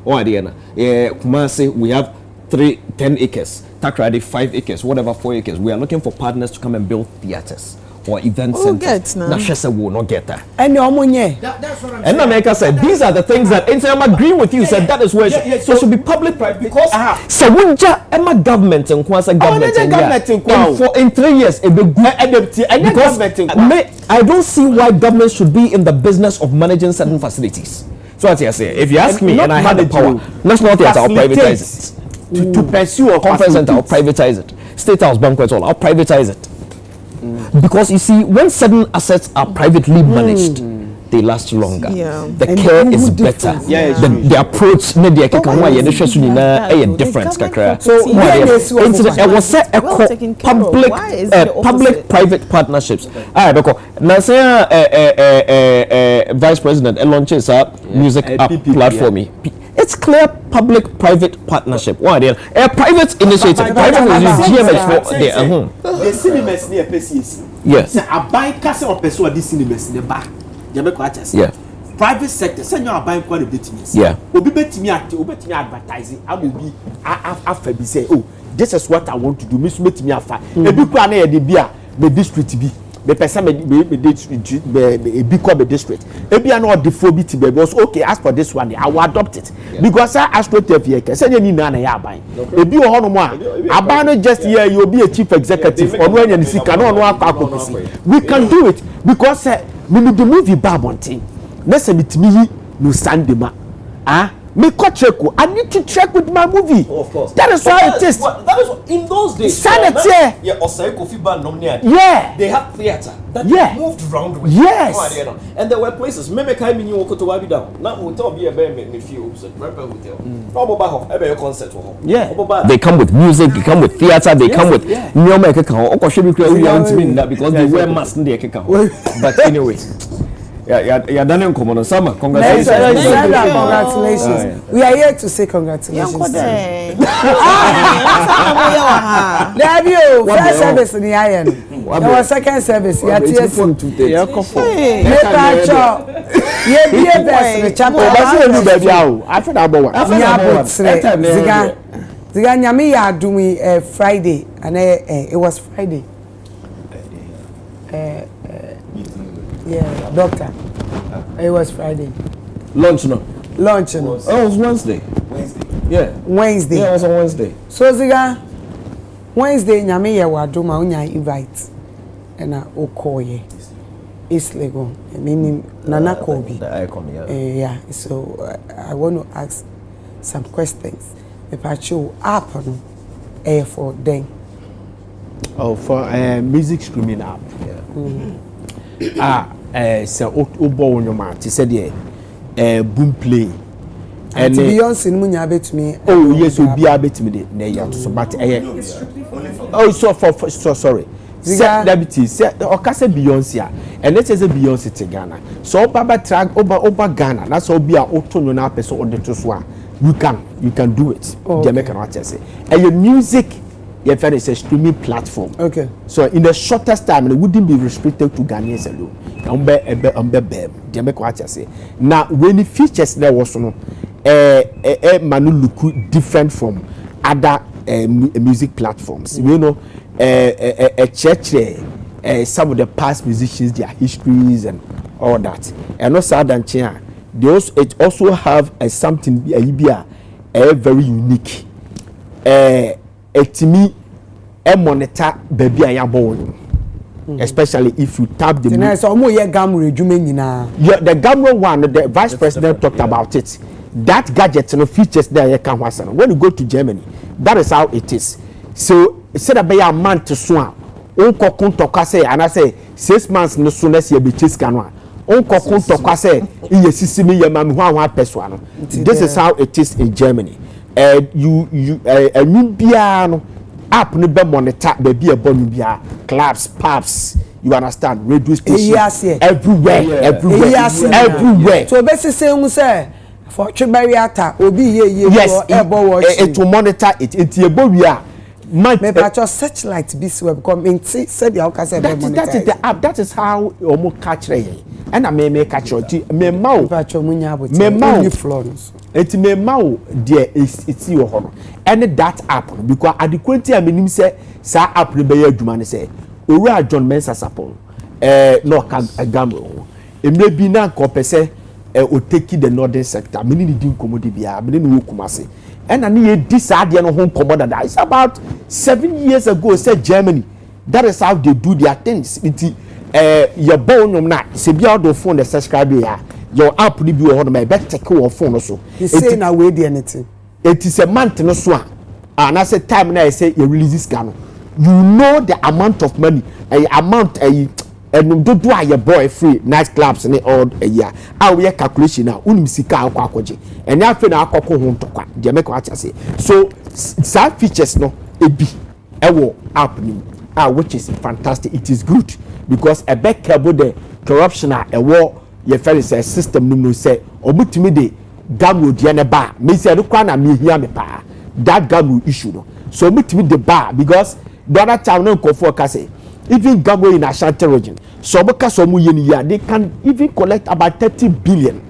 Oh, idea. Kumasi, we have 10 acres. Takrady 5 acres, whatever 4 acres. We are looking for partners to come and build theaters or event centers. Nashesa will not get that. And and America said these are the things that I'm agreeing with you. Said that is where so it should be public private because so wunja Emma government and Kwasa government in 3 years it be because I don't see why government should be in the business of managing certain facilities. So what I say, if you ask me and I had the power, National Theatre I'll privatize it. To pursue a conference center, I'll privatize it. State House banquet hall, I'll privatize it. Because you see, when certain assets are privately managed, they last longer. The and care is better. The approach, a different. So I was say public-private partnerships. Now say Vice President launches a music app platform. It's clear public-private partnership. Why a private initiative? Private is GMH for the cinemas near PCC. Yes. A buy castle or person this cinemas in the back. Yeah. Private sector, send you a buying quite a bit. Yeah. Obi bet me advertising. I will be after be say, oh, this is what I want to do. Miss me after. A big one the beer, the district be. The person be district. Maybe I know the phobia be was okay. As for this one, I will adopt it because I asked what if you say you na ya buying. Maybe you want more. Abano just here you will be a chief executive or when you see cannot we can do it because we need the movie Babonti. Let's say it me no Sandema. Me check. I need to check with my movie. Oh, of course. That is why it is. That is what, in those days. Sanity. Yeah, Osai Kofi Band nominated. Yeah. They had theater that moved around with. Yes. And there were places. Meme kai mi nyo koto wabi down. Na hotel be a me feel so Rapper hotel. No boba ho. Ebe your concert ho. Yeah. They come with music. They come with theater. They come with nyoma ekeka ho. Okwa be we want to mean that because they wear masks in the ekeka ho. But anyway. Yeah, done common on summer. Congratulations. Congratulations. We are here to say congratulations. There you first service in the iron. There was second service. Yeah, Friday and it was Friday. Yeah, doctor. It was Friday. Lunch, no? Lunch, no? Oh, it was Wednesday. Yeah. Wednesday. Yeah, it was on Wednesday. So, Ziga, Wednesday, Nyame ya waduma unya invite. And Okoye. East Lego. I mean, Nana Kobe. The icon, yeah. Yeah. So, I want to ask some questions. If I show up for them. Oh, for music streaming app. Yeah. So obo wonyoma ti said boom play and Beyonce munya betumi oh yes obi abetumi de na ya so but oh so for so sorry deputy say okase Beyonce and let's say Beyonce te Ghana so baba track over Ghana that's obi a otonyo na person odeto so a you can do it the American artist say and your music your friend is a streaming platform. Okay. So in the shortest time, it wouldn't be restricted to Ghanaians alone. Now, when the features there was no, manu look different from other music platforms. You know, church, some of the past musicians, their histories and all that. And also than China, it also have something very unique. Etimi monitor baby I born, especially if you tap the the Gamro one, the vice president talked about it. That gadget features there when you go to Germany, that is how it is. So said a bear man to swan. Unko kuntoka say and I say 6 months no soon as you be chase canwa. Unko kuntoka say in your sisimi your mam 1 person. This is how it is in Germany. You biano app no be monitor baby a bon bia clubs, pubs, you understand, radio station everywhere. So basically say for Chiberiata obi ye yes, it will monitor it. It's a boya. Me patch searchlight be so because said the say that is the app. That is how omo catch re. And I may catch me mau patch munya but me mau Florence. It me mau there is it's your honor. And that app because adequately I mean say sa app no be adwuma ne say owura John Mensa Sapon no can gamble. E may be na ko pese o take the northern sector. Me ni din komo de bia me ni wo kumase. And I need this idea no home commodity. It's about 7 years ago, said Germany. That is how they do their things. It's your bone na se be out of phone the subscribe here. Your app will be on my better take your phone also. He's saying away the anything. It is a month no so. And I said time now I say you release this scan. You know the amount of money, amount and do your boy free night clubs and all a year. I will calculation now. Sika akwakoje. And I feel na akoko ho ntokwa. Je make what I say. So side features no ebi ewo app ni which is fantastic. It is good because a back about the corruption ewo ye fair say system no say obutimi de gamu de ne ba. Me say do kwa na me hia me pa. That gamu issue no. So obutimi de ba because the other time no go for say even Gambia in Ashanti region, so because they can even collect about 30 billion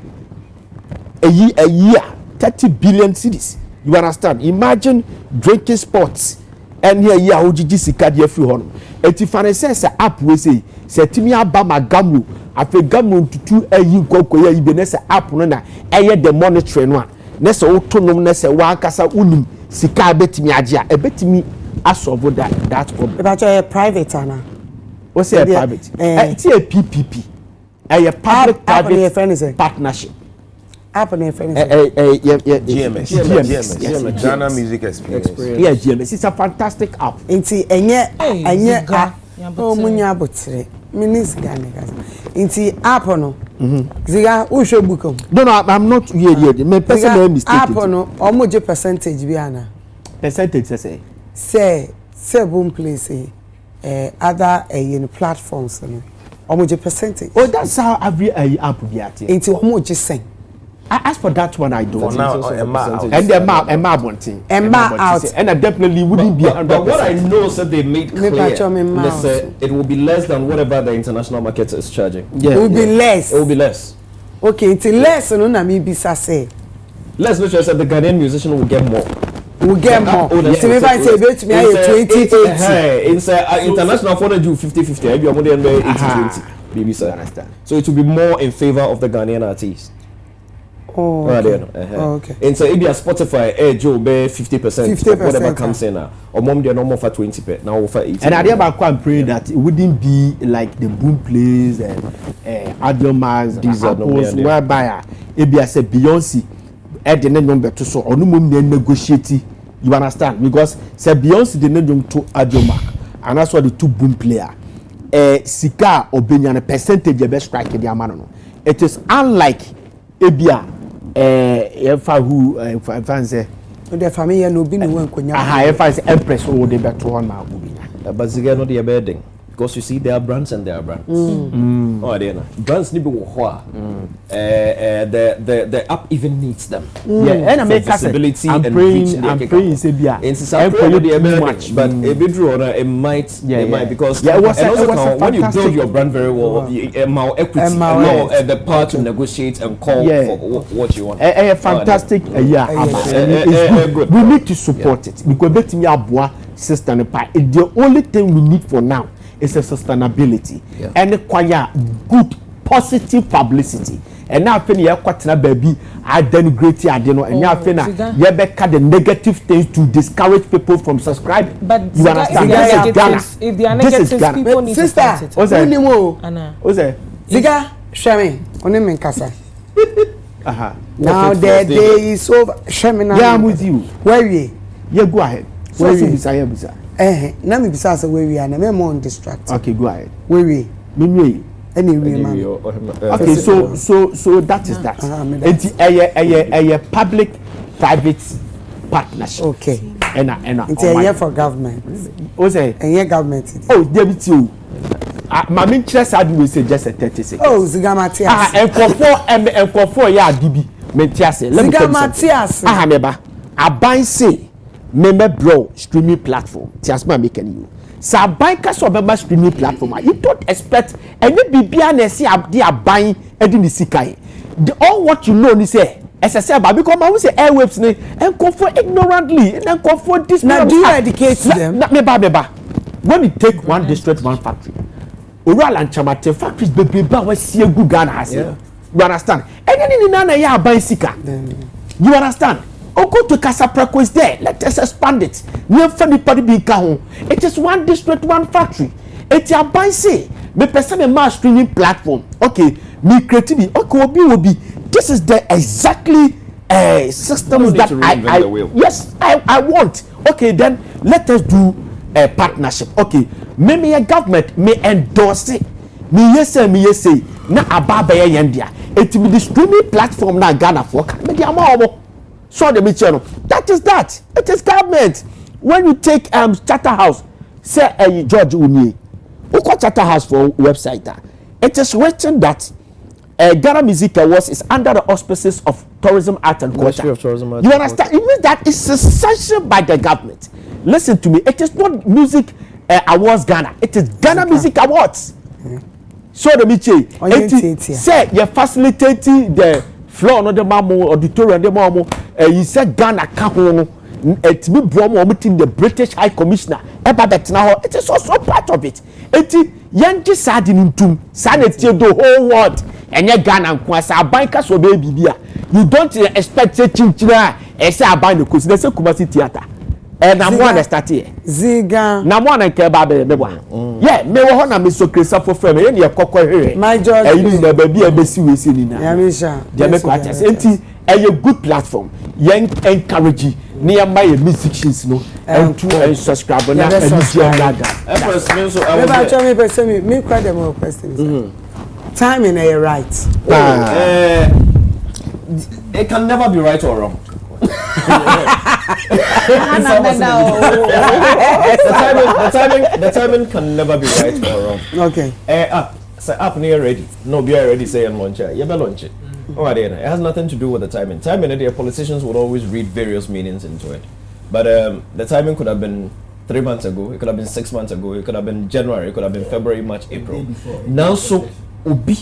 a year, 30 billion cedis. You understand? Imagine drinking sports and here you OGG Sikadia free home. Etifane says app we say Timi Abama Gamu, after Gamu to 2 a year go Ibenesa app na the monitoring one. Nessa autonomous Nessa Wakasa Unum Sika betimi Aja, a betimi. As of that problem. But a private Anna. What's a private? It's a PPP. A public-private partnership. GMS. Ghana Music Experience. Yeah, GMS. It's a fantastic app. It's a app no. Ziga who should book them? No, I'm not here. My personal mistake. App no. How much percentage be Anna? Percentage say boom place other platforms no how much percentage. Oh, that's how every app be at it. Into how much saying. As for that one I don't. For now, and the map one thing. Out. And I definitely wouldn't be 100%. But what I know is that they made clear it will be less than whatever the international market is charging. Yeah, it will be less. It will be less. Okay, it's less no na me bisa say. Let's make sure that the Ghanaian musician will get more. We'll get more. So if I say bet me 20-80. It's international for do 50-50. Maybe I'm more than 80-20. Maybe so. So it will be more in favor of the Ghanaian artist. Oh, okay. Okay. And so if you Spotify, Joe, be 50%, whatever comes in now, or mom they no more for 20%, now for 80%. And I about quite pray that it wouldn't be like the boom plays and Audio Max, these apples whereby it be as a Beyonce at the number to so or no more negotiate. You understand? Because say Beyonce the name to Audio Max, and that's why the two boom player. Sika or Benyan percentage the best strike the amano. It is unlike Ebia. If I who fancy the family no be no one konya. If I say Empress or the better one now. But Ziga no the bedding. Because you see there are brands and there are brands. Oh, they know. Brands need to be the app even needs them. Yeah, and I make visibility and praying. I'm praying Sebia. It's much, but a bit draw it might because it was when you build your brand very well, equity allow the power to negotiate and call for what you want. A fantastic we need to support it because bet me abua sister and pie. It's the only thing we need for now. It's a sustainability and acquire good positive publicity. And now I think you quite baby I denigrate and now I think you better the negative things to discourage people from subscribing. But you understand? If they are negative, people need to start it. What's that? Ziga, Shami, on Kasa. Now the day is over. Shami, yeah, I'm with you. Where are you? Yeah, go ahead. Where is Na me bisa say we are na me more distracted. Okay, go ahead. We. Anyway, man. Okay, so that is that. It's a public private partnership. Okay. And it's a year for government. What's it? A year government. Oh, debit you. My interest I do say just a 30 seconds. Oh, Zigamatias. And for yeah, DB. Metiase. Let me tell you something. Meba. I buy say member bro streaming platform. Tiasma making you. So I buy cast of member streaming platform. You don't expect any BBA na see they are buying edin the sikai. All what you know is say as I say about because I will say airwaves ne and go for ignorantly and then go for this. Now do you educate them? Meba. When you take one district, one factory, Oral and Chamate factories baby we see a good Ghana has. You understand? And then in Nana ya buy sika. You understand? Or go to Casapreco is there. Let us expand it. No funny party be kahon. It is one district, one factory. It's a buy say. Me person a mass streaming platform. Okay, me creativity. Okay, will be. This is the exactly system that I want. Okay, then let us do a partnership. Okay, maybe a government may endorse it. Me say. Na ababa ya yendia. It will be the streaming platform na Ghana for. Me di amao. So the channel. That is that. It is government. When you take Charterhouse, say George Unye, who call Charterhouse for website that it is written that Ghana Music Awards is under the auspices of Tourism, Art and Culture. You understand? It means that it's sanctioned by the government. Listen to me. It is not Music Awards Ghana. It is Ghana Music Awards. So the Michi, say you're facilitating the floor no the mamu auditorium the mamu you said Ghana kaho it be bromo meeting the British High Commissioner eba betna it is also part of it eti yanji sadi ntum sanity the whole world enye Ghana nkwasa abanka so be bibia you don't expect say chinchira e say aban no consider say Kumasi theater na mo understand here ziga na mo na nke ba be bo yeah me wo ho na me so kresa for frame ye ne kokko hwere my George e ni na ba bia be si we si ni na ya me sha dia me kwa chase enti a good platform yen encourage ni ya my musicians no and to subscribe na and share naga Empress me so I will tell me person me quite them more questions time in a right it can never be right or wrong. The timing can never be right or wrong. Okay. Say up near ready. No be ready say and launch it. You better launch it. It has nothing to do with the timing. Timing, the politicians would always read various meanings into it. But the timing could have been 3 months ago, it could have been 6 months ago, it could have been January, it could have been February, March, April. Now so Obi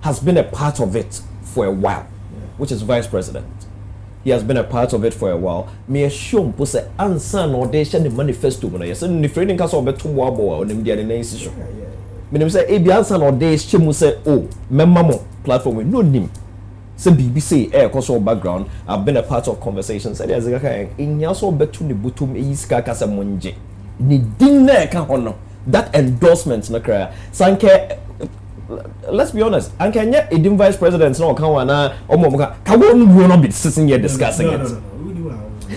has been a part of it for a while, which is vice president. He has been a part of it for a while. Me assume pose answer no dey share the manifesto no yes no free nka so obeto boabo o nem dia na issue. Me nem say e bi answer no dey share mu say oh memma mo platform we no nim. Say BBC so background I've been a part of conversations say there kan inya so obeto ne butum e sika ka say monje. Ni din na ka hono that endorsement na kra sanke let's be honest, and can yet a vice president no can wana omomuka ka won will not be sitting here discussing it.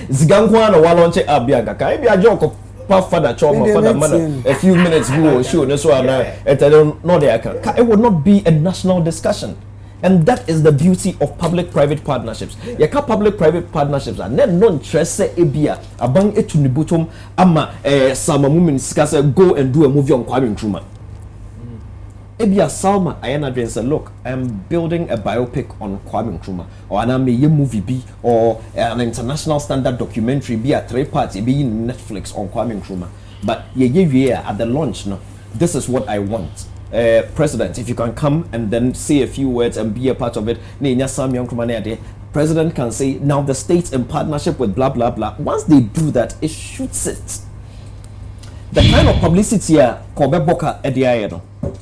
Zigankwa na walonche abianga ka e bi ajo father choma father mother a few minutes go show no so na no there can it would not be a national discussion. And that is the beauty of public-private partnerships. You can public-private partnerships are not non-interest ebia abang etunibutum ama sama mumin skase go and do a movie on Kwame Nkrumah. Ebia Salma Ayana Dream said, look, I'm building a biopic on Kwame Nkrumah, or an movie be, or an international standard documentary be a 3-part be in Netflix on Kwame Nkrumah. But at the launch, no, this is what I want. President, if you can come and then say a few words and be a part of it, President can say, now the states in partnership with blah blah blah. Once they do that, it shoots it. The kind of publicity here,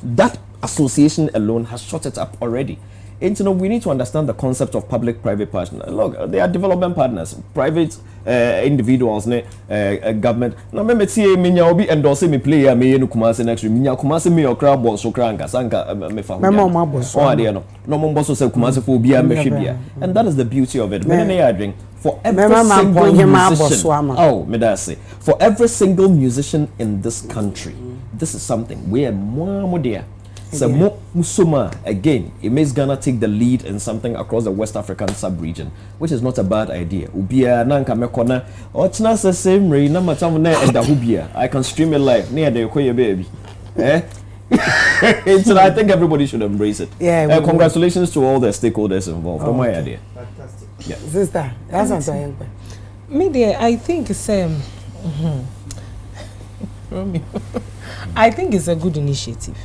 that association alone has shot it up already. we need to understand the concept of public-private partners. Look, they are development partners, private individuals, government. Now, remember, see, me be endorsing me play me no Kumasi next week. Me Kumasi me okra boss okra sanka me fa. Mama boss. Oh, dear no. No more boss say Kumasi for be me shibia. And that is the beauty of it. When they are doing for every single musician. Oh, me that say for every single musician in this country, this is something we are more dear. So Musuma again, it makes Ghana take the lead in something across the West African sub-region, which is not a bad idea. Ubia nanka mekona ochna se same rain na matam na enda hubia. I can stream it live near the Okoye baby. So I think everybody should embrace it. Yeah. Congratulations to all the stakeholders involved. Oh, my idea. Fantastic. Yeah. Sister, that's what I'm saying. Media, I think it's I think it's a good initiative.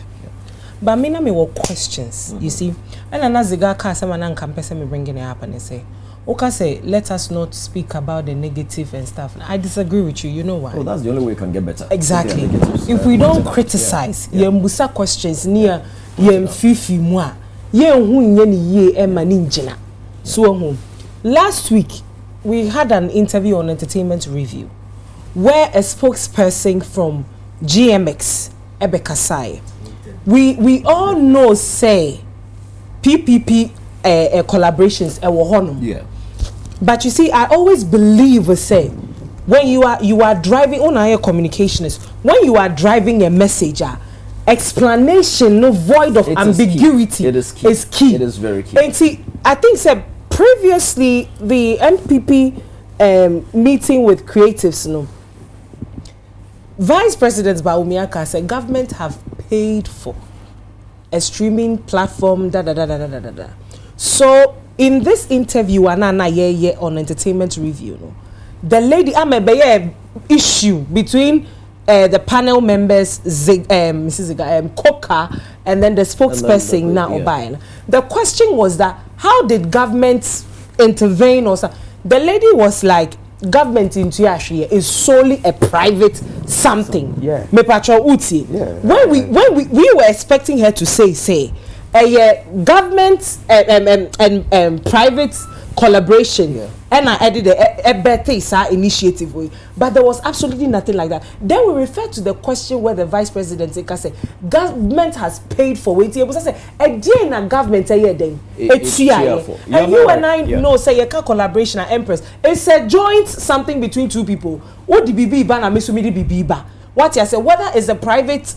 But me na me were questions, you see. And anaziga ka sama na nkampese me bringing it up and say, okay, say let us not speak about the negative and stuff. I disagree with you. You know why? Oh, that's the only way we can get better. Exactly. If we don't criticize, yembusa questions near yemfifi mwa, hu nyeni ye ema ninjina. So last week we had an interview on Entertainment Review where a spokesperson from GMX Ebekasai. We all know say PPP collaborations yeah. But you see, I always believe say when you are driving on our communication is when you are driving a message, explanation, no void of ambiguity is key. It is very key. And see, I think say previously the NPP meeting with creatives, Vice President Baumiaka said government have paid for a streaming platform. So in this interview, on Entertainment Review, the lady issue between the panel members, Mrs. Koka, and then the spokesperson now Obayan. The question was that how did government intervene or something? The lady was like, government into actually is solely a private something. Yeah. Me patro uti. When we were expecting her to say government and private collaboration. And I added a better initiative, but there was absolutely nothing like that. Then we referred to the question where the vice president said government has paid for it. It was say a day in a government then and you and I know say a collaboration at Empress. It's a joint something between two people. What the BB ban and Misumidi BB. What I say, whether it's a private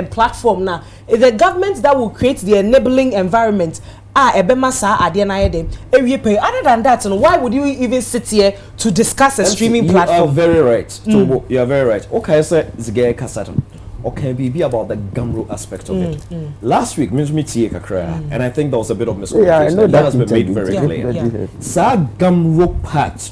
platform now, it's the government that will create the enabling environment. Other than that, why would you even sit here to discuss a streaming platform? You are very right. You are very right. Okay, sir, okay, be about the Gumroad aspect of it. Last week, and I think there was a bit of miscommunication. That has been made very clear. Sa Gumroad part,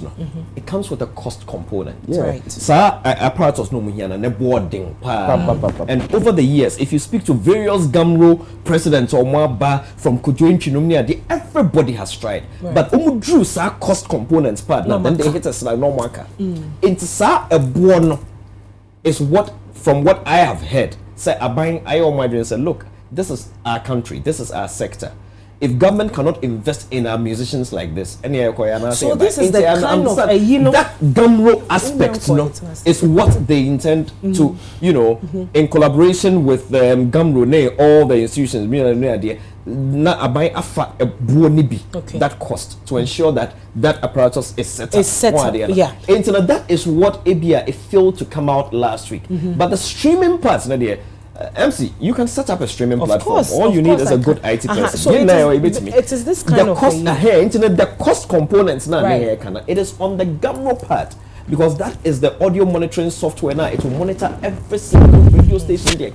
it comes with a cost component. Right. Sa apparatus no muhiana ne boarding and over the years, if you speak to various Gumroad presidents or Mwaba from Kujoin Chinomnia, everybody has tried. But drew sa cost components part now, then they hit us like no marker. It's sa a buono is what. From what I have heard, say I said, look, this is our country, this is our sector. If government cannot invest in our musicians like this, so this is the kind of that Gumroad aspect, is what they intend to, in collaboration with Gumroad, all the institutions, that cost to ensure that apparatus is set up. Yeah. That is what it failed to come out last week. But the streaming parts, MC, you can set up a streaming platform. All you need is a good IT person. So it is this kind of thing. The cost components now, it is on the Gumroad part. Because that is the audio monitoring software now. It will monitor every single radio station there.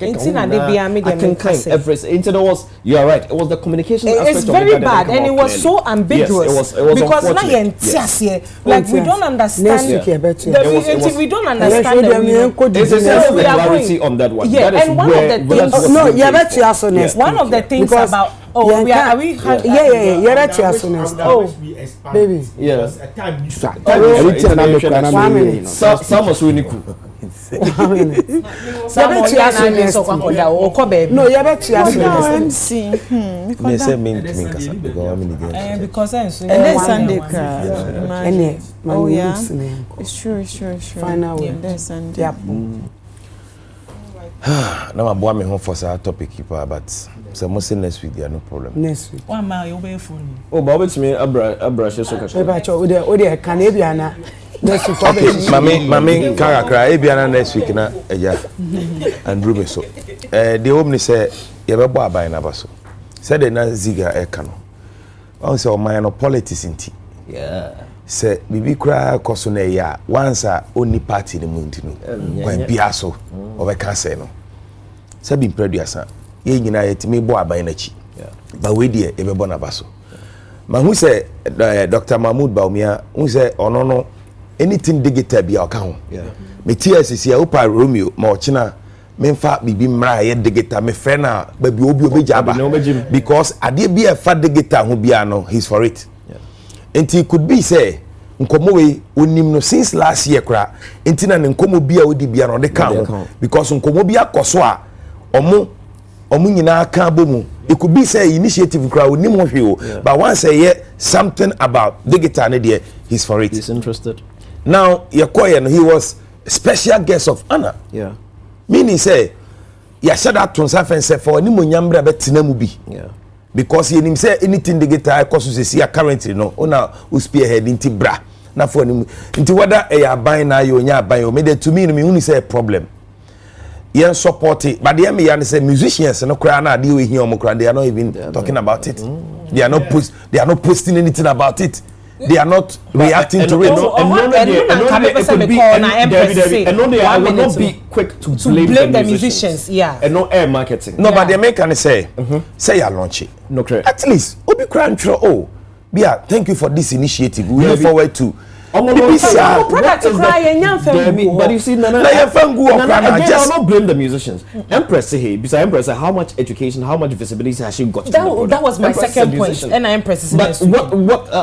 You are right. It was the communication aspect. It's very bad and it was so ambiguous. It was because now like we don't understand. We don't understand the clarity on that one. Yeah, and one of the things. One of the things about we baby. Yeah. Some No, you better see. Me say me Because and Sunday crowd. Oh yeah. It's true. Final way. Sunday. Yep. Now I'm boy me home for our topic keeper, but so most next week there no problem. Next week. One man you be phone. Oh, but wait me abra so ka. Ode can Ebiana next week. Mami karakra Ebiana next week na eja and Ruben so. The home say you be boy abai na baso. Say the na ziga e ka no. On say o man no politics inti. Yeah. Say bibi kra koso na ya once only party ni mu inti no. Kwa bia so obeka say no. Say bi producer ye nyina yetimi bo aban na chi. Ba we die e be bo na baso. Ma hu say Dr. Mahmoud Baumia hu say ono no anything digital bia o ka ho. Me TSC ya Opa Romeo ma o china me fa bibi mra ye digital me friend na ba bi obi obejaba because ade bia fa digital ho bia no he's for it. And it could be say nkomo we onim no since last year kra entina ne nkomo bia odi bia no de kan because nkomo bia koso a omo nyina aka bomu. It could be say initiative kra onim ho hwe o but once say yeah, something about digital ne there he's for it. He's interested. Now Yakoye no he was special guest of honor. Yeah. Meaning say ya said that to say for ni monyambra betina mu bi. Yeah. Because you him say anything digital cause you see currently no ona who spearhead into bra na for him into whether a buy na you nya buy o made to me no say a problem yen support it but the me yan say musicians no cry na dey we here o they are not even talking about it. They are not posting anything about it. They are not reacting to it. And I will not be quick to blame the musicians. Yeah. And no air marketing. No, but they make and say you launch it. No correct. At least Obi Crancho. Oh, yeah. Thank you for this initiative. We look forward to. But you see, I will not blame the musicians. Empress say, hey, besides Empress, how much education, how much visibility has she got? That was my second point. And Empress is but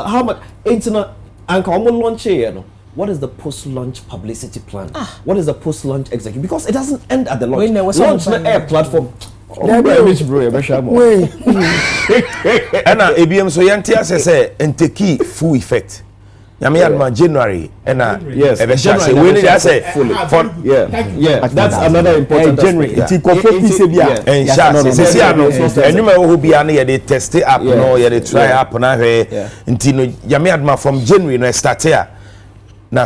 how much internet and common launch here? What is the post-launch publicity plan? What is the post-launch executive? Because it doesn't end at the launch. Launch the air platform. And ABM so yantia say and take full effect. Yami January and yes, January say yeah. That's another important January. And you know who be on here they test it up, no, they try up na until Yami from January no start here. And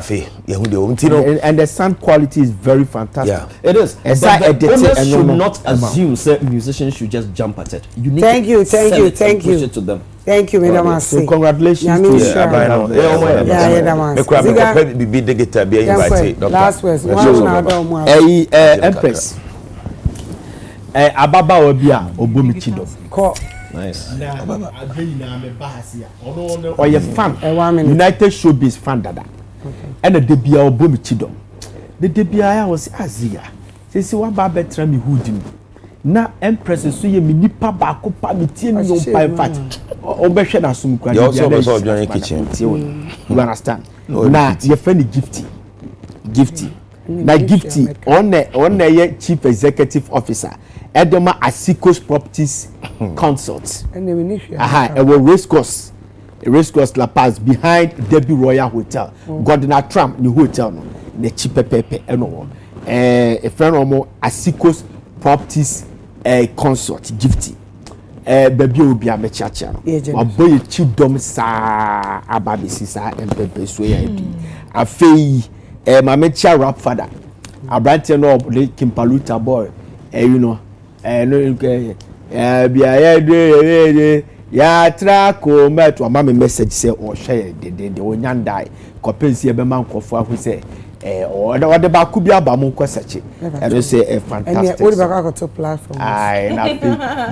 the sound quality is very fantastic. Yeah. It is. But the owners should not assume that musicians should just jump at it. You need thank you. Push it to them. Thank you, Madam. So congratulations to you. Last question. Empress. Ababa Obia Obomichido. Nice. Or your fan. United Showbiz fan dada. And the debia Obomichido. The debia was Azia. Since you want better me hoodie. Na Empress so ye nipa ba ko pa me tie me no pa fat obehwe na sum kwa you also join kitchen you understand na your friend Gifty na Gifty on ye chief executive officer Edema Asiko's Properties Consult e we race course La Paz behind Debbie Royal Hotel Gardner Tram the hotel no the cheap pepe no a friend omo Asiko's Properties Consort Gifty baby obi amechacha no aboye chidom sa ababisi sa empepe so ya di afei mamecha rap father abrante no le Kimpaluta boy you know no bia de ya tra ko met wa mama message say o hwe de onyandai kopensi e be man kofo ahu say or the Bakubi Abamu Kwasachi. And they say a fantastic. And the to platform. I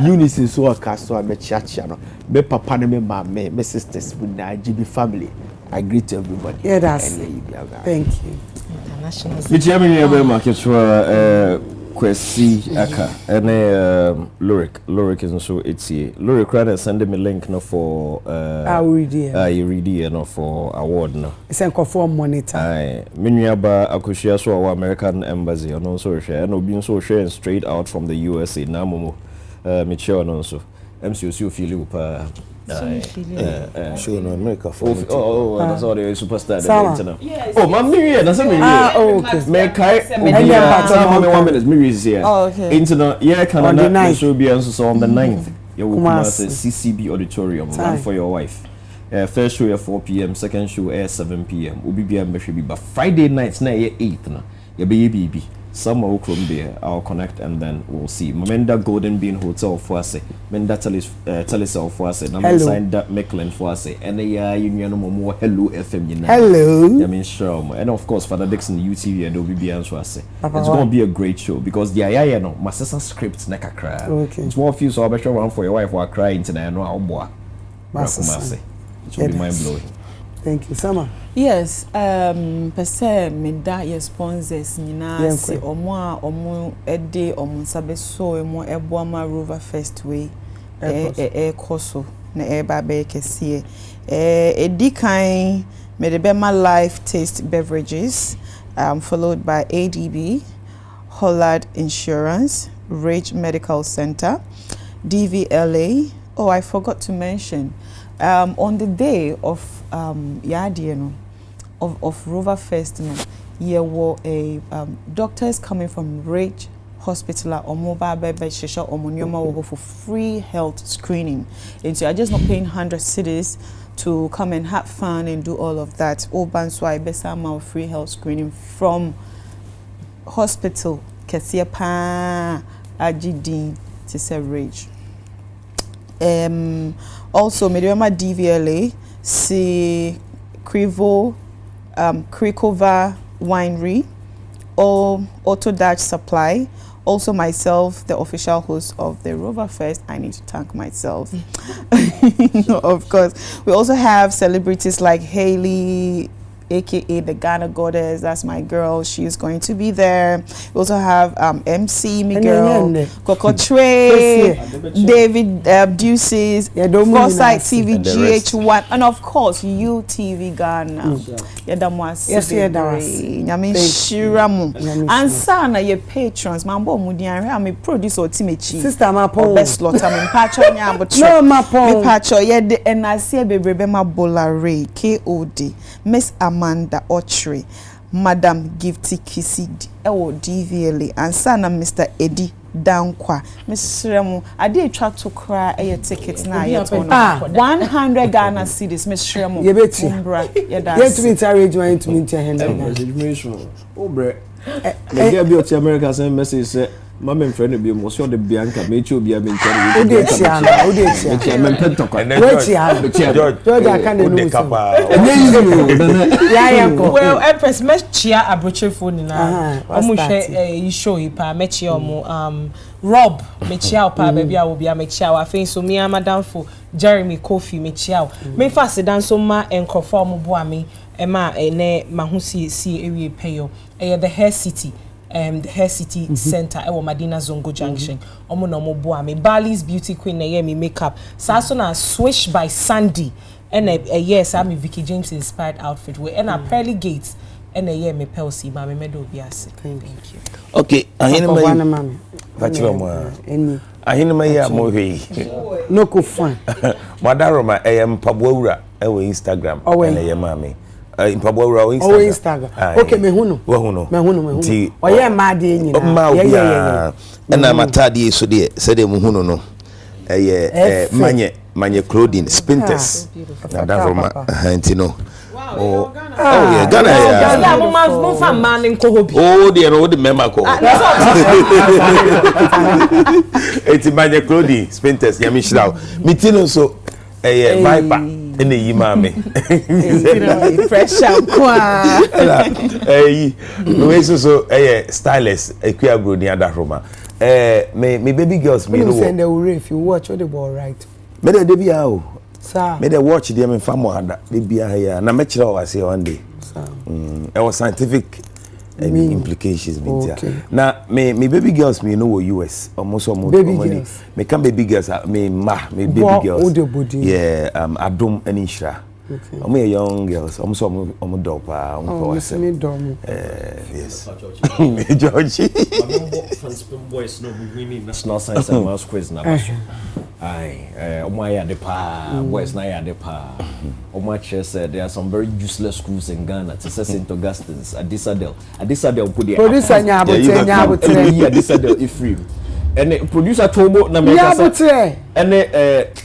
Unison so a castle, me chachano, me papa, me mamma, me sisters with the IGB family. I greet everybody. Yeah, that's thank you. International. Which market for Kwesi aka lyric is so it's here lyric rather send me link no for you read it no for award no it's a for monitor menuaba akoshia so our American embassy and also share no being so sharing straight out from the USA na momo Michelle no so MCOC feel pa show no America for that's all the superstar the yes, oh Malaria that's me okay me kai 1 minute me is here internet Canada show be so on the 9th you will come at CCB auditorium one for your wife first show at 4 p.m. second show at 7 p.m. Obi be but Friday nights na 8 na you be BB somewhere will come there. I'll connect and then we'll see. Menda Golden Bean Hotel for us, Menda Telecom for us, and signed that Mecklin for us, and Union more Hello FM. Hello. I mean, sure. And of course, Father Dixon UTV and OBB answer us. It's going to be a great show because the no, my sister scripts neka cry. Okay. It's more few so I better one for your wife while crying tonight. No, I'll boy. It will be mind blowing. Thank you, Sama. Yes, pese me da your sponsors nyina se omo ede omo sabe so emo eboama Rover First Way koso na eba be kese edi kan me de be my life taste beverages followed by ADB, Hollard Insurance, Rage Medical Center, DVLA. Oh, I forgot to mention on the day of of Rover First, here were a doctors coming from Rage Hospital or mobile baby shisha or monyoma for free health screening. And so I just not paying 100 cedis to come and have fun and do all of that. Oban so I best amount free health screening from hospital Kesia pa AGD to say Rage. Also Medioma DVLA see Krikova Winery, Auto Dutch Supply. Also myself, the official host of the Rover Fest. I need to thank myself. Of course. We also have celebrities like Hailey, aka the Ghana Goddess. That's my girl. She's going to be there. We also have MC Miguel, Coco Trey, David Deuces, Foresight TV, GH1, and of course UTV Ghana. Yes, Shiramu. And sana your patrons. Mambo Mudian, I'm a producer Timechi. Sister Mapo. Best lot. I'm in Pacho. No, Mapo. Pacho. Yeah, and I see a baby Bolare, KOD, Miss Amanda Ochre, Madam Gifty Kissy, DVLA, and sana Mr. Eddie Dankwa. Miss Shremu, I did try to cry a tickets now. 100 Ghana cedis, Miss Shremu. You bet you. Yes, we arrange to meet your hand. Oh, bre. The girl be America send message. My friend be most of the Bianca, made you be a mentor. George, well, Empress, me chia abroche phone na. Omo share show ipa me chia omo Rob me chia pa baby I will be me chia wa fin so me madam for Jeremy Kofi me chia. Me fa sedan so ma enkrofo omo bo ami e ma ene mahusi ewie peyo. The Hair City. The Hair City Center ewo Madina Zongo Junction omo no mo bo ame Bali's Beauty Queen na ye me makeup so na Swish by Sandy and yes I'm Vicky James inspired outfit we and a pearly gates and ye me pelsi ma me medo biase. Thank you. Okay, ahina mami vachiro mo ahina ya mo hwe no ko fan madaroma mpabowura ewo Instagram na ye mami Impabwa Instagram. Okay, me hunu. Ti oye ma de nyina. Yeah. Na matade so de said me hunu no. Manye clothing Spinters. Na da roma antino. Oh yeah, Ghana yeah. Yeah, mo fa man nko hobi. Oh dear, no the member ko. Eti manye clothing Spinters ya mi shiraw. Mitino so Viper ene yi mame pressure kwa we so stylist equia bro ni adaroma me baby girls me no send the if you watch all the ball right me dey bia o sir me dey watch dem in famo ada dey bia ya na me kire o say one day sir was scientific implications na me baby girls me know US almost baby girls me can baby girls me baby girls yeah adom and inshra okay young girls almost dope yes Georgie boys no we national science and maths quiz na omo de pa boys na ya de pa omo said there are some very useless schools in Ghana to say St. Augustine's Adisadel put the producer nyabotre Adisadel Ifrim and producer Tomo na make and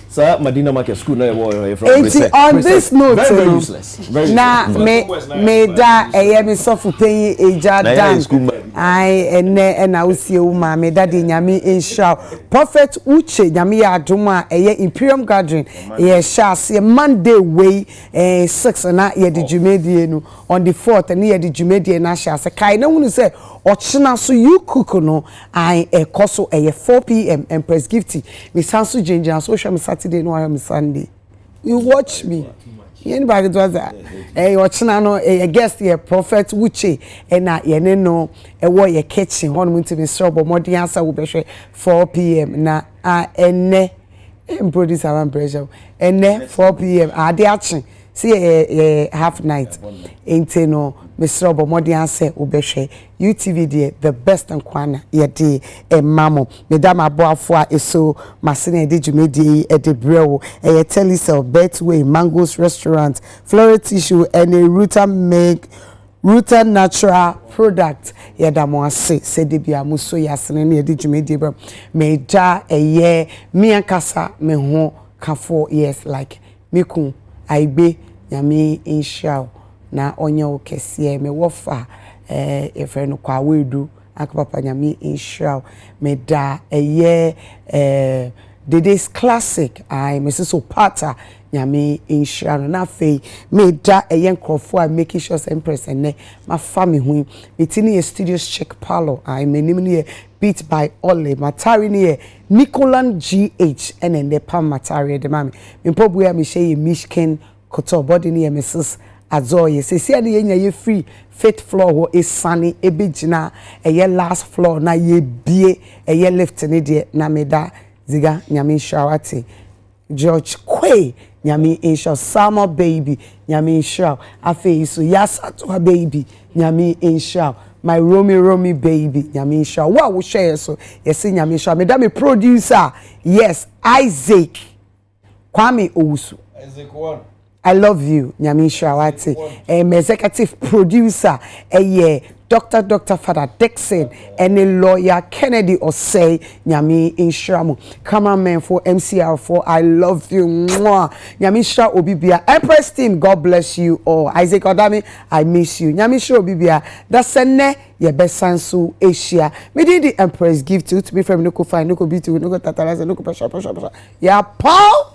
sir Madina Market school na from on this note very useless very na me da me sofu pay eja dan ai ene na usie uma me da de nyame insha prophet uche nyame ya adoma Imperium gathering ye sha se Monday way 6 na ye de jumedie no on the 4th na ye de jumedie na sha se kai na hunu se ochina so you cook no ai ekoso 4 p.m. Empress Gifty me sanso jinja social Saturday no am Sunday you watch me anybody does that ochina no guest here prophet Uche na ye ne no wo ye kitchen hono ntimi srobo modern answer wo behwe 4 p.m. na enne producer am pressure enne 4 p.m. ade achi see half night ente no Mr. Modi answer ubeshe UTV de the best and kwana ye de mamo madam aboafo eso masine de jumedi e de brew e Telecom Betway Mango's restaurant Flora tissue and a Ruta natural product yadamo ase se de bia muso yasene ne de jumedi bro me da eye mi ankasa me ho kafo yes like miku aibe nyame inshallah na onye okese me wofa efe no kwa wedu akpapa nyame inshallah me da eye this classic I Mrs. Opata nyame inshallah na fe me da eye nkrofo a making sure Empress ene ma family hu metini a studios check palo I menim ne beat by Ole Matari ne Nicolan GH and the Pam Matari de mami me pobuya me shey Mishken koto body ne Mrs. Azoye se se ade yenya ye free fit floor ho is sunny e bigina ye last floor na ye bie ye lift ne de na meda ziga nyame shawati George Quay nyame insha summer baby nyame insha afi so yasa to baby nyame insha my Romy baby nyame insha wa wo share so yes nyame insha meda me producer yes Isaac Kwame Owusu Isaac one I love you, Nyami Shawati. Executive producer, Dr. Father Dixon, and a lawyer Kennedy Osei, Nyami Inshramu. Cameraman for MCR4, I love you. Mwah. Nyami Shra Obibia. Empress team, God bless you all. Isaac Odami, I miss you. Nyami Shra Obibia. That's a ne. Ye best sansu Asia. Me did the Empress give to me from Nuko Fine, Nuko B2, Nuko Tataraza, Nuko Pasha. Yeah, Paul.